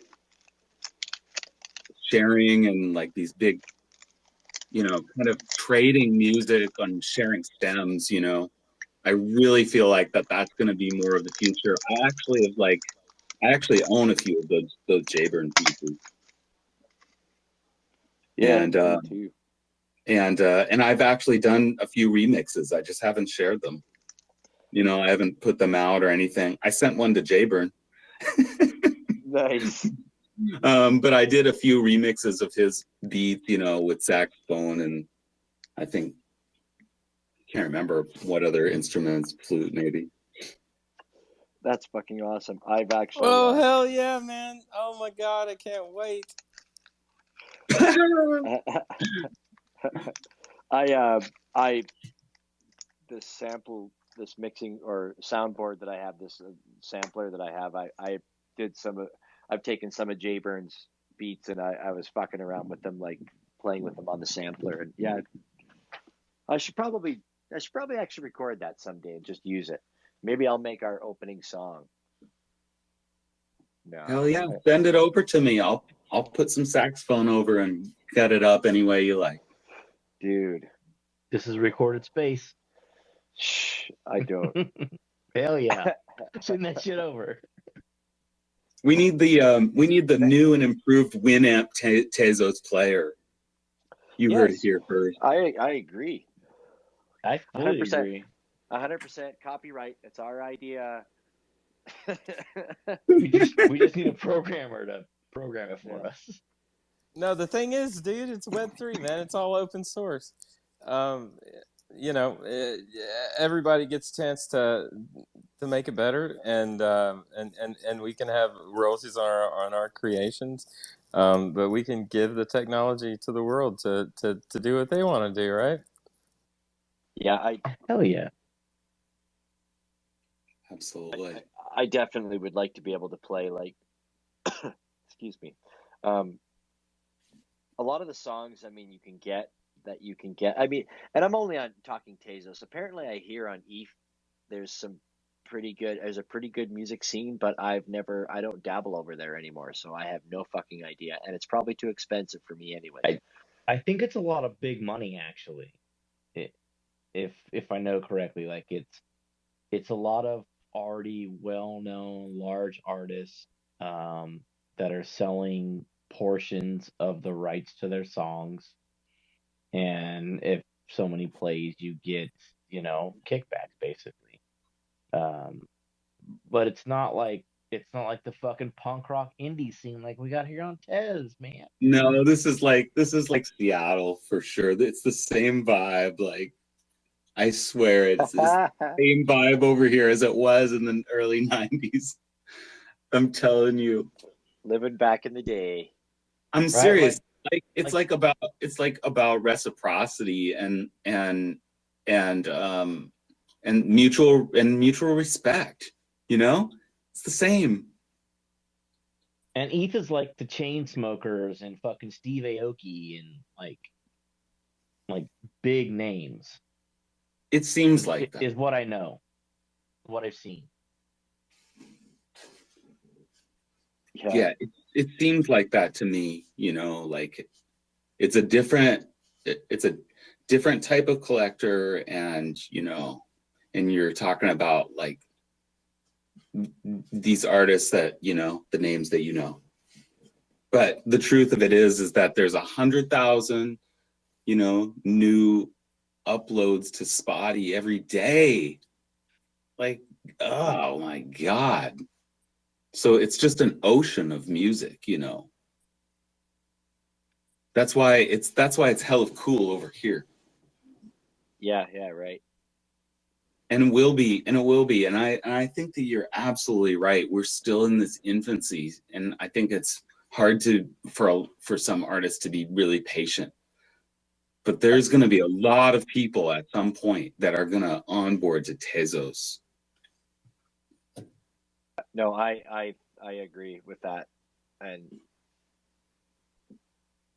sharing and like these big, kind of trading music and sharing stems, I really feel like that's going to be more of the future. I actually own a few of those Jayburn pieces. Yeah, and I've actually done a few remixes. I just haven't shared them. I haven't put them out or anything. I sent one to Jayburn. Nice. But I did a few remixes of his beats, with saxophone and I can't remember what other instruments, flute maybe. That's fucking awesome. I've actually. Oh hell yeah, man! Oh my god, I can't wait. This mixing or soundboard that I have, this sampler that I have, I've taken some of Jayburn's beats and I was fucking around with them, like playing with them on the sampler, and yeah, I should probably actually record that someday and just use it. Maybe I'll make our opening song. No. Hell yeah, send it over to me. I'll put some saxophone over and cut it up any way you like. Dude, this is recorded space. Shh, I don't. Hell yeah. Send that shit over. We need the new and improved Winamp Tezos player. You heard it here first. I agree. I fully agree. 100% copyright. It's our idea. we just need a programmer to program it for us. No, the thing is, dude, it's Web3, man. It's all open source. Everybody gets a chance to make it better, and we can have royalties on our creations. But we can give the technology to the world to do what they want to do, right? Yeah, Hell yeah. Absolutely. I definitely would like to be able to play like, excuse me, a lot of the songs. I mean, you can get. I mean, and I'm only on talking Tezos. Apparently, I hear on ETH there's a pretty good music scene, but I don't dabble over there anymore, so I have no fucking idea, and it's probably too expensive for me anyways. I think it's a lot of big money actually. It, if I know correctly, like it's a lot of already well-known large artists that are selling portions of the rights to their songs, and if so many plays, you get, kickbacks basically. Um, but it's not like the fucking punk rock indie scene like we got here on Tez, man. No, this is like Seattle for sure. It's the same vibe. Like, I swear it's the same vibe over here as it was in the early 90s. I'm telling you. Living back in the day. I'm Right? serious. Like it's like about reciprocity and mutual respect, you know? It's the same. And ETH is like the Chainsmokers and fucking Steve Aoki and like big names. It seems like that. Is what I know, what I've seen. Yeah, it seems like that to me, like it's a different type of collector, and and you're talking about like these artists that the names that but the truth of it is that there's 100,000 new uploads to Spotty every day. Like, oh my God. So it's just an ocean of music, That's why it's hell of cool over here. Yeah, right. And it will be. And I think that you're absolutely right. We're still in this infancy, and I think it's hard for some artists to be really patient. But there's going to be a lot of people at some point that are going to onboard to Tezos. No, I agree with that, and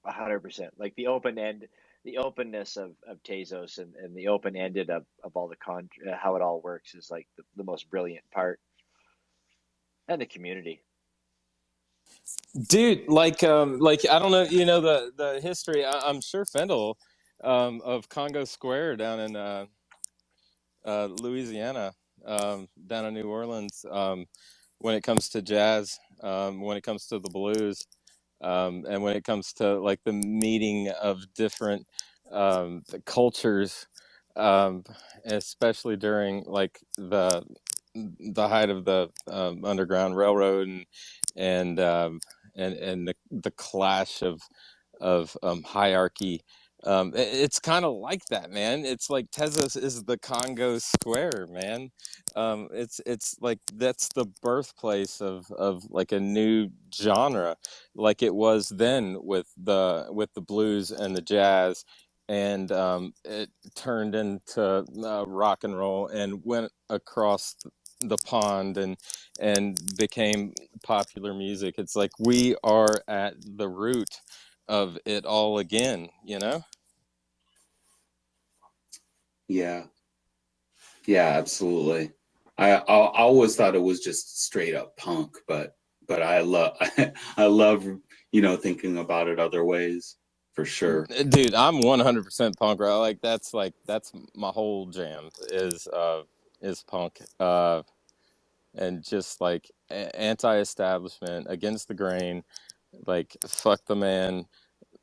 100%. Like the openness of Tezos and the open-ended of all the how it all works is like the most brilliant part, and the community. Dude, like I don't know, the history. I'm sure Fendel of Congo Square down in Louisiana, down in New Orleans, when it comes to jazz, when it comes to the blues, and when it comes to like the meeting of different cultures, especially during like the height of the Underground Railroad and the clash of hierarchy. It's kind of like that, man. It's like Tezos is the Congo Square, man. It's like that's the birthplace of like a new genre, like it was then with the blues and the jazz, and it turned into rock and roll and went across the pond and became popular music. It's like we are at the root of it all again, Yeah, absolutely. I always thought it was just straight up punk, but I love I love thinking about it other ways, for sure. Dude, I'm 100% punk rock. Like that's my whole jam is punk, and just like anti-establishment, against the grain, like fuck the man,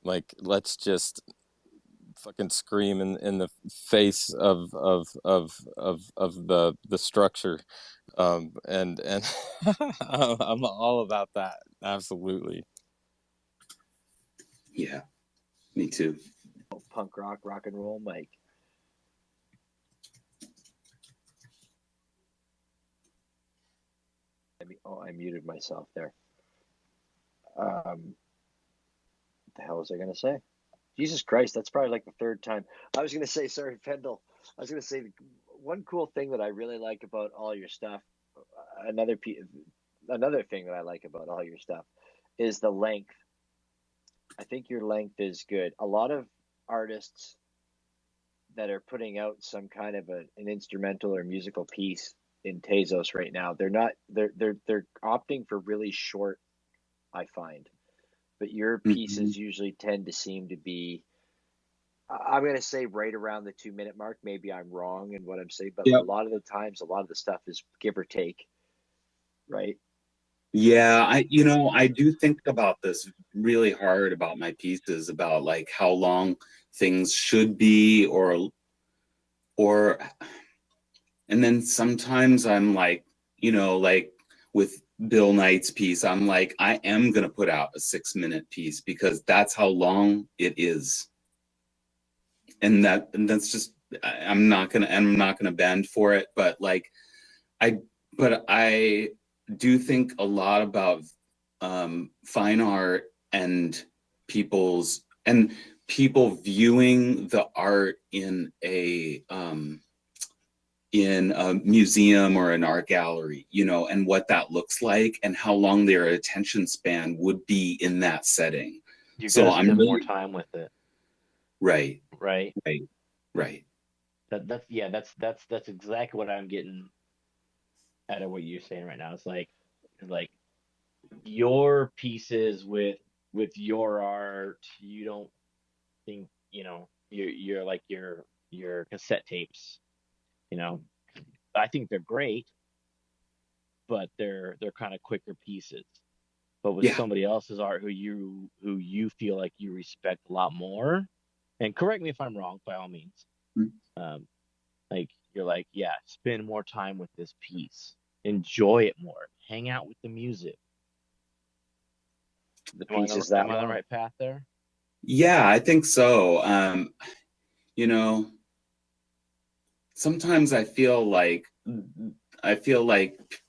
like let's just fucking scream in the face of the structure, and I'm all about that, absolutely. Yeah, me too. Punk rock and roll, Mike. I muted myself there. What the hell was I going to say? Jesus Christ, that's probably like the third time. I was going to say, sorry, Fendel. I was going to say one cool thing that I really like about all your stuff, another thing that I like about all your stuff is the length. I think your length is good. A lot of artists that are putting out some kind of an instrumental or musical piece in Tezos right now, they're opting for really short, I find. But your pieces usually tend to seem to be, I'm going to say right around the 2-minute mark. Maybe I'm wrong in what I'm saying, but a lot of the times, a lot of the stuff is give or take, right? Yeah, I do think about this really hard about my pieces, about like how long things should be, or and then sometimes I'm like, like with Bill Knight's piece, I'm like, I am gonna put out a 6-minute piece because that's how long it is. And that's just, I'm not gonna bend for it, but like I do think a lot about fine art and people viewing the art in a museum or an art gallery, and what that looks like and how long their attention span would be in that setting. You so gotta I'm spend really, more time with it. Right. That's exactly what I'm getting out of what you're saying right now. It's like your pieces with your art, you don't think, you're like your cassette tapes, I think they're great, but they're kind of quicker pieces. But with somebody else's art who you feel like you respect a lot more, and correct me if I'm wrong, by all means, like you're like, yeah, spend more time with this piece, enjoy it more, hang out with the music. The pieces that am I on the right path there? Yeah, I think so. Sometimes I feel like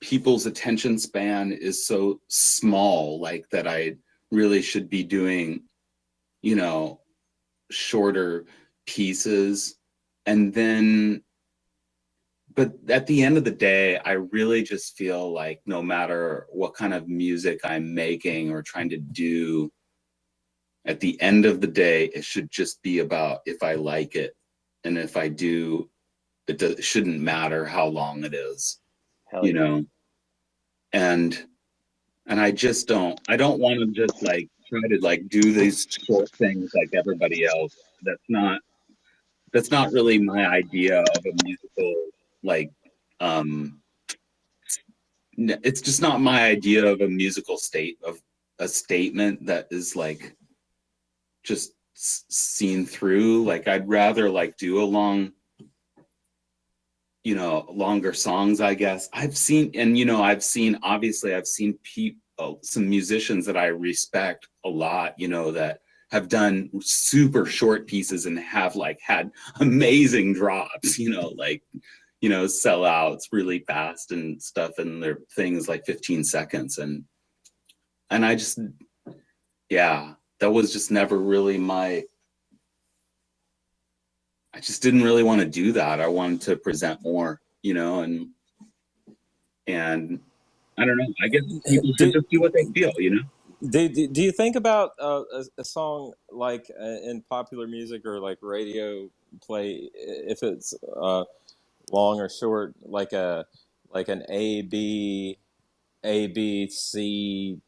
people's attention span is so small, like that I really should be doing, shorter pieces. And then, but at the end of the day, I really just feel like no matter what kind of music I'm making or trying to do, at the end of the day, it should just be about if I like it. And if I do, it shouldn't matter how long it is, and I just don't want to just like try to like do these short things like everybody else. That's not really my idea of a musical, like, it's just not my idea of a musical statement that is like just seen through. Like I'd rather like do a longer songs, I guess. I've seen people, some musicians that I respect a lot, that have done super short pieces and have like had amazing drops, sell outs really fast and stuff, and their thing is like 15 seconds. And I just, that was just never really I just didn't really want to do that. I wanted to present more, and I don't know. I guess people should just do what they feel, Do you think about a song like in popular music or like radio play, if it's long or short, like an A B C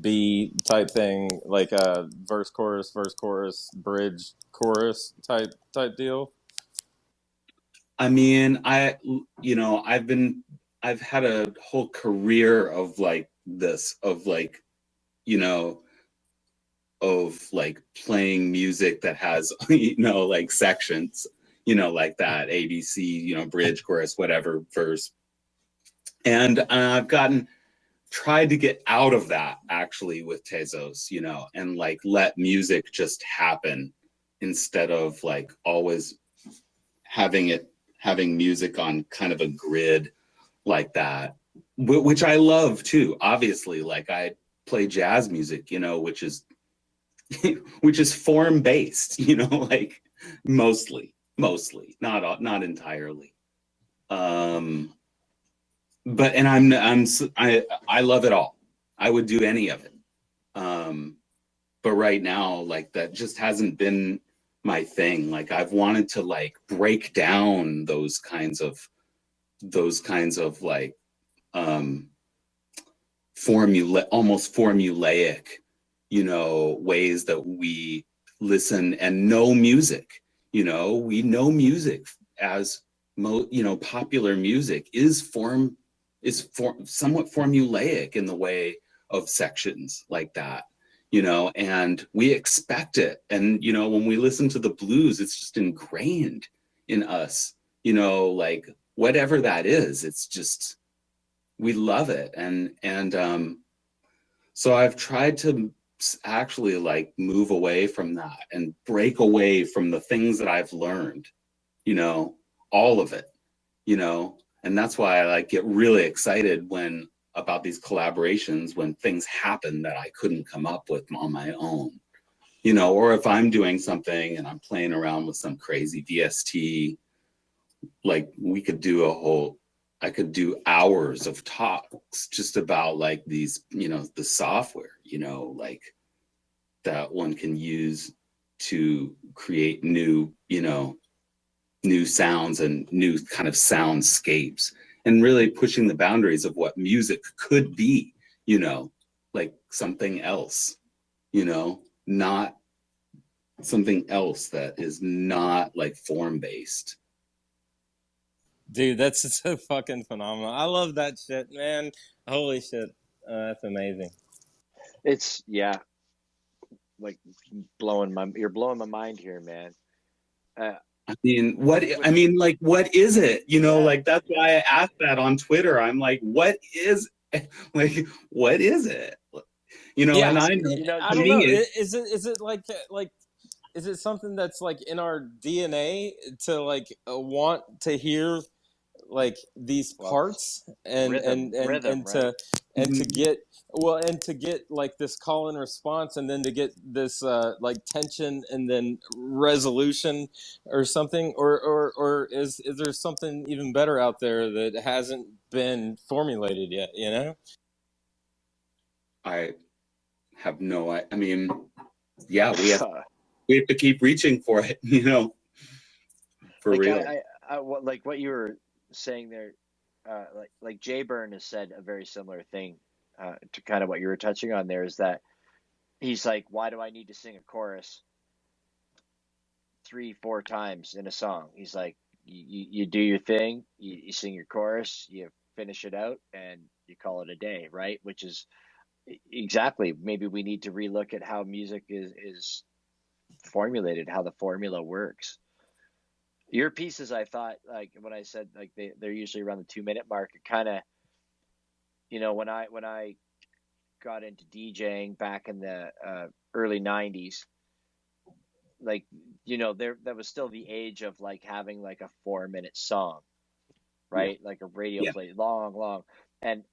B type thing, like a verse chorus bridge chorus type deal? I mean, I've had a whole career of like this, of like, of like playing music that has, like sections, like that, ABC, bridge, chorus, whatever, verse. And I've tried to get out of that actually with Tezos, and like let music just happen instead of like always having music on kind of a grid like that, which I love too. Obviously, like I play jazz music, which is which is form based, you know, like mostly, not entirely. But and I love it all. I would do any of it. But right now, like that just hasn't been my thing. Like I've wanted to like break down those kinds of like almost formulaic, you know, ways that we listen and know music. You know, we know music as you know, popular music is somewhat formulaic in the way of sections like that, you know, and we expect it. And, you know, when we listen to the blues, it's just ingrained in us, you know, like whatever that is, it's just, we love it. And so I've tried to actually like move away from that and break away from the things that I've learned, you know, all of it, you know, and that's why I like get really excited about these collaborations when things happen that I couldn't come up with on my own, you know, or if I'm doing something and I'm playing around with some crazy VST, like I could do hours of talks just about like these, you know, the software, you know, like that one can use to create new, you know, new sounds and new kind of soundscapes, and really pushing the boundaries of what music could be, you know, like something else, you know, not something else that is not like form based. Dude, that's so fucking phenomenal. I love that shit, man. Holy shit. That's amazing. It's, yeah, like you're blowing my mind here, man. I mean, what is it? You know, like that's why I asked that on Twitter. I'm like, what is it? You know, yeah, and I don't know. Is it like is it something that's like in our DNA to like want to hear like these parts and rhythm, to get to get like this call and response, and then to get this like tension and then resolution or something, or is there something even better out there that hasn't been formulated yet, you know? I have no I mean, yeah, we have to keep reaching for it, you know, for like real. Like what you were saying there, like Jay Byrne has said a very similar thing to kind of what you were touching on there, is that he's like, why do I need to sing a chorus 3-4 times in a song? He's like, you do your thing, you sing your chorus, you finish it out, and you call it a day, right? Which is exactly, maybe we need to relook at how music is formulated, how the formula works. Your pieces, I thought, like when I said like they're usually around the 2-minute mark, it kind of, you know, when I got into DJing back in the early 90s, like, you know, that was still the age of like having like a 4-minute song, right? Like a radio play, long, and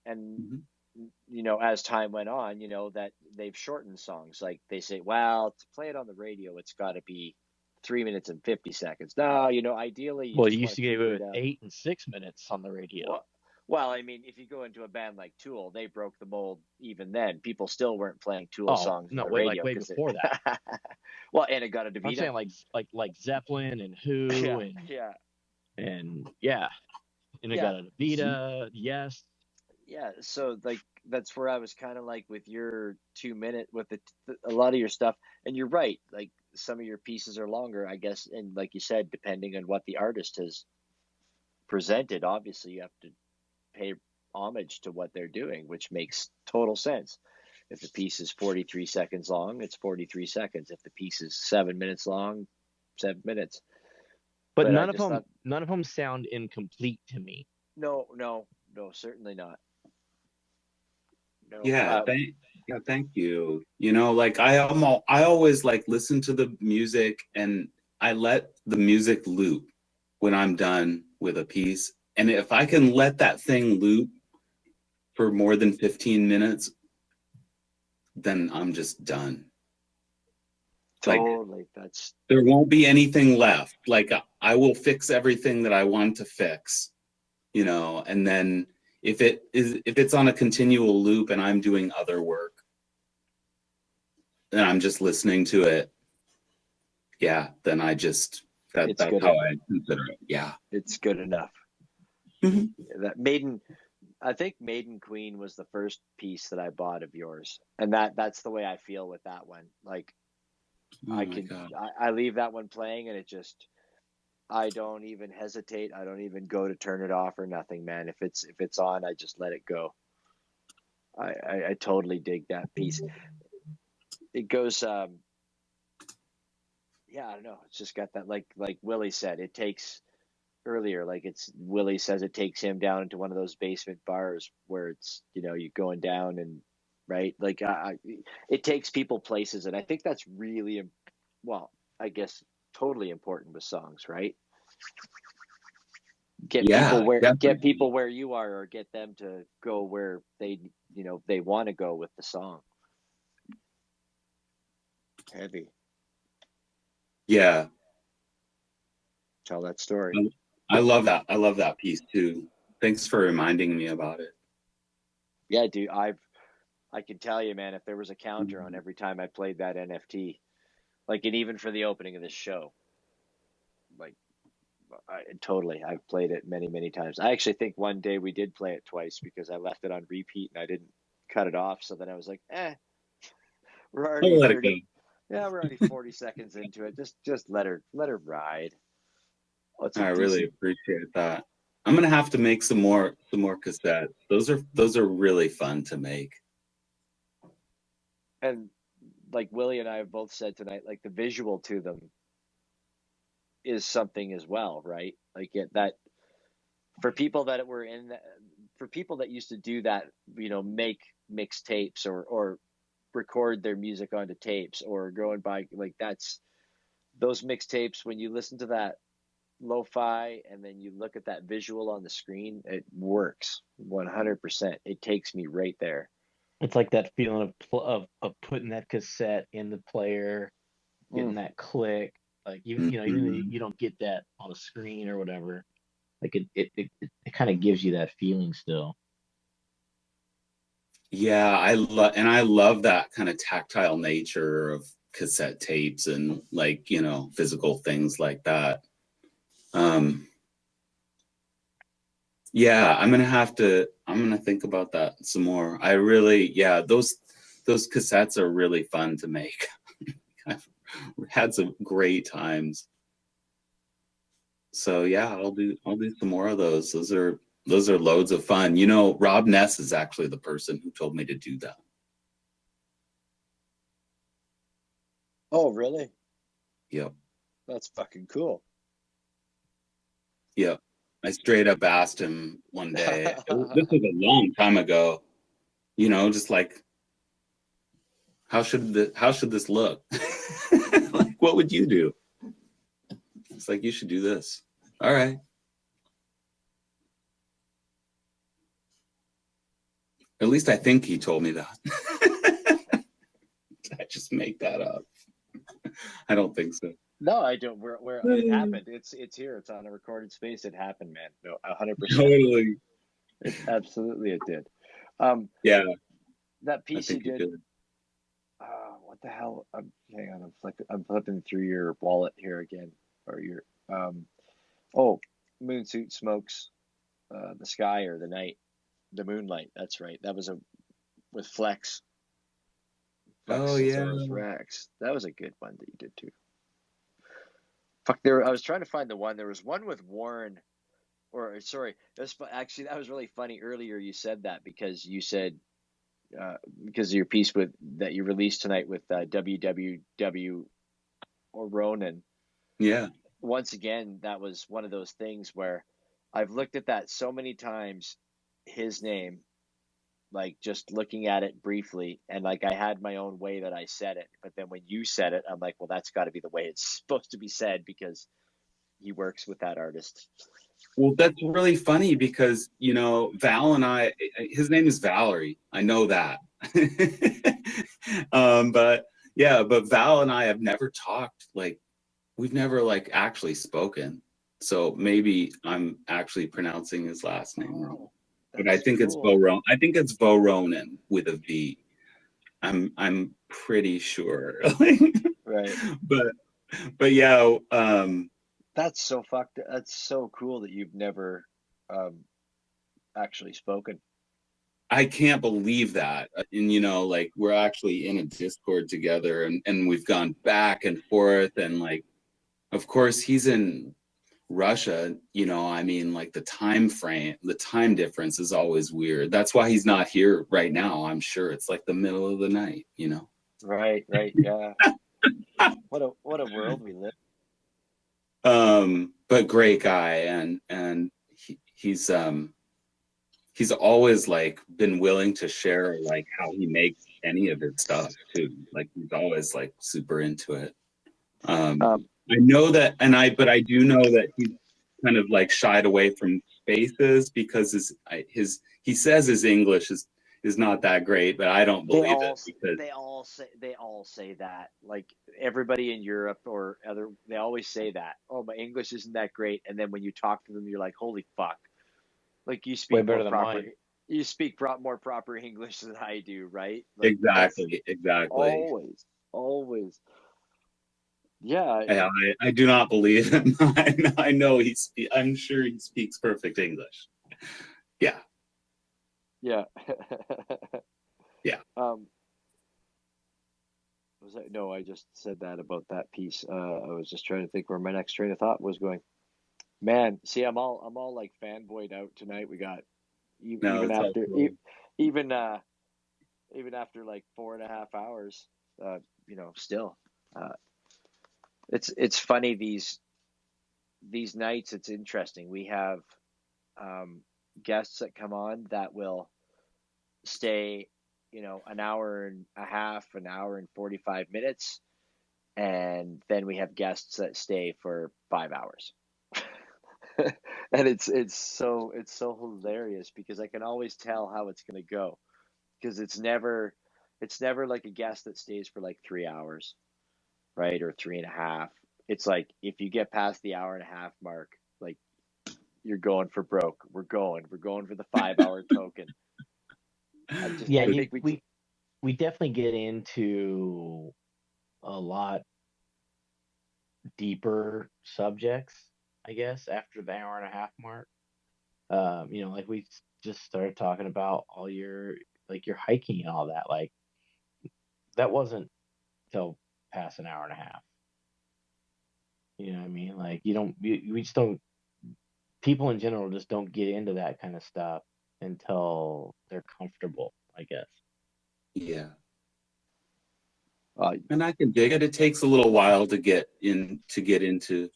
you know, as time went on, you know, that they've shortened songs. Like they say, well, to play it on the radio, it's got to be 3 minutes and 50 seconds. No, you know, ideally, you used to give it 8 and 6 minutes on the radio. Well, I mean, if you go into a band like Tool, they broke the mold even then. People still weren't playing Tool songs on the radio. Way before that. Well, and it got a DeVita. I'm saying like Zeppelin and Who and and it got a DeVita, yes. Yeah, so like that's where I was kind of like with your 2-minute, with a lot of your stuff, and you're right. Like some of your pieces are longer, I guess, and like you said, depending on what the artist has presented, obviously you have to pay homage to what they're doing, which makes total sense. If the piece is 43 seconds long, it's 43 seconds. If the piece is 7 minutes long, 7 minutes. But none of them sound incomplete to me. No, certainly not. No. Thank you. You know, like I always like listen to the music and I let the music loop when I'm done with a piece. And if I can let that thing loop for more than 15 minutes, then I'm just done. Like, Totally. That's there won't be anything left. Like, I will fix everything that I want to fix, you know, and then if it's on a continual loop and I'm doing other work and I'm just listening to it, yeah, then I just that's good how enough. I consider it. Yeah. It's good enough. That Maiden, I think Maiden Queen was the first piece that I bought of yours, and that's the way I feel with that one. Like, Oh I my can God. I leave that one playing, and it just, I don't even hesitate. I don't even go to turn it off or nothing, man. If it's on, I just let it go. I totally dig that piece. It goes, yeah, I don't know. It's just got that, like Willie said, it takes earlier, like Willie says, it takes him down into one of those basement bars where it's, you know, you're going down and right, like it takes people places, and I think that's really, well, I guess totally important with songs, right? Get people where you are, or get them to go where they, you know, they want to go with the song. Heavy. Yeah. Tell that story. I love that. I love that piece too. Thanks for reminding me about it. Yeah, dude, I can tell you, man, if there was a counter on every time I played that NFT, like, and even for the opening of this show, like, I've played it many, many times. I actually think one day we did play it twice because I left it on repeat and I didn't cut it off. So then I was like, we're already I'll let 30. it go. Yeah, we're already 40 seconds into it. Just let her ride. Oh, I really appreciate that. I'm gonna have to make some more cassettes. Those are really fun to make. And like Willie and I have both said tonight, like the visual to them is something as well, right? Like that for people that were in, for people that used to do that, you know, make mixtapes or record their music onto tapes or going by, like, that's those mixtapes. When you listen to that lo-fi and then you look at that visual on the screen, it works 100%. It takes me right there. It's like that feeling of putting that cassette in the player, getting that click. Like even though you don't get that on a screen or whatever, like it kind of gives you that feeling still. Yeah, I love that kind of tactile nature of cassette tapes and, like, you know, physical things like that. Yeah, I'm gonna think about that some more. I really, yeah, those cassettes are really fun to make. I've had some great times. So yeah, I'll do some more of those. Those are loads of fun. You know, Rob Ness is actually the person who told me to do that. Oh, really? Yep. That's fucking cool. Yep. I straight up asked him one day, this was a long time ago, you know, just like, how should this look? Like, what would you do? It's like, you should do this. All right. At least I think he told me that. I just make that up. I don't think so. No, I don't. Where it happened. It's here. It's on a recorded space. It happened, man. No, 100%. Totally. Absolutely, it did. Yeah. That piece you did. What the hell? Hang on. I'm flipping through your wallet here again, or your Moonsuit Smokes, the sky or the night, the moonlight. That's right. That was with Flex. Oh yeah. Rex. That was a good one that you did too. Fuck, I was trying to find the one. There was one with Warren, or sorry, actually that was really funny. Earlier you said that because you said because of your piece that you released tonight with WWW or Ronan. Yeah. Once again, that was one of those things where I've looked at that so many times, his name, like just looking at it briefly, and like I had my own way that I said it, but then when you said it, I'm like, well, that's got to be the way it's supposed to be said because he works with that artist. Well, that's really funny because, you know, Val and his name is Valerie. I know that. But Yeah, but Val and I have never talked, like, we've never like actually spoken. So maybe I'm actually pronouncing his last name wrong. But I think it's Voronin. I think it's Voronin with a V. I'm pretty sure. Right. But yeah, That's so fucked. That's so cool that you've never actually spoken. I can't believe that. And you know, like, we're actually in a Discord together, and we've gone back and forth, and like, of course he's in Russia, you know, I mean, like, the time difference is always weird. That's why he's not here right now. I'm sure it's like the middle of the night, you know. Right, yeah. What a world we live. But great guy, and he's always like been willing to share like how he makes any of his stuff too. Like, he's always like super into it. I know that, but I do know that he's kind of like shied away from spaces because he says his English is not that great, but I don't believe it because they all say that. Like, everybody in Europe or other, they always say that. Oh, my English isn't that great, and then when you talk to them, you're like, holy fuck! Like, you speak Way better more than proper. mine. You speak more proper English than I do, right? Like, exactly. Always. Yeah. I do not believe him. I know I'm sure he speaks perfect English. Yeah. Yeah. Yeah. Was that? No, I just said that about that piece. I was just trying to think where my next train of thought was going. Man, see, I'm all like fanboyed out tonight. We got even after like 4.5 hours, you know, still, it's funny these nights. It's interesting. We have guests that come on that will stay, you know, an hour and a half, an hour and 45 minutes, and then we have guests that stay for 5 hours. And it's so hilarious because I can always tell how it's going to go, because it's never like a guest that stays for like 3 hours, right, or 3.5. It's like, if you get past the hour and a half mark, like, you're going for broke. We're going for the 5-hour token. We definitely get into a lot deeper subjects, I guess, after the hour and a half mark. You know, like, we just started talking about all your hiking and all that. Like, that wasn't till past an hour and a half. You know what I mean? Like, we just don't, people in general just don't get into that kind of stuff until they're comfortable, I guess. Yeah. And I can dig it. It takes a little while to get into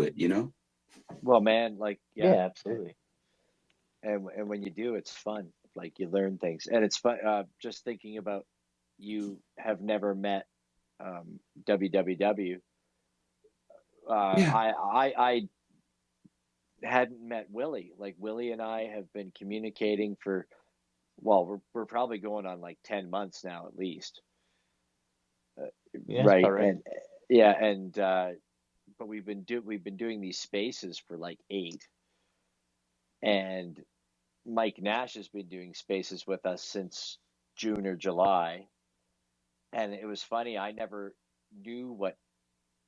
it, you know? Well, man, like, yeah, absolutely. And when you do, it's fun. Like, you learn things, and it's fun. Just thinking about, you have never met WWW. I hadn't met Willie. Like, Willie and I have been communicating for, well, we're probably going on like 10 months now at least. Right. And but we've been doing these spaces for like 8. And Mike Nash has been doing spaces with us since June or July. And it was funny, I never knew what,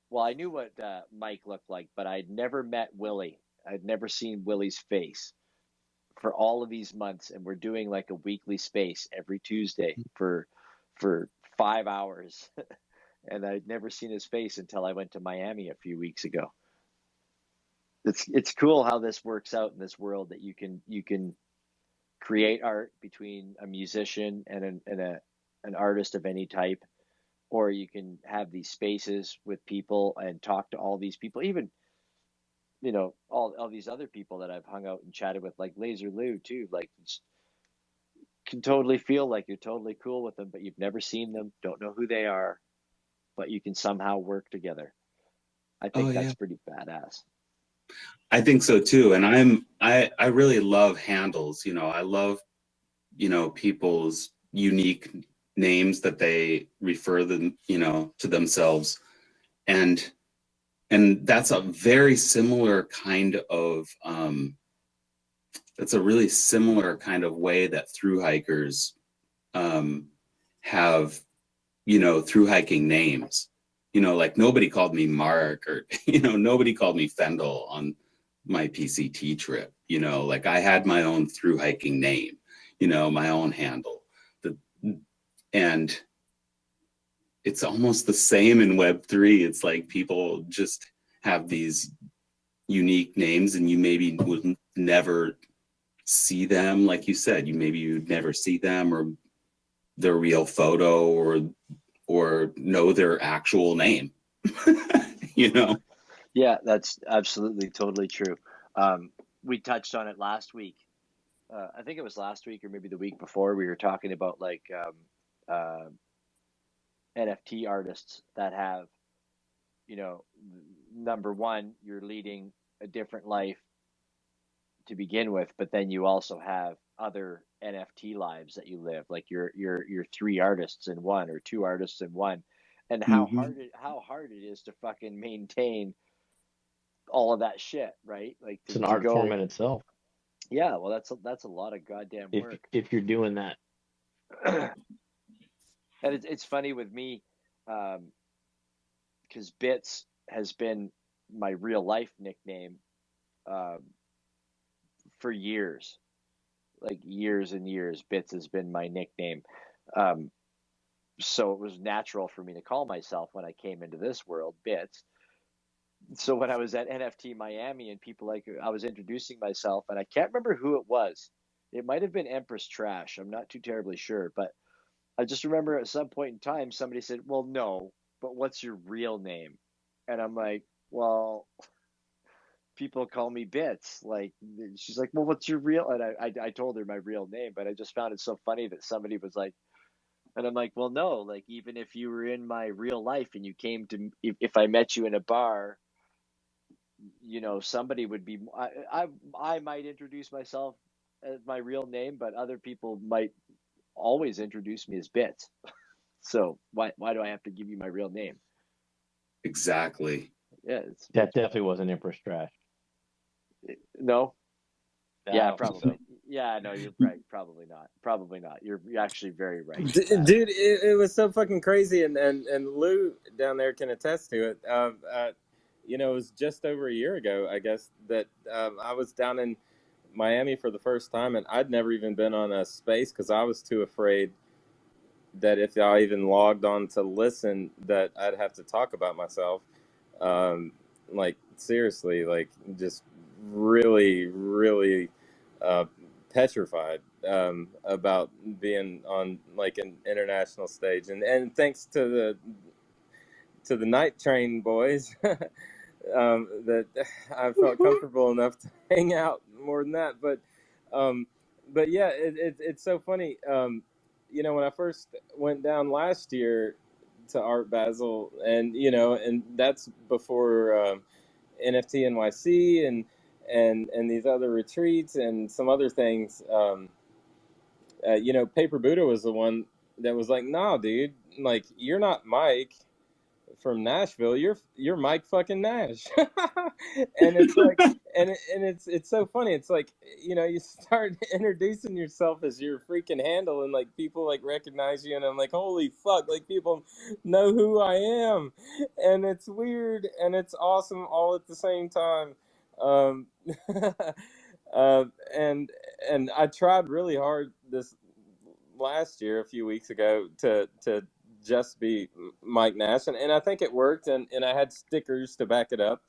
well, I knew what Mike looked like, but I'd never met Willie. I'd never seen Willie's face for all of these months. And we're doing like a weekly space every Tuesday for 5 hours. And I'd never seen his face until I went to Miami a few weeks ago. It's cool how this works out in this world, that you can create art between a musician and an artist of any type, or you can have these spaces with people and talk to all these people, even, you know, all these other people that I've hung out and chatted with, like Laser Lou too. Like, can totally feel like you're totally cool with them, but you've never seen them, don't know who they are, but you can somehow work together. I think that's pretty badass. I think so too. And I really love handles, you know, I love, you know, people's unique names that they refer them, to themselves. And that's a very similar kind of, that's a really similar kind of way that thru hikers have, thru hiking names. Like nobody called me Mark, or, nobody called me Fendel on my PCT trip. Like I had my own thru hiking name, my own handle. And it's almost the same in Web3. It's like people just have these unique names, and you maybe would never see them. Like you said, you'd never see them or their real photo or know their actual name. Yeah, that's absolutely totally true. We touched on it last week. I think it was last week or maybe the week before. We were talking about like NFT artists that have, number one, you're leading a different life to begin with, but then you also have other NFT lives that you live. Like you're 3 artists in one or 2 artists in one, and how hard it is to fucking maintain all of that shit, right? Like it's an art form in itself. Yeah, well, that's a lot of goddamn work if you're doing that. And it's funny with me, because Bits has been my real life nickname for years, like years and years. Bits has been my nickname. So it was natural for me to call myself when I came into this world Bits. So when I was at NFT Miami and I was introducing myself, and I can't remember who it was. It might have been Empress Trash. I'm not too terribly sure, but I just remember at some point in time, somebody said, well, no, but what's your real name? And I'm like, well, people call me Bits. Like, she's like, well, what's your real? And I told her my real name, but I just found it so funny that somebody was like, and I'm like, well, no, like, even if you were in my real life and you came to, if I met you in a bar, somebody would be, I might introduce myself as my real name, but other people might always introduce me as Bits. So why do I have to give you my real name? Exactly. Yeah, that definitely wasn't Empress Trash. No. Yeah, probably. So. Yeah, no, you're right. Probably not. You're actually very right. Dude, it was so fucking crazy, and Lou down there can attest to it. It was just over a year ago, I guess, that I was down in Miami for the first time, and I'd never even been on a space because I was too afraid that if I even logged on to listen, that I'd have to talk about myself. Like, seriously, like, just really, really petrified about being on, like, an international stage. And thanks to the Night Train boys, that I felt comfortable enough to hang out more than that. But yeah, it's so funny. When I first went down last year to Art Basel, and and that's before NFT NYC and these other retreats and some other things. Paper Buddha was the one that was like, "Nah, dude, like, you're not Mike from Nashville, you're Mike fucking Nash." And it's like, and it's so funny. It's like, you start introducing yourself as your freaking handle, and like people like recognize you, and I'm like, holy fuck, like people know who I am, and it's weird and it's awesome all at the same time. And I tried really hard this last year, a few weeks ago, to just be Mike Nash, and I think it worked, and I had stickers to back it up.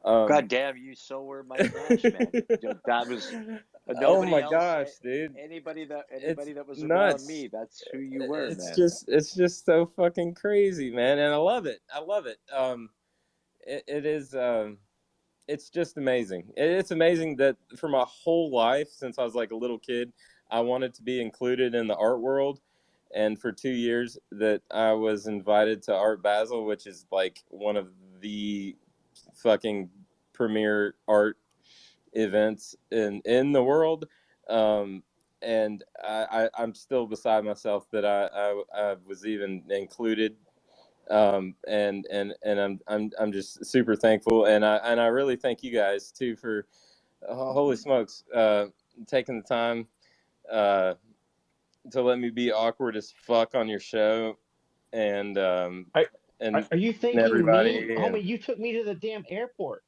God damn, you so were Mike Nash, man. That was oh my else, gosh, dude! Anybody that was nuts. around me, that's who you were, it's man. It's just so fucking crazy, man, and I love it. It is. It's just amazing. It's amazing that for my whole life, since I was like a little kid, I wanted to be included in the art world. And for 2 years that I was invited to Art Basel, which is like one of the fucking premier art events in the world. And I'm still beside myself that I was even included. And I'm just super thankful, and I really thank you guys too for holy smokes, taking the time to let me be awkward as fuck on your show, and Are you thanking everybody, me, homie? You took me to the damn airport.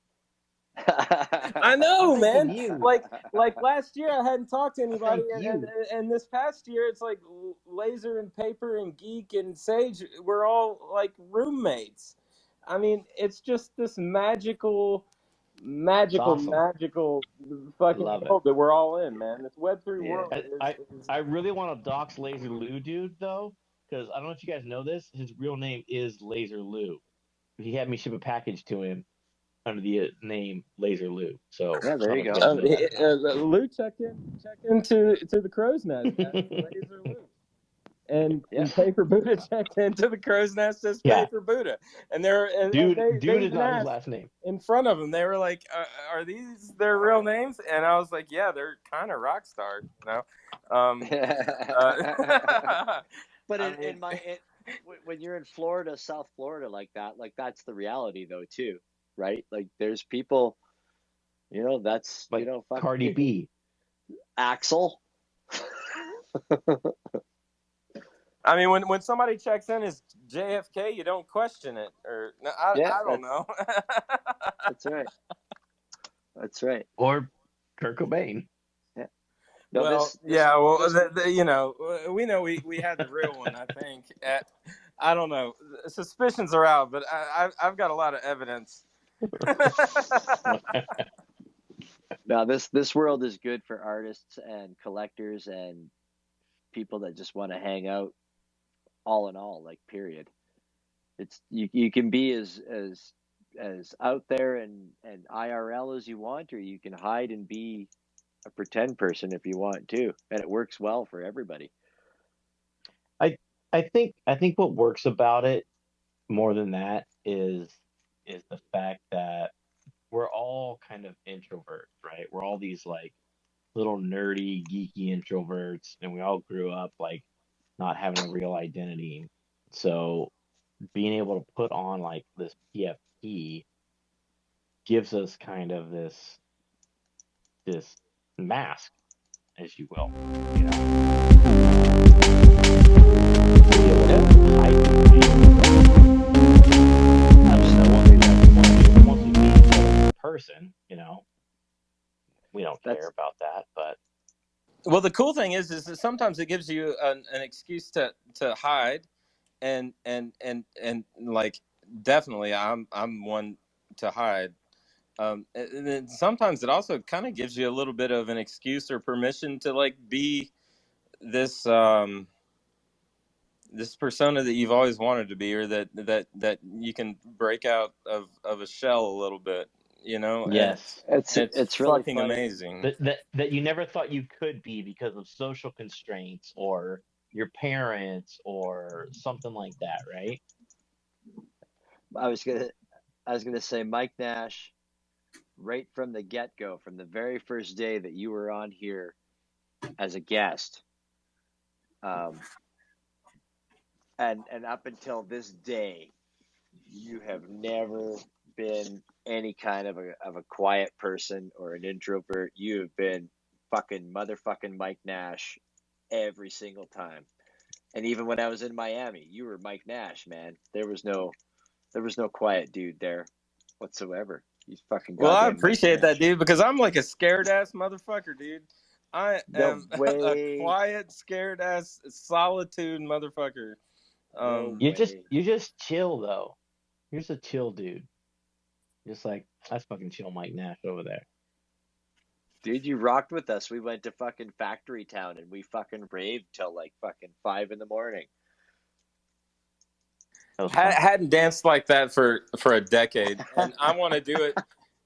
I know, I'm thanking man. you. Like last year, I hadn't talked to anybody, thank you. and this past year, it's like Laser and Paper and Geek and Sage, we're all like roommates. I mean, it's just this magical awesome. fucking Love world it. that we're all in, man. This Web3 Yeah. world I really want to dox Laser Lou, dude, though, because I don't know if you guys know this. His real name is Laser Lou. He had me ship a package to him under the name Laser Lou. So Yeah, there I you don't know if you guys know that. Lou checked into the Crow's Nest as Laser Lou. And Paper Buddha checked into the Crow's Nest as Paper Buddha, and dude they is even not his asked last name. in front of them. They were like, "Are these their real names?" And I was like, "Yeah, they're kind of rock stars, you know." But when you're in Florida, South Florida, like that, like that's the reality though too, right? Like there's people, that's like Cardi B, Axel. I mean, when somebody checks in as JFK, you don't question it, or I don't know. That's right. That's right. Or Kurt Cobain. Yeah. No, we know we had the real one. I think. I don't know. Suspicions are out, but I've got a lot of evidence. Now this world is good for artists and collectors and people that just want to hang out. All in all, like period. It's you can be as out there and IRL as you want, or you can hide and be a pretend person if you want to, and it works well for everybody. I think what works about it more than that is the fact that we're all kind of introverts, right? We're all these like little nerdy, geeky introverts, and we all grew up like not having a real identity. So being able to put on like this PFP gives us kind of this mask, as you will, you know. Once we meet each other in person, we don't care about that. But well, the cool thing is that sometimes it gives you an excuse to hide, and like definitely I'm one to hide. And then sometimes it also kind of gives you a little bit of an excuse or permission to like be this this persona that you've always wanted to be, or that you can break out of a shell a little bit, yes, it's really fucking funny. amazing that you never thought you could be because of social constraints or your parents or something like that, right? I was gonna say Mike Nash, right from the get-go, from the very first day that you were on here as a guest, and up until this day, you have never been any kind of a quiet person or an introvert. You have been fucking motherfucking Mike Nash every single time. And even when I was in Miami, you were Mike Nash, man. There was no quiet dude there whatsoever. He's fucking goddamn. Well, I appreciate that, dude, because I'm like a scared ass motherfucker, dude. I am a quiet, scared ass, solitude motherfucker. You're just chill though. You're just a chill dude. Just like, that's fucking chill Mike Nash over there. Dude, you rocked with us. We went to fucking Factory Town and we fucking raved till like fucking 5 a.m. Hadn't danced like that for a decade, and I want to do it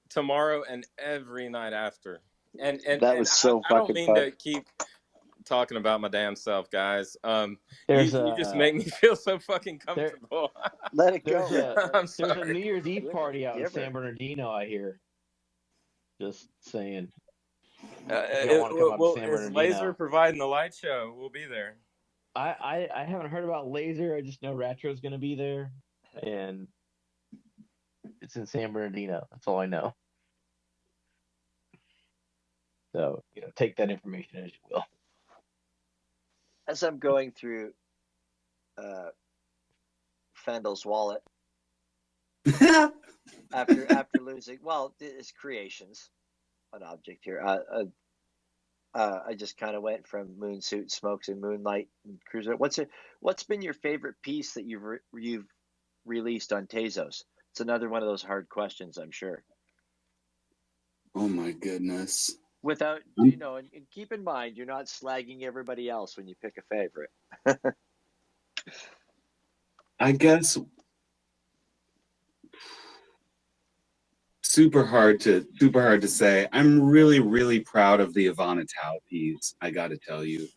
tomorrow and every night after. And that was so I don't mean fun. to keep talking about my damn self, guys. You just make me feel so fucking comfortable. Let it go. There's a New Year's Eve party out in San Bernardino, I hear. Just saying. If y'all want to come out to San Is Laser Bernardino. providing the light show? We'll be there. I haven't heard about Laser. I just know Retro's going to be there, and it's in San Bernardino. That's all I know. So, take that information as you will. As I'm going through Fendel's wallet after losing, well, his creations, an object here. I just kind of went from Moonsuit, Smokes, and Moonlight and Cruiser. What's been your favorite piece that you've released on Tezos? It's another one of those hard questions, I'm sure. Oh my goodness. Without, and keep in mind, you're not slagging everybody else when you pick a favorite. I guess super hard to say. I'm really, really proud of the Ivana Tao piece. I got to tell you,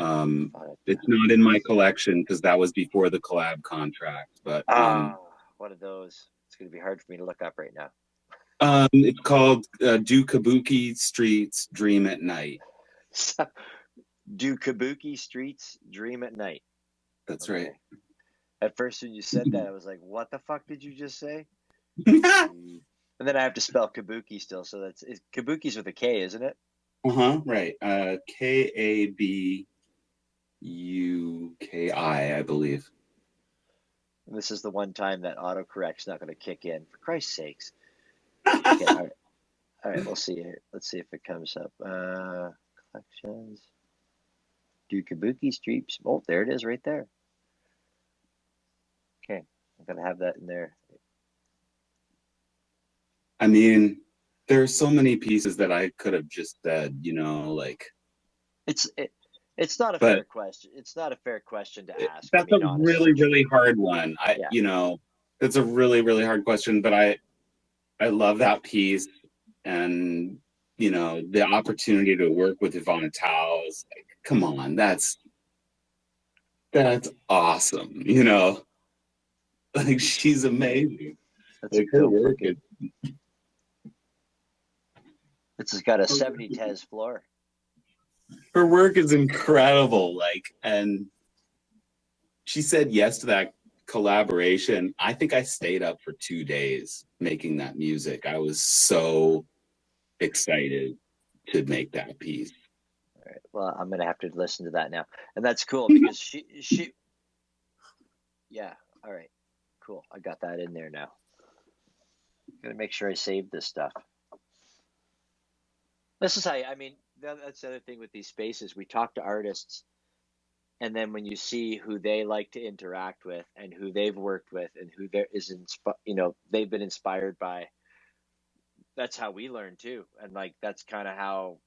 it's not in my collection because that was before the collab contract. But one of those. It's going to be hard for me to look up right now. It's called "Do Kabuki Streets Dream at Night." Do Kabuki Streets Dream at Night. That's right. At first, when you said that, I was like, "What the fuck did you just say?" And then I have to spell Kabuki still, so Kabuki's with a K, isn't it? Right. Kabuki, I believe. And this is the one time that autocorrect's not going to kick in. For Christ's sakes. Okay, all right. We'll see here. Let's see if it comes up. Collections. Do Kabuki Streets. Oh, there it is, right there. Okay, I'm gonna have that in there. I mean, there are so many pieces that I could have just said, like. It's not a fair question. It's not a fair question to ask. That's a really, really hard one. It's a really, really hard question, but I love that piece, and the opportunity to work with Ivana Tao is like, come on, that's awesome. Like, she's amazing. That's like, her work is. It's got a 70-tez floor. Her work is incredible. And she said yes to that collaboration. I think I stayed up for 2 days making that music. I was so excited to make that piece. All right. Well, I'm gonna have to listen to that now, and that's cool because she. Yeah. All right. Cool. I got that in there now. Gonna make sure I save this stuff. This is how that's the other thing with these spaces. We talk to artists, and then when you see who they like to interact with and who they've worked with and who they've been inspired by, that's how we learn too. And that's kind of how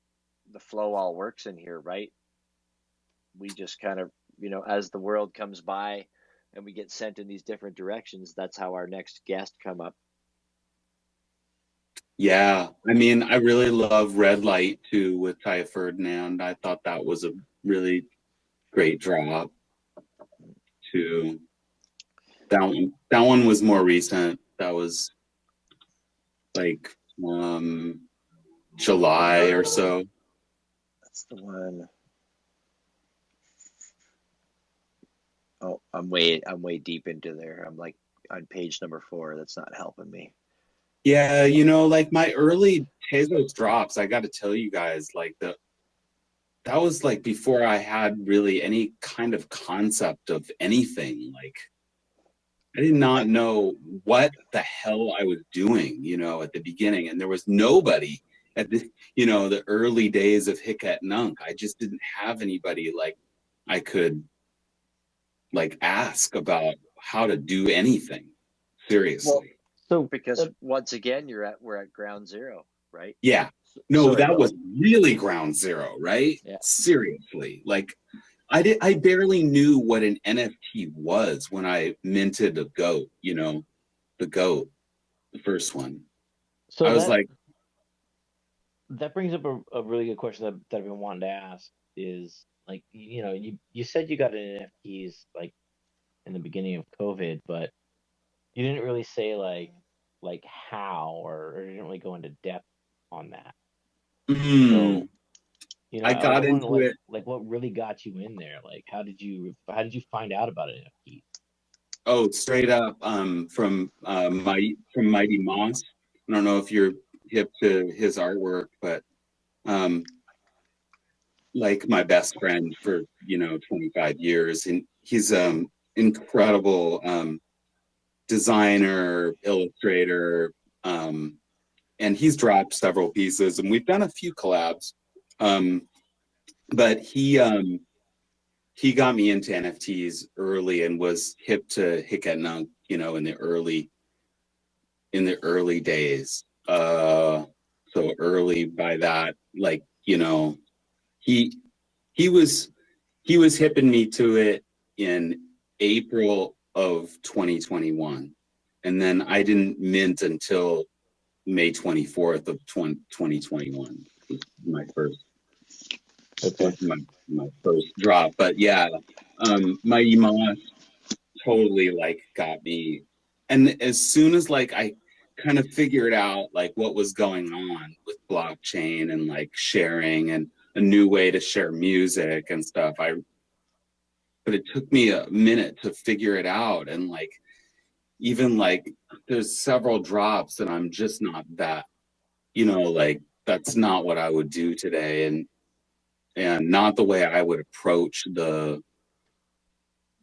the flow all works in here, right? We just kind of, as the world comes by and we get sent in these different directions, that's how our next guest come up. Yeah, I mean, I really love Red Light too with Ty Ferdinand. I thought that was a really great drop too. That one was more recent. That was like July or so. That's the one. Oh, I'm way deep into there. I'm like on page number 4. That's not helping me. Yeah, like my early Tezos drops, I got to tell you guys, that was like before I had really any kind of concept of anything. I did not know what the hell I was doing, at the beginning, and there was nobody at the early days of Hicket Nunk. I just didn't have anybody I could ask about how to do anything seriously. Well, so because once again we're at ground zero, right? Yeah. No, that was really ground zero, right? Yeah. Seriously. I barely knew what an NFT was when I minted a goat, the goat, the first one. So I was that brings up a really good question that I've been wanting to ask is you said you got an NFTs in the beginning of COVID, but you didn't really say how or you didn't really go into depth on that. So, you know, I got I wonder, into it. like what really got you in there? Like, how did you find out about NFTs? Oh, straight up from Mighty Moss. I don't know if you're hip to his artwork, but like my best friend for 25 years, and he's incredible designer, illustrator, and he's dropped several pieces, and we've done a few collabs. But he got me into NFTs early and was hip to Hic et Nunc, in the early days. So early by that, like, he was hipping me to it in April of 2021. And then I didn't mint until May 24th of 2021. My first my first drop. But yeah, Mighty Moss totally like got me. And as soon as like I kind of figured out like what was going on with blockchain and like sharing and a new way to share music and stuff, but it took me a minute to figure it out. And like, even like there's several drops and I'm just not that, like that's not what I would do today. And not the way I would approach the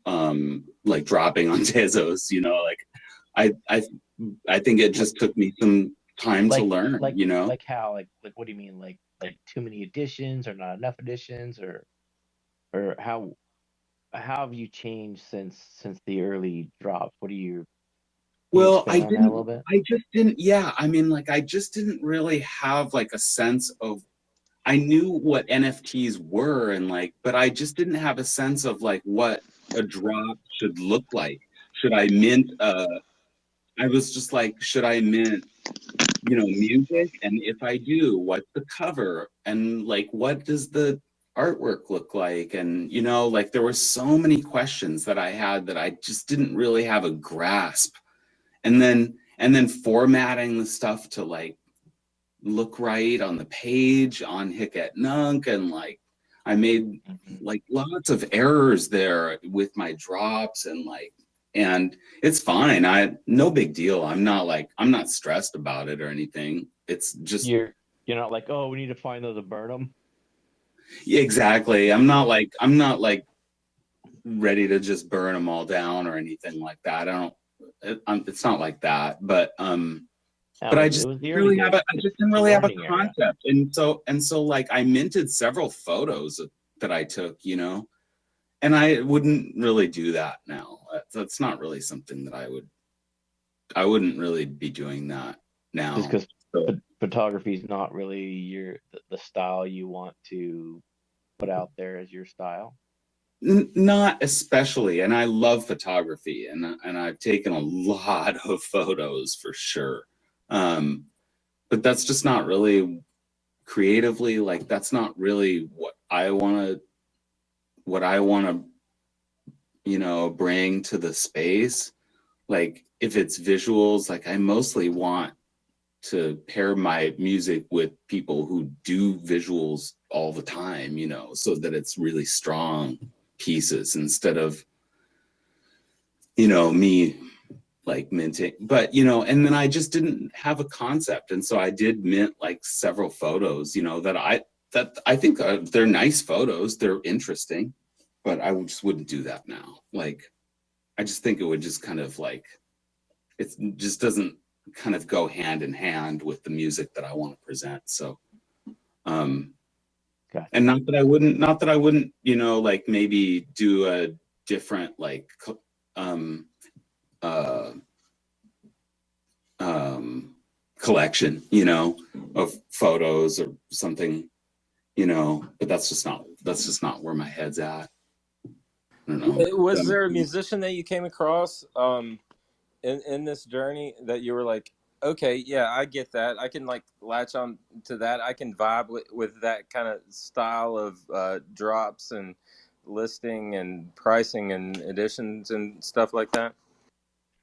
like dropping on Tezos, like I think it just took me some time to learn, like how, like what do you mean, like too many editions or not enough editions, or how have you changed since the early drops? What do you Well, expand on that a little bit? I just didn't, yeah, I mean, like I just didn't really have like a sense of, I knew what NFTs were and like, but I just didn't have a sense of like what a drop should look like. Should I mint I was just like, should I mint, music? And if I do, what's the cover? And like, what does the artwork look like? And, like there were so many questions that I had that I just didn't really have a grasp. And then formatting the stuff to like look right on the page on Hic et Nunc, and like I made like lots of errors there with my drops, and it's fine. No big deal. I'm not stressed about it or anything. It's just you're not like, oh, we need to find those and burn them. Yeah, exactly. I'm not like ready to just burn them all down or anything like that. It's not like that, but I just didn't really have a concept. And so like I minted several photos that I took, and I wouldn't really do that now. That's not really something that I wouldn't really be doing that now. Just because photography is not really the style you want to put out there as your style. Not especially, and I love photography, and I've taken a lot of photos for sure. But that's just not really creatively, like that's not really what I want to bring to the space. Like if it's visuals, like I mostly want to pair my music with people who do visuals all the time, so that it's really strong pieces instead of me like minting. But and then I just didn't have a concept, and so I did mint like several photos that I think they're nice photos, they're interesting, but I just wouldn't do that now. Like I just think it would just kind of like, it just doesn't kind of go hand in hand with the music that I want to present. So gotcha. And not that I wouldn't, like maybe do a different like collection, of photos or something, but that's just not where my head's at. I don't know. Was there a musician that you came across in this journey that you were like, okay, yeah, I get that. I can like latch on to that. I can vibe with that kind of style of drops and listing and pricing and editions and stuff like that?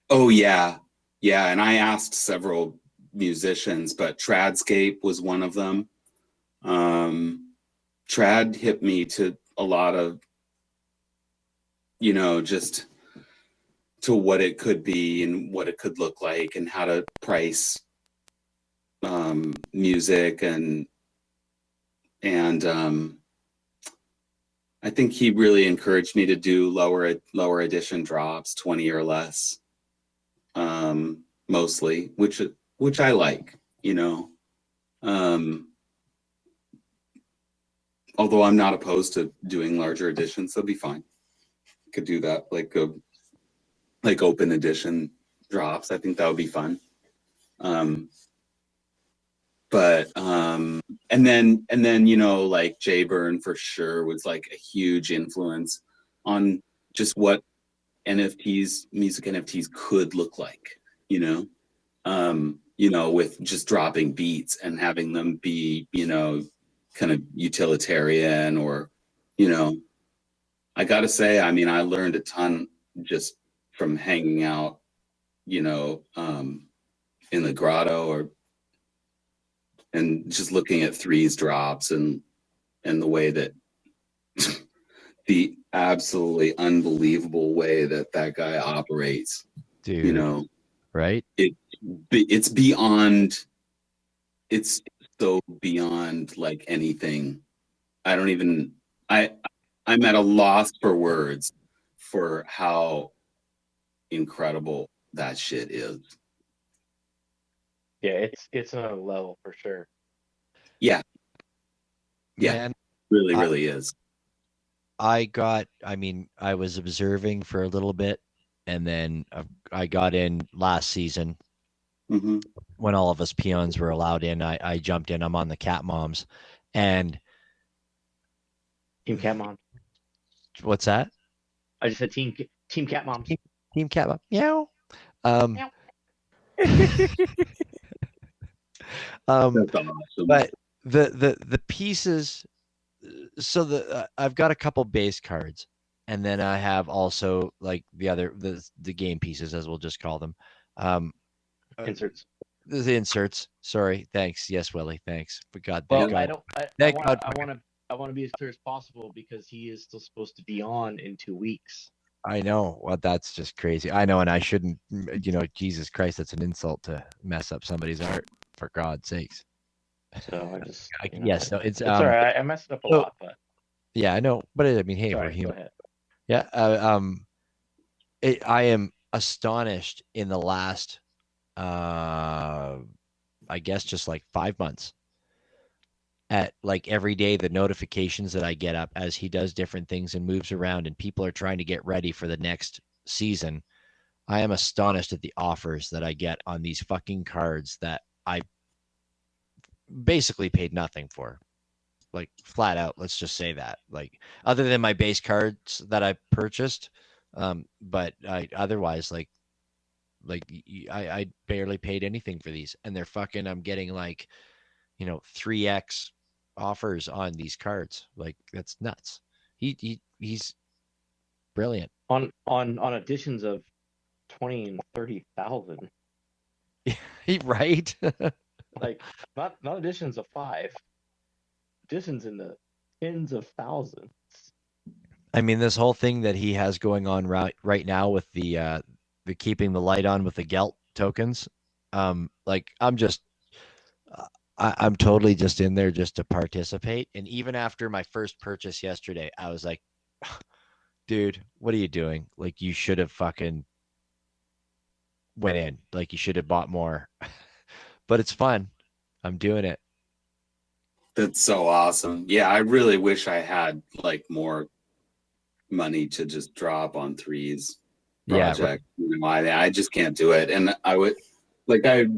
Oh yeah. And I asked several musicians, but Tradscape was one of them. Trad hit me to a lot of, you know, just to what it could be and what it could look like and how to price music and I think he really encouraged me to do lower edition drops, 20 or less, mostly, which I like, you know. Although I'm not opposed to doing larger editions, that'll be fine. Could do that, like open edition drops. I think that would be fun. And then you know, like Jay Byrne for sure was like a huge influence on just what music NFTs could look like, you know, with just dropping beats and having them be, you know, kind of utilitarian or, you know, I gotta say, I mean, I learned a ton just from hanging out, you know, in the grotto and just looking at Three's drops and the way that the absolutely unbelievable way that guy operates, dude, you know, right? It's beyond, it's so beyond like anything. I'm at a loss for words for how incredible that shit is. Yeah, it's another level for sure. Yeah. Man, really is. I was observing for a little bit, and then I got in last season when all of us peons were allowed in. I jumped in. I'm on the Cat Moms, and Team Cat Moms. What's that? I just said Team Cat Moms. Team Cat Mom. Meow. Meow. But the pieces. So I've got a couple base cards, and then I have also like the game pieces, as we'll just call them. Inserts. The inserts. Sorry. Thanks. Yes, Willie. Thanks. But God, Well, thank God. I want to be as clear as possible because he is still supposed to be on in 2 weeks. I know. Well, that's just crazy. I know, and I shouldn't. You know, Jesus Christ, that's an insult to mess up somebody's art. For God's sakes. So I just yes, no, it's all right. I messed up a lot, but yeah, I know. But I mean, hey, sorry, we're human. go ahead. Yeah. I am astonished in the last, I guess, just like 5 months. At like every day, the notifications that I get up as he does different things and moves around, and people are trying to get ready for the next season. I am astonished at the offers that I get on these fucking cards that I basically paid nothing for, like flat out. Let's just say that, like, other than my base cards that I purchased, but otherwise, like I barely paid anything for these, and they're fucking. I'm getting like, 3x offers on these cards. Like, that's nuts. He's brilliant on editions of 20 and 30,000. Right. Like not editions of 5, editions in the tens of thousands. I mean, this whole thing that he has going on right now with the keeping the light on with the Gelt tokens, like I'm totally just in there just to participate. And even after my first purchase yesterday, I was like, dude, what are you doing? Like, you should have fucking went in. Like, you should have bought more. But it's fun. I'm doing it. That's so awesome. Yeah, I really wish I had like more money to just drop on Three's project. Yeah, right. I just can't do it. And I would like that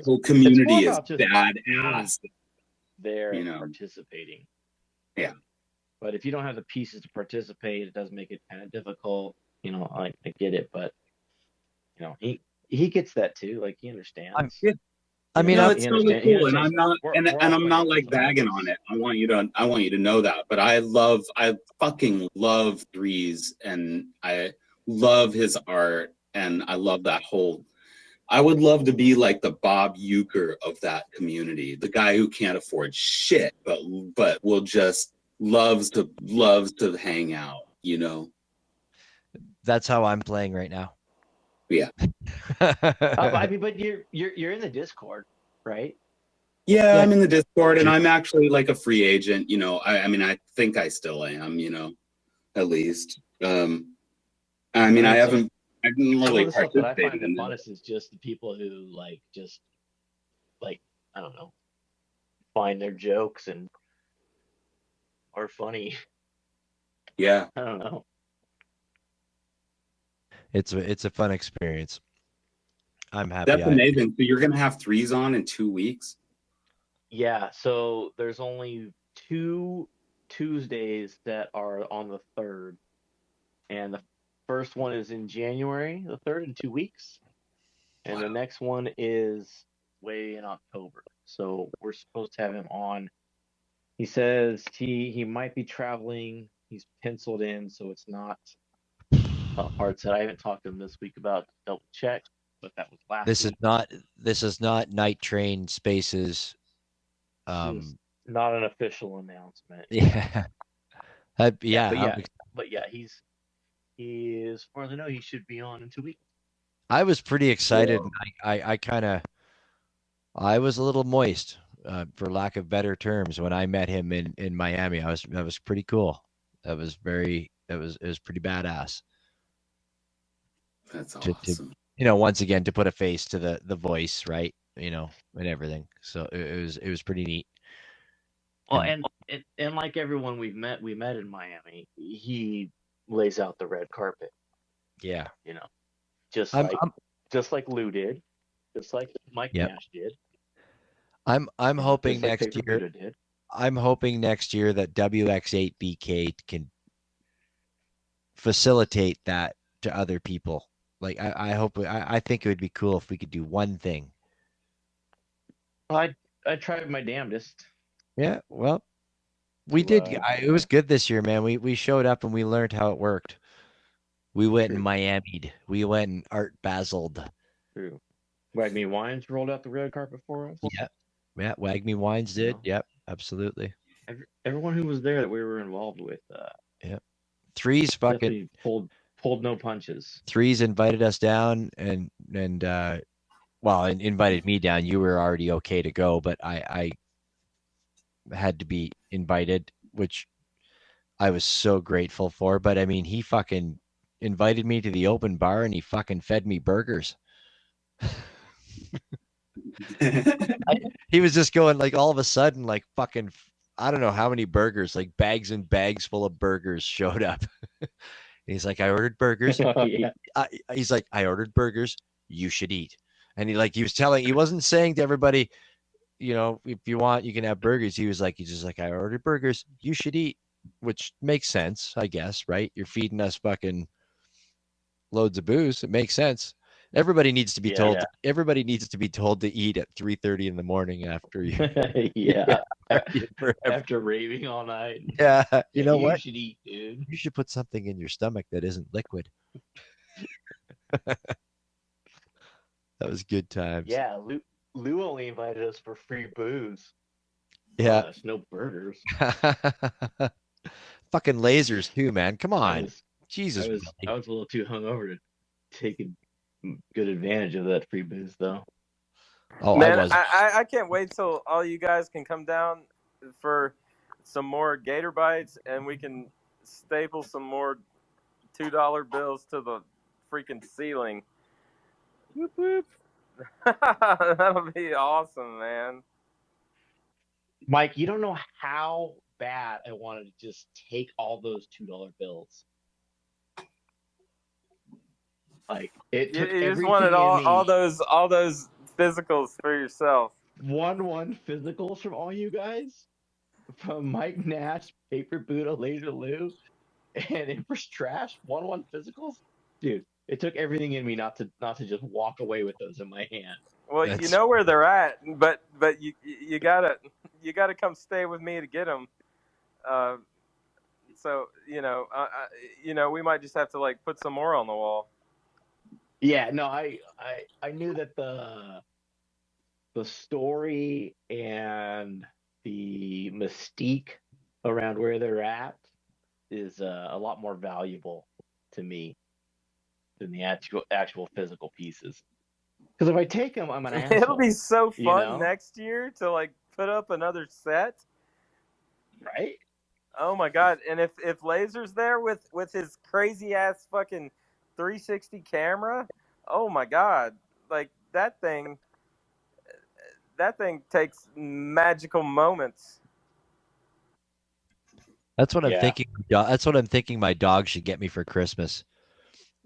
whole community is badass. There and participating. Yeah. But if you don't have the pieces to participate, it does make it kind of difficult. I get it, but he gets that too. Like, he understands. I mean, it's totally cool, and I'm not, and I'm not like bagging on it. I want you to know that. But I fucking love Three's, and I love his art, and I love that whole I would love to be like the Bob Euchre of that community, the guy who can't afford shit, but will just loves to hang out, you know. That's how I'm playing right now. Yeah. I mean, but you're in the Discord, right? Yeah, I'm in the Discord, and I'm actually like a free agent, you know. I mean, I think I still am, you know, at least. I mean, I haven't really the stuff that I participated find the in it. funnest is just the people who like I don't know, find their jokes and are funny. Yeah. I don't know. It's a fun experience. I'm happy. That's amazing. So you're gonna have threes on in 2 weeks? Yeah, so there's only 2 Tuesdays that are on the 3rd, and the first one is in January, the 3rd, in 2 weeks, and the next one is way in October. So we're supposed to have him on. He says he might be traveling. He's penciled in, so it's not hard set. I haven't talked to him this week about double check, but that was last This week. is not Night Train Spaces. Not an official announcement. Yeah. But yeah, he's as far as I know, he should be on in 2 weeks. I was pretty excited. Yeah. I was a little moist, for lack of better terms, when I met him in Miami. That was pretty cool. It was pretty badass. That's awesome. You know, once again, to put a face to the voice, right? You know, and everything. So it was pretty neat. Well, and like everyone we met in Miami, he lays out the red carpet. Yeah. You know, just like Lou did, just like Mike Nash did. I'm hoping like next year. I'm hoping next year that WX8BK can facilitate that to other people. Like I think it would be cool if we could do one thing. I tried my damnedest. Yeah, well, we did. It was good this year, man. We showed up and we learned how it worked. We went and Miami'd. We went and Art Basel'd. True. Wagme Wines rolled out the red carpet for us. Yeah. Wagme Wines did. Yep, absolutely. Everyone who was there that we were involved with. Yep. Threes fucking pulled no punches. Threes invited us down and invited me down. You were already okay to go, but I had to be invited, which I was so grateful for. But I mean, he fucking invited me to the open bar and he fucking fed me burgers. He was just going like all of a sudden, like fucking, I don't know how many burgers, like bags and bags full of burgers showed up. He's like, I ordered burgers. He's like, I ordered burgers. You should eat. And he wasn't saying to everybody, you know, if you want, you can have burgers. He's just like, I ordered burgers. You should eat, which makes sense, I guess, right? You're feeding us fucking loads of booze. It makes sense. Everybody needs to be told. Everybody needs to be told to eat at 3:30 in the morning after you. After raving all night. Yeah, you know what? You should eat, dude. You should put something in your stomach that isn't liquid. That was good times. Yeah, Lou only invited us for free booze. Yeah, no burgers. Fucking lasers too, man. Come on, Jesus. I was a little too hungover to take good advantage of that free booze, though. Oh, man, I can't wait till all you guys can come down for some more Gator Bites, and we can staple some more $2 bills to the freaking ceiling. Whoop whoop. That'll be awesome, man. Mike, you don't know how bad I wanted to just take all those $2 bills. Like it took you just wanted all those physicals for yourself. 1-1 physicals from all you guys, from Mike Nash, Paper Buddha, Laser Lou, and Empress Trash. 1-1 physicals, dude. It took everything in me not to just walk away with those in my hand. Well, you know where they're at, but you gotta come stay with me to get them. So we might just have to like put some more on the wall. Yeah, no, I knew that the story and the mystique around where they're at is a lot more valuable to me than the actual physical pieces. Because if I take them, I'm an asshole. It'll be so you fun know? next year to like put up another set. Right? Oh my god! And if Laser's there with his crazy ass fucking 360 camera, oh my god! Like that thing takes magical moments. That's what I'm Yeah. thinking. That's what I'm thinking my dog should get me for Christmas.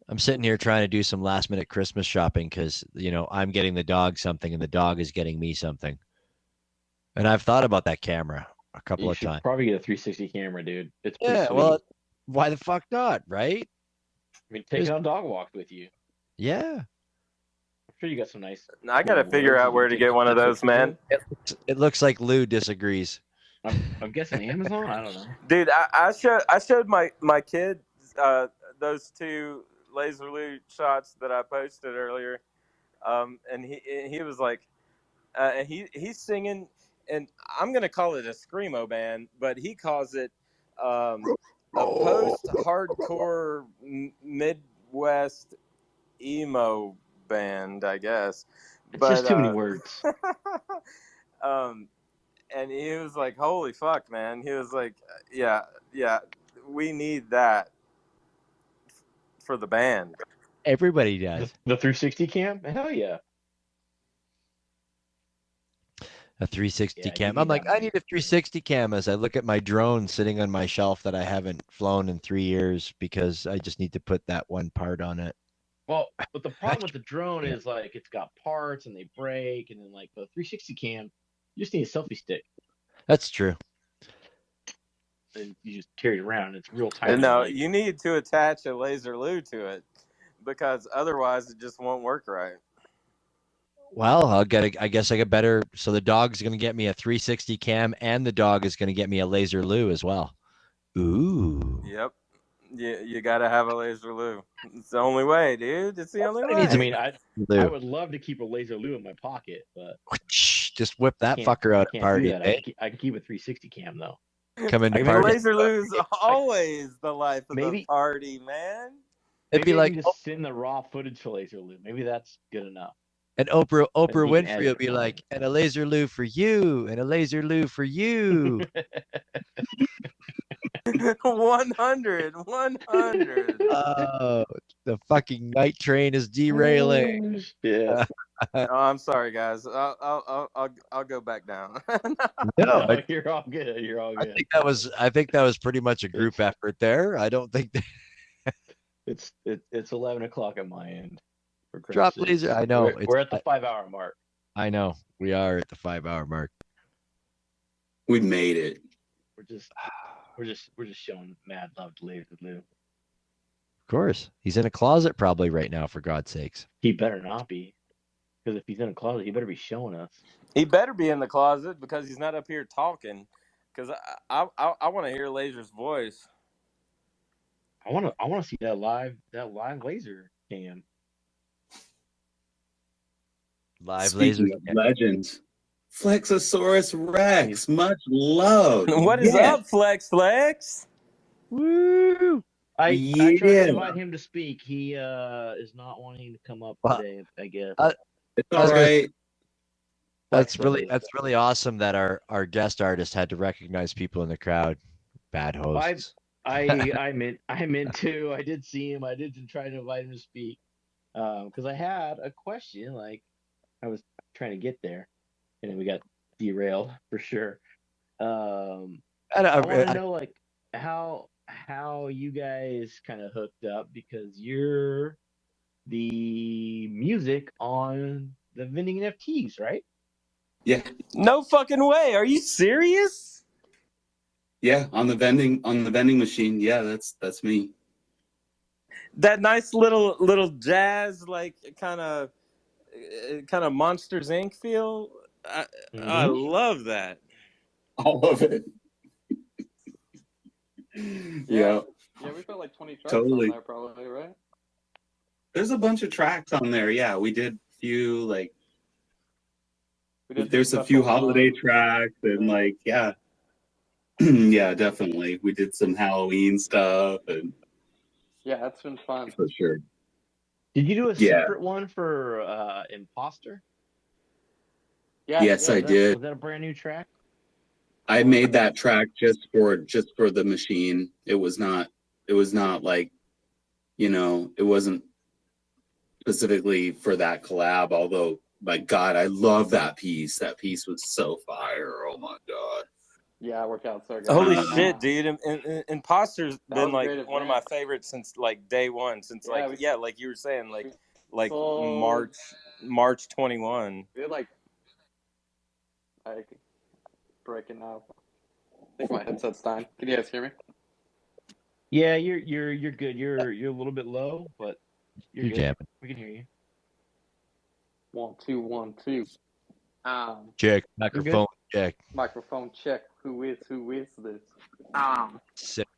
I'm sitting here trying to do some last minute Christmas shopping because, I'm getting the dog something and the dog is getting me something. And I've thought about that camera a couple You of should times. probably get a 360 camera, dude. It's pretty Yeah, sweet. well, why the fuck not, right? I mean, take it on dog walks with you. Yeah. I'm sure you got some nice. I gotta figure out where to get one of those, man. It looks like Lou disagrees. I'm guessing Amazon. I don't know, dude. I showed my kid those two Laser Lou shots that I posted earlier, and he was like, and he's singing, and I'm gonna call it a screamo band, but he calls it a post-hardcore Midwest emo band, I guess. It's just too many words. And he was like, "Holy fuck, man!" He was like, "Yeah, we need that for the band." Everybody does. The 360 cam? Hell yeah. A 360 cam. I'm like, I need a 360 cam as I look at my drone sitting on my shelf that I haven't flown in 3 years because I just need to put that one part on it. Well, but the problem with the drone is like it's got parts and they break, and then like the 360 cam, you just need a selfie stick. That's true. And you just carry it around. It's real tiny. No, you need to attach a Laser Lou to it because otherwise it just won't work right. Well, I guess I get better. So the dog's going to get me a 360 cam, and the dog is going to get me a Laser Lou as well. Ooh. Yep. You got to have a Laser Lou. It's the only way, dude. It's the only way. I mean, I would love to keep a Laser Lou in my pocket, but just whip that fucker out at party. I can keep a 360 cam though. Come in I mean, party. Laser Lou's always the life of the party, man. It'd be like just send the raw footage for Laser Lou. Maybe that's good enough. And Oprah Winfrey will be like, and a Laser Lou for you, and a Laser Lou for you. 100. Oh, the fucking night train is derailing. Yeah. Oh, I'm sorry, guys. I'll go back down. No, you're all good. You're all good. I think that was pretty much a group effort there. I don't think it's 11 o'clock at my end. Drop Laser. I know we're at the 5-hour mark. I know we are at the 5-hour mark. We made it. We're just showing mad love to Laser Lou. Of course, he's in a closet probably right now. For God's sakes, he better not be. Because if he's in a closet, he better be showing us. He better be in the closet because he's not up here talking. Because I want to hear Laser's voice. I want to see that live Laser cam. Live Speaking Laser of legends, Flexosaurus Rex, much love. What is up, Flex? Woo! I tried to invite him to speak. He is not wanting to come up today, I guess. It's all right. That's really awesome that our guest artist had to recognize people in the crowd. Bad hosts. I meant to. I did see him. I did try to invite him to speak because I had a question. Like I was trying to get there, and then we got derailed for sure. I want to know like how you guys kind of hooked up because you're the music on the vending NFTs, right? Yeah. No fucking way. Are you serious? Yeah, on the vending machine. Yeah, that's me. That nice little jazz, like kind of Monsters Inc. feel. I love that. All of it. Yeah. Yeah, we've got like 20 tracks Totally. on there probably, right? There's a bunch of tracks on there. Yeah, we did a few like. There's a few holiday tracks and like yeah, yeah, definitely. We did some Halloween stuff and Yeah, that's been fun. for sure. Did you do a Yeah. separate one for Imposter? Yeah. Yes, I did. Was that a brand new track? I made that track just for the machine. It was not like, you know, it wasn't specifically for that collab, although my God, I love that piece. That piece was so fire. Oh my God. Yeah, it worked out so good. Holy shit, dude! And Imposter's been like one of my event. favorites since like day one. Since like like you were saying, like sold... March 21. We had like breaking up. I think my headset's dying. Can you guys hear me? Yeah, you're good. You're a little bit low, but you're good. Jamming. We can hear you. 1 2 1 2. Check microphone. Check microphone check. Who is this? Six.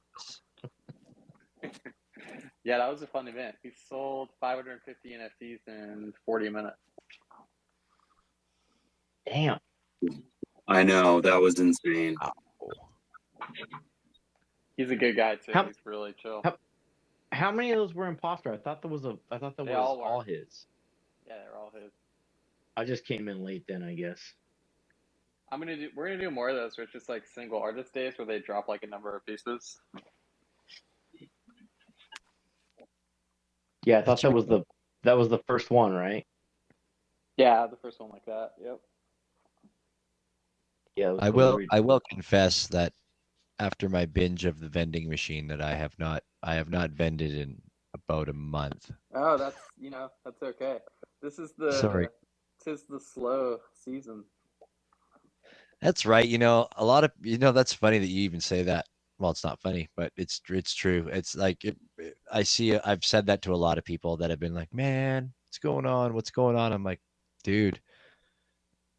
Yeah, that was a fun event. We sold 550 NFTs in 40 minutes. Damn. I know, that was insane. He's a good guy too. He's really chill. How many of those were Imposter? I thought that was all his. Yeah, they're all his. I just came in late then, I guess. We're gonna do more of those where it's just like single artist days where they drop like a number of pieces. Yeah, I thought that was the first one, right? Yeah, the first one like that. Yep. Yeah, I will confess that after my binge of the vending machine that I have not vended in about a month. Oh, that's okay. This is the slow season. That's right. A lot of that's funny that you even say that. Well, it's not funny, but it's true. It's like I've said that to a lot of people that have been like, "Man, what's going on? What's going on?" I'm like, "Dude,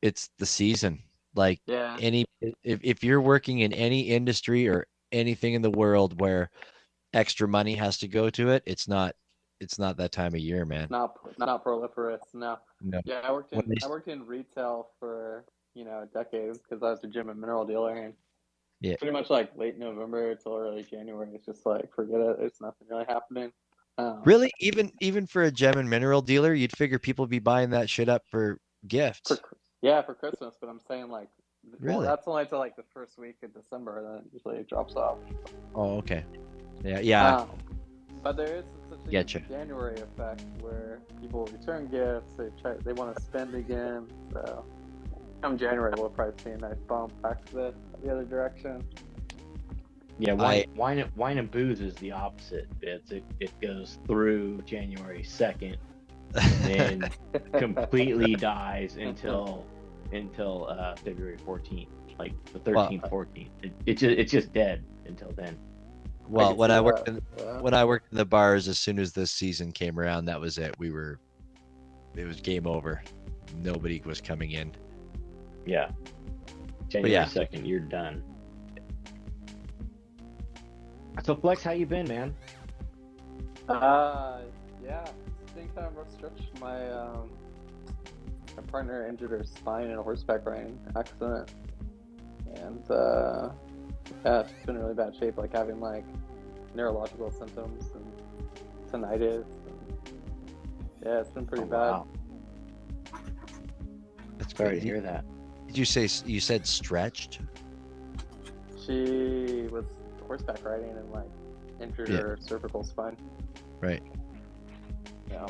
it's the season." Like if you're working in any industry or anything in the world where extra money has to go to it, it's not that time of year, man. Not proliferous, no. Yeah, I worked in retail for a decade because I was a gem and mineral dealer, and pretty much like late November till early January, it's just like forget it. There's nothing really happening. Really, even for a gem and mineral dealer, you'd figure people would be buying that shit up for gifts. For Christmas, but I'm saying like, really? Well, that's only until like the first week of December, then it usually drops off. Oh, okay. Yeah. But there is such a January effect where people return gifts. They want to spend again. So come January, we'll probably see a nice bump back to the other direction. Yeah, wine and booze is the opposite. It goes through January 2nd, and completely dies until February 14th, like the 13th, 14th. It's just dead until then. Well, when I worked in the bars, as soon as this season came around, that was it. It was game over. Nobody was coming in. Yeah. January 2nd, you're done. So Flex, how you been, man? Yeah, things kind of stretched. My partner injured her spine in a horseback riding accident, and she's been in really bad shape, like having like neurological symptoms and tinnitus. Yeah, it's been pretty bad. Wow. That's sorry to hear that. Did you said stretched? She was horseback riding and like injured her cervical spine. Right. Yeah.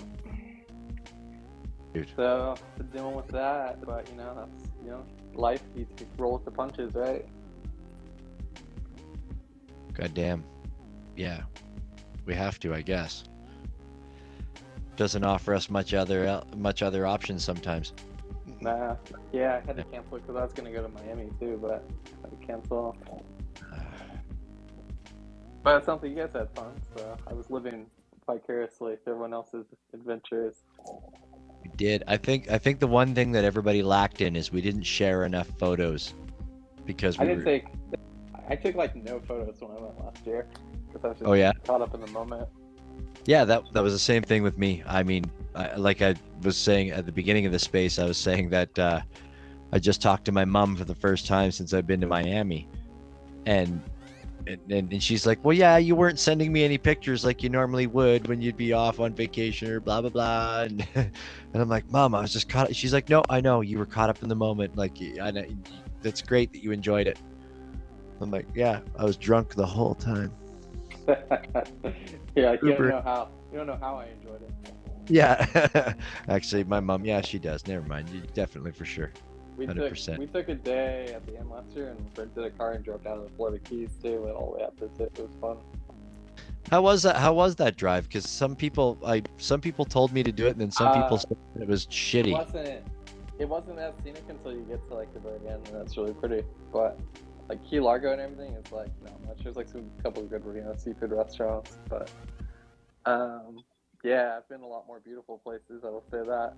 Dude. So been dealing with that, but that's life. You roll with the punches, right? Goddamn. Yeah. We have to, I guess. Doesn't offer us much other options sometimes. Nah. Yeah, I had to cancel because I was gonna go to Miami too, but I had to cancel. But it sounds like you guys had fun, so I was living vicariously through everyone else's adventures. We did. I think the one thing that everybody lacked in is we didn't share enough photos because I took like no photos when I went last year because I was just caught up in the moment. Yeah, that was the same thing with me. I mean, like I was saying at the beginning of the space, I was saying that I just talked to my mom for the first time since I've been to Miami, and and she's like, well, yeah, you weren't sending me any pictures like you normally would when you'd be off on vacation or blah blah blah, and and I'm like, Mom, I was just caught. She's like, no, I know you were caught up in the moment. Like, I know that's great that you enjoyed it. I'm like, yeah, I was drunk the whole time. Yeah, you Uber. don't know how I enjoyed it. Yeah, actually, my mom, yeah, she does. Never mind, you definitely for sure. We 100%. took a day at the end last year and rented a car and drove down to the Florida Keys too, and all the way up to it. It was fun. How was that? How was that drive? Because some people told me to do it, and then some people said it was shitty. It wasn't as scenic until you get to like the very end, and that's really pretty. But like Key Largo and everything is like not much. There's like a couple of good, seafood restaurants, but yeah, I've been to a lot more beautiful places. I will say that.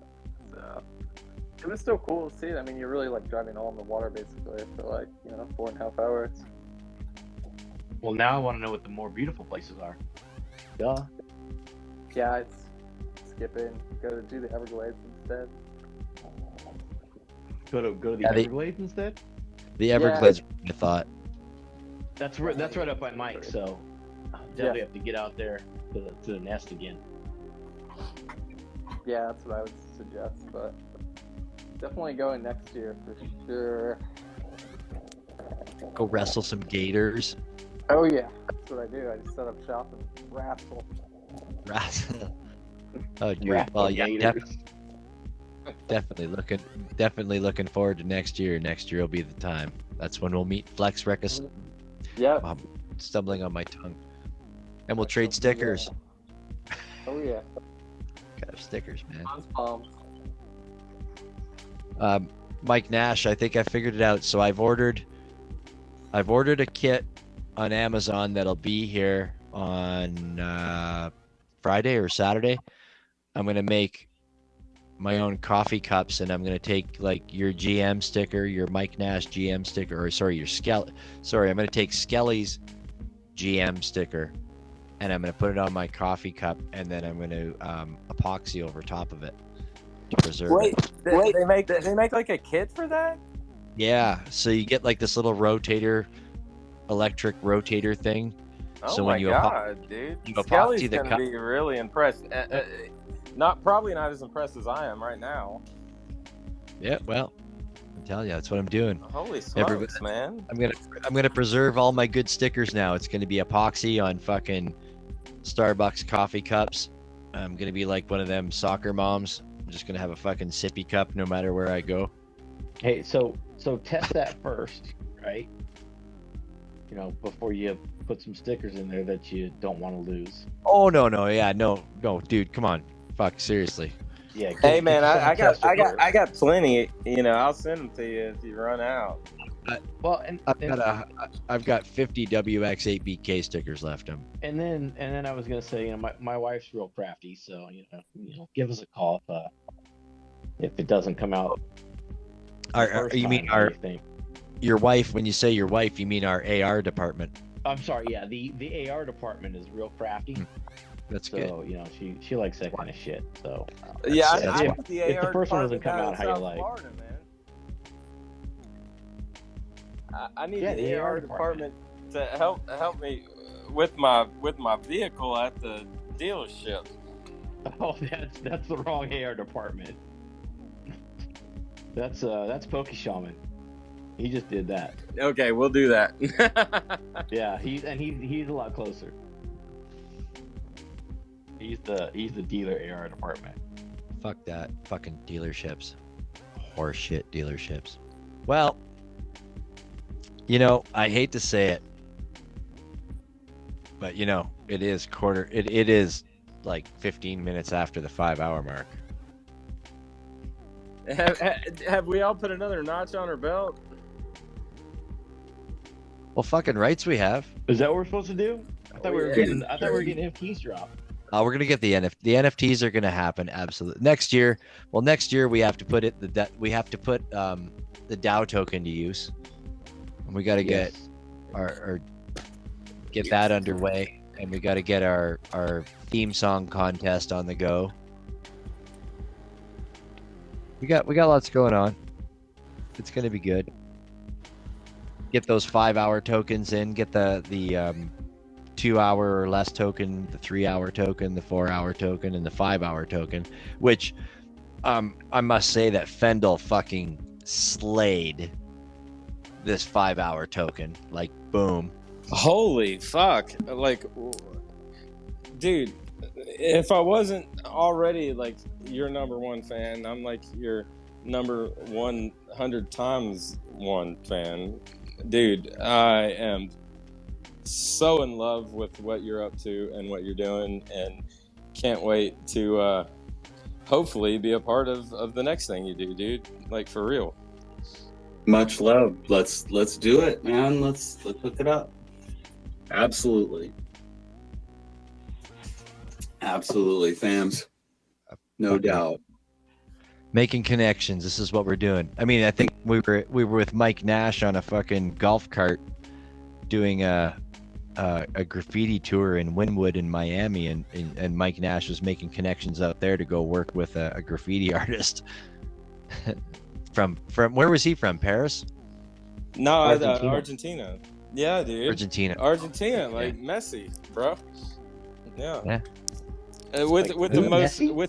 So it was still cool to see. I mean, you're really like driving all on the water basically for like 4.5 hours. Well, now I want to know what the more beautiful places are. Duh. Yeah, it's skipping. Go to do the Everglades instead. Go to the Everglades instead. The Everglades, I thought. That's right up by Mike. So definitely have to get out there to the nest again. Yeah, that's what I would suggest, but definitely going next year for sure. Go wrestle some gators. Oh yeah, that's what I do. I just set up shop and wrestle. Oh, dude. Well, yeah, definitely looking forward to next year. Next year will be the time. That's when we'll meet Flex Records. Yeah. I'm stumbling on my tongue. And we'll trade stickers. Oh yeah. Got stickers, man. Palms. Mike Nash, I think I figured it out. So I've ordered a kit on Amazon that'll be here on Friday or Saturday. I'm gonna make my own coffee cups, and I'm gonna take like your GM sticker, your Mike Nash GM sticker, or sorry, I'm gonna take Skelly's GM sticker, and I'm gonna put it on my coffee cup, and then I'm gonna epoxy over top of it to preserve it. Wait, they make like a kit for that? Yeah, so you get like this little electric rotator thing. Oh so my when you god, dude! you Skelly's epoxy the gonna cup. be really impressed. Probably not as impressed as I am right now. Yeah, well, I'm telling you, that's what I'm doing. Holy smokes, man! I'm gonna preserve all my good stickers now. It's gonna be epoxy on fucking Starbucks coffee cups. I'm gonna be like one of them soccer moms. I'm just gonna have a fucking sippy cup no matter where I go. Hey, so test that first, right? Before you put some stickers in there that you don't want to lose. Oh no, dude, come on, fuck, seriously. Yeah. Hey man, I got plenty. I'll send them to you if you run out. I've got 50 WX8BK stickers left. And then I was gonna say, my wife's real crafty, so give us a call if it doesn't come out. Your wife? When you say your wife, you mean our AR department? I'm sorry. Yeah, the AR department is real crafty. That's good. So she likes that kind of shit. So yeah, if the first one doesn't come out how you like. Florida, man. I need the AR department to help me with my vehicle at the dealership. Oh, that's the wrong AR department. That's Pokey Shaman. He just did that. Okay, we'll do that. Yeah, he's a lot closer. He's the dealer AR department. Fuck that. Fucking dealerships. Horseshit dealerships. Well, I hate to say it, but it is it is like 15 minutes after the 5-hour mark. Have we all put another notch on our belt? Well, fucking rights we have. Is that what we're supposed to do? I thought we were getting NFTs dropped. We're gonna get the NFT. The NFTs are gonna happen absolutely next year. Well, next year we have to put the DAO token to use. And we got to get that underway. and we got to get our theme song contest on the go. We got lots going on. It's gonna be good. Get those 5-hour tokens in. Get the 2-hour or less token, the 3-hour token, the 4-hour token, and the 5-hour token. Which, I must say that Fendel fucking slayed this 5-hour token. Like, boom. Holy fuck! Like, dude, if I wasn't already like your number one fan, I'm like your number 100 times one fan. Dude, I am so in love with what you're up to and what you're doing, and can't wait to hopefully be a part of the next thing you do, dude. Like, for real. Much love. Let's do it, man. Let's hook it up. Absolutely, fams. No doubt. Making connections. This is what we're doing. I mean, I think we were with Mike Nash on a fucking golf cart doing a graffiti tour in Wynwood in Miami, and Mike Nash was making connections out there to go work with a graffiti artist. from where was he from? Paris? No, Argentina. Yeah, dude. Argentina, like Messi, bro. Yeah. With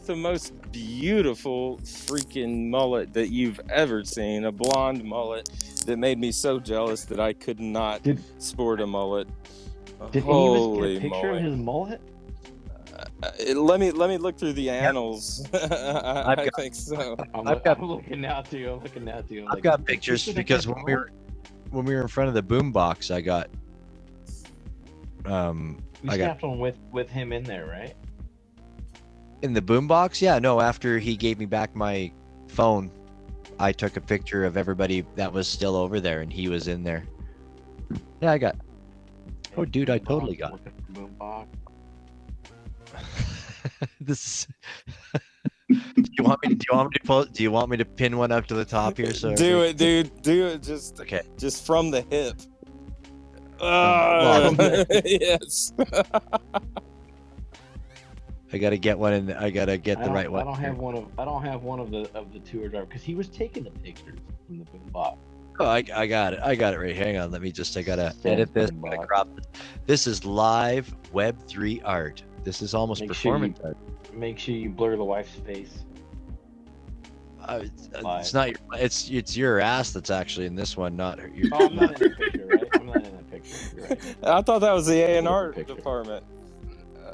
the most beautiful freaking mullet that you've ever seen, a blonde mullet that made me so jealous that I could not sport a mullet. Did Holy get a picture of his mullet? Let me look through the annals. I think so. I'm looking now too. I've got pictures because when we were in front of the boombox, I got. You snapped one with him in there, right? In the boombox? Yeah, no. After he gave me back my phone, I took a picture of everybody that was still over there, and he was in there. Yeah, I got. Oh, dude, I totally got. Boombox. This. Do you want me to pin one up to the top here? So do it, dude. Do it. Just okay. Just from the hip. Yes. I gotta get one, and I gotta get the right one. I don't have one of the tour driver because he was taking the pictures from the boombox. Oh, I got it. I got it right. Hang on. I gotta edit this. I'm gonna crop this. This is live Web3 art. This is almost performance art. Make sure you blur the wife's face. It's not your. It's your ass that's actually in this one, not her. Oh, I'm not in the picture, right? I'm not in the picture. You're right. I thought that was the A&R department.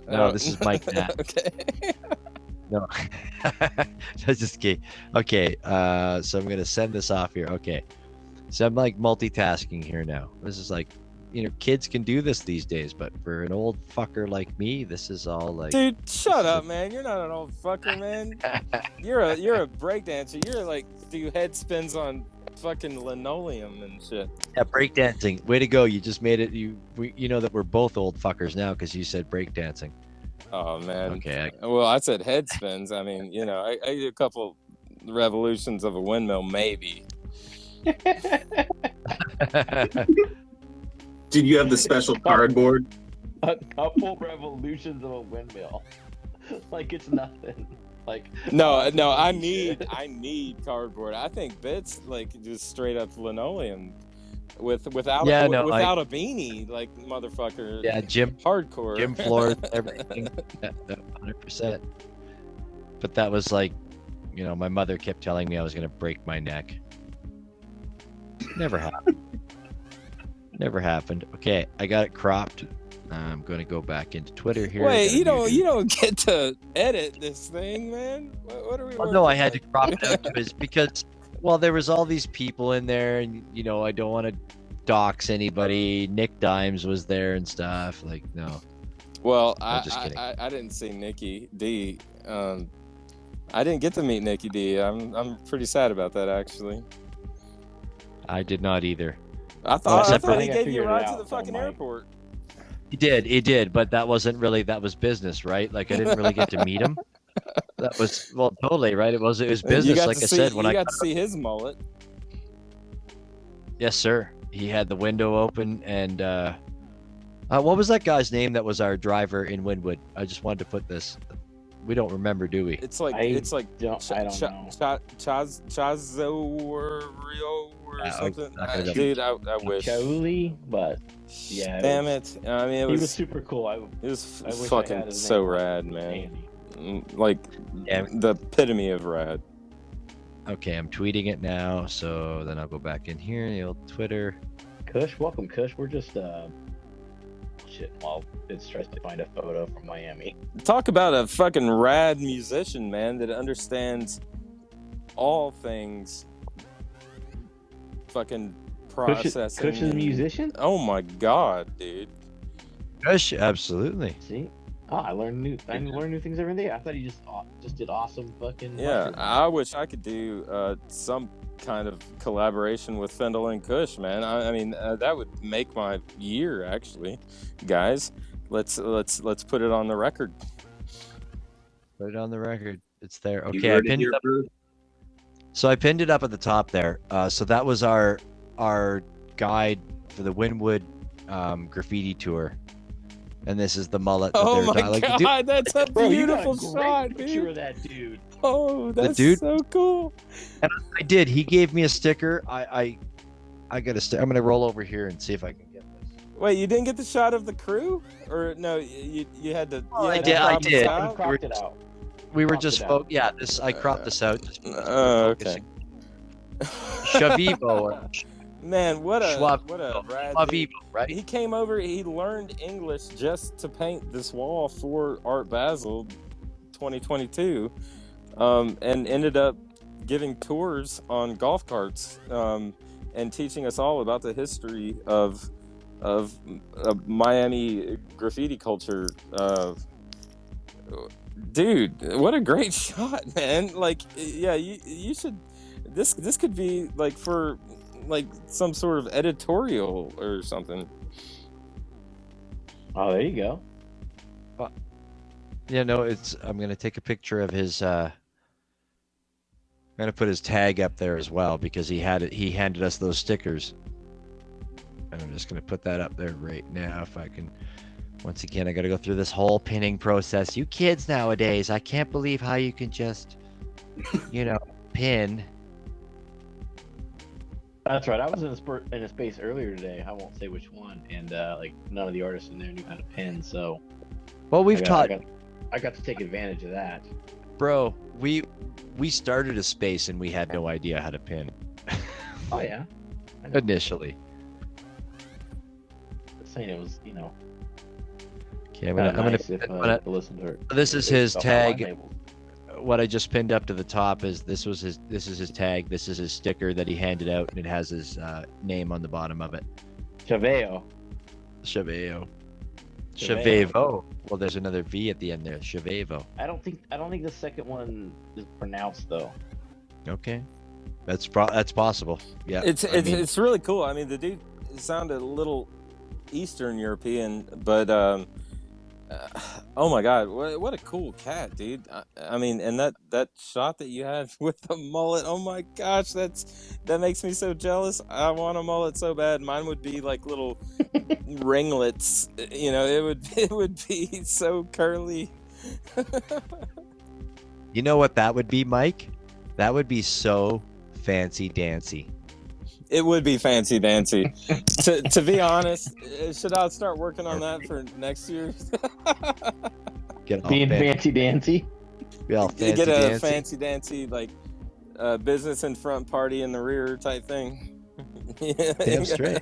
No, this is Mike Nat. Okay. No, that's just kidding. Okay, so I'm gonna send this off here. Okay, so I'm like multitasking here now. This is like, kids can do this these days, but for an old fucker like me, this is all like. Dude, shut up, man. You're not an old fucker, man. You're a breakdancer. You're like do head spins on fucking linoleum and shit. Yeah, breakdancing. Way to go. You just made it. You know that we're both old fuckers now because you said breakdancing. Oh, man. Okay. Well, I said head spins. I mean, I do a couple revolutions of a windmill, maybe. Did you have the special cardboard? A couple revolutions of a windmill. Like it's nothing. Like no, I need cardboard. I think Bits like just straight up linoleum without a beanie, like motherfucker. Yeah, gym hardcore, gym floors, everything. 100%. But that was like, my mother kept telling me I was gonna break my neck. Never happened. Never happened. Okay, I got it cropped. I'm going to go back into Twitter here. Wait, you don't get to edit this thing, man. What are we? Well, no, I had to crop it out because, there was all these people in there, and I don't want to dox anybody. Nick Dimes was there and stuff. Like, no. Well, I didn't see Nikki D. I didn't get to meet Nikki D. I'm pretty sad about that, actually. I did not either. I thought he gave you a ride to the fucking airport. He did, but that wasn't really, that was business, right? Like, I didn't really get to meet him. That was, totally, right? It was business, like I said. When I got to see his mullet. Yes, sir. He had the window open, and What was that guy's name that was our driver in Wynwood? I just wanted to put this. We don't remember, do we? It's like I Chazorio or something. Dude, I wish. Chauli, but yeah. Damn it! I mean, he was super cool. It was I wish fucking I had his so name rad, man. Like the epitome of rad. Okay, I'm tweeting it now, so then I'll go back in here, the old Twitter. Kush, welcome, Kush. We're just shit. Well, it's tries to find a photo from Miami. Talk about a fucking rad musician, man, that understands all things fucking processing. Kush is a musician? Oh my god, dude. Kush, absolutely. See? Oh, I learn new things every day. I thought he just did awesome fucking. Yeah, mushrooms. I wish I could do some kind of collaboration with Fendel and Kush, man. I mean, that would make my year, actually, guys. Let's put it on the record. Put it on the record. It's there. Okay, I pinned it up. So I pinned it up at the top there. So that was our guide for the Wynwood graffiti tour. And this is the mullet. That Oh my like, god, that's a beautiful shot, dude. Picture of that dude. Oh, that's dude, so cool. And I did. He gave me a sticker. I got a sticker. I'm gonna roll over here and see if I can get this. Wait, you didn't get the shot of the crew, or no? You had to. Oh, I did. I did. Cropped it out. We were just yeah. This I cropped this out. Okay. Shavivo. Man, what a rad Shavivo, right? He came over. He learned English just to paint this wall for Art Basel, 2022, and ended up giving tours on golf carts and teaching us all about the history of Miami graffiti culture. Dude, what a great shot, man! Like, yeah, you should. This could be like for like some sort of editorial or something. Oh, there you go. Yeah, no, I'm gonna take a picture of his. I'm gonna put his tag up there as well because he handed us those stickers, and I'm just gonna put that up there right now if I can. Once again, I gotta go through this whole pinning process. You kids nowadays, I can't believe how you can just, pin. That's right. I was in a space earlier today. I won't say which one, and like none of the artists in there knew how to pin. So, well, I got to take advantage of that. Bro, we started a space and we had no idea how to pin. Oh yeah. Initially. Just saying it was, Okay, I'm gonna listen to it. This is his tag. What I just pinned up to the top is this is his tag. This is his sticker that he handed out, and it has his name on the bottom of it. Chavevo. Well, there's another V at the end there. Chavevo. I don't think the second one is pronounced though. Okay, that's possible. Yeah, it's really cool. I mean, the dude sounded a little Eastern European, but oh my god, what a cool cat, dude. I mean, and that shot that you had with the mullet, oh my gosh, that makes me so jealous. I want a mullet so bad. Mine would be like little ringlets, it would be so curly. You know what that would be, Mike? That would be so fancy dancy. It would be fancy dancy. to be honest, should I start working on that for next year? Being fancy dancy? Yeah, you get a fancy dancy, like business in front, party in the rear type thing. Damn straight.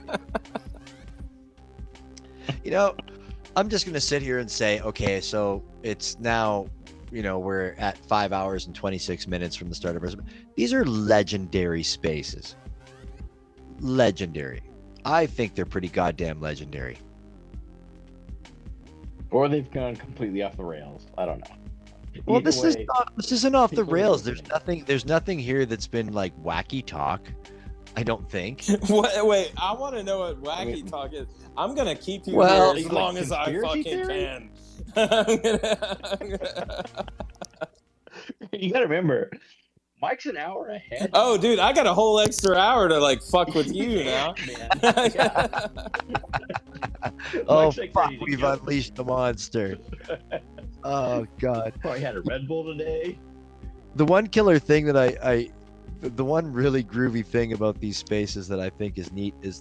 I'm just going to sit here and say, okay, so it's now, we're at 5 hours and 26 minutes from the start of our... These are legendary spaces. Legendary. I think they're pretty goddamn legendary. Or they've gone completely off the rails. I don't know. Well, this isn't off the rails. There's nothing here that's been like wacky talk. I don't think. Wait, I want to know what wacky talk is. I'm gonna keep you here as long as I fucking can. You gotta remember, Mike's an hour ahead. Oh, dude, I got a whole extra hour to like fuck with you now. Oh Mike's like fuck, ready to we've go. unleashed the monster. Oh god. Probably had a Red Bull today. The one killer thing that the one really groovy thing about these spaces that I think is neat is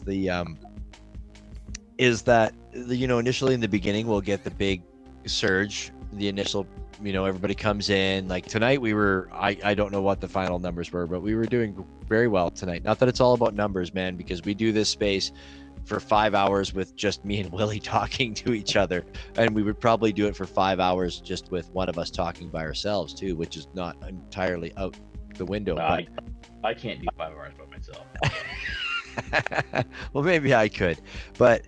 that initially in the beginning we'll get the big surge, the initial, everybody comes in. Like tonight I don't know what the final numbers were, but we were doing very well tonight. Not that it's all about numbers, man, because we do this space for 5 hours with just me and Willie talking to each other, and we would probably do it for 5 hours just with one of us talking by ourselves too, which is not entirely out the window. But I can't do 5 hours by myself. well, maybe I could, but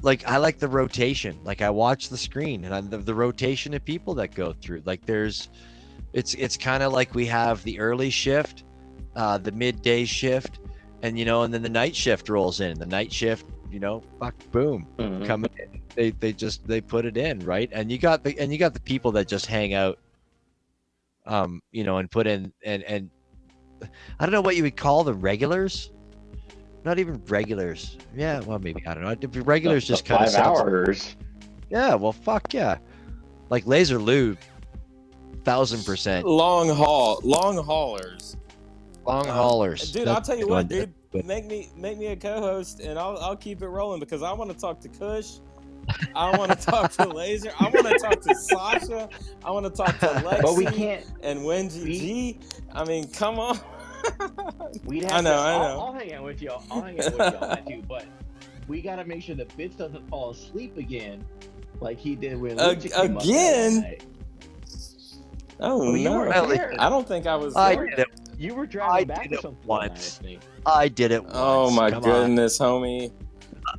like I like the rotation. Like I watch the screen and the rotation of people that go through. Like it's kind of like we have the early shift, the midday shift, and and then the night shift rolls in. The night shift, boom, coming in. They put it in, right? And you got the people that just hang out, and put in and I don't know what you would call the regulars. Not even regulars. Yeah, well, maybe I don't know. Regulars just kind of 5 hours. Yeah, well, fuck yeah. Like Laser Lube, 1000%. Long haulers. Long haulers. Dude, I'll tell you what, dude. Make me a co-host, and I'll keep it rolling because I want to talk to Kush. I want to talk to Laser. I want to talk to Sasha. I want to talk to Lexi. But we can't. And Wenji G. I mean, come on. We'd have I know. I'll hang out with y'all. I'll hang out with y'all too. But we gotta make sure that Bits doesn't fall asleep again, like he did when Lucha came up again. Night. Oh you no! weren't there. I don't think I was. I there. did it. You were driving back or something once. that night, I think. I did it once. Oh my Come goodness, homie!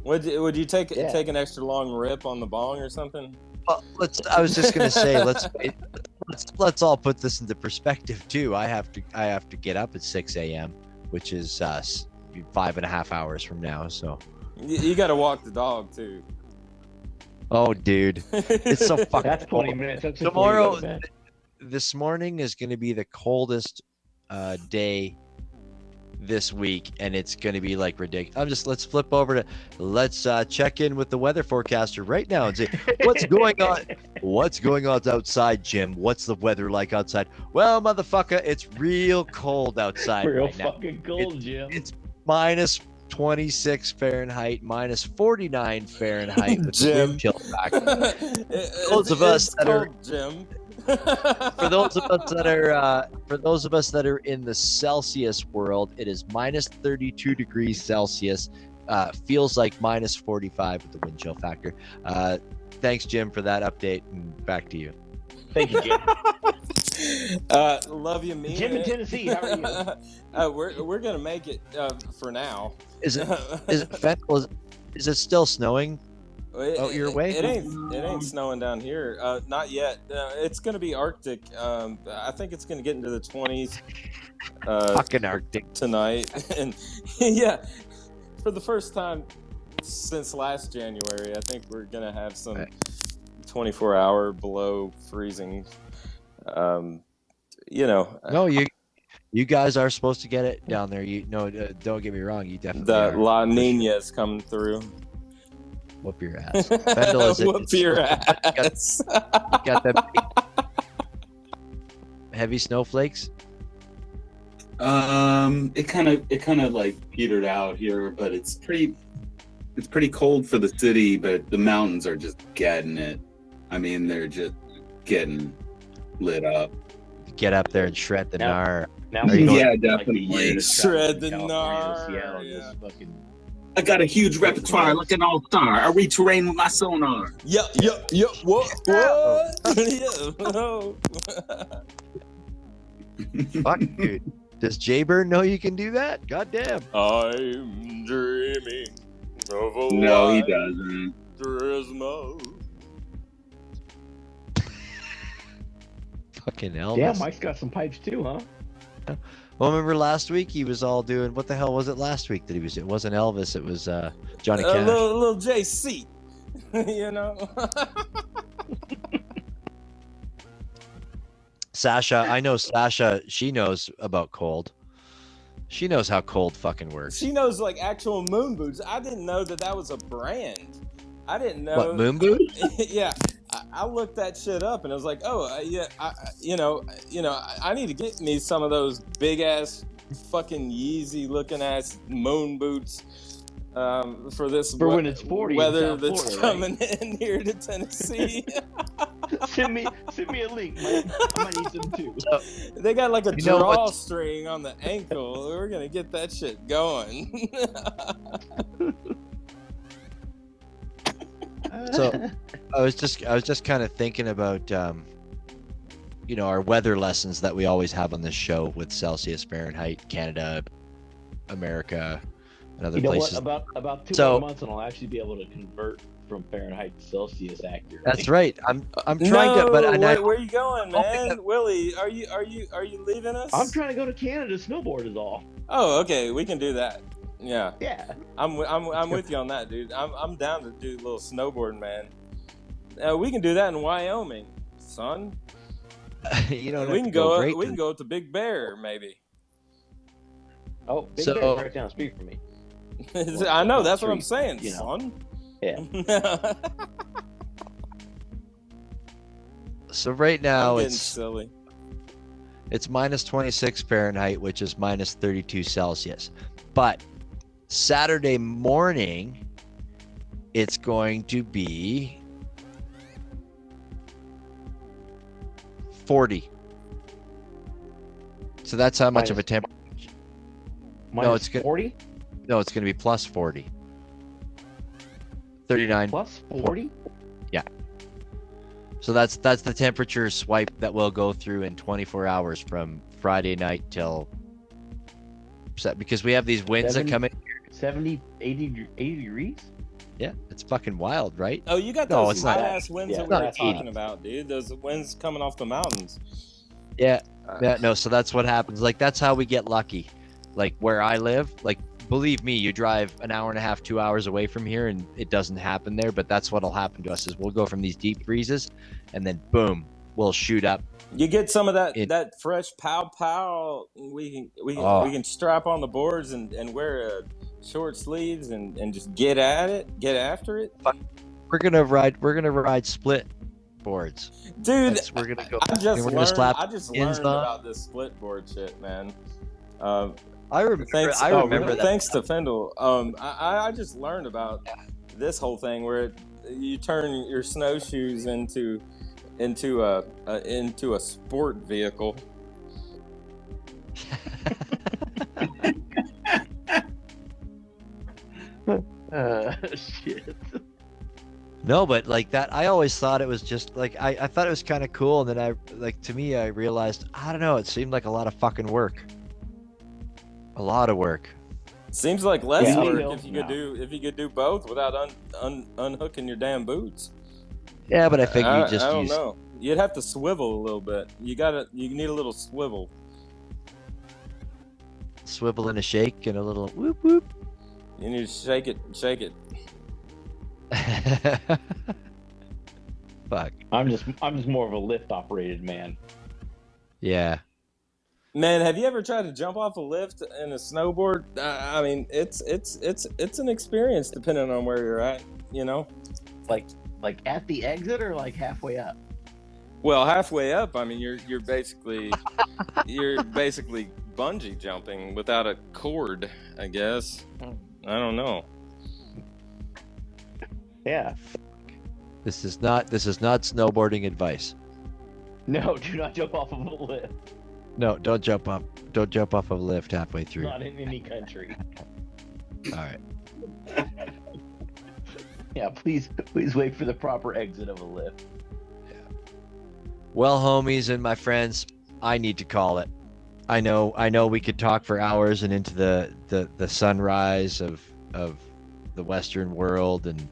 Would you take Yeah. take an extra long rip on the bong or something? Well, I was just gonna say, let's all put this into perspective too. I have to get up at 6 a.m., which is 5.5 hours from now. So You got to walk the dog too. oh, dude, it's so fucking. That's 20 minutes. That's Tomorrow, this morning is going to be the coldest day this week, and it's going to be like ridiculous. Let's flip over to let's check in with the weather forecaster right now and say what's going on. What's going on outside, Jim? What's the weather like outside? Well, motherfucker, it's real cold outside real right now. fucking cold, Jim. It's minus 26 Fahrenheit, minus 49 Fahrenheit with the wind chill factor. Those of us that are Jim. for those of us that are in the Celsius world, it is minus 32 degrees Celsius. Feels like minus 45 with the wind chill factor. Thanks, Jim, for that update, and back to you. Thank you, Jim. Love you, me. Jim in Tennessee, how are you? We're gonna make it for now. Is it still snowing out your way? It ain't snowing down here. Not yet. It's gonna be Arctic. I think it's gonna get into the 20s. Fucking Arctic tonight, and yeah, for the first time since last January, I think we're gonna have some 24-hour below freezing. No, you guys are supposed to get it down there. Don't get me wrong. You definitely the are. La Nina is coming through. Whoop your ass. Fendel, Whoop your ass. Got that heavy snowflakes. It kind of like petered out here, but it's pretty cold for the city, but the mountains are just getting it. I mean, they're just getting lit up. Get up there and shred the gnar. Yeah, definitely. Shred the gnar. Yeah. I got a huge repertoire like an all-star. I read terrain with my sonar. Yup. What? Fuck, dude. Does Jaybird know you can do that? Goddamn. I'm dreaming of a No, he doesn't. Christmas. Fucking Elvis. Yeah, Mike's got some pipes too, huh? Well, remember last week he was all doing, what the hell was it last week that he was doing? It wasn't Elvis, it was Johnny Cash. Little JC, you know. Sasha, I know Sasha, she knows about cold. She knows how cold fucking works. She knows like actual moon boots. I didn't know that was a brand. I didn't know. What, moon boot? Yeah, I looked that shit up and I was like, oh yeah, I need to get me some of those big ass fucking Yeezy looking ass moon boots for this when it's 40 weather in South that's Florida, coming in here to Tennessee. send me a link, man. I might need some too. They got like a drawstring on the ankle. We're gonna get that shit going. So I was just kind of thinking about our weather lessons that we always have on this show with Celsius, Fahrenheit, Canada, America, and other places. What? About 2 more months, and I'll actually be able to convert from Fahrenheit to Celsius accurately. That's right. I'm trying to, but where are you going, man? Willie, are you leaving us? I'm trying to go to Canada to snowboard is all. Oh, okay, we can do that. Yeah. Yeah. I'm with you on that, dude. I'm down to do a little snowboarding, man. We can do that in Wyoming, son. You know, we can go to Big Bear, maybe. Oh, Big Bear's right down the street from me. I know, that's what I'm saying, son. Yeah. So right now it's silly. It's minus 26 Fahrenheit, which is minus 32 Celsius. But Saturday morning, it's going to be 40. So that's how much of a temperature. No, it's 40? No, it's going to be plus 40. 39. Plus 40? Yeah. So that's the temperature swipe that we'll go through in 24 hours from Friday night till, because we have these winds that come in. 70, 80 degrees? Yeah, it's fucking wild, right? Oh, you got those high-ass winds that we were talking about, dude. Those winds coming off the mountains. Yeah, no, so that's what happens. Like, that's how we get lucky. Like, where I live, like, believe me, you drive an hour and a half, 2 hours away from here, and it doesn't happen there. But that's what'll happen to us is we'll go from these deep freezes, and then boom, we'll shoot up. You get some of that fresh pow. We can strap on the boards and wear short sleeves and just get after it. We're gonna ride split boards, dude. We're gonna go. I just learned about this split board shit, man. I remember that. Thanks to Fendel. I just learned about this whole thing where you turn your snowshoes into a sport vehicle. Shit. No, but like that, I always thought it was just like I thought it was kind of cool, and then to me I realized, I don't know, it seemed like a lot of fucking work. A lot of work. Seems like less work if you could do both without unhooking your damn boots. Yeah, but I think I don't know. You'd have to swivel a little bit. You need a little swivel. Swivel and a shake and a little whoop whoop. You need to shake it. Fuck. I'm just more of a lift operated man. Yeah. Man, have you ever tried to jump off a lift in a snowboard? I mean, it's an experience depending on where you're at, you know? Like at the exit or like halfway up? Well, halfway up, I mean, you're basically bungee jumping without a cord, I guess. I don't know. Yeah. This is not snowboarding advice. No, do not jump off of a lift. No, don't jump off of a lift halfway through. Not in any country. All right. Yeah, please wait for the proper exit of a lift. Yeah. Well, homies and my friends, I need to call it. I know we could talk for hours and into the sunrise of the Western world and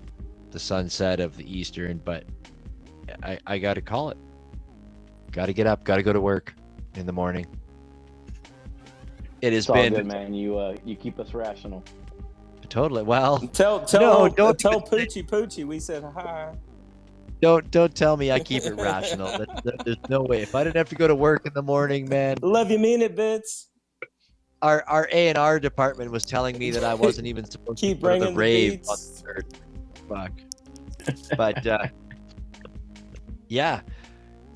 the sunset of the Eastern, but I got to call it. Got to get up, got to go to work in the morning. It's all good, man. You keep us rational. Totally. Well, tell Poochie we said hi. Don't tell me I keep it rational. There's no way. If I didn't have to go to work in the morning, man. Love you, mean it, bits. our A&R department was telling me that I wasn't even supposed Keep to go to the bringing the rave on beats. the 3rd. Fuck. But yeah,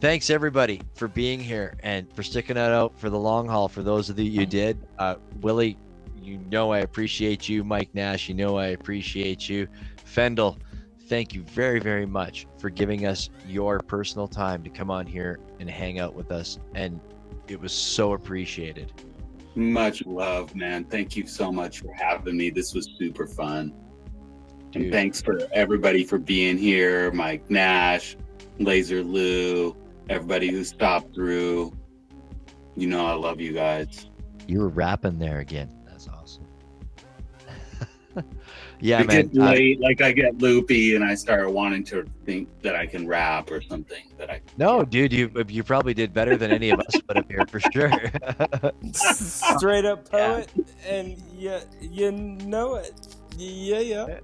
thanks everybody for being here and for sticking it out for the long haul. For those of you did, Willie, you know I appreciate you. Mike Nash, you know I appreciate you. Fendel, thank you very, very much for giving us your personal time to come on here and hang out with us. And it was so appreciated. Much love, man. Thank you so much for having me. This was super fun. Dude. And thanks for everybody for being here. Mike Nash, Laser Lou, everybody who stopped through. You know I love you guys. You were rapping there again. That's awesome. Yeah, it man. Gets late, like I get loopy and I start wanting to think that I can rap or something. No, dude, you probably did better than any of us put up here for sure. Straight up poet, and you know it. Yeah.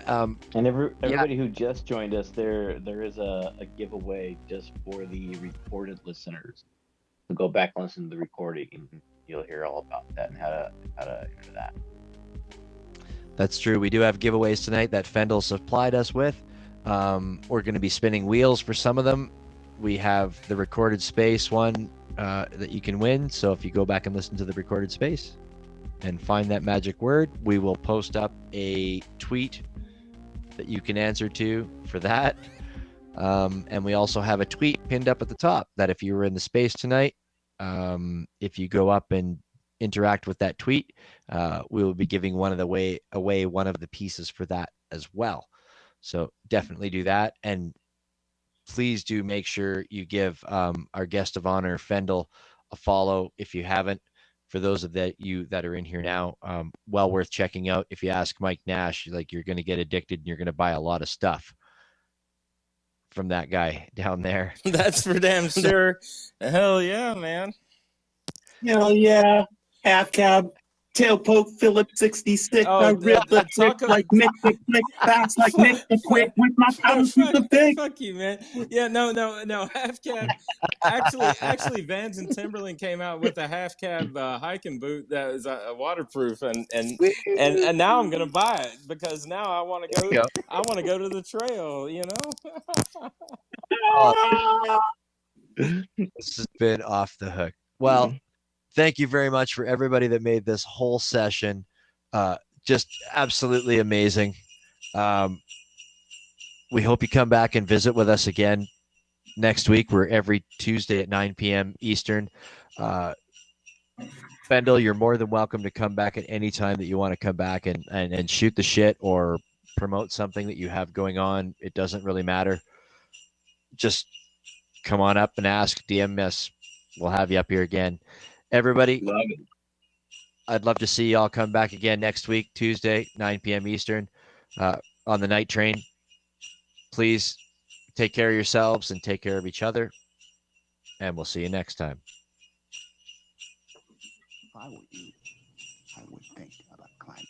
And everybody who just joined us, there is a giveaway just for the recorded listeners. So go back and listen to the recording, and you'll hear all about that and how to enter that. That's true. We do have giveaways tonight that Fendel supplied us with. We're going to be spinning wheels for some of them. We have the recorded space one that you can win. So if you go back and listen to the recorded space and find that magic word, we will post up a tweet that you can answer to for that. And we also have a tweet pinned up at the top that if you were in the space tonight, if you go up and interact with that tweet, we will be giving away one of the pieces for that as well. So definitely do that. And please do make sure you give our guest of honor, Fendel, a follow if you haven't. For those of you that are in here now, well worth checking out. If you ask Mike Nash, like, you're going to get addicted and you're going to buy a lot of stuff from that guy down there. That's for damn sure. Hell yeah, man. Hell yeah. Half cab, tail poke, Philip 66. I rip the trick like Nick the Quick, fast like Nick the Quick with my thumbs with the big. Fuck you, man. Yeah, no. Half cab. Actually, Vans and Timberland came out with a half cab hiking boot that was waterproof, and now I'm gonna buy it because now I want to go. I want to go to the trail. You know. This has been off the hook. Well, thank you very much for everybody that made this whole session just absolutely amazing. We hope you come back and visit with us again next week. We're every Tuesday at 9 p.m. Eastern. Fendel, you're more than welcome to come back at any time that you want to come back and shoot the shit or promote something that you have going on. It doesn't really matter. Just come on up and ask, DM us. We'll have you up here again. Everybody, I'd love to see y'all come back again next week, Tuesday, 9 p.m. Eastern, on the night train. Please take care of yourselves and take care of each other, and we'll see you next time. If I were you, I would think about climbing.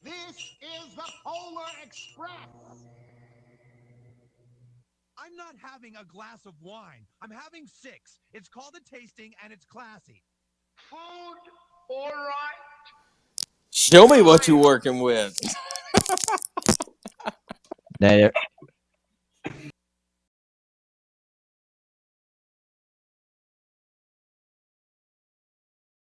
This is the Polar Express. I'm not having a glass of wine. I'm having 6. It's called a tasting, and it's classy. Food, all right. Show me what you're working with. Later.